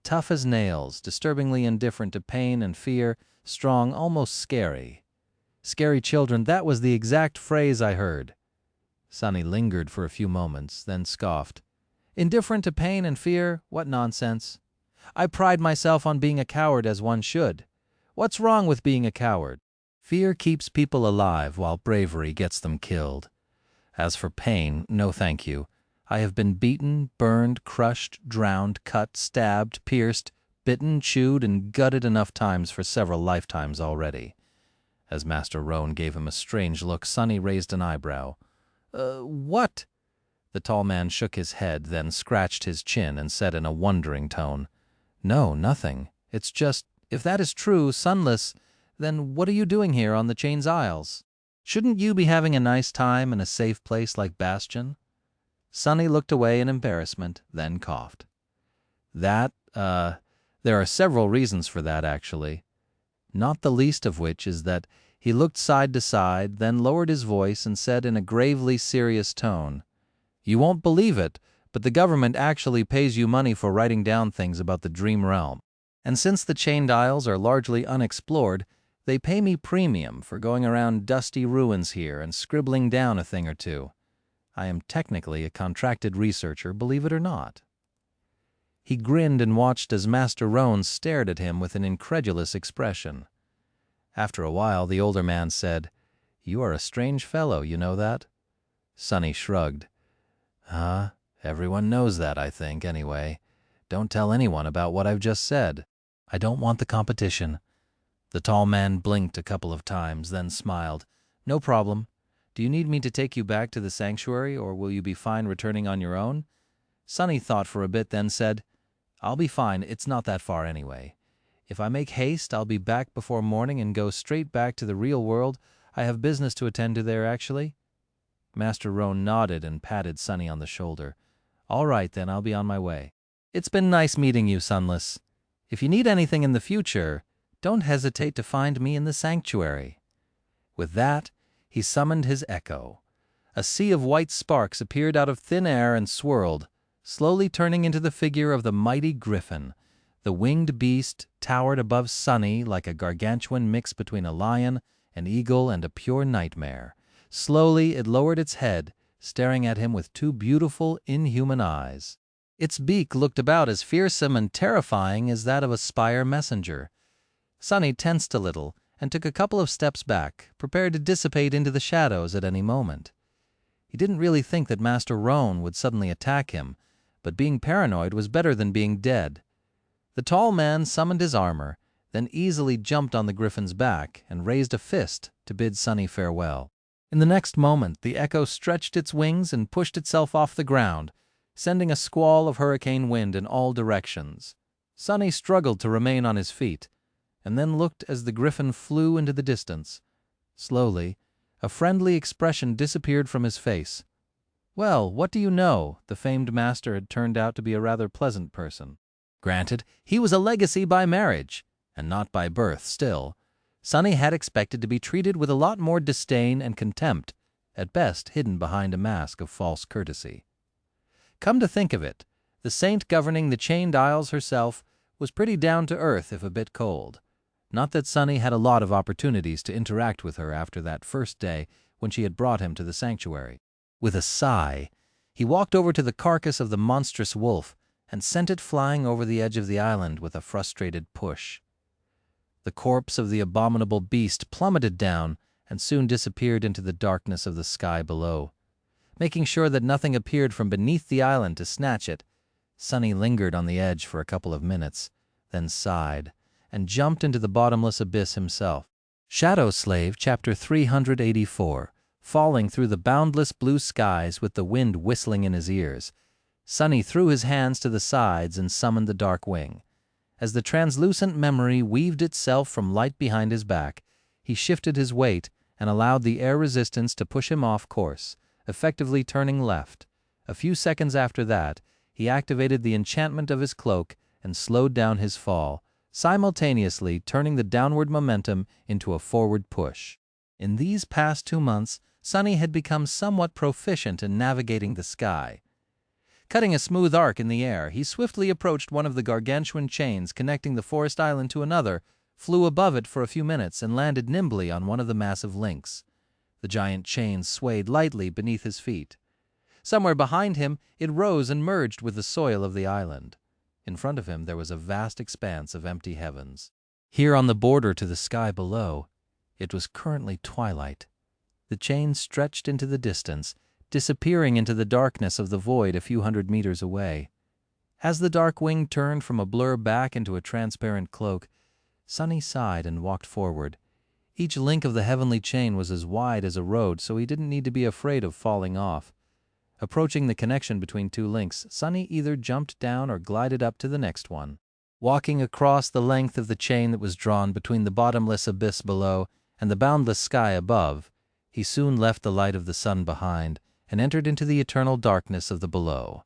Tough as nails, disturbingly indifferent to pain and fear, strong, almost scary. Scary children, that was the exact phrase I heard. Sonny lingered for a few moments, then scoffed. Indifferent to pain and fear? What nonsense. I pride myself on being a coward as one should. What's wrong with being a coward? Fear keeps people alive while bravery gets them killed. As for pain, no thank you. I have been beaten, burned, crushed, drowned, cut, stabbed, pierced, bitten, chewed, and gutted enough times for several lifetimes already. As Master Roan gave him a strange look, Sonny raised an eyebrow. What?" The tall man shook his head, then scratched his chin and said in a wondering tone, "No, nothing. It's just, if that is true, sunless, then what are you doing here on the Chains Isles? Shouldn't you be having a nice time in a safe place like Bastion?" Sonny looked away in embarrassment, then coughed. There are several reasons for that, actually. not the least of which is that he looked side to side, then lowered his voice and said in a gravely serious tone, "You won't believe it, but the government actually pays you money for writing down things about the Dream Realm. And since the Chained Isles are largely unexplored, they pay me premium for going around dusty ruins here and scribbling down a thing or two. I am technically a contracted researcher, believe it or not." He grinned and watched as Master Roan stared at him with an incredulous expression. After a while, the older man said, "You are a strange fellow, you know that?" Sonny shrugged. Everyone knows that, I think, anyway. Don't tell anyone about what I've just said. I don't want the competition." The tall man blinked a couple of times, then smiled. "No problem. Do you need me to take you back to the sanctuary, or will you be fine returning on your own?" Sonny thought for a bit, then said, "I'll be fine. It's not that far anyway. If I make haste, I'll be back before morning and go straight back to the real world. I have business to attend to there, actually." Master Roan nodded and patted Sonny on the shoulder. "All right, then, I'll be on my way. It's been nice meeting you, Sunless. If you need anything in the future, don't hesitate to find me in the sanctuary." With that, he summoned his echo. A sea of white sparks appeared out of thin air and swirled, slowly turning into the figure of the mighty griffin. The winged beast towered above Sonny like a gargantuan mix between a lion, an eagle, and a pure nightmare. Slowly it lowered its head, staring at him with two beautiful, inhuman eyes. Its beak looked about as fearsome and terrifying as that of a spire messenger. Sonny tensed a little and took a couple of steps back, prepared to dissipate into the shadows at any moment. He didn't really think that Master Roan would suddenly attack him, but being paranoid was better than being dead. The tall man summoned his armor, then easily jumped on the griffin's back and raised a fist to bid Sonny farewell. In the next moment, the echo stretched its wings and pushed itself off the ground, sending a squall of hurricane wind in all directions. Sonny struggled to remain on his feet, and then looked as the griffin flew into the distance. Slowly, a friendly expression disappeared from his face. Well, what do you know? The famed master had turned out to be a rather pleasant person. Granted, he was a legacy by marriage, and not by birth still. Sonny had expected to be treated with a lot more disdain and contempt, at best hidden behind a mask of false courtesy. Come to think of it, the saint governing the Chained Isles herself was pretty down-to-earth if a bit cold. Not that Sonny had a lot of opportunities to interact with her after that first day when she had brought him to the sanctuary. With a sigh, he walked over to the carcass of the monstrous wolf and sent it flying over the edge of the island with a frustrated push. The corpse of the abominable beast plummeted down and soon disappeared into the darkness of the sky below. Making sure that nothing appeared from beneath the island to snatch it, Sonny lingered on the edge for a couple of minutes, then sighed, and jumped into the bottomless abyss himself. Shadow Slave, Chapter 384, falling through the boundless blue skies with the wind whistling in his ears. Sonny threw his hands to the sides and summoned the Dark Wing. As the translucent memory weaved itself from light behind his back, he shifted his weight and allowed the air resistance to push him off course, effectively turning left. A few seconds after that, he activated the enchantment of his cloak and slowed down his fall, simultaneously turning the downward momentum into a forward push. In these past 2 months, Sonny had become somewhat proficient in navigating the sky. Cutting a smooth arc in the air, he swiftly approached one of the gargantuan chains connecting the forest island to another, flew above it for a few minutes, and landed nimbly on one of the massive links. The giant chain swayed lightly beneath his feet. Somewhere behind him, it rose and merged with the soil of the island. In front of him there was a vast expanse of empty heavens. Here on the border to the sky below, it was currently twilight. The chain stretched into the distance, disappearing into the darkness of the void a few hundred meters away. As the Dark Wing turned from a blur back into a transparent cloak, Sonny sighed and walked forward. Each link of the heavenly chain was as wide as a road, so he didn't need to be afraid of falling off. Approaching the connection between two links, Sonny either jumped down or glided up to the next one. Walking across the length of the chain that was drawn between the bottomless abyss below and the boundless sky above, he soon left the light of the sun behind and entered into the eternal darkness of the below.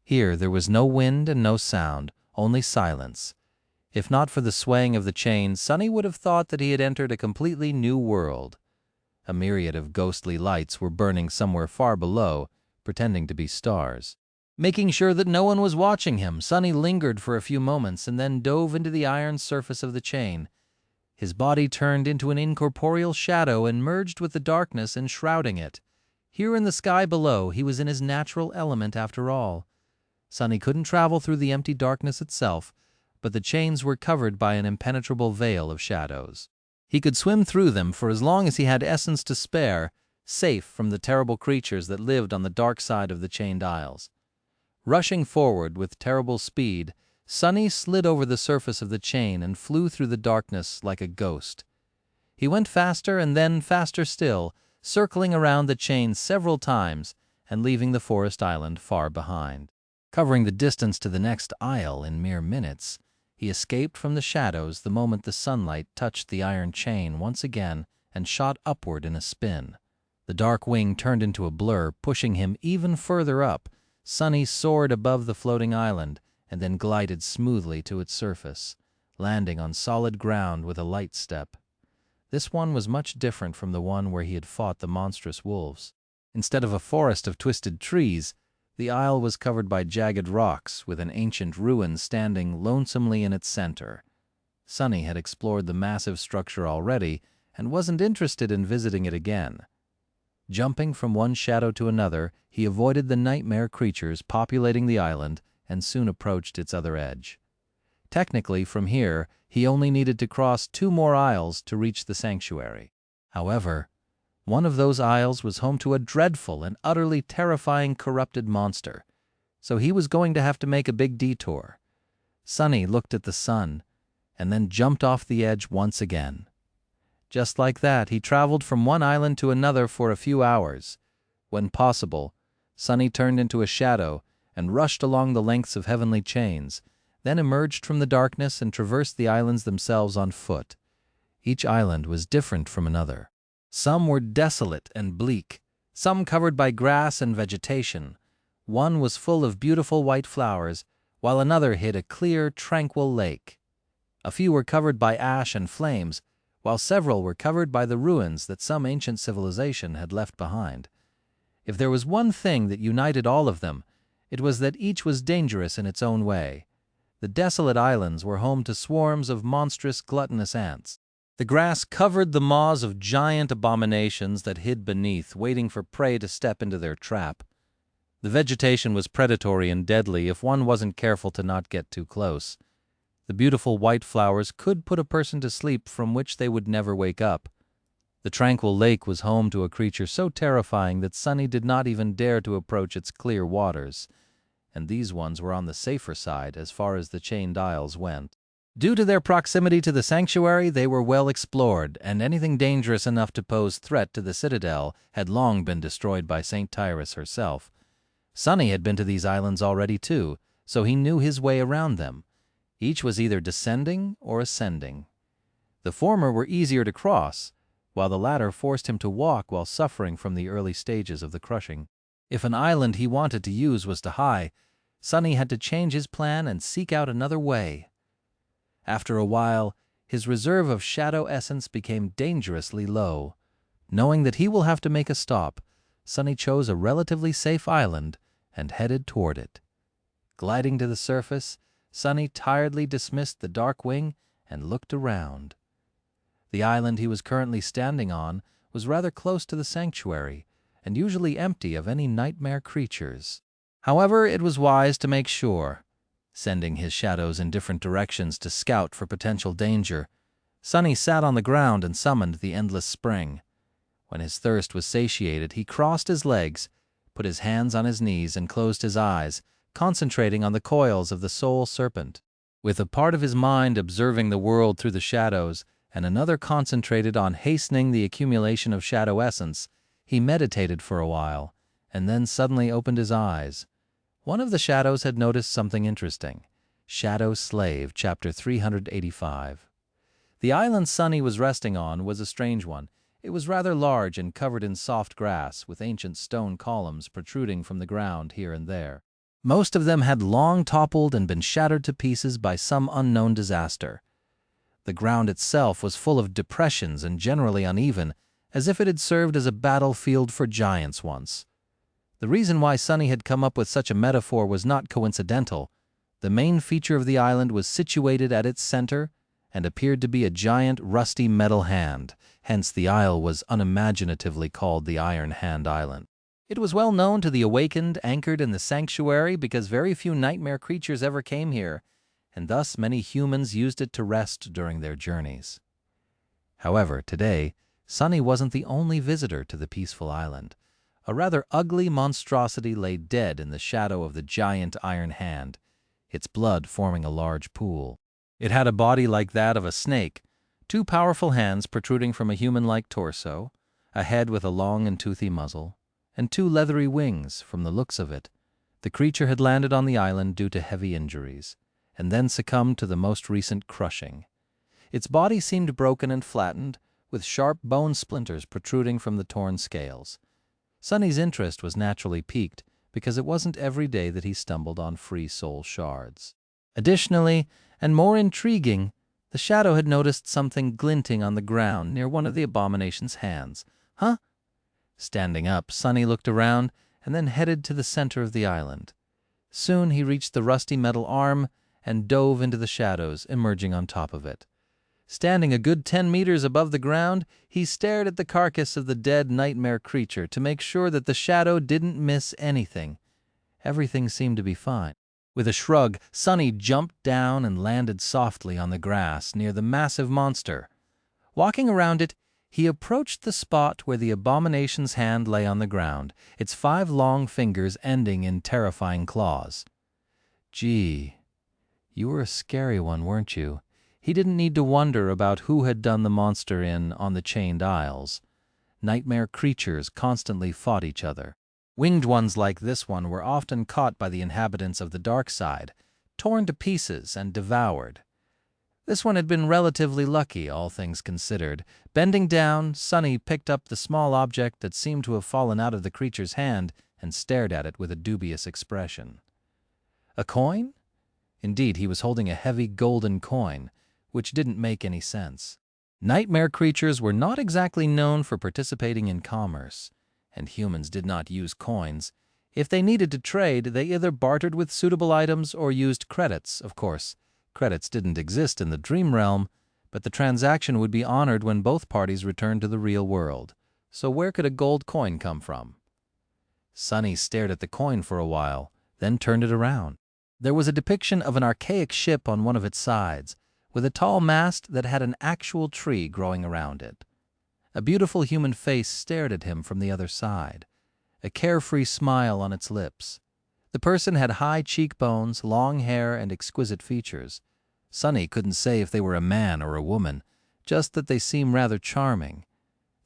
Here there was no wind and no sound, only silence. If not for the swaying of the chain, Sunny would have thought that he had entered a completely new world. A myriad of ghostly lights were burning somewhere far below, pretending to be stars. Making sure that no one was watching him, Sunny lingered for a few moments and then dove into the iron surface of the chain. His body turned into an incorporeal shadow and merged with the darkness enshrouding it. Here in the sky below, he was in his natural element after all. Sunny couldn't travel through the empty darkness itself, but the chains were covered by an impenetrable veil of shadows. He could swim through them for as long as he had essence to spare, safe from the terrible creatures that lived on the dark side of the chained isles. Rushing forward with terrible speed, Sunny slid over the surface of the chain and flew through the darkness like a ghost. He went faster and then faster still, circling around the chain several times and leaving the forest island far behind. Covering the distance to the next isle in mere minutes, he escaped from the shadows the moment the sunlight touched the iron chain once again and shot upward in a spin. The dark wing turned into a blur, pushing him even further up. Sunny soared above the floating island and then glided smoothly to its surface, landing on solid ground with a light step. This one was much different from the one where he had fought the monstrous wolves. Instead of a forest of twisted trees, the isle was covered by jagged rocks, with an ancient ruin standing lonesomely in its center. Sunny had explored the massive structure already and wasn't interested in visiting it again. Jumping from one shadow to another, he avoided the nightmare creatures populating the island and soon approached its other edge. Technically, from here, he only needed to cross 2 more isles to reach the sanctuary. However, one of those isles was home to a dreadful and utterly terrifying corrupted monster, so he was going to have to make a big detour. Sunny looked at the sun and then jumped off the edge once again. Just like that, he traveled from one island to another for a few hours. When possible, Sunny turned into a shadow and rushed along the lengths of heavenly chains, then emerged from the darkness and traversed the islands themselves on foot. Each island was different from another. Some were desolate and bleak, some covered by grass and vegetation. One was full of beautiful white flowers, while another hid a clear, tranquil lake. A few were covered by ash and flames, while several were covered by the ruins that some ancient civilization had left behind. If there was one thing that united all of them, it was that each was dangerous in its own way. The desolate islands were home to swarms of monstrous, gluttonous ants. The grass covered the maws of giant abominations that hid beneath, waiting for prey to step into their trap. The vegetation was predatory and deadly if one wasn't careful to not get too close. The beautiful white flowers could put a person to sleep from which they would never wake up. The tranquil lake was home to a creature so terrifying that Sunny did not even dare to approach its clear waters, and these ones were on the safer side as far as the chained isles went. Due to their proximity to the sanctuary, they were well explored, and anything dangerous enough to pose threat to the citadel had long been destroyed by St. Tyrus herself. Sunny had been to these islands already too, so he knew his way around them. Each was either descending or ascending. The former were easier to cross, while the latter forced him to walk while suffering from the early stages of the crushing. If an island he wanted to use was too high, Sunny had to change his plan and seek out another way. After a while, his reserve of shadow essence became dangerously low. Knowing that he will have to make a stop, Sunny chose a relatively safe island and headed toward it. Gliding to the surface, Sunny tiredly dismissed the dark wing and looked around. The island he was currently standing on was rather close to the sanctuary and usually empty of any nightmare creatures. However, it was wise to make sure. Sending his shadows in different directions to scout for potential danger, Sunny sat on the ground and summoned the endless spring. When his thirst was satiated, he crossed his legs, put his hands on his knees, and closed his eyes, concentrating on the coils of the soul serpent. With a part of his mind observing the world through the shadows and another concentrated on hastening the accumulation of shadow essence, he meditated for a while, and then suddenly opened his eyes. One of the shadows had noticed something interesting. Shadow Slave, Chapter 385. The island Sunny was resting on was a strange one. It was rather large and covered in soft grass, with ancient stone columns protruding from the ground here and there. Most of them had long toppled and been shattered to pieces by some unknown disaster. The ground itself was full of depressions and generally uneven, as if it had served as a battlefield for giants once. The reason why Sonny had come up with such a metaphor was not coincidental. The main feature of the island was situated at its center and appeared to be a giant rusty metal hand, hence the isle was unimaginatively called the Iron Hand Island. It was well known to the awakened anchored in the sanctuary because very few nightmare creatures ever came here, and thus many humans used it to rest during their journeys. However, today, Sonny wasn't the only visitor to the peaceful island. A rather ugly monstrosity lay dead in the shadow of the giant Iron Hand, its blood forming a large pool. It had a body like that of a snake, two powerful hands protruding from a human-like torso, a head with a long and toothy muzzle, and two leathery wings. From the looks of it, the creature had landed on the island due to heavy injuries, and then succumbed to the most recent crushing. Its body seemed broken and flattened, with sharp bone splinters protruding from the torn scales. Sonny's interest was naturally piqued because it wasn't every day that he stumbled on free soul shards. Additionally, and more intriguing, the shadow had noticed something glinting on the ground near one of the abomination's hands. Huh? Standing up, Sonny looked around and then headed to the center of the island. Soon he reached the rusty metal arm and dove into the shadows, emerging on top of it. Standing a good 10 meters above the ground, he stared at the carcass of the dead nightmare creature to make sure that the shadow didn't miss anything. Everything seemed to be fine. With a shrug, Sonny jumped down and landed softly on the grass near the massive monster. Walking around it, he approached the spot where the abomination's hand lay on the ground, its 5 long fingers ending in terrifying claws. Gee, you were a scary one, weren't you? He didn't need to wonder about who had done the monster in on the Chained Isles. Nightmare creatures constantly fought each other. Winged ones like this one were often caught by the inhabitants of the dark side, torn to pieces and devoured. This one had been relatively lucky, all things considered. Bending down, Sonny picked up the small object that seemed to have fallen out of the creature's hand and stared at it with a dubious expression. A coin? Indeed, he was holding a heavy golden coin, which didn't make any sense. Nightmare creatures were not exactly known for participating in commerce, and humans did not use coins. If they needed to trade, they either bartered with suitable items or used credits, of course. Credits didn't exist in the dream realm, but the transaction would be honored when both parties returned to the real world. So where could a gold coin come from? Sonny stared at the coin for a while, then turned it around. There was a depiction of an archaic ship on one of its sides, with a tall mast that had an actual tree growing around it. A beautiful human face stared at him from the other side, a carefree smile on its lips. The person had high cheekbones, long hair, and exquisite features. Sonny couldn't say if they were a man or a woman, just that they seemed rather charming.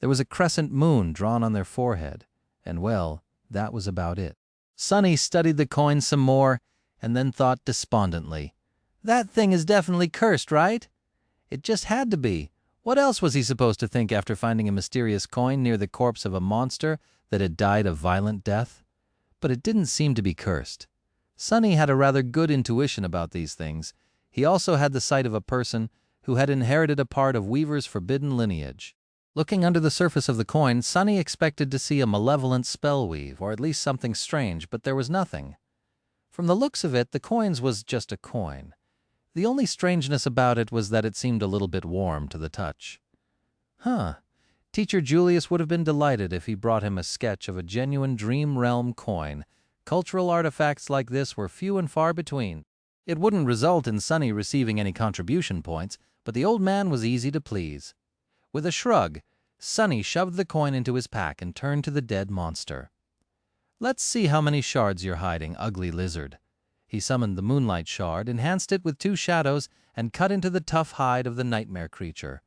There was a crescent moon drawn on their forehead, and well, that was about it. Sonny studied the coin some more, and then thought despondently, "That thing is definitely cursed, right?" It just had to be. What else was he supposed to think after finding a mysterious coin near the corpse of a monster that had died a violent death? But it didn't seem to be cursed. Sonny had a rather good intuition about these things. He also had the sight of a person who had inherited a part of Weaver's forbidden lineage. Looking under the surface of the coin, Sonny expected to see a malevolent spell weave, or at least something strange, but there was nothing. From the looks of it, the coin was just a coin. The only strangeness about it was that it seemed a little bit warm to the touch. Teacher Julius would have been delighted if he brought him a sketch of a genuine Dream Realm coin. Cultural artifacts like this were few and far between. It wouldn't result in Sonny receiving any contribution points, but the old man was easy to please. With a shrug, Sonny shoved the coin into his pack and turned to the dead monster. "Let's see how many shards you're hiding, ugly lizard." He summoned the moonlight shard, enhanced it with 2 shadows, and cut into the tough hide of the nightmare creature.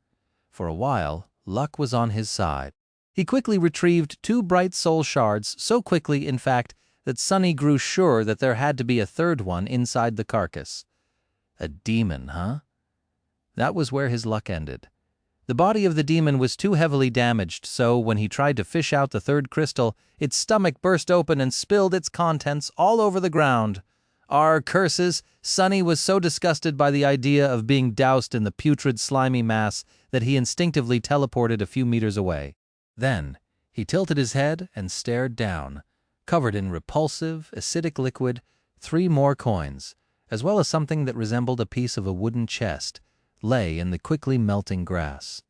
For a while, luck was on his side. He quickly retrieved 2 bright soul shards, so quickly, in fact, that Sonny grew sure that there had to be a third one inside the carcass. A demon, huh? That was where his luck ended. The body of the demon was too heavily damaged, so when he tried to fish out the third crystal, its stomach burst open and spilled its contents all over the ground. Curses! Sonny was so disgusted by the idea of being doused in the putrid, slimy mass that he instinctively teleported a few meters away. Then, he tilted his head and stared down. Covered in repulsive, acidic liquid, 3 more coins, as well as something that resembled a piece of a wooden chest, lay in the quickly melting grass.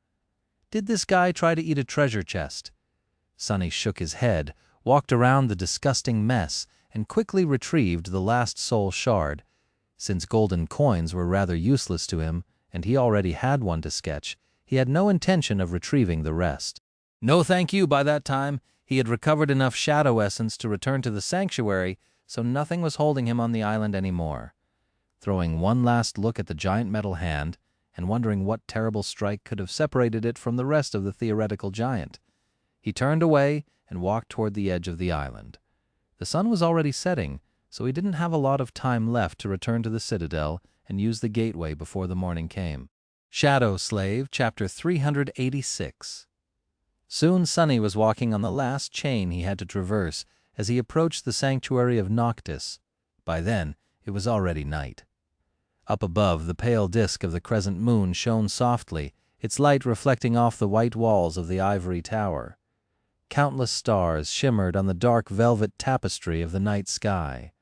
Did this guy try to eat a treasure chest? Sonny shook his head, walked around the disgusting mess, and quickly retrieved the last soul shard. Since golden coins were rather useless to him, and he already had one to sketch, he had no intention of retrieving the rest. No thank you by that time. He had recovered enough shadow essence to return to the sanctuary, so nothing was holding him on the island anymore. Throwing one last look at the giant metal hand, and wondering what terrible strike could have separated it from the rest of the theoretical giant, he turned away and walked toward the edge of the island. The sun was already setting, so he didn't have a lot of time left to return to the citadel and use the gateway before the morning came. Shadow Slave, Chapter 386. Soon Sonny was walking on the last chain he had to traverse as he approached the sanctuary of Noctis. By then, it was already night. Up above, the pale disk of the crescent moon shone softly, its light reflecting off the white walls of the ivory tower. Countless stars shimmered on the dark velvet tapestry of the night sky.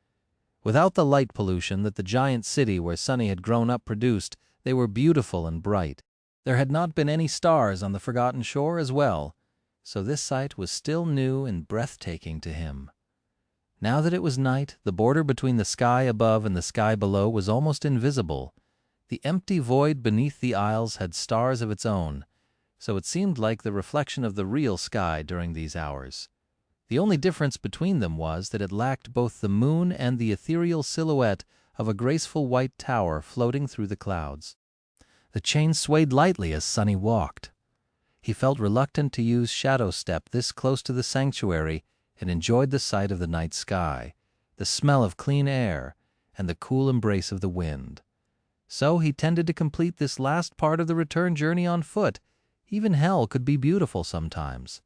Without the light pollution that the giant city where Sonny had grown up produced, they were beautiful and bright. There had not been any stars on the forgotten shore as well, so this sight was still new and breathtaking to him. Now that it was night, the border between the sky above and the sky below was almost invisible. The empty void beneath the isles had stars of its own, so it seemed like the reflection of the real sky during these hours. The only difference between them was that it lacked both the moon and the ethereal silhouette of a graceful white tower floating through the clouds. The chain swayed lightly as Sonny walked. He felt reluctant to use shadow step this close to the sanctuary and enjoyed the sight of the night sky, the smell of clean air, and the cool embrace of the wind. So he tended to complete this last part of the return journey on foot. Even hell could be beautiful sometimes.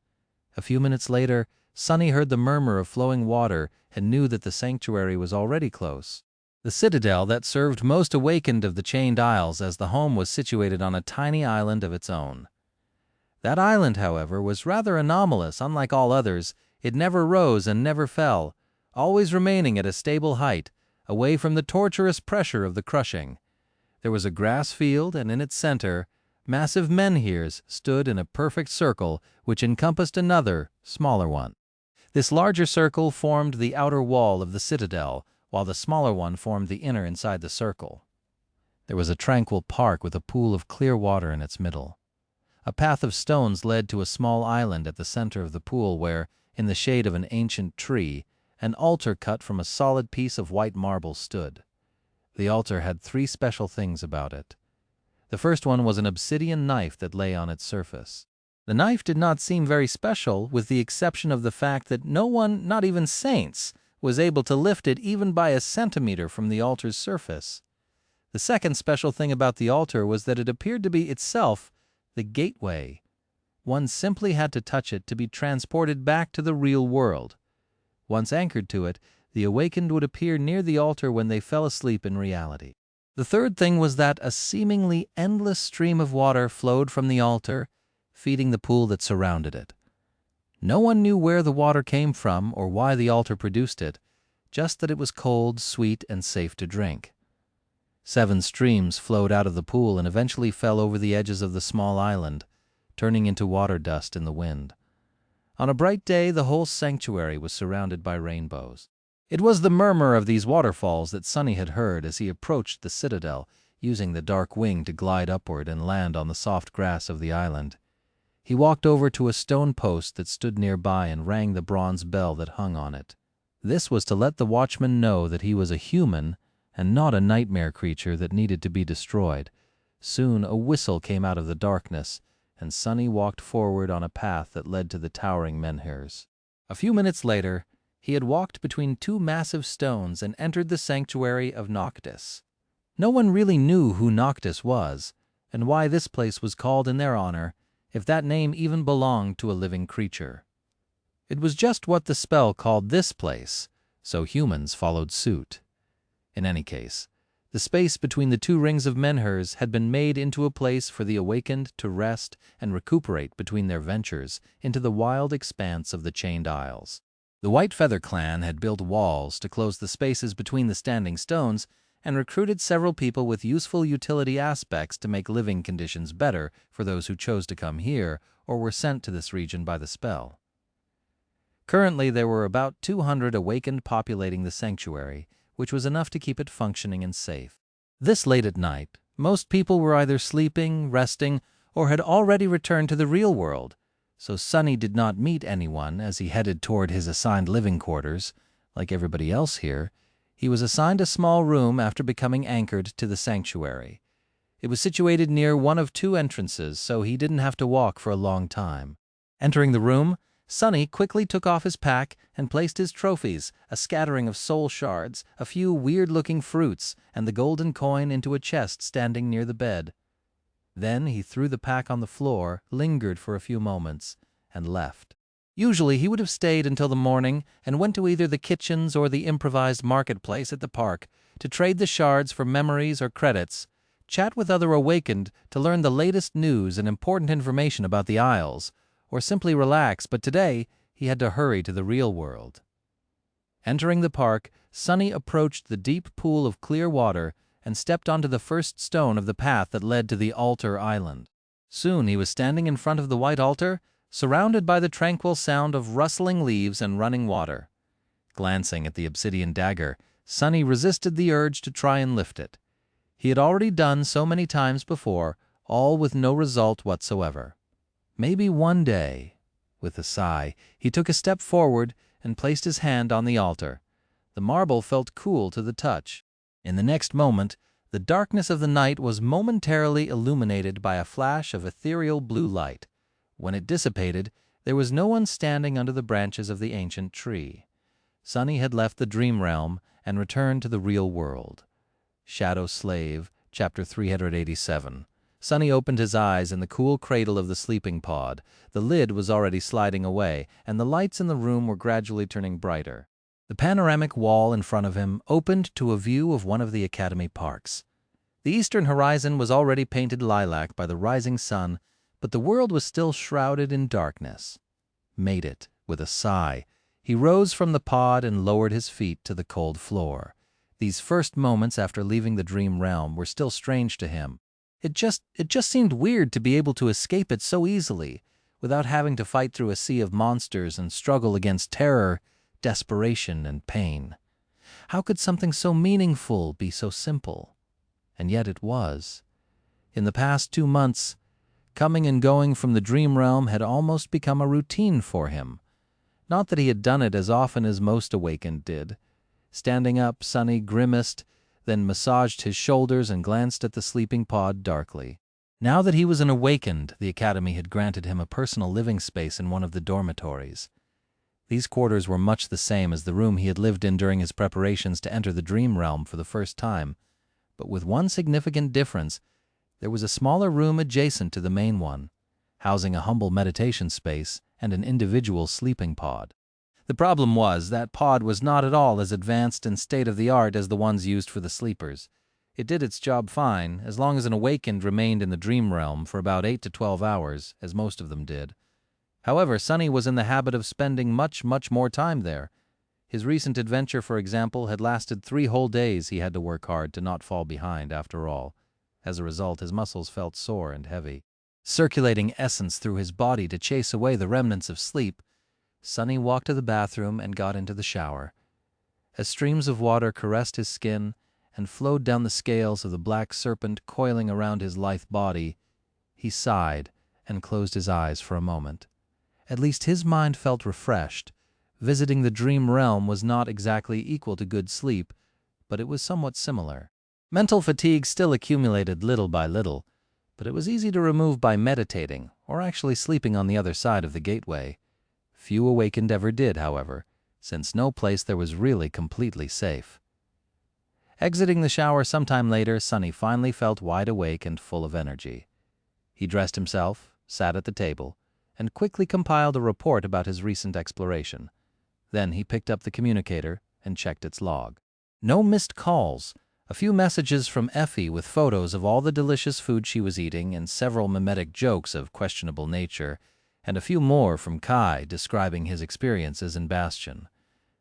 A few minutes later, Sonny heard the murmur of flowing water and knew that the sanctuary was already close. The citadel that served most awakened of the chained isles, as the home was situated on a tiny island of its own. That island, however, was rather anomalous. Unlike all others, it never rose and never fell, always remaining at a stable height, away from the torturous pressure of the crushing. There was a grass field, and in its center, massive menhirs stood in a perfect circle which encompassed another, smaller one. This larger circle formed the outer wall of the citadel, while the smaller one formed the inner inside the circle. There was a tranquil park with a pool of clear water in its middle. A path of stones led to a small island at the center of the pool where, in the shade of an ancient tree, an altar cut from a solid piece of white marble stood. The altar had 3 special things about it. The first one was an obsidian knife that lay on its surface. The knife did not seem very special, with the exception of the fact that no one, not even saints, was able to lift it even by a centimeter from the altar's surface. The second special thing about the altar was that it appeared to be itself the gateway. One simply had to touch it to be transported back to the real world. Once anchored to it, the awakened would appear near the altar when they fell asleep in reality. The third thing was that a seemingly endless stream of water flowed from the altar, feeding the pool that surrounded it. No one knew where the water came from or why the altar produced it, just that it was cold, sweet, and safe to drink. 7 streams flowed out of the pool and eventually fell over the edges of the small island, turning into water dust in the wind. On a bright day, the whole sanctuary was surrounded by rainbows. It was the murmur of these waterfalls that Sonny had heard as he approached the citadel, using the dark wing to glide upward and land on the soft grass of the island. He walked over to a stone post that stood nearby and rang the bronze bell that hung on it. This was to let the watchman know that he was a human and not a nightmare creature that needed to be destroyed. Soon a whistle came out of the darkness, and Sonny walked forward on a path that led to the towering menhirs. A few minutes later, he had walked between 2 massive stones and entered the sanctuary of Noctis. No one really knew who Noctis was, and why this place was called in their honor, if that name even belonged to a living creature. It was just what the spell called this place, so humans followed suit. In any case, the space between the two rings of menhirs had been made into a place for the awakened to rest and recuperate between their ventures into the wild expanse of the Chained Isles. The White Feather clan had built walls to close the spaces between the standing stones and recruited several people with useful utility aspects to make living conditions better for those who chose to come here or were sent to this region by the spell. Currently, there were about 200 awakened populating the sanctuary, which was enough to keep it functioning and safe. This late at night, most people were either sleeping, resting, or had already returned to the real world, so Sunny did not meet anyone as he headed toward his assigned living quarters. Like everybody else here, he was assigned a small room after becoming anchored to the sanctuary. It was situated near one of two entrances, so he didn't have to walk for a long time. Entering the room, Sunny quickly took off his pack and placed his trophies, a scattering of soul shards, a few weird-looking fruits, and the golden coin into a chest standing near the bed. Then he threw the pack on the floor, lingered for a few moments, and left. Usually he would have stayed until the morning and went to either the kitchens or the improvised marketplace at the park to trade the shards for memories or credits, chat with other awakened to learn the latest news and important information about the Isles, or simply relax, but today he had to hurry to the real world. Entering the park, Sunny approached the deep pool of clear water and stepped onto the first stone of the path that led to the altar island. Soon he was standing in front of the white altar, surrounded by the tranquil sound of rustling leaves and running water. Glancing at the obsidian dagger, Sunny resisted the urge to try and lift it. He had already done so many times before, all with no result whatsoever. Maybe one day. With a sigh, he took a step forward and placed his hand on the altar. The marble felt cool to the touch. In the next moment, the darkness of the night was momentarily illuminated by a flash of ethereal blue light. When it dissipated, there was no one standing under the branches of the ancient tree. Sunny had left the dream realm and returned to the real world. Shadow Slave, Chapter 387. Sunny opened his eyes in the cool cradle of the sleeping pod. The lid was already sliding away, and the lights in the room were gradually turning brighter. The panoramic wall in front of him opened to a view of one of the Academy parks. The eastern horizon was already painted lilac by the rising sun, but the world was still shrouded in darkness. Made it, with a sigh, he rose from the pod and lowered his feet to the cold floor. These first moments after leaving the dream realm were still strange to him. It just seemed weird to be able to escape it so easily, without having to fight through a sea of monsters and struggle against terror, desperation, and pain. How could something so meaningful be so simple? And yet it was. In the past 2 months, coming and going from the dream realm had almost become a routine for him. Not that he had done it as often as most awakened did. Standing up, Sunny grimaced, then massaged his shoulders and glanced at the sleeping pod darkly. Now that he was an awakened, the Academy had granted him a personal living space in one of the dormitories. These quarters were much the same as the room he had lived in during his preparations to enter the dream realm for the first time, but with one significant difference. There was a smaller room adjacent to the main one, housing a humble meditation space and an individual sleeping pod. The problem was that pod was not at all as advanced and state-of-the-art as the ones used for the sleepers. It did its job fine, as long as an awakened remained in the dream realm for about 8 to 12 hours, as most of them did. However, Sunny was in the habit of spending much more time there. His recent adventure, for example, had lasted 3 whole days. He had to work hard to not fall behind, after all. As a result, his muscles felt sore and heavy. Circulating essence through his body to chase away the remnants of sleep, Sunny walked to the bathroom and got into the shower. As streams of water caressed his skin and flowed down the scales of the black serpent coiling around his lithe body, he sighed and closed his eyes for a moment. At least his mind felt refreshed. Visiting the dream realm was not exactly equal to good sleep, but it was somewhat similar. Mental fatigue still accumulated little by little, but it was easy to remove by meditating or actually sleeping on the other side of the gateway. Few awakened ever did, however, since no place there was really completely safe. Exiting the shower sometime later, Sonny finally felt wide awake and full of energy. He dressed himself, sat at the table, and quickly compiled a report about his recent exploration. Then he picked up the communicator and checked its log. No missed calls. A few messages from Effie with photos of all the delicious food she was eating and several mimetic jokes of questionable nature, and a few more from Kai describing his experiences in Bastion.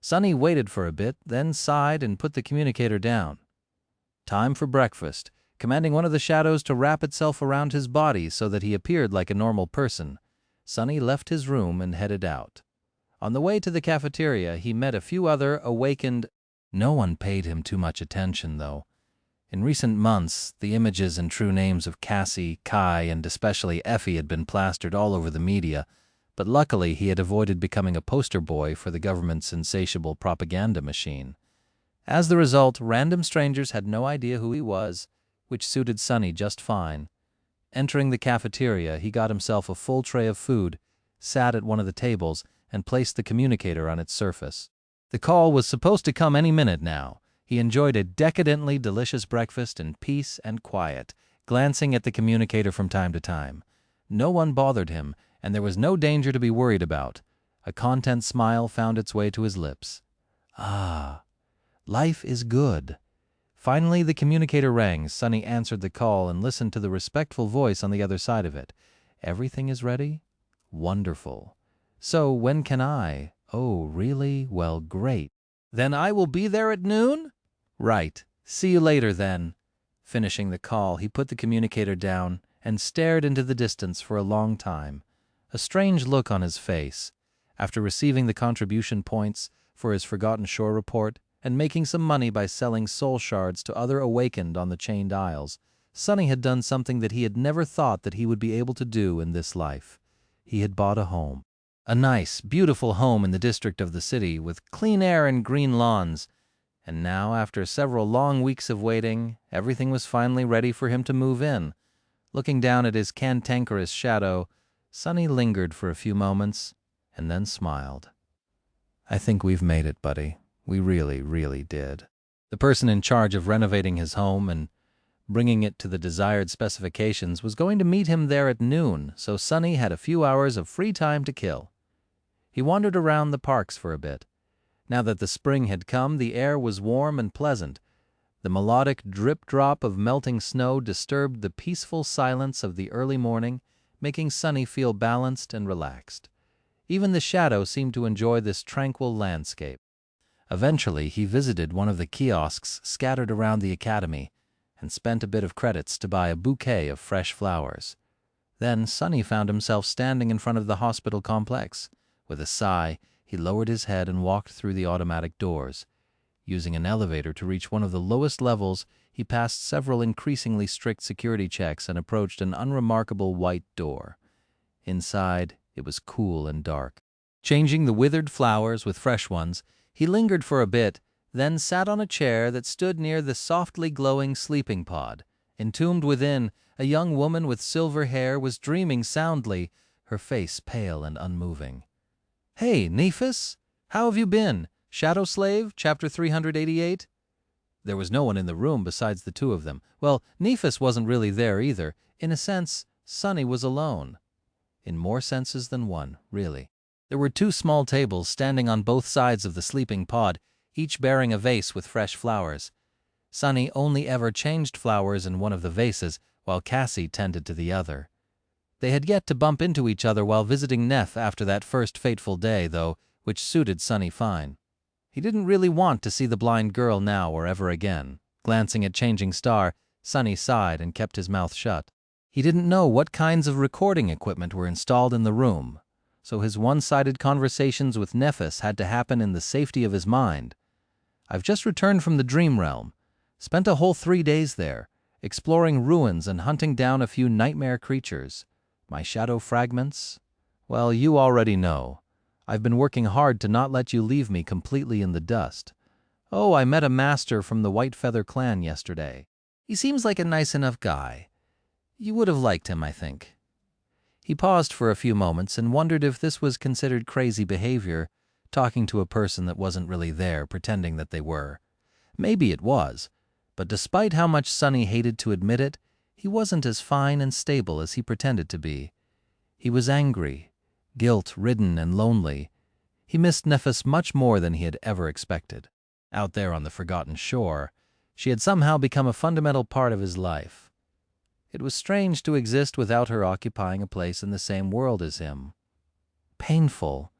Sonny waited for a bit, then sighed and put the communicator down. Time for breakfast, commanding one of the shadows to wrap itself around his body so that he appeared like a normal person. Sonny left his room and headed out. On the way to the cafeteria, he met a few other awakened. No one paid him too much attention, though. In recent months, the images and true names of Cassie, Kai, and especially Effie had been plastered all over the media, but luckily he had avoided becoming a poster boy for the government's insatiable propaganda machine. As the result, random strangers had no idea who he was, which suited Sonny just fine. Entering the cafeteria, he got himself a full tray of food, sat at one of the tables, and placed the communicator on its surface. The call was supposed to come any minute now. He enjoyed a decadently delicious breakfast in peace and quiet, glancing at the communicator from time to time. No one bothered him, and there was no danger to be worried about. A content smile found its way to his lips. Ah, life is good. Finally, the communicator rang. Sonny answered the call and listened to the respectful voice on the other side of it. Everything is ready? Wonderful. So when can I? Oh, really? Well, great. Then I will be there at noon? Right. See you later, then. Finishing the call, he put the communicator down and stared into the distance for a long time, a strange look on his face. After receiving the contribution points for his Forgotten Shore report and making some money by selling soul shards to other awakened on the Chained Isles, Sonny had done something that he had never thought that he would be able to do in this life. He had bought a home. A nice, beautiful home in the district of the city with clean air and green lawns. And now, after several long weeks of waiting, everything was finally ready for him to move in. Looking down at his cantankerous shadow, Sonny lingered for a few moments and then smiled. I think we've made it, buddy. We really, really did. The person in charge of renovating his home and bringing it to the desired specifications was going to meet him there at noon, so Sonny had a few hours of free time to kill. He wandered around the parks for a bit. Now that the spring had come, the air was warm and pleasant. The melodic drip-drop of melting snow disturbed the peaceful silence of the early morning, making Sonny feel balanced and relaxed. Even the shadow seemed to enjoy this tranquil landscape. Eventually, he visited one of the kiosks scattered around the academy and spent a bit of credits to buy a bouquet of fresh flowers. Then Sonny found himself standing in front of the hospital complex. With a sigh, he lowered his head and walked through the automatic doors. Using an elevator to reach one of the lowest levels, he passed several increasingly strict security checks and approached an unremarkable white door. Inside, it was cool and dark. Changing the withered flowers with fresh ones, he lingered for a bit, then sat on a chair that stood near the softly glowing sleeping pod. Entombed within, a young woman with silver hair was dreaming soundly, her face pale and unmoving. "Hey, Nephis, how have you been? Shadow Slave, Chapter 388? There was no one in the room besides the two of them. Well, Nephis wasn't really there either. In a sense, Sonny was alone. In more senses than one, really. There were two small tables standing on both sides of the sleeping pod, each bearing a vase with fresh flowers. Sonny only ever changed flowers in one of the vases, while Cassie tended to the other. They had yet to bump into each other while visiting Neff after that first fateful day, though, which suited Sonny fine. He didn't really want to see the blind girl now or ever again. Glancing at Changing Star, Sonny sighed and kept his mouth shut. He didn't know what kinds of recording equipment were installed in the room, so his one-sided conversations with Nephis had to happen in the safety of his mind. I've just returned from the Dream Realm. Spent a whole 3 days there, exploring ruins and hunting down a few nightmare creatures. My shadow fragments? Well, you already know. I've been working hard to not let you leave me completely in the dust. Oh, I met a master from the White Feather clan yesterday. He seems like a nice enough guy. You would have liked him, I think." He paused for a few moments and wondered if this was considered crazy behavior, talking to a person that wasn't really there, pretending that they were. Maybe it was, But despite how much Sunny hated to admit it, he wasn't as fine and stable as he pretended to be. He was angry, guilt-ridden and lonely. He missed Nephis much more than he had ever expected. Out there on the forgotten shore, she had somehow become a fundamental part of his life. It was strange to exist without her occupying a place in the same world as him. Painful.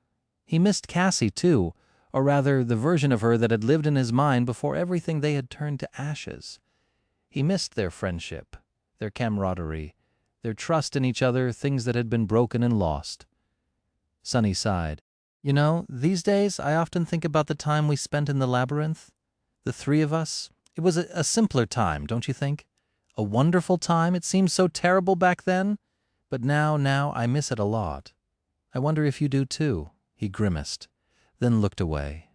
He missed Cassie, too, or rather the version of her that had lived in his mind before everything they had turned to ashes. He missed their friendship, their camaraderie, their trust in each other, things that had been broken and lost. Sunny sighed. You know, these days I often think about the time we spent in the labyrinth. The three of us. It was a simpler time, don't you think? A wonderful time. It seemed so terrible back then. But now I miss it a lot. I wonder if you do too. He grimaced, then looked away.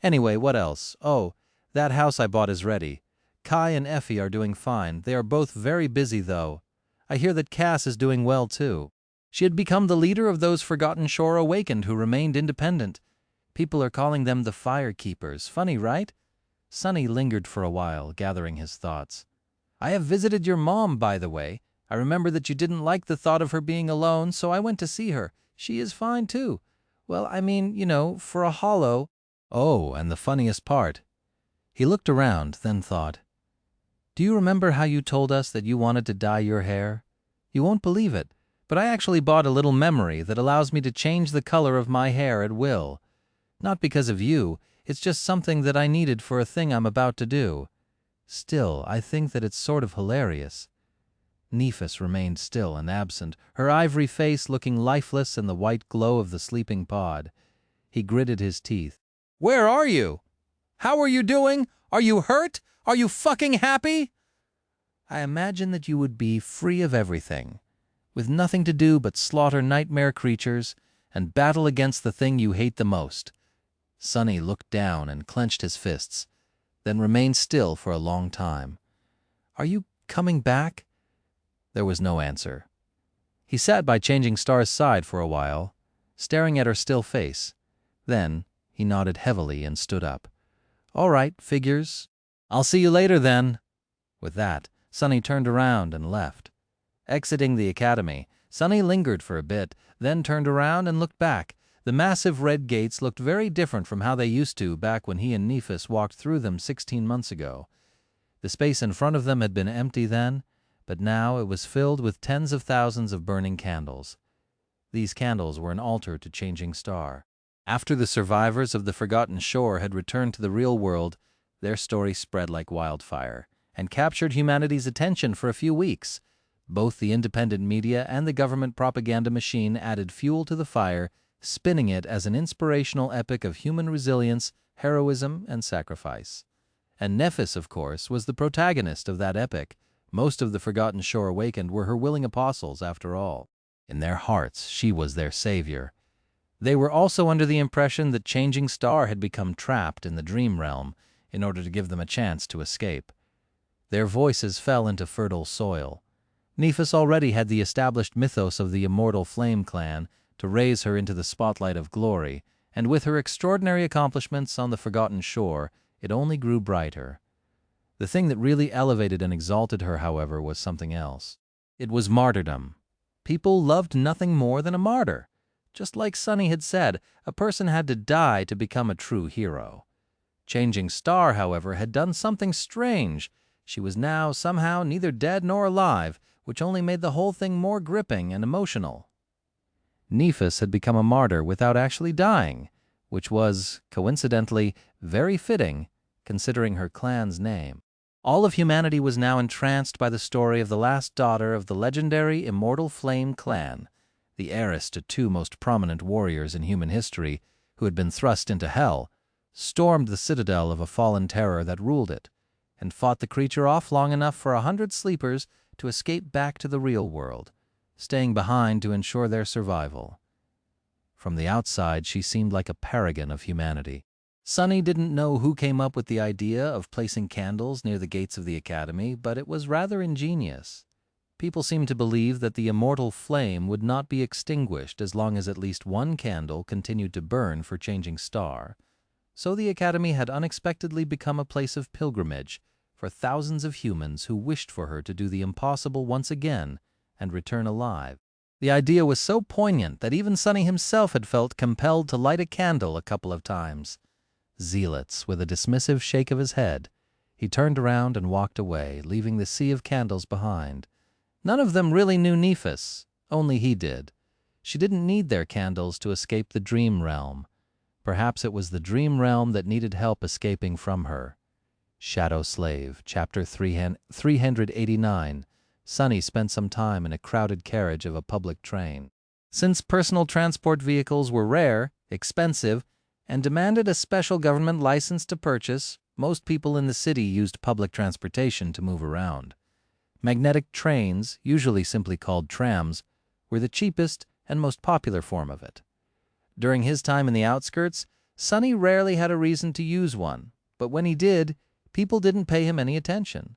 Anyway, what else? Oh, that house I bought is ready. Kai and Effie are doing fine. They are both very busy, though. I hear that Cass is doing well, too. She had become the leader of those Forgotten Shore Awakened who remained independent. People are calling them the Fire Keepers. Funny, right? Sunny lingered for a while, gathering his thoughts. I have visited your mom, by the way. I remember that you didn't like the thought of her being alone, so I went to see her. She is fine, too. Well, I mean, you know, for a hollow. Oh, and the funniest part. He looked around, then thought, do you remember how you told us that you wanted to dye your hair? You won't believe it, but I actually bought a little memory that allows me to change the color of my hair at will. Not because of you, it's just something that I needed for a thing I'm about to do. Still, I think that it's sort of hilarious. Nephis remained still and absent, her ivory face looking lifeless in the white glow of the sleeping pod. He gritted his teeth. Where are you? How are you doing? Are you hurt? Are you fucking happy? I imagine that you would be free of everything, with nothing to do but slaughter nightmare creatures and battle against the thing you hate the most. Sunny looked down and clenched his fists, then remained still for a long time. Are you coming back? There was no answer. He sat by Changing Star's side for a while, staring at her still face. Then he nodded heavily and stood up. All right, figures. I'll see you later then. With that, Sunny turned around and left. Exiting the academy, Sunny lingered for a bit, then turned around and looked back. The massive red gates looked very different from how they used to back when he and Nephis walked through them 16 months ago. The space in front of them had been empty then, but now it was filled with tens of thousands of burning candles. These candles were an altar to Changing Star. After the survivors of the Forgotten Shore had returned to the real world, their story spread like wildfire and captured humanity's attention for a few weeks. Both the independent media and the government propaganda machine added fuel to the fire, spinning it as an inspirational epic of human resilience, heroism, and sacrifice. And Nephis, of course, was the protagonist of that epic. Most of the Forgotten Shore Awakened were her willing apostles, after all. In their hearts, she was their savior. They were also under the impression that Changing Star had become trapped in the dream realm in order to give them a chance to escape. Their voices fell into fertile soil. Nephis already had the established mythos of the immortal Flame Clan to raise her into the spotlight of glory, and with her extraordinary accomplishments on the Forgotten Shore, it only grew brighter. The thing that really elevated and exalted her, however, was something else. It was martyrdom. People loved nothing more than a martyr. Just like Sunny had said, a person had to die to become a true hero. Changing Star, however, had done something strange. She was now somehow neither dead nor alive, which only made the whole thing more gripping and emotional. Nephis had become a martyr without actually dying, which was, coincidentally, very fitting, considering her clan's name. All of humanity was now entranced by the story of the last daughter of the legendary Immortal Flame Clan, the heiress to two most prominent warriors in human history who had been thrust into hell, stormed the citadel of a fallen terror that ruled it, and fought the creature off long enough for 100 sleepers to escape back to the real world, staying behind to ensure their survival. From the outside, she seemed like a paragon of humanity. Sunny didn't know who came up with the idea of placing candles near the gates of the academy, but it was rather ingenious. People seemed to believe that the immortal flame would not be extinguished as long as at least one candle continued to burn for Changing Star. So the academy had unexpectedly become a place of pilgrimage for thousands of humans who wished for her to do the impossible once again and return alive. The idea was so poignant that even Sonny himself had felt compelled to light a candle a couple of times. Zealots, with a dismissive shake of his head, he turned around and walked away, leaving the sea of candles behind. None of them really knew Nephis, only he did. She didn't need their candles to escape the dream realm. Perhaps it was the dream realm that needed help escaping from her. Shadow Slave, Chapter 389. Sonny spent some time in a crowded carriage of a public train. Since personal transport vehicles were rare, expensive, and demanded a special government license to purchase, most people in the city used public transportation to move around. Magnetic trains, usually simply called trams, were the cheapest and most popular form of it. During his time in the outskirts, Sonny rarely had a reason to use one, but when he did, people didn't pay him any attention.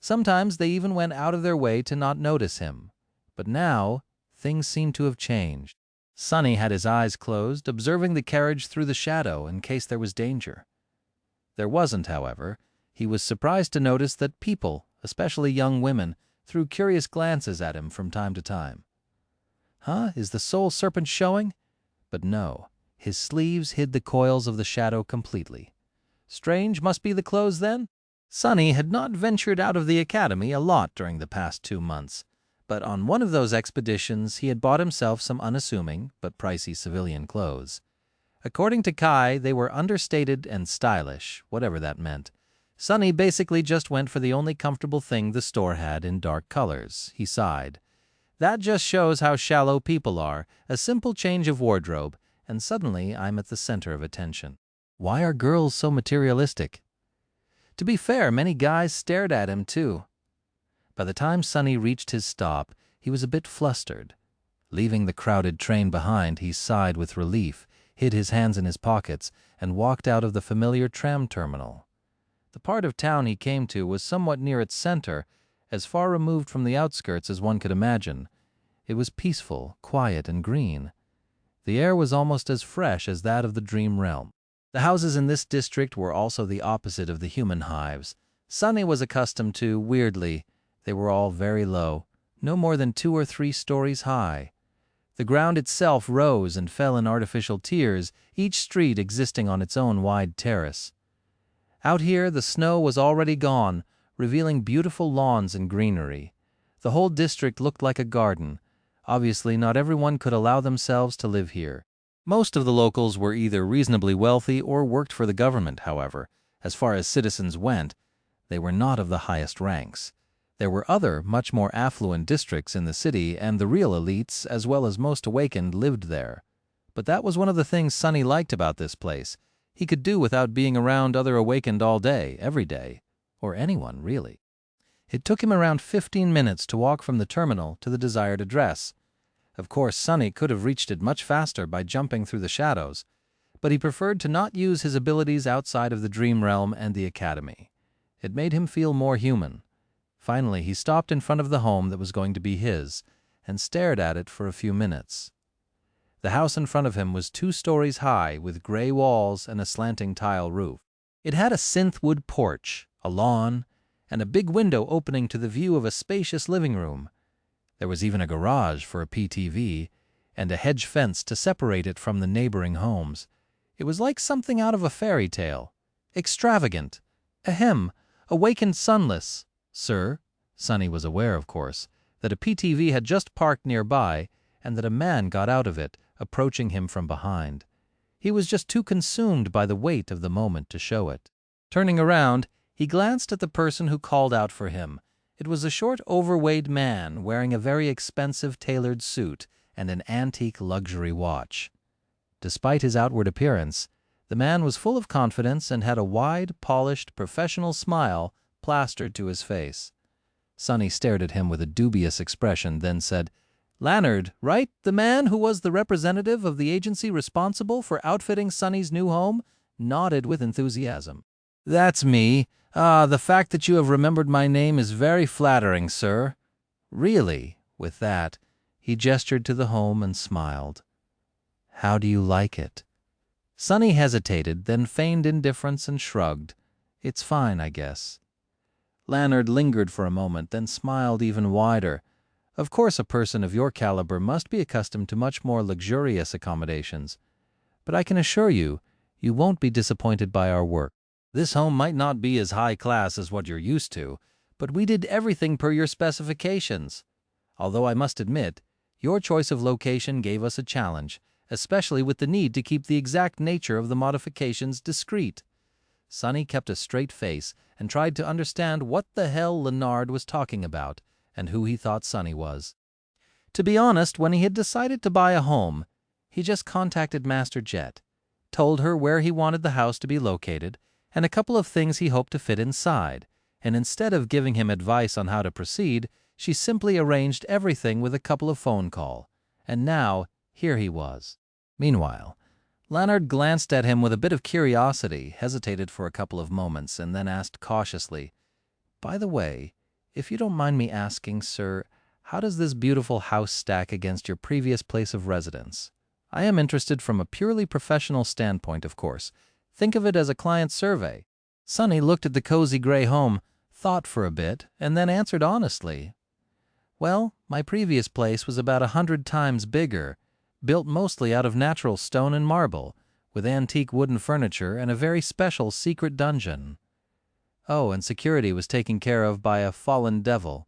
Sometimes they even went out of their way to not notice him. But now, things seemed to have changed. Sonny had his eyes closed, observing the carriage through the shadow in case there was danger. There wasn't, however. He was surprised to notice that people, especially young women, threw curious glances at him from time to time. Huh? Is the soul serpent showing? But no, his sleeves hid the coils of the shadow completely. Strange must be the clothes then? Sonny had not ventured out of the academy a lot during the past 2 months, but on one of those expeditions he had bought himself some unassuming but pricey civilian clothes. According to Kai, they were understated and stylish, whatever that meant. Sonny basically just went for the only comfortable thing the store had in dark colors. He sighed. That just shows how shallow people are, a simple change of wardrobe, and suddenly I'm at the center of attention. Why are girls so materialistic? To be fair, many guys stared at him too. By the time Sonny reached his stop, he was a bit flustered. Leaving the crowded train behind, he sighed with relief, hid his hands in his pockets, and walked out of the familiar tram terminal. The part of town he came to was somewhat near its center, as far removed from the outskirts as one could imagine. It was peaceful, quiet, and green. The air was almost as fresh as that of the dream realm. The houses in this district were also the opposite of the human hives. Sonny was accustomed to, weirdly. They were all very low, no more than 2 or 3 stories high. The ground itself rose and fell in artificial tiers, each street existing on its own wide terrace. Out here, the snow was already gone, revealing beautiful lawns and greenery. The whole district looked like a garden. Obviously, not everyone could allow themselves to live here. Most of the locals were either reasonably wealthy or worked for the government, however. As far as citizens went, they were not of the highest ranks. There were other, much more affluent districts in the city, and the real elites, as well as most awakened, lived there. But that was one of the things Sonny liked about this place. He could do without being around other awakened all day, every day. Or anyone, really. It took him around 15 minutes to walk from the terminal to the desired address. Of course, Sonny could have reached it much faster by jumping through the shadows, but he preferred to not use his abilities outside of the dream realm and the academy. It made him feel more human. Finally, he stopped in front of the home that was going to be his, and stared at it for a few minutes. The house in front of him was 2 stories high, with gray walls and a slanting tile roof. It had a synthwood porch, a lawn, and a big window opening to the view of a spacious living room. There was even a garage for a PTV, and a hedge fence to separate it from the neighboring homes. It was like something out of a fairy tale. Extravagant. Ahem, awakened sunless. Sir, Sonny was aware, of course, that a PTV had just parked nearby, and that a man got out of it, approaching him from behind. He was just too consumed by the weight of the moment to show it. Turning around, he glanced at the person who called out for him. It was a short, overweight man wearing a very expensive tailored suit and an antique luxury watch. Despite his outward appearance, the man was full of confidence and had a wide, polished, professional smile plastered to his face. Sonny stared at him with a dubious expression, then said, "Lannard, right? The man who was the representative of the agency responsible for outfitting Sonny's new home?" Nodded with enthusiasm. "That's me. The fact that you have remembered my name is very flattering, sir." "Really?" With that, he gestured to the home and smiled. "How do you like it?" Sonny hesitated, then feigned indifference and shrugged. "It's fine, I guess." Leonard lingered for a moment, then smiled even wider. Of course, a person of your caliber must be accustomed to much more luxurious accommodations. But I can assure you, you won't be disappointed by our work. This home might not be as high class as what you're used to, but we did everything per your specifications. Although I must admit, your choice of location gave us a challenge, especially with the need to keep the exact nature of the modifications discreet. Sonny kept a straight face and tried to understand what the hell Leonard was talking about and who he thought Sonny was. To be honest, when he had decided to buy a home, he just contacted Master Jet, told her where he wanted the house to be located and a couple of things he hoped to fit inside, and instead of giving him advice on how to proceed, she simply arranged everything with a couple of phone calls. And now, here he was. Meanwhile, Leonard glanced at him with a bit of curiosity, hesitated for a couple of moments, and then asked cautiously, "By the way, if you don't mind me asking, sir, how does this beautiful house stack against your previous place of residence? I am interested from a purely professional standpoint, of course. Think of it as a client survey." Sonny looked at the cozy gray home, thought for a bit, and then answered honestly, "Well, my previous place was about 100 times bigger, built mostly out of natural stone and marble, with antique wooden furniture and a very special secret dungeon. Oh, and security was taken care of by a fallen devil."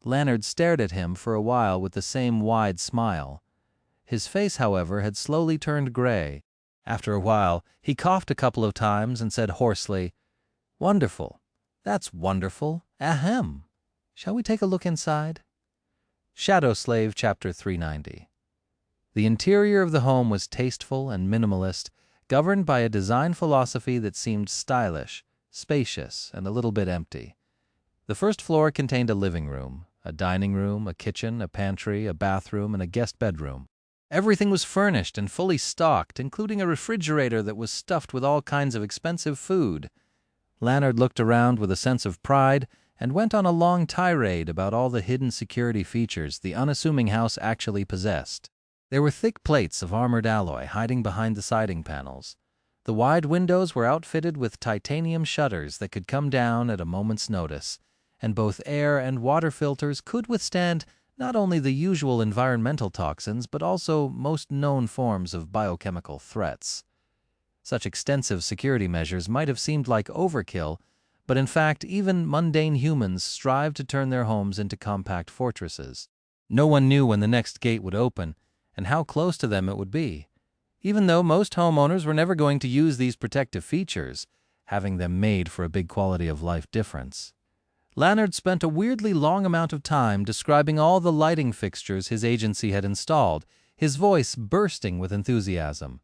Leonard stared at him for a while with the same wide smile. His face, however, had slowly turned gray. After a while, he coughed a couple of times and said hoarsely, "Wonderful. That's wonderful. Ahem. Shall we take a look inside?" Shadow Slave, Chapter 390. The interior of the home was tasteful and minimalist, governed by a design philosophy that seemed stylish, spacious, and a little bit empty. The first floor contained a living room, a dining room, a kitchen, a pantry, a bathroom, and a guest bedroom. Everything was furnished and fully stocked, including a refrigerator that was stuffed with all kinds of expensive food. Leonard looked around with a sense of pride and went on a long tirade about all the hidden security features the unassuming house actually possessed. There were thick plates of armored alloy hiding behind the siding panels. The wide windows were outfitted with titanium shutters that could come down at a moment's notice, and both air and water filters could withstand not only the usual environmental toxins but also most known forms of biochemical threats. Such extensive security measures might have seemed like overkill, but in fact even mundane humans strive to turn their homes into compact fortresses. No one knew when the next gate would open and how close to them it would be. Even though most homeowners were never going to use these protective features, having them made for a big quality of life difference. Leonard spent a weirdly long amount of time describing all the lighting fixtures his agency had installed, his voice bursting with enthusiasm.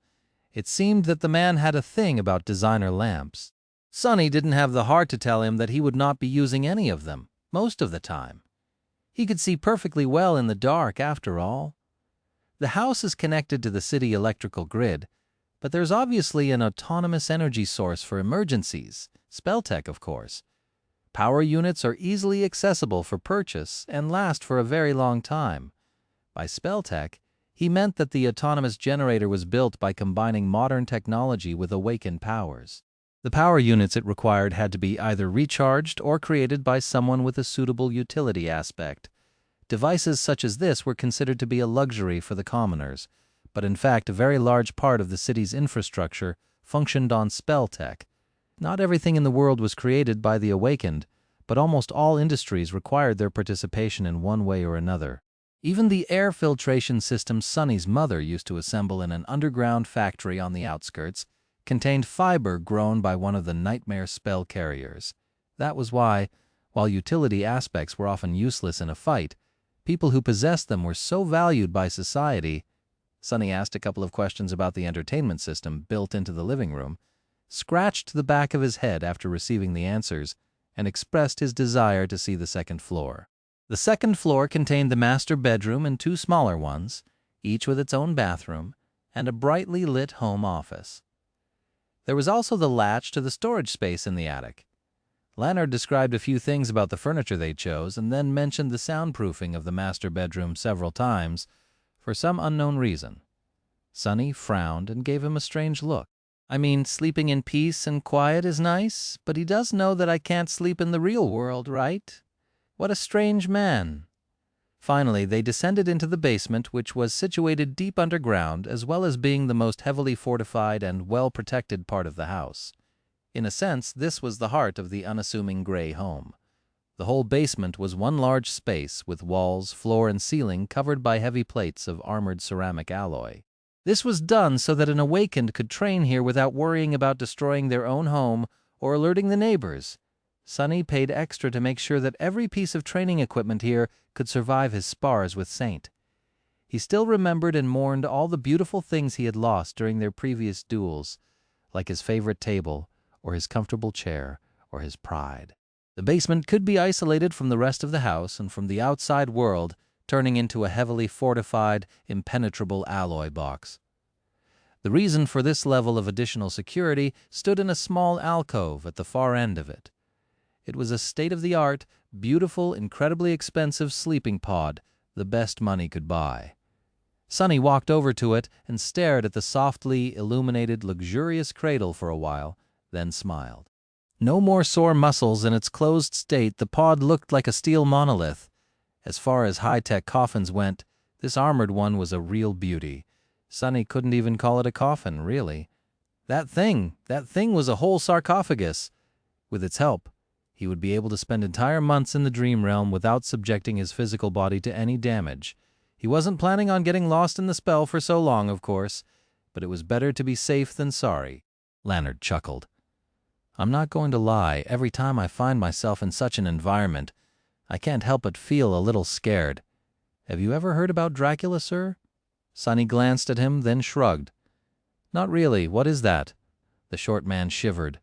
It seemed that the man had a thing about designer lamps. Sonny didn't have the heart to tell him that he would not be using any of them, most of the time. He could see perfectly well in the dark, after all. The house is connected to the city electrical grid, but there's obviously an autonomous energy source for emergencies, Spelltech, of course. Power units are easily accessible for purchase and last for a very long time. By Spelltech, he meant that the autonomous generator was built by combining modern technology with awakened powers. The power units it required had to be either recharged or created by someone with a suitable utility aspect. Devices such as this were considered to be a luxury for the commoners, but in fact a very large part of the city's infrastructure functioned on Spelltech. Not everything in the world was created by the awakened, but almost all industries required their participation in one way or another. Even the air filtration system Sonny's mother used to assemble in an underground factory on the outskirts contained fiber grown by one of the nightmare spell carriers. That was why, while utility aspects were often useless in a fight, people who possessed them were so valued by society. Sonny asked a couple of questions about the entertainment system built into the living room, scratched the back of his head after receiving the answers, and expressed his desire to see the second floor. The second floor contained the master bedroom and two smaller ones, each with its own bathroom, and a brightly lit home office. There was also the latch to the storage space in the attic. Leonard described a few things about the furniture they chose and then mentioned the soundproofing of the master bedroom several times for some unknown reason. Sonny frowned and gave him a strange look. I mean, sleeping in peace and quiet is nice, but he does know that I can't sleep in the real world, right? What a strange man. Finally, they descended into the basement, which was situated deep underground, as well as being the most heavily fortified and well-protected part of the house. In a sense, this was the heart of the unassuming gray home. The whole basement was one large space, with walls, floor, and ceiling covered by heavy plates of armored ceramic alloy. This was done so that an awakened could train here without worrying about destroying their own home or alerting the neighbors. Sonny paid extra to make sure that every piece of training equipment here could survive his spars with Saint. He still remembered and mourned all the beautiful things he had lost during their previous duels, like his favorite table, or his comfortable chair, or his pride. The basement could be isolated from the rest of the house and from the outside world, turning into a heavily fortified, impenetrable alloy box. The reason for this level of additional security stood in a small alcove at the far end of it. It was a state-of-the-art, beautiful, incredibly expensive sleeping pod, the best money could buy. Sonny walked over to it and stared at the softly illuminated, luxurious cradle for a while, then smiled. No more sore muscles in its closed state, the pod looked like a steel monolith. As far as high-tech coffins went, this armored one was a real beauty. Sonny couldn't even call it a coffin, really. That thing was a whole sarcophagus. With its help, he would be able to spend entire months in the dream realm without subjecting his physical body to any damage. He wasn't planning on getting lost in the spell for so long, of course, but it was better to be safe than sorry. Leonard chuckled. I'm not going to lie, every time I find myself in such an environment, I can't help but feel a little scared. Have you ever heard about Dracula, sir? Sonny glanced at him, then shrugged. Not really. What is that? The short man shivered.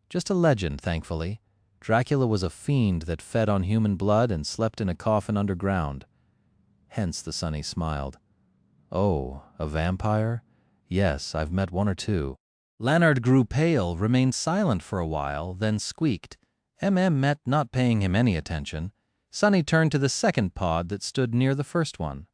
Just a legend, thankfully. Dracula was a fiend that fed on human blood and slept in a coffin underground. Hence the Sonny smiled. Oh, a vampire? Yes, I've met one or two. Leonard grew pale, remained silent for a while, then squeaked. met not paying him any attention. Sonny turned to the second pod that stood near the first one.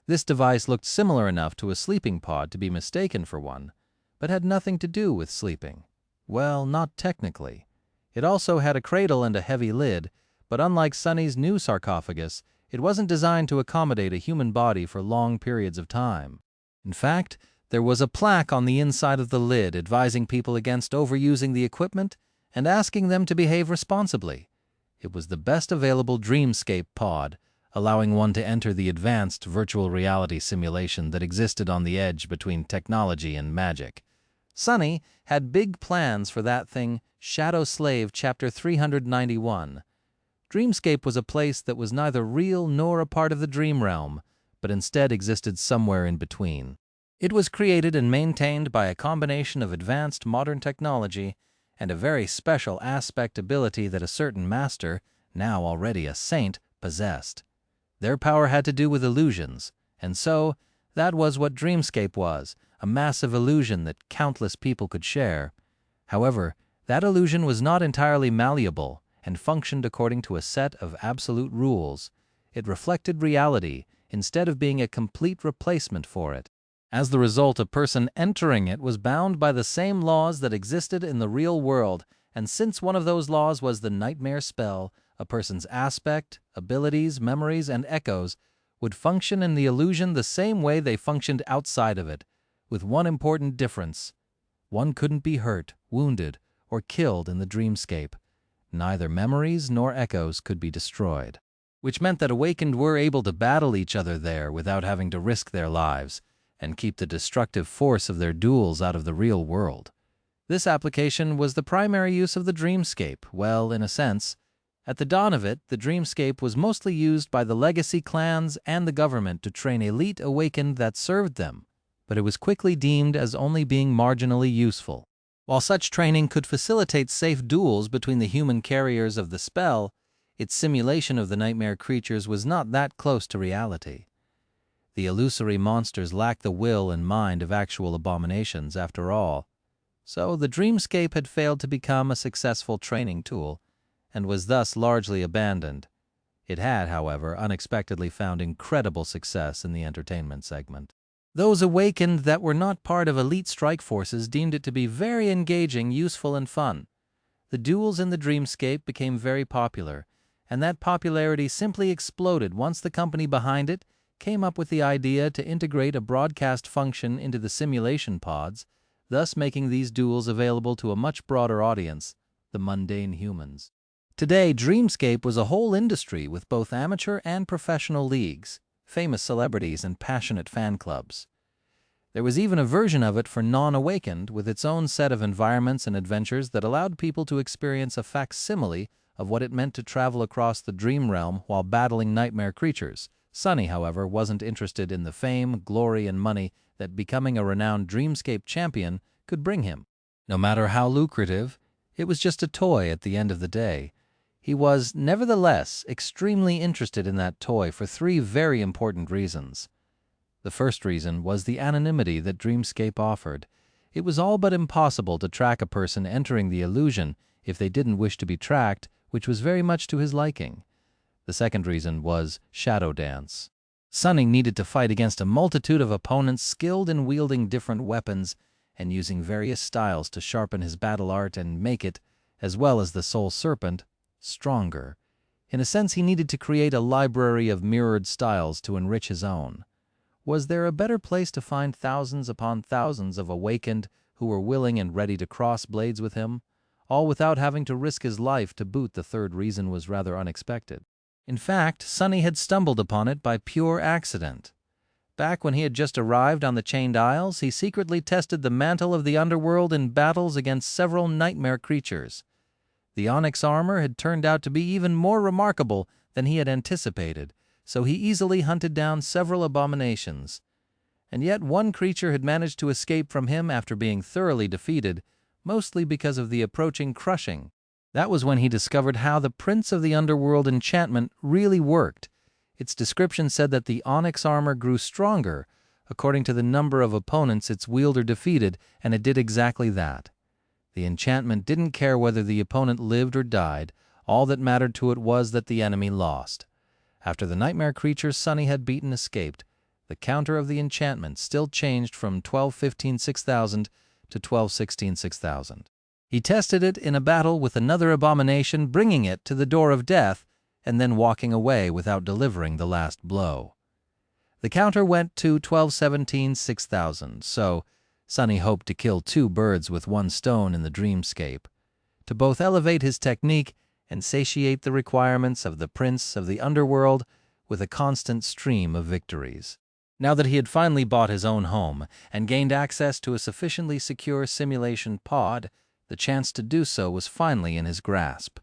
This device looked similar enough to a sleeping pod to be mistaken for one, but had nothing to do with sleeping. Well, not technically. It also had a cradle and a heavy lid, but unlike Sonny's new sarcophagus, it wasn't designed to accommodate a human body for long periods of time. In fact, there was a plaque on the inside of the lid advising people against overusing the equipment and asking them to behave responsibly. It was the best available dreamscape pod, allowing one to enter the advanced virtual reality simulation that existed on the edge between technology and magic. Sonny had big plans for that thing, Shadow Slave Chapter 391. Dreamscape was a place that was neither real nor a part of the dream realm, but instead existed somewhere in between. It was created and maintained by a combination of advanced modern technology and a very special aspect ability that a certain master, now already a saint, possessed. Their power had to do with illusions, and so that was what Dreamscape was, a massive illusion that countless people could share. However, that illusion was not entirely malleable and functioned according to a set of absolute rules. It reflected reality instead of being a complete replacement for it. As the result, a person entering it was bound by the same laws that existed in the real world, and since one of those laws was the nightmare spell, a person's aspect, abilities, memories, and echoes would function in the illusion the same way they functioned outside of it, with one important difference. One couldn't be hurt, wounded, or killed in the dreamscape. Neither memories nor echoes could be destroyed, which meant that awakened were able to battle each other there without having to risk their lives and keep the destructive force of their duels out of the real world. This application was the primary use of the dreamscape. Well, in a sense, at the dawn of it, the dreamscape was mostly used by the legacy clans and the government to train elite awakened that served them, but it was quickly deemed as only being marginally useful. While such training could facilitate safe duels between the human carriers of the spell, its simulation of the nightmare creatures was not that close to reality. The illusory monsters lacked the will and mind of actual abominations, after all. So the dreamscape had failed to become a successful training tool, and was thus largely abandoned. It had, however, unexpectedly found incredible success in the entertainment segment. Those awakened that were not part of elite strike forces deemed it to be very engaging, useful, and fun. The duels in the dreamscape became very popular, and that popularity simply exploded once the company behind it came up with the idea to integrate a broadcast function into the simulation pods, thus making these duels available to a much broader audience, the mundane humans. Today, Dreamscape was a whole industry with both amateur and professional leagues, famous celebrities, and passionate fan clubs. There was even a version of it for non-awakened with its own set of environments and adventures that allowed people to experience a facsimile of what it meant to travel across the dream realm while battling nightmare creatures. Sunny, however, wasn't interested in the fame, glory, and money that becoming a renowned Dreamscape champion could bring him. No matter how lucrative, it was just a toy at the end of the day. He was, nevertheless, extremely interested in that toy for three very important reasons. The first reason was the anonymity that Dreamscape offered. It was all but impossible to track a person entering the illusion if they didn't wish to be tracked, which was very much to his liking. The second reason was Shadow Dance. Sunny needed to fight against a multitude of opponents skilled in wielding different weapons and using various styles to sharpen his battle art and make it, as well as the Soul Serpent, stronger. In a sense, he needed to create a library of mirrored styles to enrich his own. Was there a better place to find thousands upon thousands of awakened who were willing and ready to cross blades with him, all without having to risk his life to boot? The third reason was rather unexpected. In fact, Sunny had stumbled upon it by pure accident. Back when he had just arrived on the Chained Isles, he secretly tested the mantle of the underworld in battles against several nightmare creatures. The onyx armor had turned out to be even more remarkable than he had anticipated, so he easily hunted down several abominations. And yet one creature had managed to escape from him after being thoroughly defeated, mostly because of the approaching crushing. That was when he discovered how the Prince of the Underworld enchantment really worked. Its description said that the onyx armor grew stronger according to the number of opponents its wielder defeated, and it did exactly that. The enchantment didn't care whether the opponent lived or died. All that mattered to it was that the enemy lost. After the nightmare creatures Sunny had beaten escaped, the counter of the enchantment still changed from 12-15-6000 to 12-16-6000. He tested it in a battle with another abomination, bringing it to the door of death, and then walking away without delivering the last blow. The counter went to 12-17-6000, so Sunny hoped to kill two birds with one stone in the dreamscape, to both elevate his technique and satiate the requirements of the Prince of the Underworld with a constant stream of victories. Now that he had finally bought his own home and gained access to a sufficiently secure simulation pod, the chance to do so was finally in his grasp.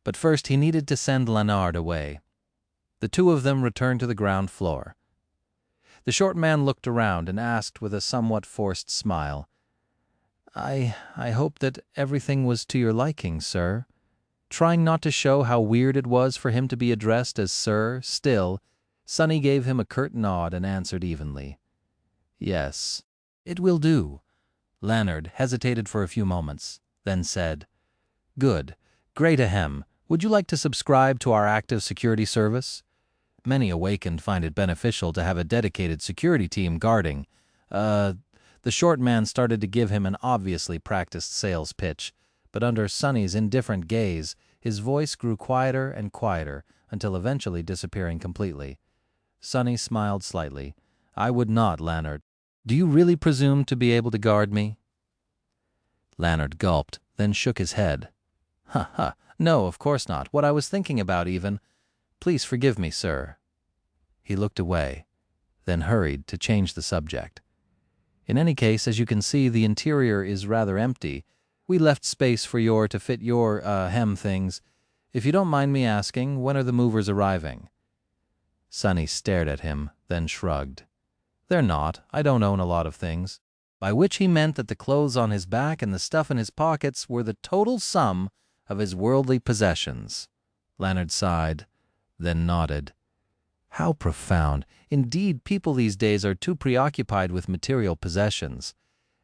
But first he needed to send Leonard away. The two of them returned to the ground floor. The short man looked around and asked with a somewhat forced smile, I hope that everything was to your liking, sir." Trying not to show how weird it was for him to be addressed as Sir, still, Sunny gave him a curt nod and answered evenly, "Yes, it will do." Leonard hesitated for a few moments, then said, "Good, great ahem. Would you like to subscribe to our active security service? Many awakened find it beneficial to have a dedicated security team guarding." The short man started to give him an obviously practiced sales pitch, but under Sunny's indifferent gaze, his voice grew quieter and quieter until eventually disappearing completely. Sunny smiled slightly. "I would not, Leonard. Do you really presume to be able to guard me?" Leonard gulped, then shook his head. "Ha ha, no, of course not. What I was thinking about even. Please forgive me, sir." He looked away, then hurried to change the subject. "In any case, as you can see, the interior is rather empty. We left space for to fit your, things. If you don't mind me asking, when are the movers arriving?" Sunny stared at him, then shrugged. "They're not. I don't own a lot of things." By which he meant that the clothes on his back and the stuff in his pockets were the total sum of his worldly possessions. Leonard sighed, then nodded. How profound. Indeed, people these days are too preoccupied with material possessions.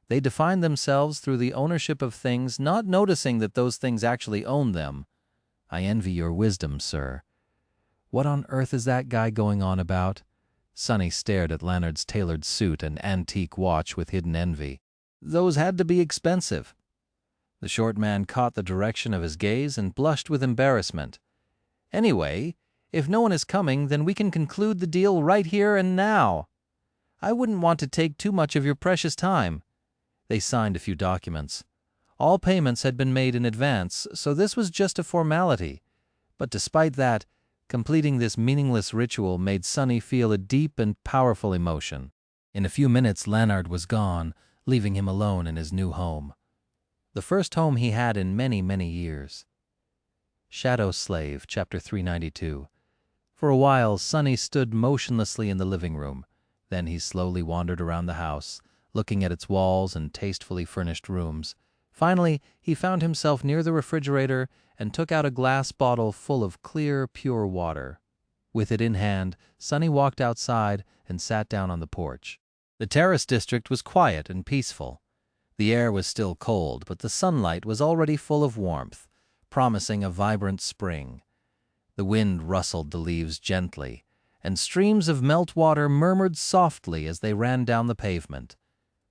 They define themselves through the ownership of things, not noticing that those things actually own them. I envy your wisdom, sir. What on earth is that guy going on about? Sonny stared at Leonard's tailored suit and antique watch with hidden envy. Those had to be expensive. The short man caught the direction of his gaze and blushed with embarrassment. Anyway, if no one is coming, then we can conclude the deal right here and now. I wouldn't want to take too much of your precious time. They signed a few documents. All payments had been made in advance, so this was just a formality. But despite that, completing this meaningless ritual made Sonny feel a deep and powerful emotion. In a few minutes, Leonard was gone, leaving him alone in his new home. The first home he had in many, many years. Shadow Slave, Chapter 392. For a while, Sonny stood motionlessly in the living room. Then he slowly wandered around the house, looking at its walls and tastefully furnished rooms. Finally, he found himself near the refrigerator and took out a glass bottle full of clear, pure water. With it in hand, Sonny walked outside and sat down on the porch. The terrace district was quiet and peaceful. The air was still cold, but the sunlight was already full of warmth, promising a vibrant spring. The wind rustled the leaves gently, and streams of meltwater murmured softly as they ran down the pavement.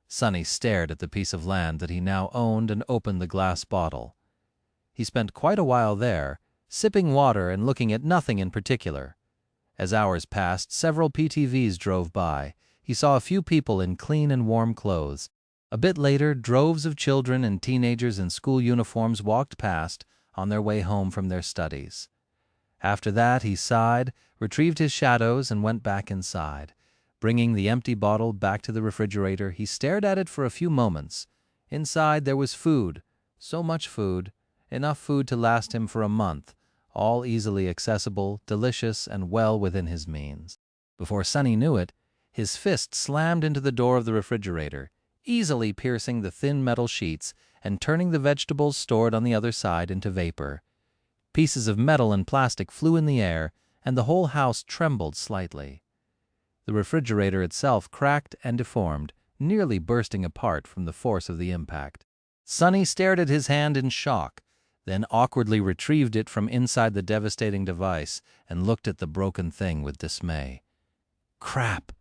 Sonny stared at the piece of land that he now owned and opened the glass bottle. He spent quite a while there, sipping water and looking at nothing in particular. As hours passed, several PTVs drove by. He saw a few people in clean and warm clothes. A bit later, droves of children and teenagers in school uniforms walked past on their way home from their studies. After that, he sighed, retrieved his shadows, and went back inside. Bringing the empty bottle back to the refrigerator, he stared at it for a few moments. Inside there was food, so much food, enough food to last him for a month, all easily accessible, delicious, and well within his means. Before Sonny knew it, his fist slammed into the door of the refrigerator, easily piercing the thin metal sheets and turning the vegetables stored on the other side into vapor. Pieces of metal and plastic flew in the air, and the whole house trembled slightly. The refrigerator itself cracked and deformed, nearly bursting apart from the force of the impact. Sonny stared at his hand in shock, then awkwardly retrieved it from inside the devastating device and looked at the broken thing with dismay. Crap!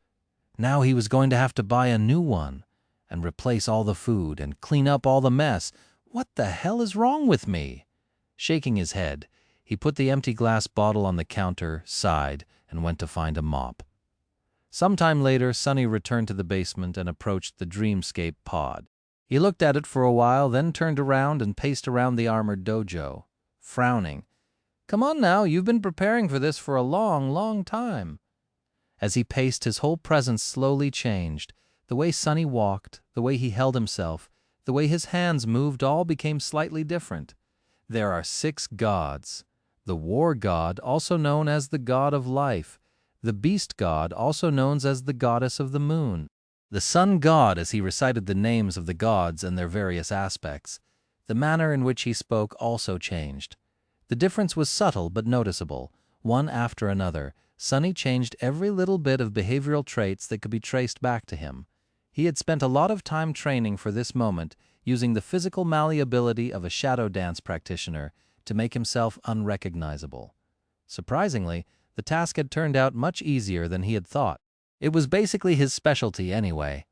Now he was going to have to buy a new one, and replace all the food, and clean up all the mess. What the hell is wrong with me? Shaking his head, he put the empty glass bottle on the counter, sighed, and went to find a mop. Sometime later, Sonny returned to the basement and approached the Dreamscape pod. He looked at it for a while, then turned around and paced around the armored dojo, frowning. Come on now, you've been preparing for this for a long, long time. As he paced, his whole presence slowly changed. The way Sonny walked, the way he held himself, the way his hands moved all became slightly different. There are 6 gods. The War God, also known as the God of Life. The Beast God, also known as the Goddess of the Moon. The Sun God, as he recited the names of the gods and their various aspects. The manner in which he spoke also changed. The difference was subtle but noticeable. One after another, Sonny changed every little bit of behavioral traits that could be traced back to him. He had spent a lot of time training for this moment, using the physical malleability of a shadow dance practitioner to make himself unrecognizable. Surprisingly, the task had turned out much easier than he had thought. It was basically his specialty anyway.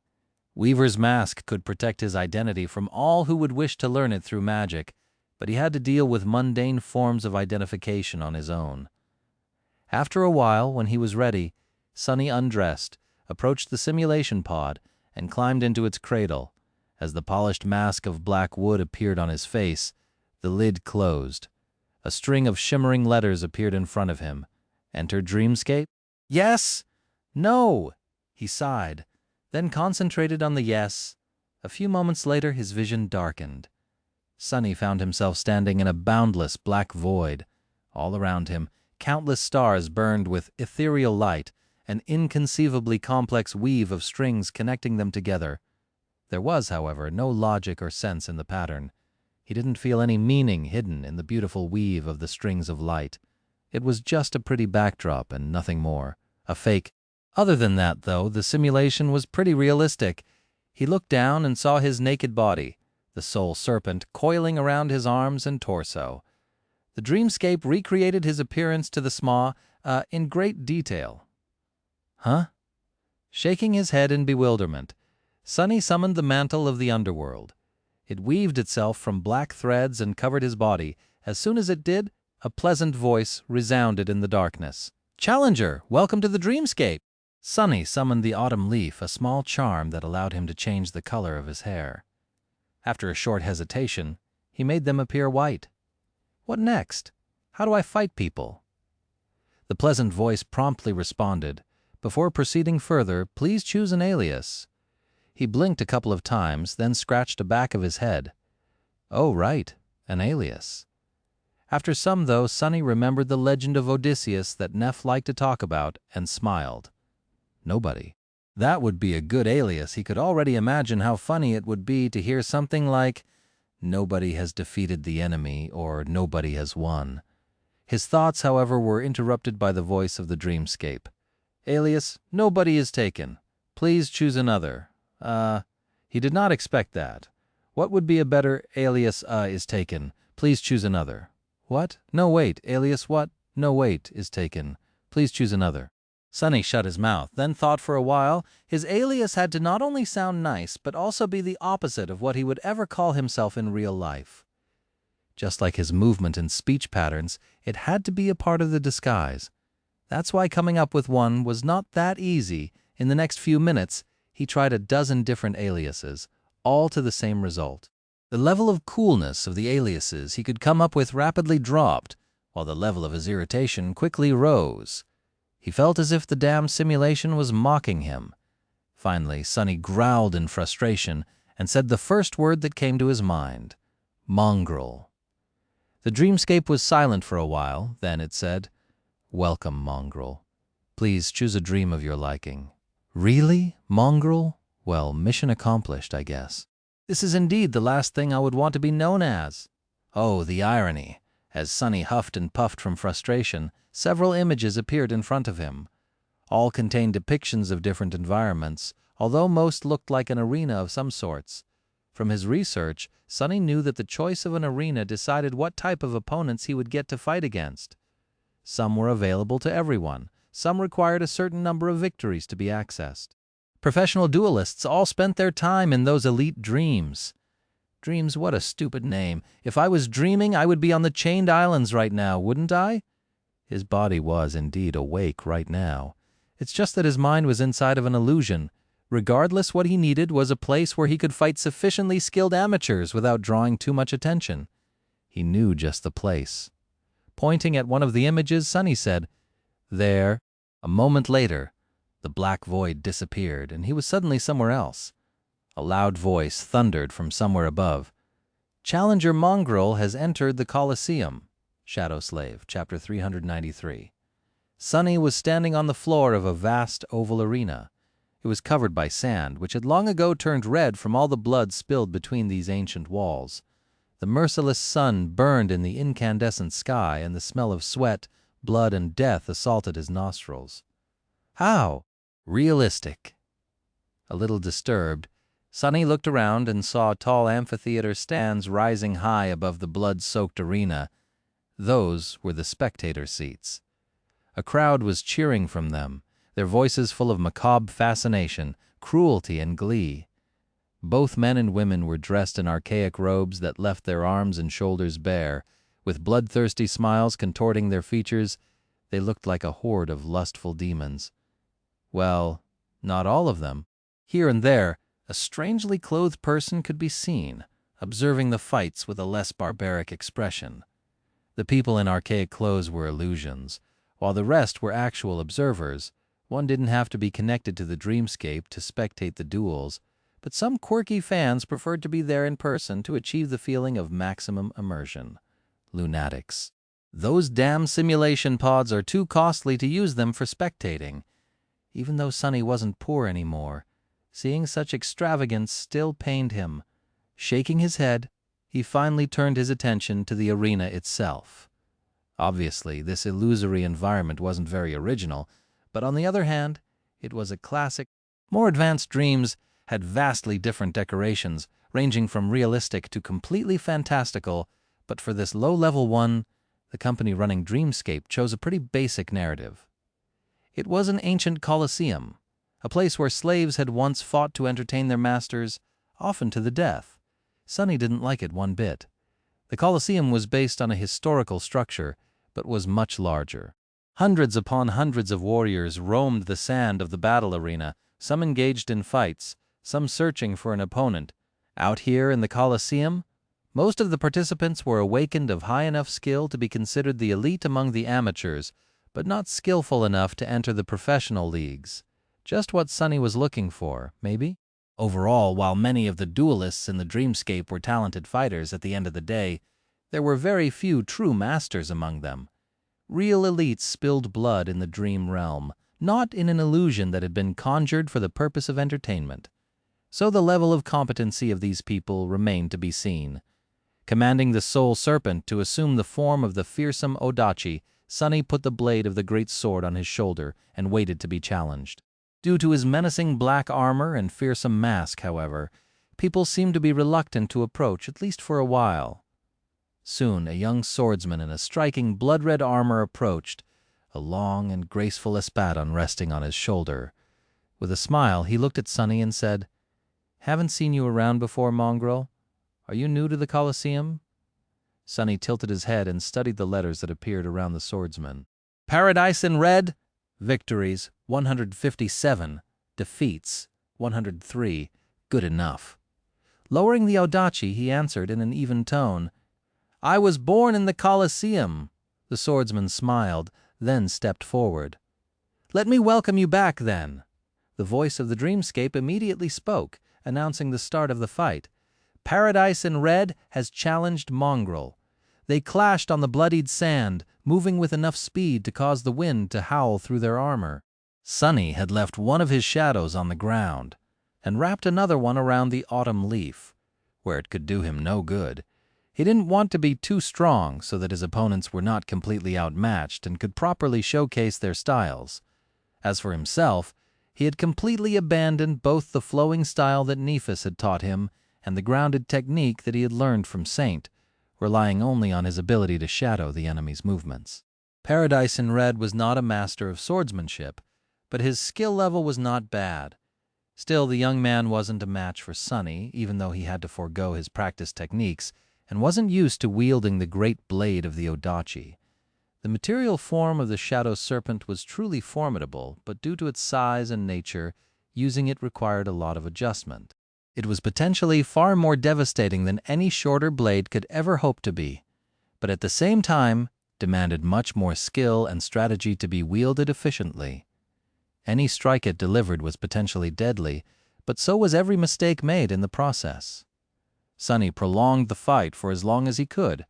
Weaver's mask could protect his identity from all who would wish to learn it through magic, but he had to deal with mundane forms of identification on his own. After a while, when he was ready, Sonny undressed, approached the simulation pod, and climbed into its cradle. As the polished mask of black wood appeared on his face, the lid closed. A string of shimmering letters appeared in front of him. Enter Dreamscape? Yes! No! He sighed, then concentrated on the yes. A few moments later, his vision darkened. Sonny found himself standing in a boundless black void. All around him, countless stars burned with ethereal light, an inconceivably complex weave of strings connecting them together. There was, however, no logic or sense in the pattern. He didn't feel any meaning hidden in the beautiful weave of the strings of light. It was just a pretty backdrop and nothing more, a fake. Other than that, though, the simulation was pretty realistic. He looked down and saw his naked body, the soul serpent coiling around his arms and torso. The dreamscape recreated his appearance to the SMA in great detail. Huh? Shaking his head in bewilderment, Sunny summoned the mantle of the underworld. It weaved itself from black threads and covered his body. As soon as it did, a pleasant voice resounded in the darkness. "Challenger, welcome to the dreamscape!" Sunny summoned the autumn leaf, a small charm that allowed him to change the color of his hair. After a short hesitation, he made them appear white. "What next? How do I fight people?" The pleasant voice promptly responded, "Before proceeding further, please choose an alias." He blinked a couple of times, then scratched the back of his head. Oh, right, an alias. After some, though, Sunny remembered the legend of Odysseus that Neff liked to talk about, and smiled. Nobody. That would be a good alias. He could already imagine how funny it would be to hear something like, "Nobody has defeated the enemy," or "Nobody has won." His thoughts, however, were interrupted by the voice of the dreamscape. Alias, "Nobody is taken. Please choose another." He did not expect that. What would be a better alias? Is taken. Please choose another. What? No, wait. Alias what? No, wait, is taken. Please choose another. Sunny shut his mouth, then thought for a while. His alias had to not only sound nice, but also be the opposite of what he would ever call himself in real life. Just like his movement and speech patterns, it had to be a part of the disguise. That's why coming up with one was not that easy. In the next few minutes, he tried a dozen different aliases, all to the same result. The level of coolness of the aliases he could come up with rapidly dropped, while the level of his irritation quickly rose. He felt as if the damn simulation was mocking him. Finally, Sunny growled in frustration and said the first word that came to his mind, "Mongrel." The dreamscape was silent for a while, then it said, "Welcome, Mongrel. Please choose a dream of your liking." Really? Mongrel? Well, mission accomplished, I guess. This is indeed the last thing I would want to be known as. Oh, the irony. As Sunny huffed and puffed from frustration, several images appeared in front of him. All contained depictions of different environments, although most looked like an arena of some sorts. From his research, Sunny knew that the choice of an arena decided what type of opponents he would get to fight against. Some were available to everyone. Some required a certain number of victories to be accessed. Professional duelists all spent their time in those elite dreams. Dreams, what a stupid name. If I was dreaming, I would be on the Chained Islands right now, wouldn't I? His body was indeed awake right now. It's just that his mind was inside of an illusion. Regardless, what he needed was a place where he could fight sufficiently skilled amateurs without drawing too much attention. He knew just the place. Pointing at one of the images, Sunny said, "There." A moment later, the black void disappeared, and he was suddenly somewhere else. A loud voice thundered from somewhere above. "Challenger Mongrel has entered the Colosseum." Shadow Slave, Chapter 393. Sunny was standing on the floor of a vast oval arena. It was covered by sand, which had long ago turned red from all the blood spilled between these ancient walls. The merciless sun burned in the incandescent sky, and the smell of sweat, blood, and death assaulted his nostrils. How? Realistic. A little disturbed, Sunny looked around and saw tall amphitheater stands rising high above the blood-soaked arena. Those were the spectator seats. A crowd was cheering from them, their voices full of macabre fascination, cruelty, and glee. Both men and women were dressed in archaic robes that left their arms and shoulders bare. With bloodthirsty smiles contorting their features, they looked like a horde of lustful demons. Well, not all of them. Here and there, a strangely clothed person could be seen, observing the fights with a less barbaric expression. The people in archaic clothes were illusions, while the rest were actual observers. One didn't have to be connected to the dreamscape to spectate the duels, but some quirky fans preferred to be there in person to achieve the feeling of maximum immersion. Lunatics. Those damn simulation pods are too costly to use them for spectating. Even though Sunny wasn't poor anymore, seeing such extravagance still pained him. Shaking his head, he finally turned his attention to the arena itself. Obviously, this illusory environment wasn't very original, but on the other hand, it was a classic. More advanced dreams had vastly different decorations, ranging from realistic to completely fantastical, but for this low-level one, the company running Dreamscape chose a pretty basic narrative. It was an ancient Colosseum. a place where slaves had once fought to entertain their masters, often to the death. Sonny didn't like it one bit. The Colosseum was based on a historical structure, but was much larger. Hundreds upon hundreds of warriors roamed the sand of the battle arena, some engaged in fights, some searching for an opponent. Out here in the Colosseum, most of the participants were awakened of high enough skill to be considered the elite among the amateurs, but not skillful enough to enter the professional leagues. Just what Sonny was looking for, maybe? Overall, while many of the duelists in the dreamscape were talented fighters at the end of the day, there were very few true masters among them. Real elites spilled blood in the dream realm, not in an illusion that had been conjured for the purpose of entertainment. So the level of competency of these people remained to be seen. Commanding the Soul Serpent to assume the form of the fearsome Odachi, Sonny put the blade of the great sword on his shoulder and waited to be challenged. Due to his menacing black armor and fearsome mask, however, people seemed to be reluctant to approach, at least for a while. Soon a young swordsman in a striking blood-red armor approached, a long and graceful espadon resting on his shoulder. With a smile, he looked at Sonny and said, "Haven't seen you around before, mongrel. Are you new to the Colosseum?" Sonny tilted his head and studied the letters that appeared around the swordsman. "Paradise in red, victories 157, defeats 103, good enough." Lowering the Odachi, he answered in an even tone, "I was born in the Colosseum." The swordsman smiled, then stepped forward. "Let me welcome you back, then." The voice of the dreamscape immediately spoke, announcing the start of the fight. Paradise in red has challenged Mongrel. They clashed on the bloodied sand, moving with enough speed to cause the wind to howl through their armor. Sonny had left one of his shadows on the ground and wrapped another one around the autumn leaf, where it could do him no good. He didn't want to be too strong so that his opponents were not completely outmatched and could properly showcase their styles. As for himself, he had completely abandoned both the flowing style that Nephis had taught him and the grounded technique that he had learned from Saint, relying only on his ability to shadow the enemy's movements. Paradise in Red was not a master of swordsmanship, but his skill level was not bad. Still, the young man wasn't a match for Sonny, even though he had to forego his practiced techniques and wasn't used to wielding the great blade of the Odachi. The material form of the Shadow Serpent was truly formidable, but due to its size and nature, using it required a lot of adjustment. It was potentially far more devastating than any shorter blade could ever hope to be, but at the same time demanded much more skill and strategy to be wielded efficiently. Any strike it delivered was potentially deadly, but so was every mistake made in the process. Sonny prolonged the fight for as long as he could,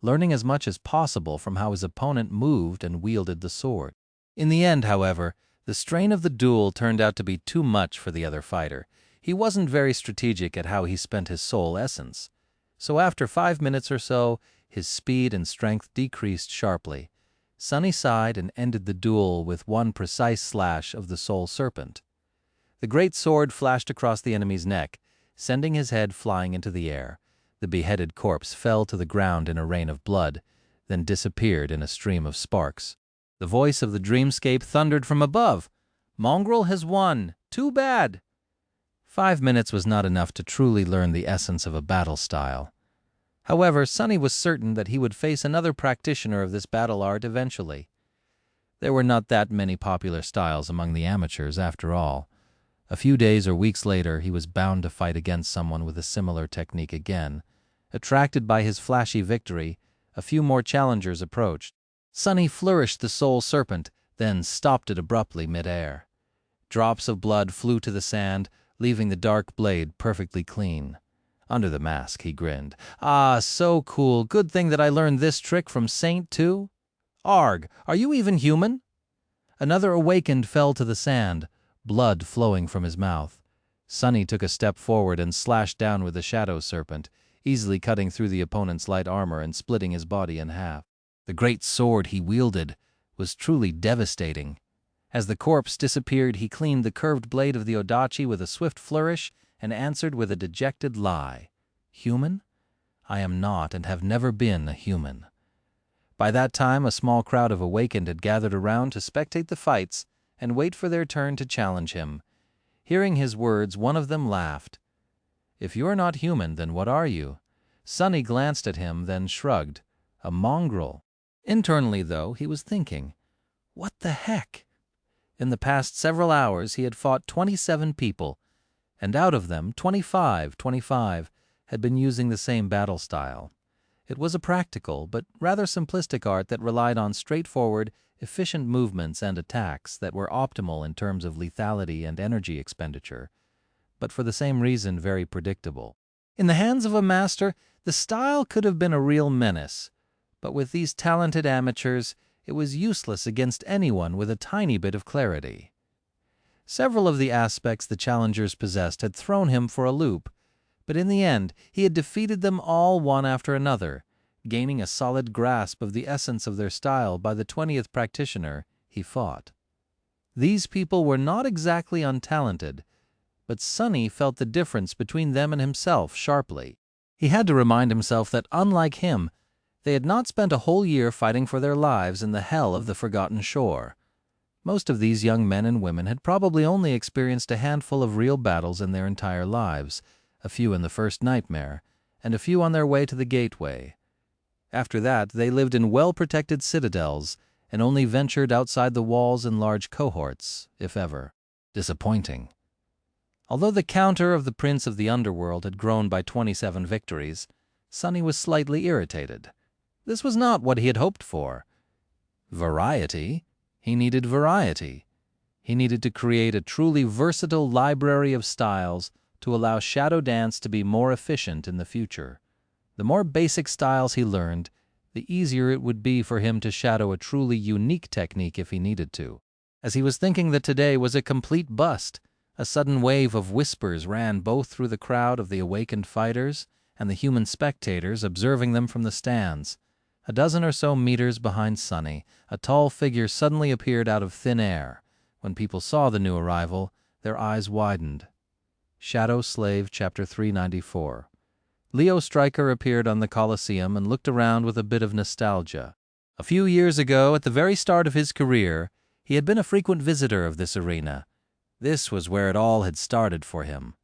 learning as much as possible from how his opponent moved and wielded the sword. In the end, however, the strain of the duel turned out to be too much for the other fighter. He wasn't very strategic at how he spent his soul essence. So after 5 minutes or so, his speed and strength decreased sharply. Sonny sighed and ended the duel with one precise slash of the Soul Serpent. The great sword flashed across the enemy's neck, sending his head flying into the air. The beheaded corpse fell to the ground in a rain of blood, then disappeared in a stream of sparks. The voice of the dreamscape thundered from above. "Mongrel has won! Too bad!" 5 minutes was not enough to truly learn the essence of a battle style. However, Sonny was certain that he would face another practitioner of this battle art eventually. There were not that many popular styles among the amateurs, after all. A few days or weeks later, he was bound to fight against someone with a similar technique again. Attracted by his flashy victory, a few more challengers approached. Sonny flourished the Soul Serpent, then stopped it abruptly mid-air. Drops of blood flew to the sand, leaving the dark blade perfectly clean. Under the mask, he grinned. "Ah, so cool. Good thing that I learned this trick from Saint, too. Arg, are you even human?" Another awakened fell to the sand, blood flowing from his mouth. Sonny took a step forward and slashed down with the Shadow Serpent, easily cutting through the opponent's light armor and splitting his body in half. The great sword he wielded was truly devastating. As the corpse disappeared, he cleaned the curved blade of the Odachi with a swift flourish and answered with a dejected lie. "Human? I am not and have never been a human." By that time, a small crowd of awakened had gathered around to spectate the fights and wait for their turn to challenge him. Hearing his words, one of them laughed. "If you're not human, then what are you?" Sunny glanced at him, then shrugged. "A mongrel." Internally, though, he was thinking, what the heck? In the past several hours, he had fought 27 people, and out of them, 25 had been using the same battle style. It was a practical, but rather simplistic art that relied on straightforward, efficient movements and attacks that were optimal in terms of lethality and energy expenditure, but for the same reason very predictable. In the hands of a master, the style could have been a real menace, but with these talented amateurs, it was useless against anyone with a tiny bit of clarity. Several of the aspects the challengers possessed had thrown him for a loop, but in the end he had defeated them all one after another, gaining a solid grasp of the essence of their style by the 20th practitioner he fought. These people were not exactly untalented, but Sunny felt the difference between them and himself sharply. He had to remind himself that, unlike him, they had not spent a whole year fighting for their lives in the hell of the Forgotten Shore. Most of these young men and women had probably only experienced a handful of real battles in their entire lives, a few in the first nightmare, and a few on their way to the gateway. After that, they lived in well-protected citadels and only ventured outside the walls in large cohorts, if ever. Disappointing. Although the counter of the Prince of the Underworld had grown by 27 victories, Sunny was slightly irritated. This was not what he had hoped for. Variety? He needed variety. He needed to create a truly versatile library of styles to allow Shadow Dance to be more efficient in the future. The more basic styles he learned, the easier it would be for him to shadow a truly unique technique if he needed to. As he was thinking that today was a complete bust, a sudden wave of whispers ran both through the crowd of the awakened fighters and the human spectators observing them from the stands. A dozen or so meters behind Sunny, a tall figure suddenly appeared out of thin air. When people saw the new arrival, their eyes widened. Shadow Slave, Chapter 394. Leo Stryker appeared on the Colosseum and looked around with a bit of nostalgia. A few years ago, at the very start of his career, he had been a frequent visitor of this arena. This was where it all had started for him.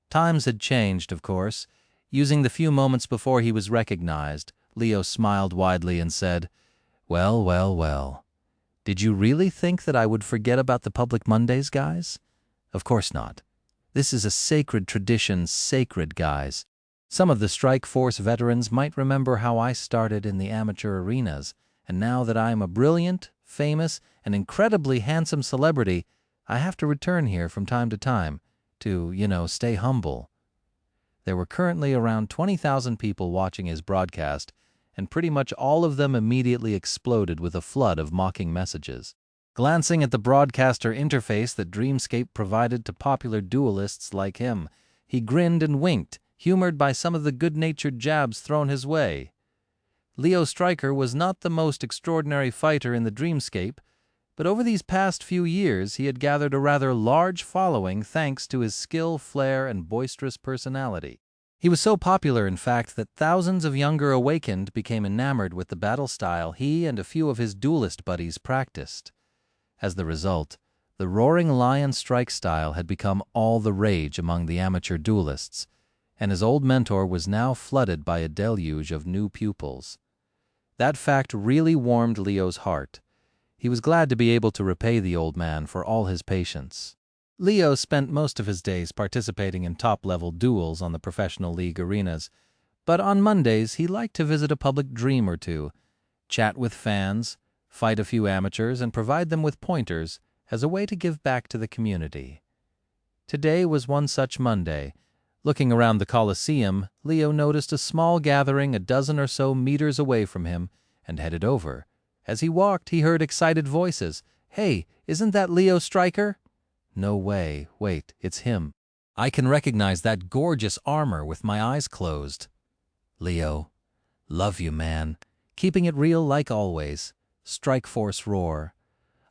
Times had changed, of course. Using the few moments before he was recognized, Leo smiled widely and said, "Well, well, well. Did you really think that I would forget about the Public Mondays, guys? Of course not. This is a sacred tradition, sacred, guys. Some of the Strike Force veterans might remember how I started in the amateur arenas, and now that I am a brilliant, famous, and incredibly handsome celebrity, I have to return here from time to time to, stay humble." There were currently around 20,000 people watching his broadcast, and pretty much all of them immediately exploded with a flood of mocking messages. Glancing at the broadcaster interface that Dreamscape provided to popular duelists like him, he grinned and winked, humored by some of the good-natured jabs thrown his way. Leo Stryker was not the most extraordinary fighter in the Dreamscape, but over these past few years he had gathered a rather large following thanks to his skill, flair, and boisterous personality. He was so popular, in fact, that thousands of younger awakened became enamored with the battle style he and a few of his duelist buddies practiced. As the result, the Roaring Lion strike style had become all the rage among the amateur duelists, and his old mentor was now flooded by a deluge of new pupils. That fact really warmed Leo's heart. He was glad to be able to repay the old man for all his patience. Leo spent most of his days participating in top-level duels on the professional league arenas, but on Mondays he liked to visit a public dream or two, chat with fans, fight a few amateurs, and provide them with pointers as a way to give back to the community. Today was one such Monday. Looking around the Colosseum, Leo noticed a small gathering a dozen or so meters away from him and headed over. As he walked, he heard excited voices. "Hey, isn't that Leo Stryker?" "No way. Wait, it's him. I can recognize that gorgeous armor with my eyes closed." "Leo, love you, man. Keeping it real like always. Strike Force Roar.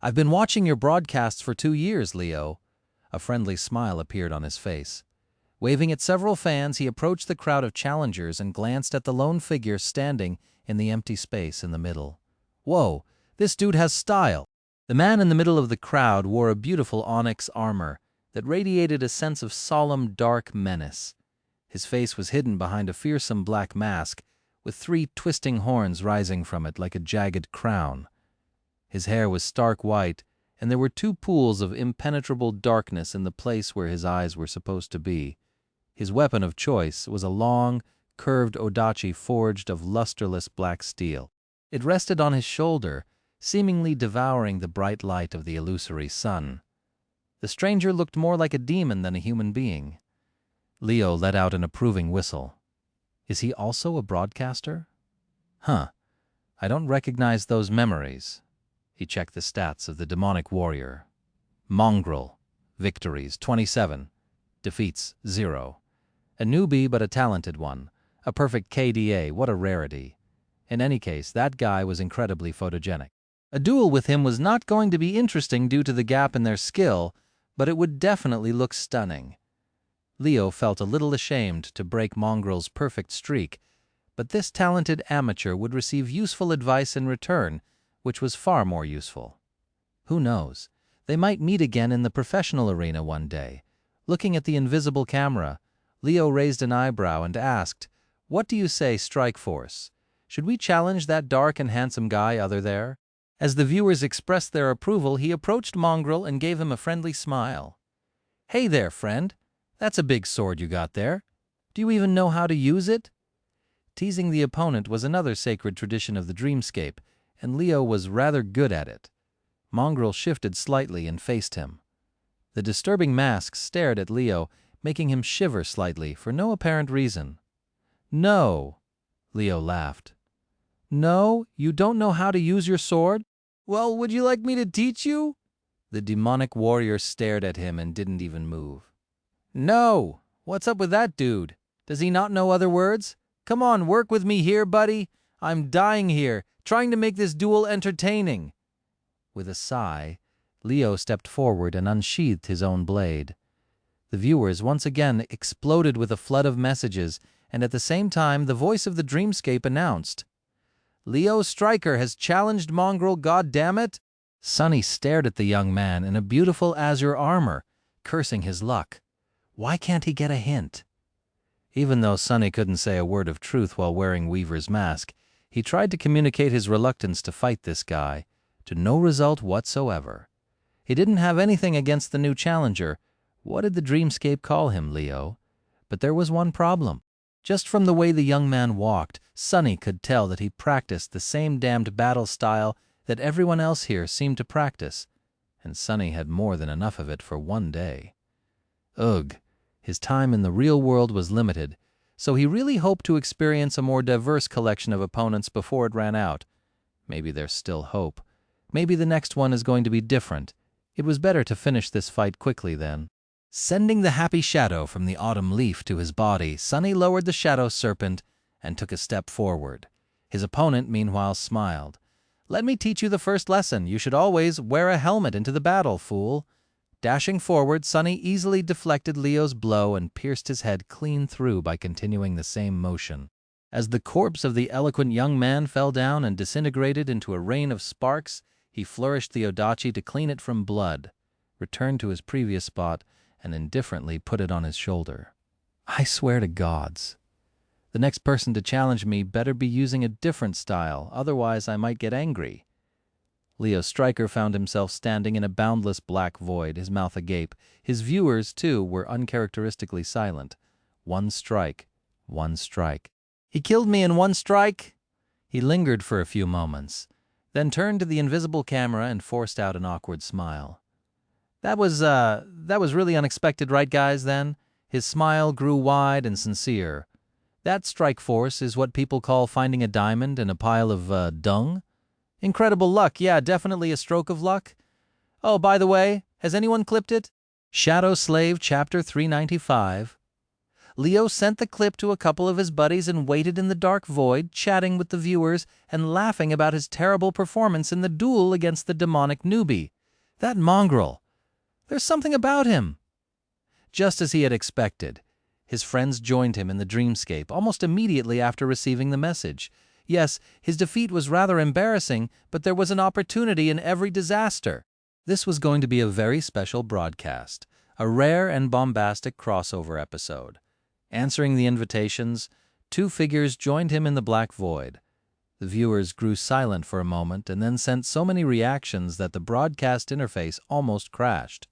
I've been watching your broadcasts for 2 years, Leo." A friendly smile appeared on his face. Waving at several fans, he approached the crowd of challengers and glanced at the lone figure standing in the empty space in the middle. "Whoa, this dude has style." The man in the middle of the crowd wore a beautiful onyx armor that radiated a sense of solemn, dark menace. His face was hidden behind a fearsome black mask, with 3 twisting horns rising from it like a jagged crown. His hair was stark white, and there were 2 pools of impenetrable darkness in the place where his eyes were supposed to be. His weapon of choice was a long, curved odachi forged of lusterless black steel. It rested on his shoulder, seemingly devouring the bright light of the illusory sun. The stranger looked more like a demon than a human being. Leo let out an approving whistle. Is he also a broadcaster? Huh. I don't recognize those memories. He checked the stats of the demonic warrior. Mongrel. Victories, 27. Defeats, 0. A newbie but a talented one. A perfect KDA, what a rarity. In any case, that guy was incredibly photogenic. A duel with him was not going to be interesting due to the gap in their skill, but it would definitely look stunning. Leo felt a little ashamed to break Mongrel's perfect streak, but this talented amateur would receive useful advice in return, which was far more useful. Who knows? They might meet again in the professional arena one day. Looking at the invisible camera, Leo raised an eyebrow and asked, "What do you say, Strikeforce? Should we challenge that dark and handsome guy other there?" As the viewers expressed their approval, he approached Mongrel and gave him a friendly smile. "Hey there, friend. That's a big sword you got there. Do you even know how to use it?" Teasing the opponent was another sacred tradition of the dreamscape, and Leo was rather good at it. Mongrel shifted slightly and faced him. The disturbing mask stared at Leo, making him shiver slightly for no apparent reason. "No," Leo laughed. "No, you don't know how to use your sword? Well, would you like me to teach you?" The demonic warrior stared at him and didn't even move. "No! What's up with that dude? Does he not know other words? Come on, work with me here, buddy. I'm dying here, trying to make this duel entertaining." With a sigh, Leo stepped forward and unsheathed his own blade. The viewers once again exploded with a flood of messages, and at the same time the voice of the dreamscape announced, "Leo Stryker has challenged Mongrel, goddammit!" Sonny stared at the young man in a beautiful azure armor, cursing his luck. Why can't he get a hint? Even though Sonny couldn't say a word of truth while wearing Weaver's mask, he tried to communicate his reluctance to fight this guy, to no result whatsoever. He didn't have anything against the new challenger. What did the dreamscape call him, Leo? But there was one problem. Just from the way the young man walked, Sonny could tell that he practiced the same damned battle style that everyone else here seemed to practice, and Sonny had more than enough of it for one day. Ugh, his time in the real world was limited, so he really hoped to experience a more diverse collection of opponents before it ran out. Maybe there's still hope. Maybe the next one is going to be different. It was better to finish this fight quickly then. Sending the happy shadow from the autumn leaf to his body, Sonny lowered the shadow serpent and took a step forward. His opponent, meanwhile, smiled. "Let me teach you the first lesson. You should always wear a helmet into the battle, fool." Dashing forward, Sonny easily deflected Leo's blow and pierced his head clean through by continuing the same motion. As the corpse of the eloquent young man fell down and disintegrated into a rain of sparks, he flourished the odachi to clean it from blood, returned to his previous spot, and indifferently put it on his shoulder. I swear to gods, the next person to challenge me better be using a different style, otherwise I might get angry. Leo Stryker found himself standing in a boundless black void, his mouth agape. His viewers, too, were uncharacteristically silent. One strike, one strike. "He killed me in one strike?" He lingered for a few moments, then turned to the invisible camera and forced out an awkward smile. That was really unexpected, right, guys, then?" His smile grew wide and sincere. "That strike force is what people call finding a diamond in a pile of dung? Incredible luck, yeah, definitely a stroke of luck. Oh, by the way, has anyone clipped it? Shadow Slave, Chapter 395. Leo sent the clip to a couple of his buddies and waited in the dark void, chatting with the viewers and laughing about his terrible performance in the duel against the demonic newbie. That mongrel. There's something about him." Just as he had expected, his friends joined him in the dreamscape almost immediately after receiving the message. Yes, his defeat was rather embarrassing, but there was an opportunity in every disaster. This was going to be a very special broadcast, a rare and bombastic crossover episode. Answering the invitations, two figures joined him in the black void. The viewers grew silent for a moment and then sent so many reactions that the broadcast interface almost crashed.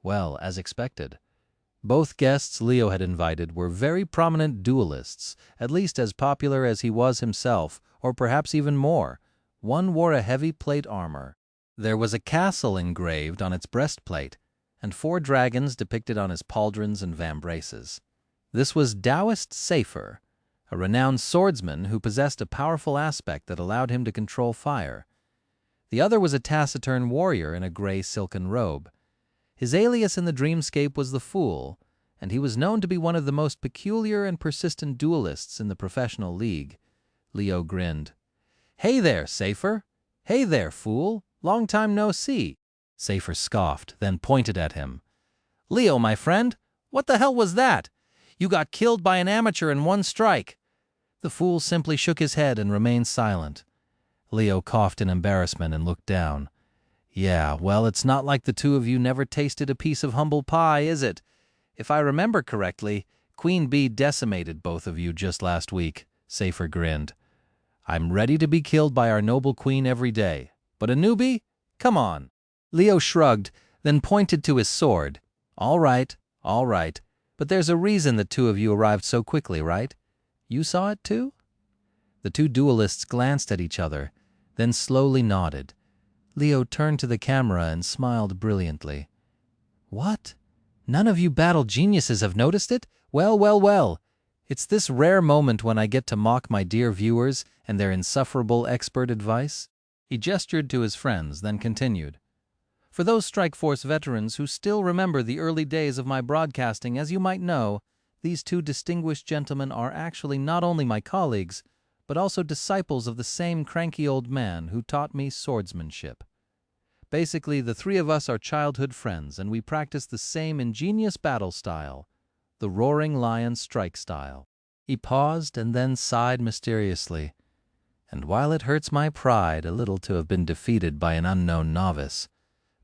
Well, as expected. Both guests Leo had invited were very prominent duelists, at least as popular as he was himself, or perhaps even more. One wore a heavy plate armor. There was a castle engraved on its breastplate, and 4 dragons depicted on his pauldrons and vambraces. This was Taoist Safer, a renowned swordsman who possessed a powerful aspect that allowed him to control fire. The other was a taciturn warrior in a gray silken robe. His alias in the dreamscape was the Fool, and he was known to be one of the most peculiar and persistent duelists in the professional league. Leo grinned. "Hey there, Safer! Hey there, Fool! Long time no see!" Safer scoffed, then pointed at him. "Leo, my friend, what the hell was that? You got killed by an amateur in 1 strike." The Fool simply shook his head and remained silent. Leo coughed in embarrassment and looked down. "Yeah, well, it's not like the two of you never tasted a piece of humble pie, is it? If I remember correctly, Queen Bee decimated both of you just last week." Safer grinned. "I'm ready to be killed by our noble queen every day. But a newbie? Come on." Leo shrugged, then pointed to his sword. All right. But there's a reason the two of you arrived so quickly, right? You saw it too?" The two duelists glanced at each other, then slowly nodded. Leo turned to the camera and smiled brilliantly. "What? None of you battle geniuses have noticed it? Well. It's this rare moment when I get to mock my dear viewers and their insufferable expert advice." He gestured to his friends, then continued. "For those Strikeforce veterans who still remember the early days of my broadcasting, as you might know, these two distinguished gentlemen are actually not only my colleagues, but also disciples of the same cranky old man who taught me swordsmanship. Basically, the 3 of us are childhood friends, and we practice the same ingenious battle style, the Roaring Lion strike style." He paused and then sighed mysteriously. "And while it hurts my pride a little to have been defeated by an unknown novice,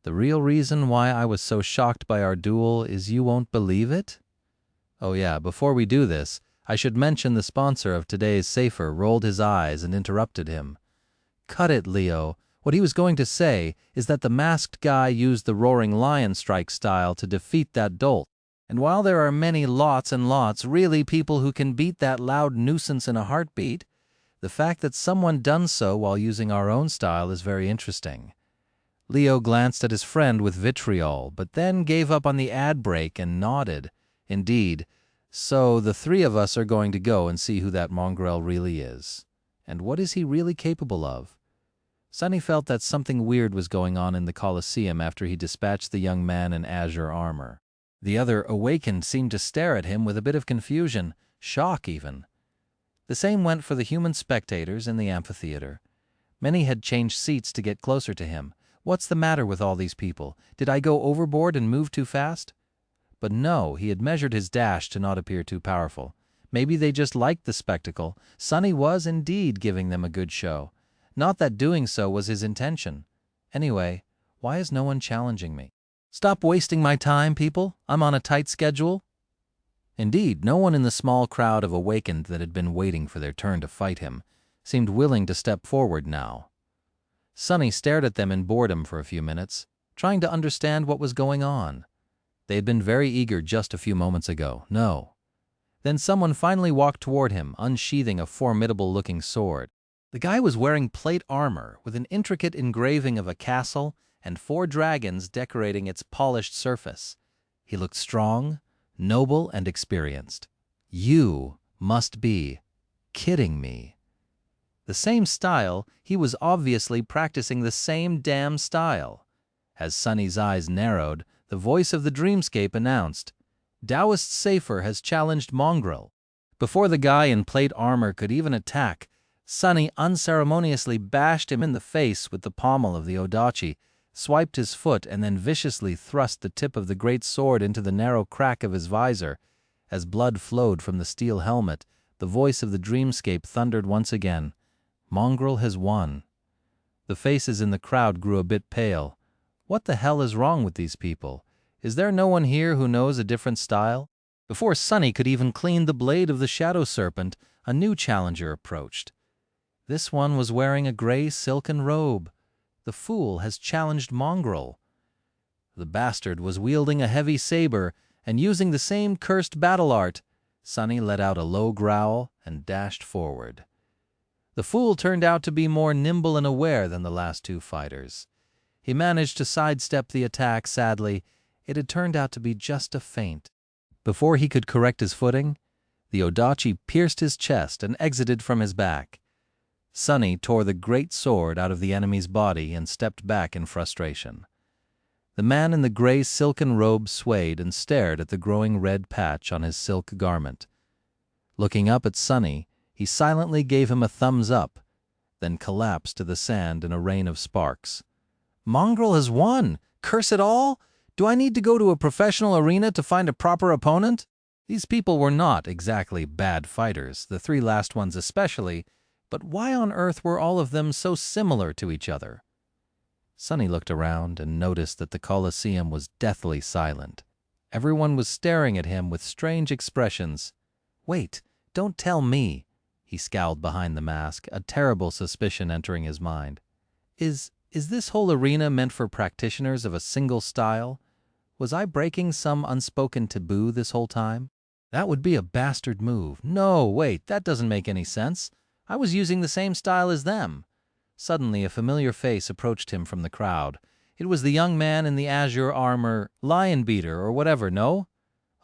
the real reason why I was so shocked by our duel is you won't believe it? Oh yeah, before we do this, I should mention the sponsor of today's Safer rolled his eyes and interrupted him. Cut it, Leo. What he was going to say is that the masked guy used the Roaring Lion strike style to defeat that dolt. And while there are many lots and lots really people who can beat that loud nuisance in a heartbeat, the fact that someone done so while using our own style is very interesting." Leo glanced at his friend with vitriol, but then gave up on the ad break and nodded. "Indeed. So the 3 of us are going to go and see who that mongrel really is. And what is he really capable of?" Sonny felt that something weird was going on in the Colosseum after he dispatched the young man in azure armor. The other awakened seemed to stare at him with a bit of confusion, shock even. The same went for the human spectators in the amphitheater. Many had changed seats to get closer to him. What's the matter with all these people? Did I go overboard and move too fast? But no, he had measured his dash to not appear too powerful. Maybe they just liked the spectacle. Sonny was indeed giving them a good show. Not that doing so was his intention. Anyway, why is no one challenging me? Stop wasting my time, people. I'm on a tight schedule. Indeed, no one in the small crowd of awakened that had been waiting for their turn to fight him seemed willing to step forward now. Sonny stared at them in boredom for a few minutes, trying to understand what was going on. They had been very eager just a few moments ago. No. Then someone finally walked toward him, unsheathing a formidable-looking sword. The guy was wearing plate armor with an intricate engraving of a castle and 4 dragons decorating its polished surface. He looked strong, noble, and experienced. You must be kidding me. The same style, he was obviously practicing the same damn style. As Sonny's eyes narrowed, the voice of the dreamscape announced, "Taoist Safer has challenged Mongrel." Before the guy in plate armor could even attack, Sonny unceremoniously bashed him in the face with the pommel of the odachi, swiped his foot, and then viciously thrust the tip of the great sword into the narrow crack of his visor. As blood flowed from the steel helmet, the voice of the dreamscape thundered once again, "Mongrel has won." The faces in the crowd grew a bit pale. What the hell is wrong with these people? Is there no one here who knows a different style? Before Sunny could even clean the blade of the Shadow Serpent, a new challenger approached. This one was wearing a gray silken robe. The fool has challenged Mongrel. The bastard was wielding a heavy saber and using the same cursed battle art. Sunny let out a low growl and dashed forward. The fool turned out to be more nimble and aware than the last two fighters. He managed to sidestep the attack. Sadly, it had turned out to be just a feint. Before he could correct his footing, the Odachi pierced his chest and exited from his back. Sunny tore the great sword out of the enemy's body and stepped back in frustration. The man in the gray silken robe swayed and stared at the growing red patch on his silk garment. Looking up at Sunny, he silently gave him a thumbs up, then collapsed to the sand in a rain of sparks. "Mongrel has won! Curse it all! Do I need to go to a professional arena to find a proper opponent?" These people were not exactly bad fighters, the three last ones especially, but why on earth were all of them so similar to each other? Sunny looked around and noticed that the Colosseum was deathly silent. Everyone was staring at him with strange expressions. "Wait, don't tell me," he scowled behind the mask, a terrible suspicion entering his mind. Is this whole arena meant for practitioners of a single style? Was I breaking some unspoken taboo this whole time? That would be a bastard move. No, wait, that doesn't make any sense. I was using the same style as them. Suddenly, a familiar face approached him from the crowd. It was the young man in the azure armor, Lion Beater or whatever, no?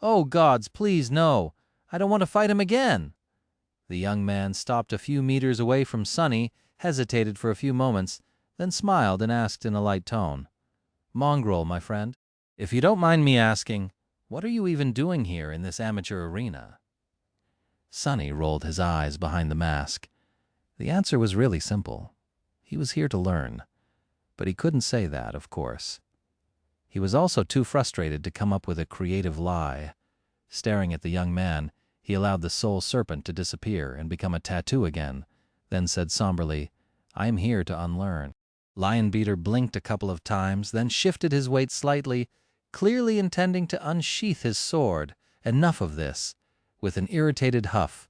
"Oh, gods, please, no. I don't want to fight him again." The young man stopped a few meters away from Sunny, hesitated for a few moments, then smiled and asked in a light tone, "Mongrel, my friend, if you don't mind me asking, what are you even doing here in this amateur arena?" Sunny rolled his eyes behind the mask. The answer was really simple. He was here to learn. But he couldn't say that, of course. He was also too frustrated to come up with a creative lie. Staring at the young man, he allowed the soul serpent to disappear and become a tattoo again, then said somberly, "I am here to unlearn." Lion Beater blinked a couple of times, then shifted his weight slightly, clearly intending to unsheath his sword. Enough of this. With an irritated huff,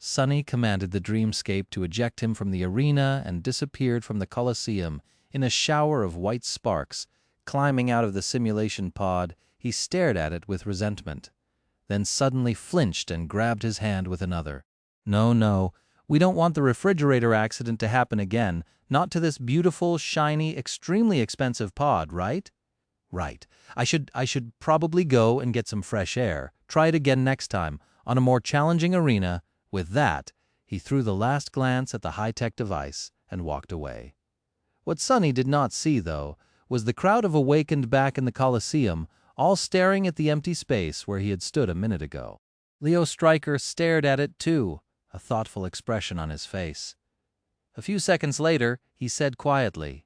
Sunny commanded the dreamscape to eject him from the arena and disappeared from the Colosseum in a shower of white sparks. Climbing out of the simulation pod, he stared at it with resentment, then suddenly flinched and grabbed his hand with another. No, we don't want the refrigerator accident to happen again, not to this beautiful, shiny, extremely expensive pod, right? Right. I should probably go and get some fresh air. Try it again next time, on a more challenging arena. With that, he threw the last glance at the high-tech device and walked away. What Sunny did not see, though, was the crowd of awakened back in the Colosseum, all staring at the empty space where he had stood a minute ago. Leo Stryker stared at it, too, a thoughtful expression on his face. A few seconds later, he said quietly,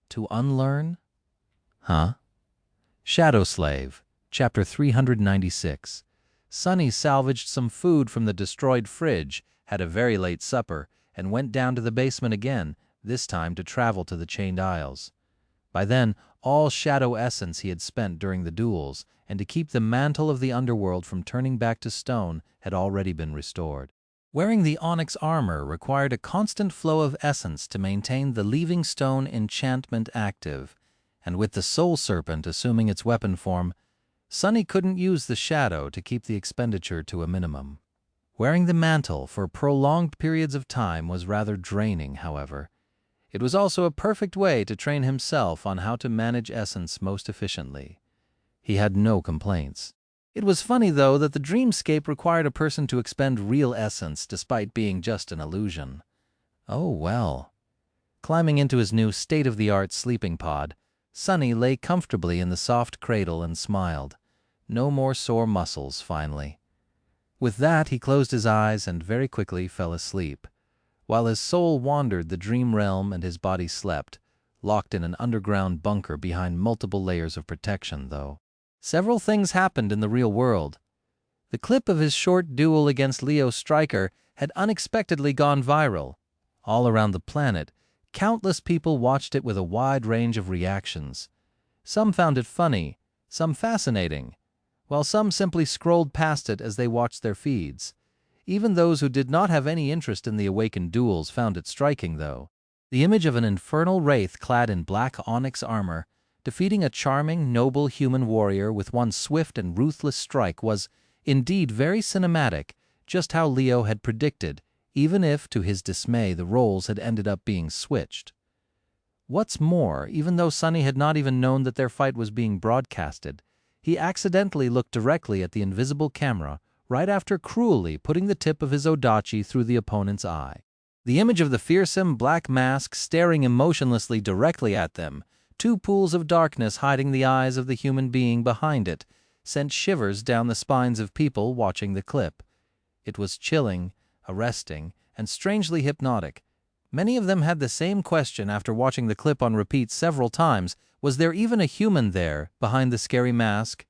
"To unlearn?" Huh? Shadow Slave, Chapter 396. Sunny salvaged some food from the destroyed fridge, had a very late supper, and went down to the basement again, this time to travel to the Chained Isles. By then, all shadow essence he had spent during the duels, and to keep the mantle of the underworld from turning back to stone, had already been restored. Wearing the onyx armor required a constant flow of essence to maintain the Leaving Stone enchantment active, and with the Soul Serpent assuming its weapon form, Sunny couldn't use the shadow to keep the expenditure to a minimum. Wearing the mantle for prolonged periods of time was rather draining, however. It was also a perfect way to train himself on how to manage essence most efficiently. He had no complaints. It was funny, though, that the dreamscape required a person to expend real essence despite being just an illusion. Oh well. Climbing into his new state-of-the-art sleeping pod, Sunny lay comfortably in the soft cradle and smiled. No more sore muscles, finally. With that, he closed his eyes and very quickly fell asleep, while his soul wandered the dream realm and his body slept, locked in an underground bunker behind multiple layers of protection, though. Several things happened in the real world. The clip of his short duel against Leo Stryker had unexpectedly gone viral. All around the planet, countless people watched it with a wide range of reactions. Some found it funny, some fascinating, while some simply scrolled past it as they watched their feeds. Even those who did not have any interest in the awakened duels found it striking, though. The image of an infernal wraith clad in black onyx armor, defeating a charming, noble human warrior with one swift and ruthless strike was, indeed, very cinematic, just how Leo had predicted, even if, to his dismay, the roles had ended up being switched. What's more, even though Sunny had not even known that their fight was being broadcasted, he accidentally looked directly at the invisible camera right after cruelly putting the tip of his odachi through the opponent's eye. The image of the fearsome black mask staring emotionlessly directly at them, two pools of darkness hiding the eyes of the human being behind it, sent shivers down the spines of people watching the clip. It was chilling, arresting, and strangely hypnotic. Many of them had the same question after watching the clip on repeat several times. Was there even a human there, behind the scary mask?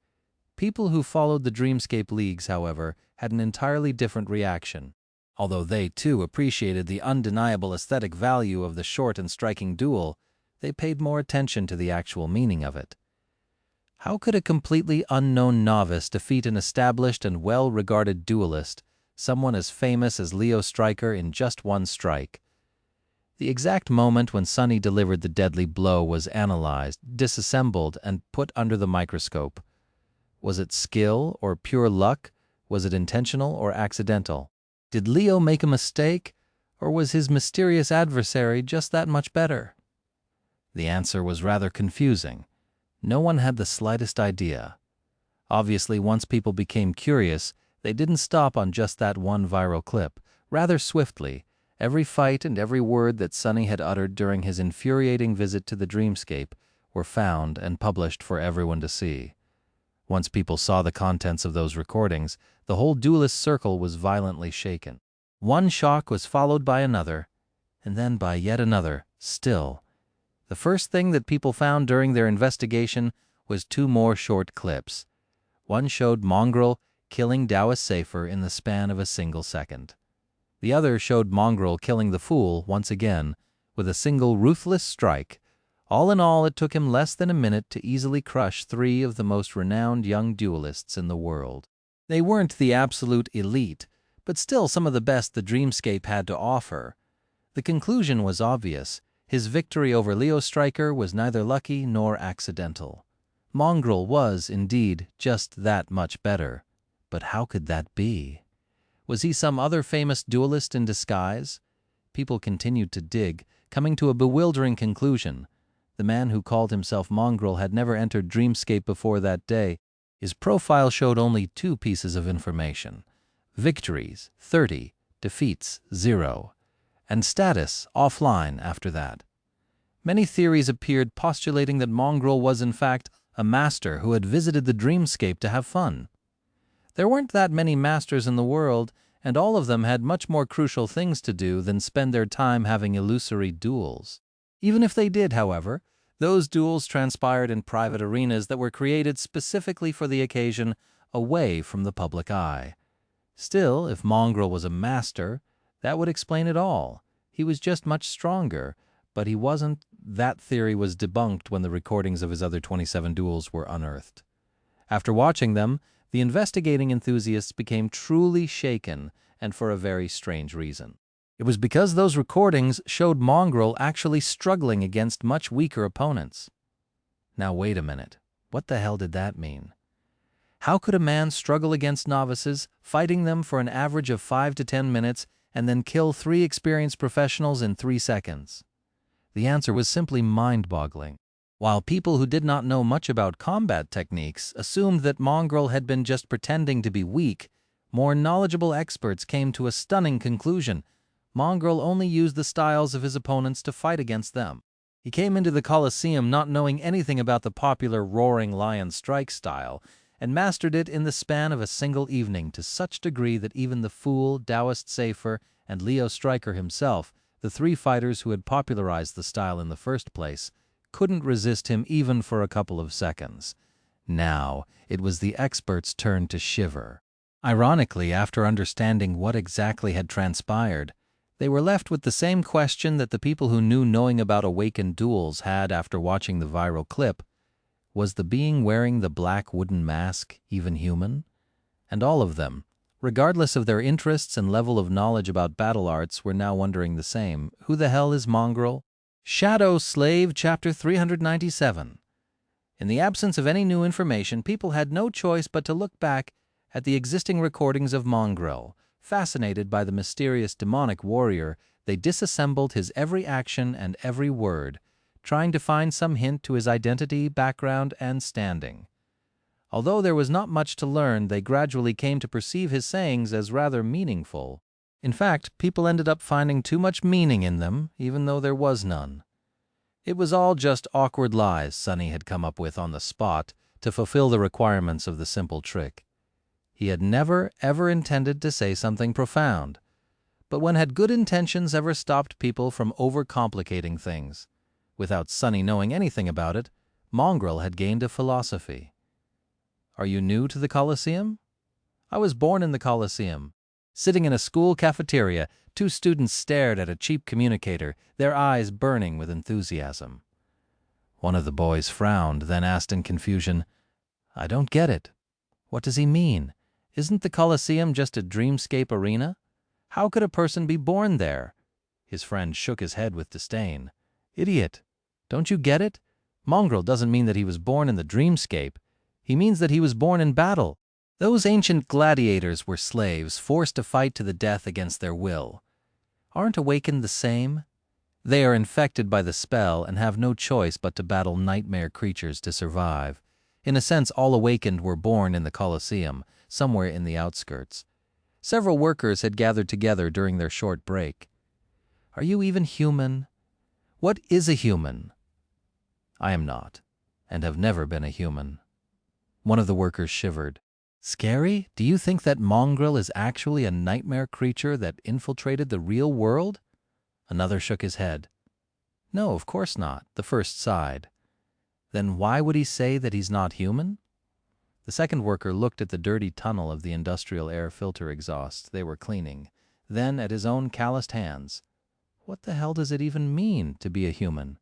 People who followed the Dreamscape Leagues, however, had an entirely different reaction. Although they, too, appreciated the undeniable aesthetic value of the short and striking duel, they paid more attention to the actual meaning of it. How could a completely unknown novice defeat an established and well-regarded duelist, someone as famous as Leo Stryker, in just one strike? The exact moment when Sunny delivered the deadly blow was analyzed, disassembled, and put under the microscope. Was it skill or pure luck? Was it intentional or accidental? Did Leo make a mistake, or was his mysterious adversary just that much better? The answer was rather confusing. No one had the slightest idea. Obviously, once people became curious, they didn't stop on just that one viral clip. Rather swiftly, every fight and every word that Sunny had uttered during his infuriating visit to the Dreamscape were found and published for everyone to see. Once people saw the contents of those recordings, the whole duelist circle was violently shaken. One shock was followed by another, and then by yet another, still. The first thing that people found during their investigation was two more short clips. One showed Mongrel killing Taoist Safer in the span of a single second. The other showed Mongrel killing the Fool once again with a single ruthless strike. All in all, it took him less than a minute to easily crush three of the most renowned young duelists in the world. They weren't the absolute elite, but still some of the best the Dreamscape had to offer. The conclusion was obvious. His victory over Leo Stryker was neither lucky nor accidental. Mongrel was, indeed, just that much better. But how could that be? Was he some other famous duelist in disguise? People continued to dig, coming to a bewildering conclusion. The man who called himself Mongrel had never entered Dreamscape before that day. His profile showed only two pieces of information: victories, 30, defeats, 0, and status, offline, after that. Many theories appeared postulating that Mongrel was in fact a master who had visited the Dreamscape to have fun. There weren't that many masters in the world, and all of them had much more crucial things to do than spend their time having illusory duels. Even if they did, however, those duels transpired in private arenas that were created specifically for the occasion, away from the public eye. Still, if Mongrel was a master, that would explain it all. He was just much stronger, but he wasn't. That theory was debunked when the recordings of his other 27 duels were unearthed. After watching them, the investigating enthusiasts became truly shaken, and for a very strange reason. It was because those recordings showed Mongrel actually struggling against much weaker opponents. Now wait a minute. What the hell did that mean? How could a man struggle against novices, fighting them for an average of 5 to 10 minutes, and then kill 3 experienced professionals in 3 seconds? The answer was simply mind-boggling. While people who did not know much about combat techniques assumed that Mongrel had been just pretending to be weak, more knowledgeable experts came to a stunning conclusion. Mongrel only used the styles of his opponents to fight against them. He came into the Colosseum not knowing anything about the popular Roaring Lion strike style, and mastered it in the span of a single evening to such degree that even the Fool, Taoist Safer, and Leo Stryker himself, the 3 fighters who had popularized the style in the first place, couldn't resist him even for a couple of seconds. Now, it was the experts' turn to shiver. Ironically, after understanding what exactly had transpired, they were left with the same question that the people who knew knowing about awakened duels had after watching the viral clip. Was the being wearing the black wooden mask even human? And all of them, regardless of their interests and level of knowledge about battle arts, were now wondering the same. Who the hell is Mongrel? Shadow Slave, Chapter 397. In the absence of any new information, people had no choice but to look back at the existing recordings of Mongrel. Fascinated by the mysterious demonic warrior, they disassembled his every action and every word, trying to find some hint to his identity, background, and standing. Although there was not much to learn, they gradually came to perceive his sayings as rather meaningful. In fact, people ended up finding too much meaning in them, even though there was none. It was all just awkward lies Sonny had come up with on the spot to fulfill the requirements of the simple trick. He had never, ever intended to say something profound. But when had good intentions ever stopped people from overcomplicating things? Without Sonny knowing anything about it, Mongrel had gained a philosophy. Are you new to the Colosseum? I was born in the Colosseum. Sitting in a school cafeteria, two students stared at a cheap communicator, their eyes burning with enthusiasm. One of the boys frowned, then asked in confusion, "I don't get it. What does he mean? Isn't the Colosseum just a dreamscape arena? How could a person be born there?" His friend shook his head with disdain. "Idiot! Don't you get it? Mongrel doesn't mean that he was born in the dreamscape. He means that he was born in battle. Those ancient gladiators were slaves, forced to fight to the death against their will. Aren't awakened the same? They are infected by the spell and have no choice but to battle nightmare creatures to survive. In a sense, all awakened were born in the Colosseum, somewhere in the outskirts. Several workers had gathered together during their short break. Are you even human? What is a human? I am not, and have never been a human. One of the workers shivered. Scary? Do you think that Mongrel is actually a nightmare creature that infiltrated the real world? Another shook his head. No, of course not, the first sighed. Then why would he say that he's not human? The second worker looked at the dirty tunnel of the industrial air filter exhaust they were cleaning, then at his own calloused hands. What the hell does it even mean to be a human?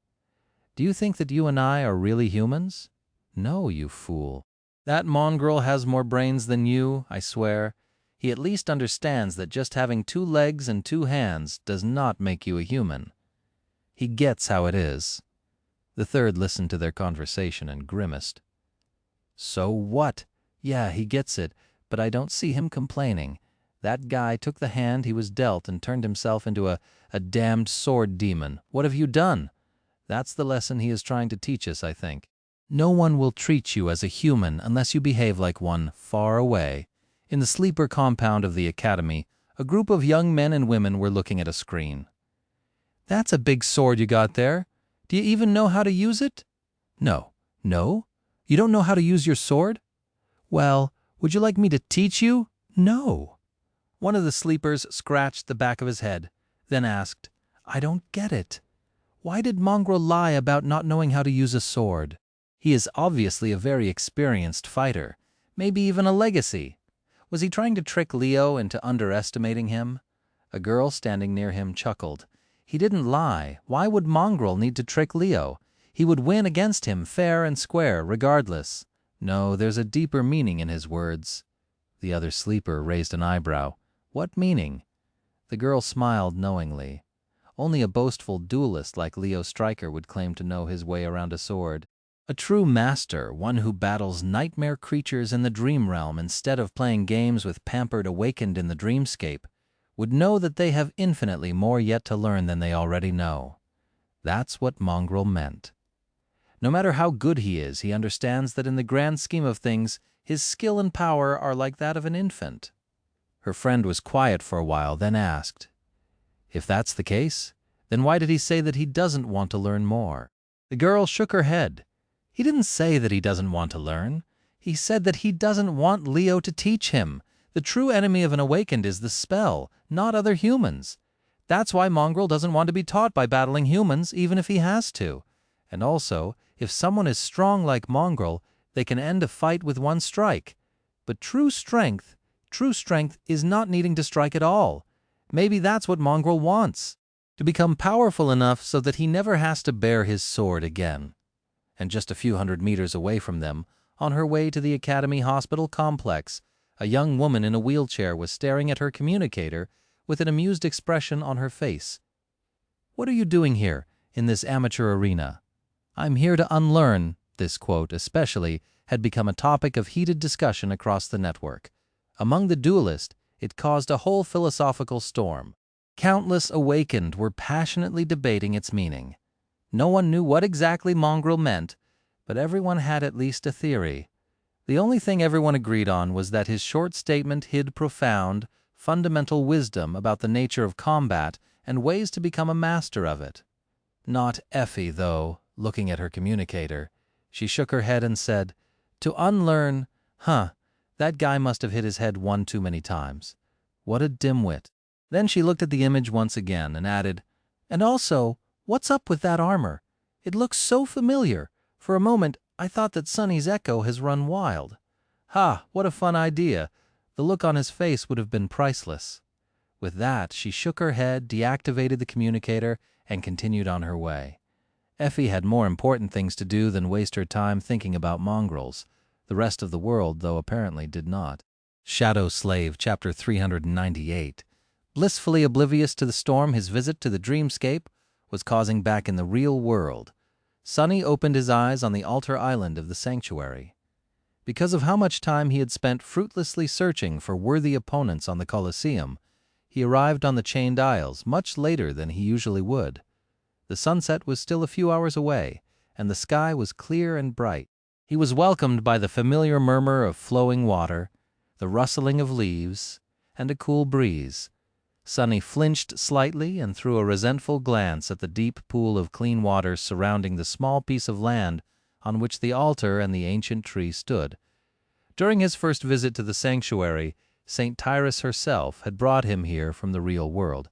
Do you think that you and I are really humans? No, you fool. That Mongrel has more brains than you, I swear. He at least understands that just having 2 legs and 2 hands does not make you a human. He gets how it is. The third listened to their conversation and grimaced. So what? Yeah, he gets it, but I don't see him complaining. That guy took the hand he was dealt and turned himself into a damned sword demon. What have you done? That's the lesson he is trying to teach us, I think. No one will treat you as a human unless you behave like one far away. In the sleeper compound of the academy, a group of young men and women were looking at a screen. That's a big sword you got there. Do you even know how to use it? No. No? You don't know how to use your sword? Well, would you like me to teach you? No. One of the sleepers scratched the back of his head, then asked, I don't get it. Why did Mongrel lie about not knowing how to use a sword? He is obviously a very experienced fighter, maybe even a legacy. Was he trying to trick Leo into underestimating him? A girl standing near him chuckled. He didn't lie. Why would Mongrel need to trick Leo? He would win against him fair and square, regardless. No, there's a deeper meaning in his words. The other sleeper raised an eyebrow. What meaning? The girl smiled knowingly. Only a boastful duelist like Leo Stryker would claim to know his way around a sword. A true master, one who battles nightmare creatures in the dream realm instead of playing games with pampered awakened in the dreamscape, would know that they have infinitely more yet to learn than they already know. That's what Mongrel meant. No matter how good he is, he understands that in the grand scheme of things, his skill and power are like that of an infant. Her friend was quiet for a while, then asked, If that's the case, then why did he say that he doesn't want to learn more? The girl shook her head. He didn't say that he doesn't want to learn. He said that he doesn't want Leo to teach him. The true enemy of an awakened is the spell, not other humans. That's why Mongrel doesn't want to be taught by battling humans, even if he has to. And also, if someone is strong like Mongrel, they can end a fight with one strike. But true strength is not needing to strike at all. Maybe that's what Mongrel wants. To become powerful enough so that he never has to bear his sword again. and just a few hundred meters away from them, on her way to the Academy Hospital complex, a young woman in a wheelchair was staring at her communicator with an amused expression on her face. "What are you doing here, in this amateur arena?" "I'm here to unlearn." This quote, especially, had become a topic of heated discussion across the network. Among the duelists, it caused a whole philosophical storm. Countless awakened were passionately debating its meaning. No one knew what exactly mongrel meant, but everyone had at least a theory. The only thing everyone agreed on was that his short statement hid profound, fundamental wisdom about the nature of combat and ways to become a master of it. Not Effie, though, looking at her communicator. She shook her head and said, "To unlearn, that guy must have hit his head one too many times. What a dimwit." Then she looked at the image once again and added, "And also, what's up with that armor? It looks so familiar. For a moment, I thought that Sonny's echo has run wild." "Ha, what a fun idea." The look on his face would have been priceless. With that, she shook her head, deactivated the communicator, and continued on her way. Effie had more important things to do than waste her time thinking about mongrels. The rest of the world, though, apparently did not. Shadow Slave, Chapter 398. Blissfully oblivious to the storm his visit to the dreamscape was causing back in the real world, Sonny opened his eyes on the altar island of the sanctuary. Because of how much time he had spent fruitlessly searching for worthy opponents on the Colosseum, he arrived on the Chained Isles much later than he usually would. The sunset was still a few hours away, and the sky was clear and bright. He was welcomed by the familiar murmur of flowing water, the rustling of leaves, and a cool breeze. Sonny flinched slightly and threw a resentful glance at the deep pool of clean water surrounding the small piece of land on which the altar and the ancient tree stood. During his first visit to the sanctuary, St. Tyrus herself had brought him here from the real world.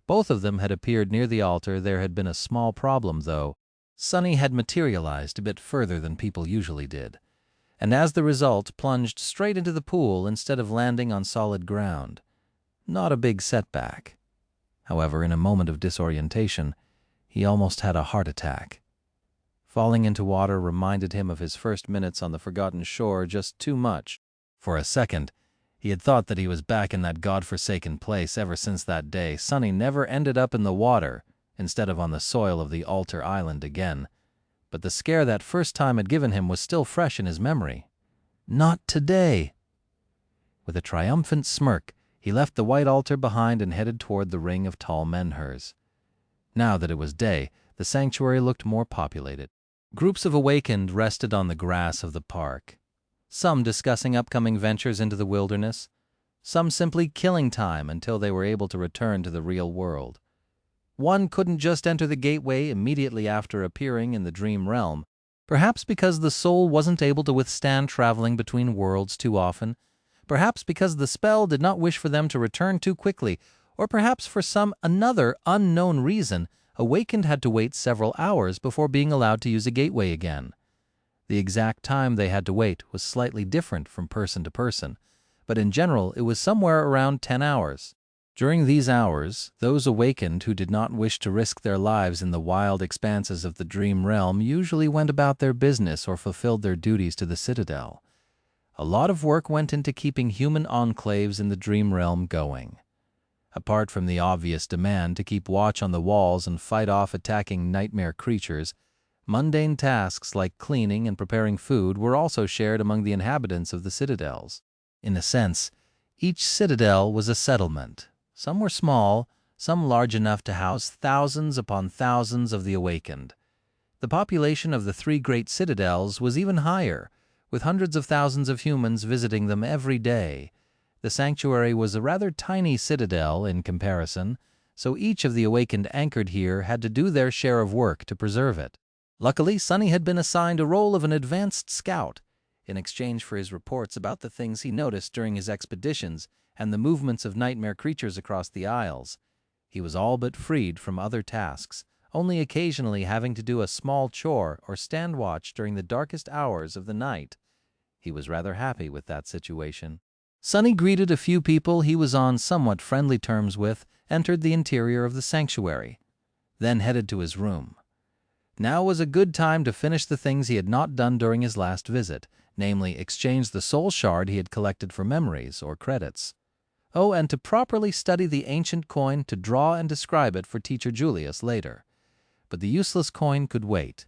Both of them had appeared near the altar. There had been a small problem, though. Sonny had materialized a bit further than people usually did, and as the result plunged straight into the pool instead of landing on solid ground. Not a big setback. However, in a moment of disorientation, he almost had a heart attack. Falling into water reminded him of his first minutes on the forgotten shore just too much. For a second, he had thought that he was back in that godforsaken place. Ever since that day, Sonny never ended up in the water instead of on the soil of the altar island again. But the scare that first time had given him was still fresh in his memory. Not today! With a triumphant smirk, he left the white altar behind and headed toward the ring of tall menhirs. Now that it was day, the sanctuary looked more populated. Groups of awakened rested on the grass of the park, some discussing upcoming ventures into the wilderness, some simply killing time until they were able to return to the real world. One couldn't just enter the gateway immediately after appearing in the dream realm, perhaps because the soul wasn't able to withstand traveling between worlds too often, perhaps because the spell did not wish for them to return too quickly, or perhaps for some another unknown reason, awakened had to wait several hours before being allowed to use a gateway again. The exact time they had to wait was slightly different from person to person, but in general it was somewhere around 10 hours. During these hours, those awakened who did not wish to risk their lives in the wild expanses of the dream realm usually went about their business or fulfilled their duties to the Citadel. A lot of work went into keeping human enclaves in the dream realm going. Apart from the obvious demand to keep watch on the walls and fight off attacking nightmare creatures, mundane tasks like cleaning and preparing food were also shared among the inhabitants of the citadels. In a sense, each citadel was a settlement. Some were small, some large enough to house thousands upon thousands of the awakened. The population of the 3 great citadels was even higher, with hundreds of thousands of humans visiting them every day. The sanctuary was a rather tiny citadel in comparison, so each of the awakened anchored here had to do their share of work to preserve it. Luckily, Sonny had been assigned a role of an advanced scout. In exchange for his reports about the things he noticed during his expeditions and the movements of nightmare creatures across the Isles, he was all but freed from other tasks, only occasionally having to do a small chore or stand watch during the darkest hours of the night. He was rather happy with that situation. Sonny greeted a few people he was on somewhat friendly terms with, entered the interior of the sanctuary, then headed to his room. Now was a good time to finish the things he had not done during his last visit, namely exchange the soul shard he had collected for memories or credits. Oh, and to properly study the ancient coin to draw and describe it for Teacher Julius later. But the useless coin could wait.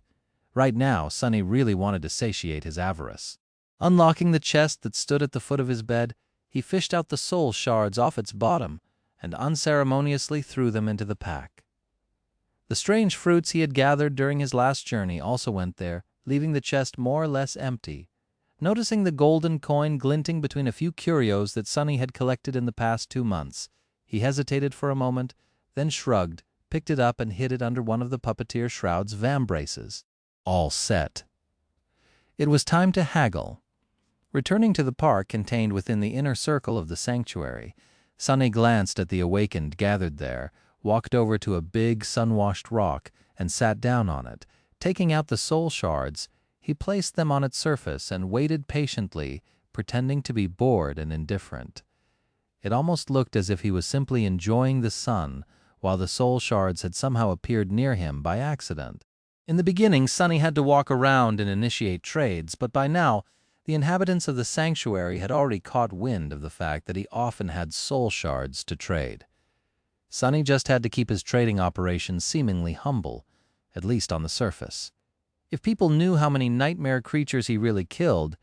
Right now, Sonny really wanted to satiate his avarice. Unlocking the chest that stood at the foot of his bed, he fished out the soul shards off its bottom and unceremoniously threw them into the pack. The strange fruits he had gathered during his last journey also went there, leaving the chest more or less empty. Noticing the golden coin glinting between a few curios that Sonny had collected in the past 2 months, he hesitated for a moment, then shrugged, picked it up and hid it under one of the puppeteer Shroud's vambraces. All set. It was time to haggle. Returning to the park contained within the inner circle of the sanctuary, Sonny glanced at the awakened gathered there, walked over to a big, sun-washed rock, and sat down on it. Taking out the soul shards, he placed them on its surface and waited patiently, pretending to be bored and indifferent. It almost looked as if he was simply enjoying the sun, while the soul shards had somehow appeared near him by accident. In the beginning, Sonny had to walk around and initiate trades, but by now, the inhabitants of the sanctuary had already caught wind of the fact that he often had soul shards to trade. Sonny just had to keep his trading operations seemingly humble, at least on the surface. If people knew how many nightmare creatures he really killed,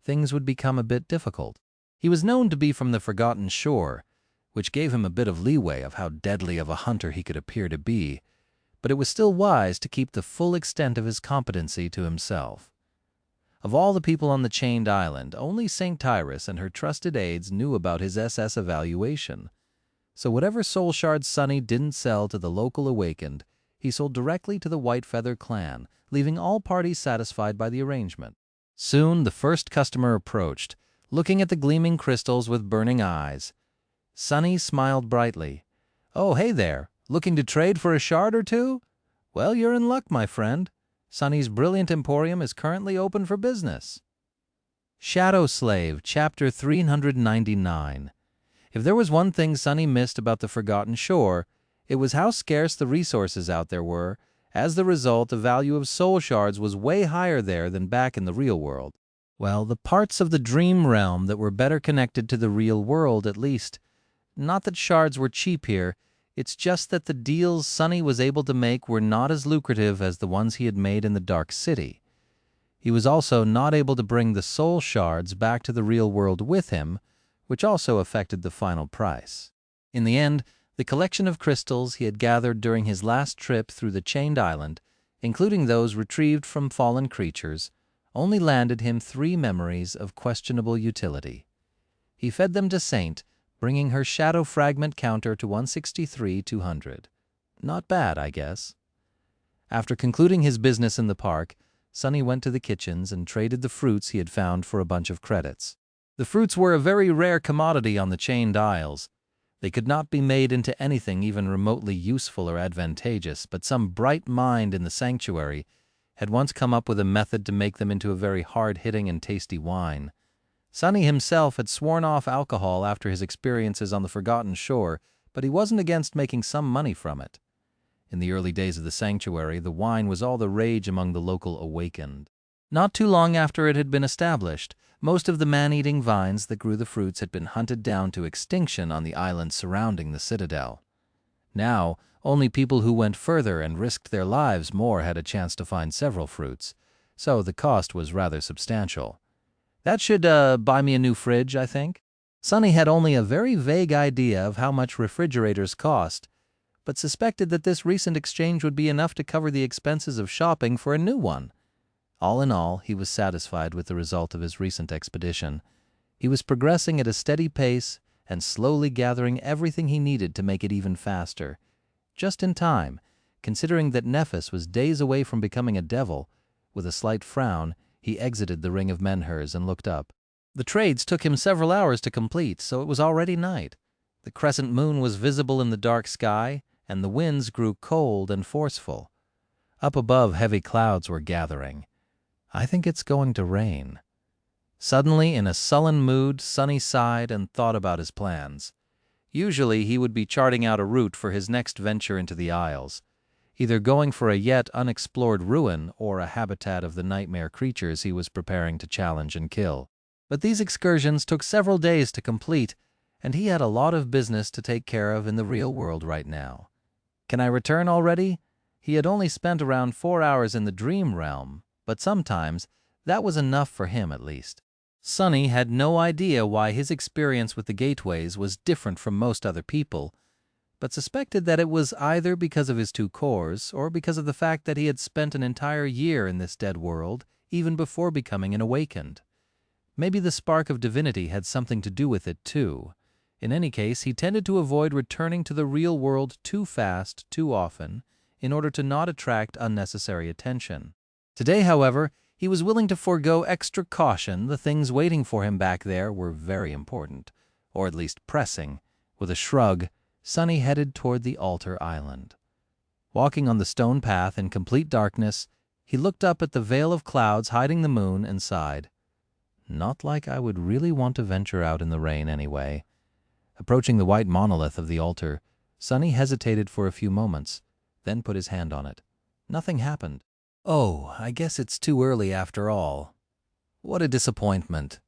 things would become a bit difficult. He was known to be from the Forgotten Shore, which gave him a bit of leeway of how deadly of a hunter he could appear to be, but it was still wise to keep the full extent of his competency to himself. Of all the people on the chained island, only St. Tyrus and her trusted aides knew about his SS evaluation. So whatever soul shards Sonny didn't sell to the local awakened, he sold directly to the White Feather clan, leaving all parties satisfied by the arrangement. Soon the first customer approached, looking at the gleaming crystals with burning eyes. Sonny smiled brightly. "Oh, hey there, looking to trade for a shard or two? Well, you're in luck, my friend. Sonny's brilliant emporium is currently open for business." Shadow Slave, Chapter 399. If there was one thing Sonny missed about the Forgotten Shore, it was how scarce the resources out there were. As the result, the value of soul shards was way higher there than back in the real world. Well, the parts of the dream realm that were better connected to the real world, at least. Not that shards were cheap here, it's just that the deals Sonny was able to make were not as lucrative as the ones he had made in the Dark City. He was also not able to bring the soul shards back to the real world with him, which also affected the final price. In the end, the collection of crystals he had gathered during his last trip through the chained island, including those retrieved from fallen creatures, only landed him 3 memories of questionable utility. He fed them to Saint, bringing her shadow fragment counter to 163,200. Not bad, I guess. After concluding his business in the park, Sonny went to the kitchens and traded the fruits he had found for a bunch of credits. The fruits were a very rare commodity on the chained isles. They could not be made into anything even remotely useful or advantageous, but some bright mind in the sanctuary had once come up with a method to make them into a very hard-hitting and tasty wine. Sonny himself had sworn off alcohol after his experiences on the Forgotten Shore, but he wasn't against making some money from it. In the early days of the sanctuary, the wine was all the rage among the local awakened. Not too long after it had been established, most of the man-eating vines that grew the fruits had been hunted down to extinction on the islands surrounding the citadel. Now, only people who went further and risked their lives more had a chance to find several fruits, so the cost was rather substantial. That should buy me a new fridge, I think. Sonny had only a very vague idea of how much refrigerators cost, but suspected that this recent exchange would be enough to cover the expenses of shopping for a new one. All in all, he was satisfied with the result of his recent expedition. He was progressing at a steady pace and slowly gathering everything he needed to make it even faster. Just in time, considering that Nephis was days away from becoming a devil. With a slight frown, he exited the ring of menhirs and looked up. The trades took him several hours to complete, so it was already night. The crescent moon was visible in the dark sky, and the winds grew cold and forceful. Up above, heavy clouds were gathering. I think it's going to rain. Suddenly, in a sullen mood, Sonny sighed and thought about his plans. Usually, he would be charting out a route for his next venture into the Isles. either going for a yet unexplored ruin or a habitat of the nightmare creatures he was preparing to challenge and kill. But these excursions took several days to complete, and he had a lot of business to take care of in the real world right now. Can I return already? He had only spent around 4 hours in the dream realm, but sometimes that was enough for him at least. Sonny had no idea why his experience with the gateways was different from most other people, but suspected that it was either because of his 2 cores or because of the fact that he had spent an entire year in this dead world even before becoming an awakened. Maybe the spark of divinity had something to do with it too. In any case, he tended to avoid returning to the real world too fast, too often, in order to not attract unnecessary attention. Today, however, he was willing to forego extra caution. The things waiting for him back there were very important, or at least pressing. With a shrug, Sonny headed toward the altar island. Walking on the stone path in complete darkness, he looked up at the veil of clouds hiding the moon and sighed. Not like I would really want to venture out in the rain anyway. Approaching the white monolith of the altar, Sonny hesitated for a few moments, then put his hand on it. Nothing happened. Oh, I guess it's too early after all. What a disappointment.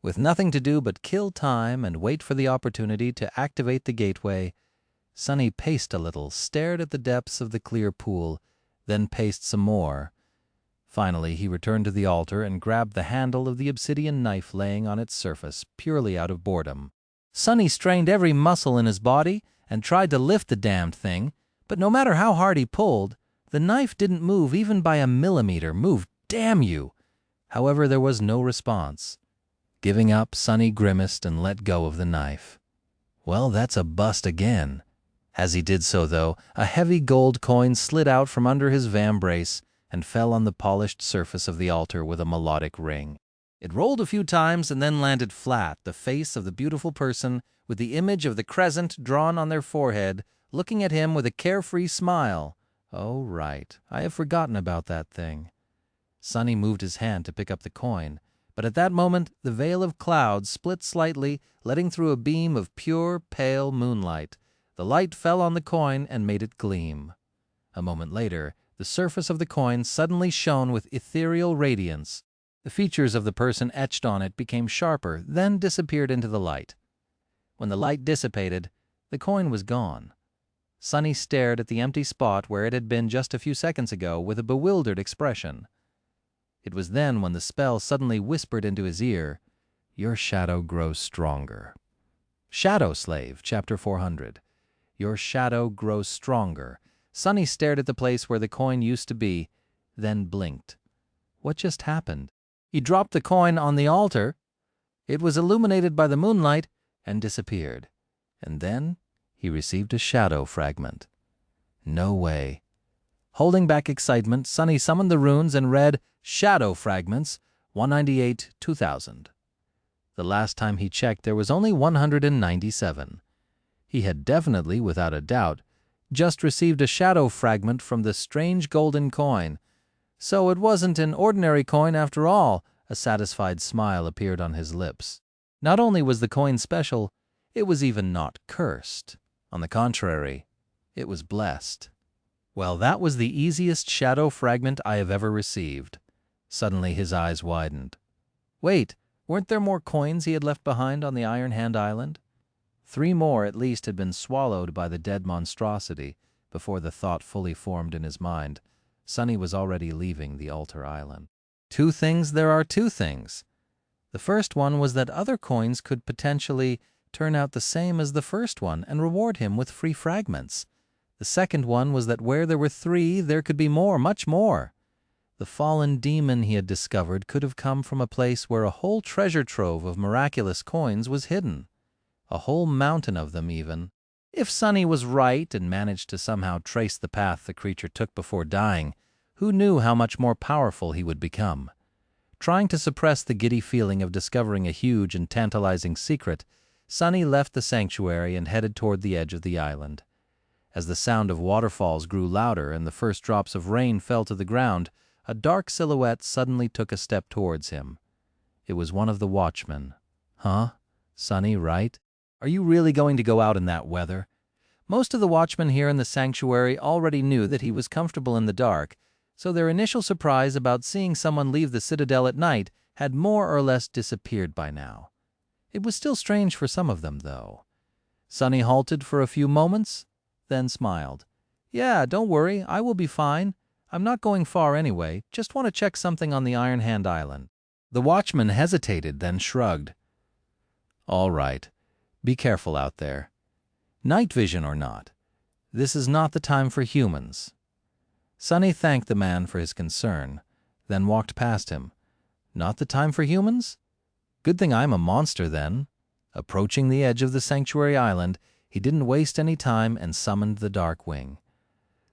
With nothing to do but kill time and wait for the opportunity to activate the gateway, Sonny paced a little, stared at the depths of the clear pool, then paced some more. Finally, he returned to the altar and grabbed the handle of the obsidian knife laying on its surface, purely out of boredom. Sonny strained every muscle in his body and tried to lift the damned thing, but no matter how hard he pulled, the knife didn't move even by a millimeter. Move, damn you! However, there was no response. Giving up, Sonny grimaced and let go of the knife. Well, that's a bust again. As he did so, though, a heavy gold coin slid out from under his vambrace and fell on the polished surface of the altar with a melodic ring. It rolled a few times and then landed flat, the face of the beautiful person, with the image of the crescent drawn on their forehead, looking at him with a carefree smile. Oh, right, I have forgotten about that thing. Sonny moved his hand to pick up the coin, but at that moment the veil of clouds split slightly, letting through a beam of pure, pale moonlight. The light fell on the coin and made it gleam. A moment later, the surface of the coin suddenly shone with ethereal radiance. The features of the person etched on it became sharper, then disappeared into the light. When the light dissipated, the coin was gone. Sonny stared at the empty spot where it had been just a few seconds ago with a bewildered expression. It was then when the spell suddenly whispered into his ear, "Your shadow grows stronger." Shadow Slave, Chapter 400. Your shadow grows stronger. Sonny stared at the place where the coin used to be, then blinked. What just happened? He dropped the coin on the altar. It was illuminated by the moonlight and disappeared. And then he received a shadow fragment. No way. Holding back excitement, Sonny summoned the runes and read Shadow Fragments 198-2000. The last time he checked, there was only 197. He had definitely, without a doubt, just received a shadow fragment from the strange golden coin. So it wasn't an ordinary coin after all. A satisfied smile appeared on his lips. Not only was the coin special, it was even not cursed. On the contrary, it was blessed. Well, that was the easiest shadow fragment I have ever received. Suddenly his eyes widened. Wait, weren't there more coins he had left behind on the Iron Hand Island? 3 more at least had been swallowed by the dead monstrosity before the thought fully formed in his mind. Sonny was already leaving the altar island. 2 things, there are 2 things. The first one was that other coins could potentially turn out the same as the first one and reward him with free fragments. The second one was that where there were 3, there could be more, much more. The fallen demon he had discovered could have come from a place where a whole treasure trove of miraculous coins was hidden. A whole mountain of them, even. If Sonny was right and managed to somehow trace the path the creature took before dying, who knew how much more powerful he would become? Trying to suppress the giddy feeling of discovering a huge and tantalizing secret, Sonny left the sanctuary and headed toward the edge of the island. As the sound of waterfalls grew louder and the first drops of rain fell to the ground, a dark silhouette suddenly took a step towards him. It was one of the watchmen. Huh? Sonny, right? Are you really going to go out in that weather? Most of the watchmen here in the sanctuary already knew that he was comfortable in the dark, so their initial surprise about seeing someone leave the citadel at night had more or less disappeared by now. It was still strange for some of them, though. Sonny halted for a few moments, then smiled. "Yeah, don't worry, I will be fine. I'm not going far anyway, just want to check something on the Iron Hand Island." The watchman hesitated, then shrugged. "All right, be careful out there. Night vision or not, this is not the time for humans." Sonny thanked the man for his concern, then walked past him. "Not the time for humans? Good thing I'm a monster, then." Approaching the edge of the sanctuary island, he didn't waste any time and summoned the Dark Wing.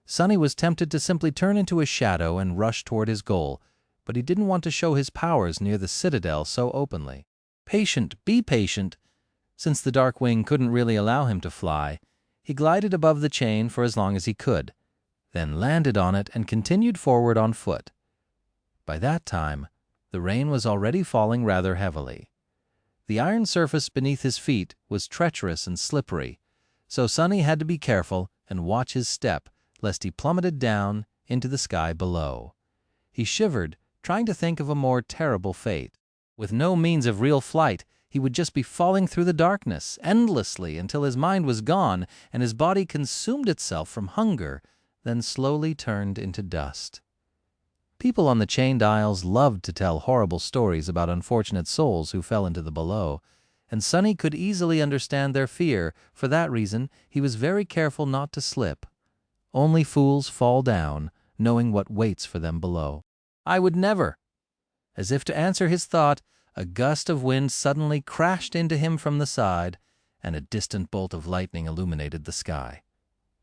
Sonny was tempted to simply turn into a shadow and rush toward his goal, but he didn't want to show his powers near the citadel so openly. Patient, be patient. Since the Dark Wing couldn't really allow him to fly, he glided above the chain for as long as he could, then landed on it and continued forward on foot. By that time, the rain was already falling rather heavily. The iron surface beneath his feet was treacherous and slippery, so Sonny had to be careful and watch his step, lest he plummeted down into the sky below. He shivered, trying to think of a more terrible fate. With no means of real flight, he would just be falling through the darkness, endlessly, until his mind was gone and his body consumed itself from hunger, then slowly turned into dust. People on the chained isles loved to tell horrible stories about unfortunate souls who fell into the below, and Sonny could easily understand their fear. For that reason, he was very careful not to slip. Only fools fall down, knowing what waits for them below. "I would never." As if to answer his thought, a gust of wind suddenly crashed into him from the side, and a distant bolt of lightning illuminated the sky.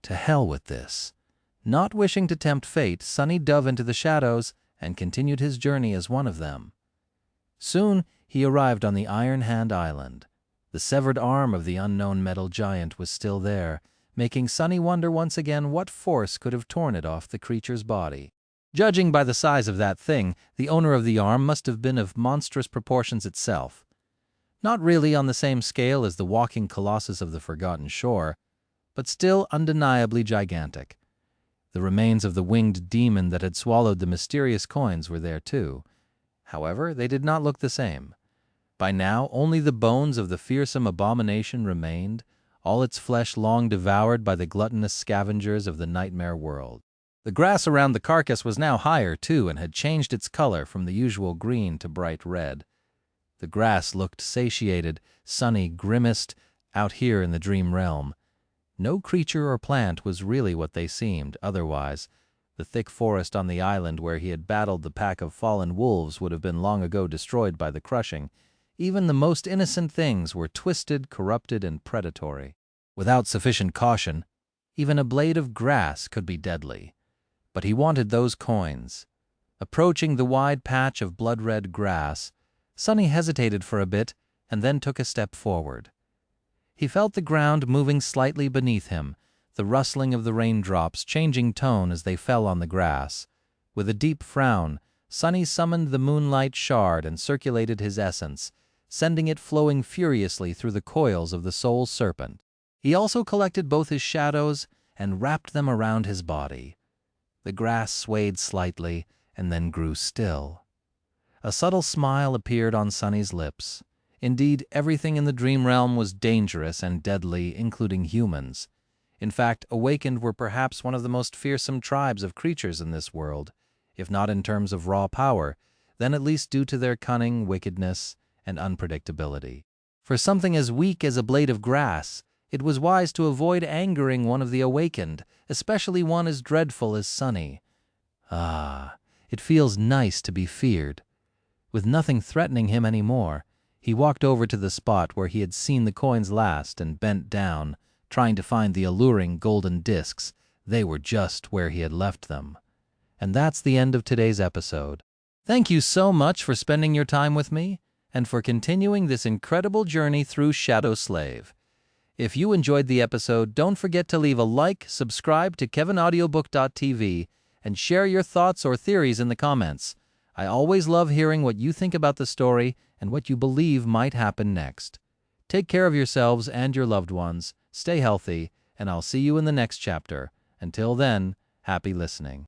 To hell with this. Not wishing to tempt fate, Sonny dove into the shadows and continued his journey as one of them. Soon he arrived on the Iron Hand Island. The severed arm of the unknown metal giant was still there, making Sonny wonder once again what force could have torn it off the creature's body. Judging by the size of that thing, the owner of the arm must have been of monstrous proportions itself. Not really on the same scale as the walking colossus of the Forgotten Shore, but still undeniably gigantic. The remains of the winged demon that had swallowed the mysterious coins were there too. However, they did not look the same. By now, only the bones of the fearsome abomination remained, all its flesh long devoured by the gluttonous scavengers of the nightmare world. The grass around the carcass was now higher, too, and had changed its color from the usual green to bright red. The grass looked satiated, sunny, grimaced, out here in the dream realm. No creature or plant was really what they seemed, otherwise. The thick forest on the island where he had battled the pack of fallen wolves would have been long ago destroyed by the crushing. Even the most innocent things were twisted, corrupted, and predatory. Without sufficient caution, even a blade of grass could be deadly. But he wanted those coins. Approaching the wide patch of blood-red grass, Sonny hesitated for a bit and then took a step forward. He felt the ground moving slightly beneath him, the rustling of the raindrops changing tone as they fell on the grass. With a deep frown, Sonny summoned the moonlight shard and circulated his essence, sending it flowing furiously through the coils of the soul serpent. He also collected both his shadows and wrapped them around his body. The grass swayed slightly and then grew still. A subtle smile appeared on Sonny's lips. Indeed, everything in the dream realm was dangerous and deadly, including humans. In fact, awakened were perhaps one of the most fearsome tribes of creatures in this world, if not in terms of raw power, then at least due to their cunning, wickedness, and unpredictability. For something as weak as a blade of grass, it was wise to avoid angering one of the awakened, especially one as dreadful as Sonny. Ah, it feels nice to be feared. With nothing threatening him any more, he walked over to the spot where he had seen the coins last and bent down, trying to find the alluring golden discs. They were just where he had left them. And that's the end of today's episode. Thank you so much for spending your time with me and for continuing this incredible journey through Shadow Slave. If you enjoyed the episode, don't forget to leave a like, subscribe to KevinAudiobook.tv, and share your thoughts or theories in the comments. I always love hearing what you think about the story and what you believe might happen next. Take care of yourselves and your loved ones, stay healthy, and I'll see you in the next chapter. Until then, happy listening.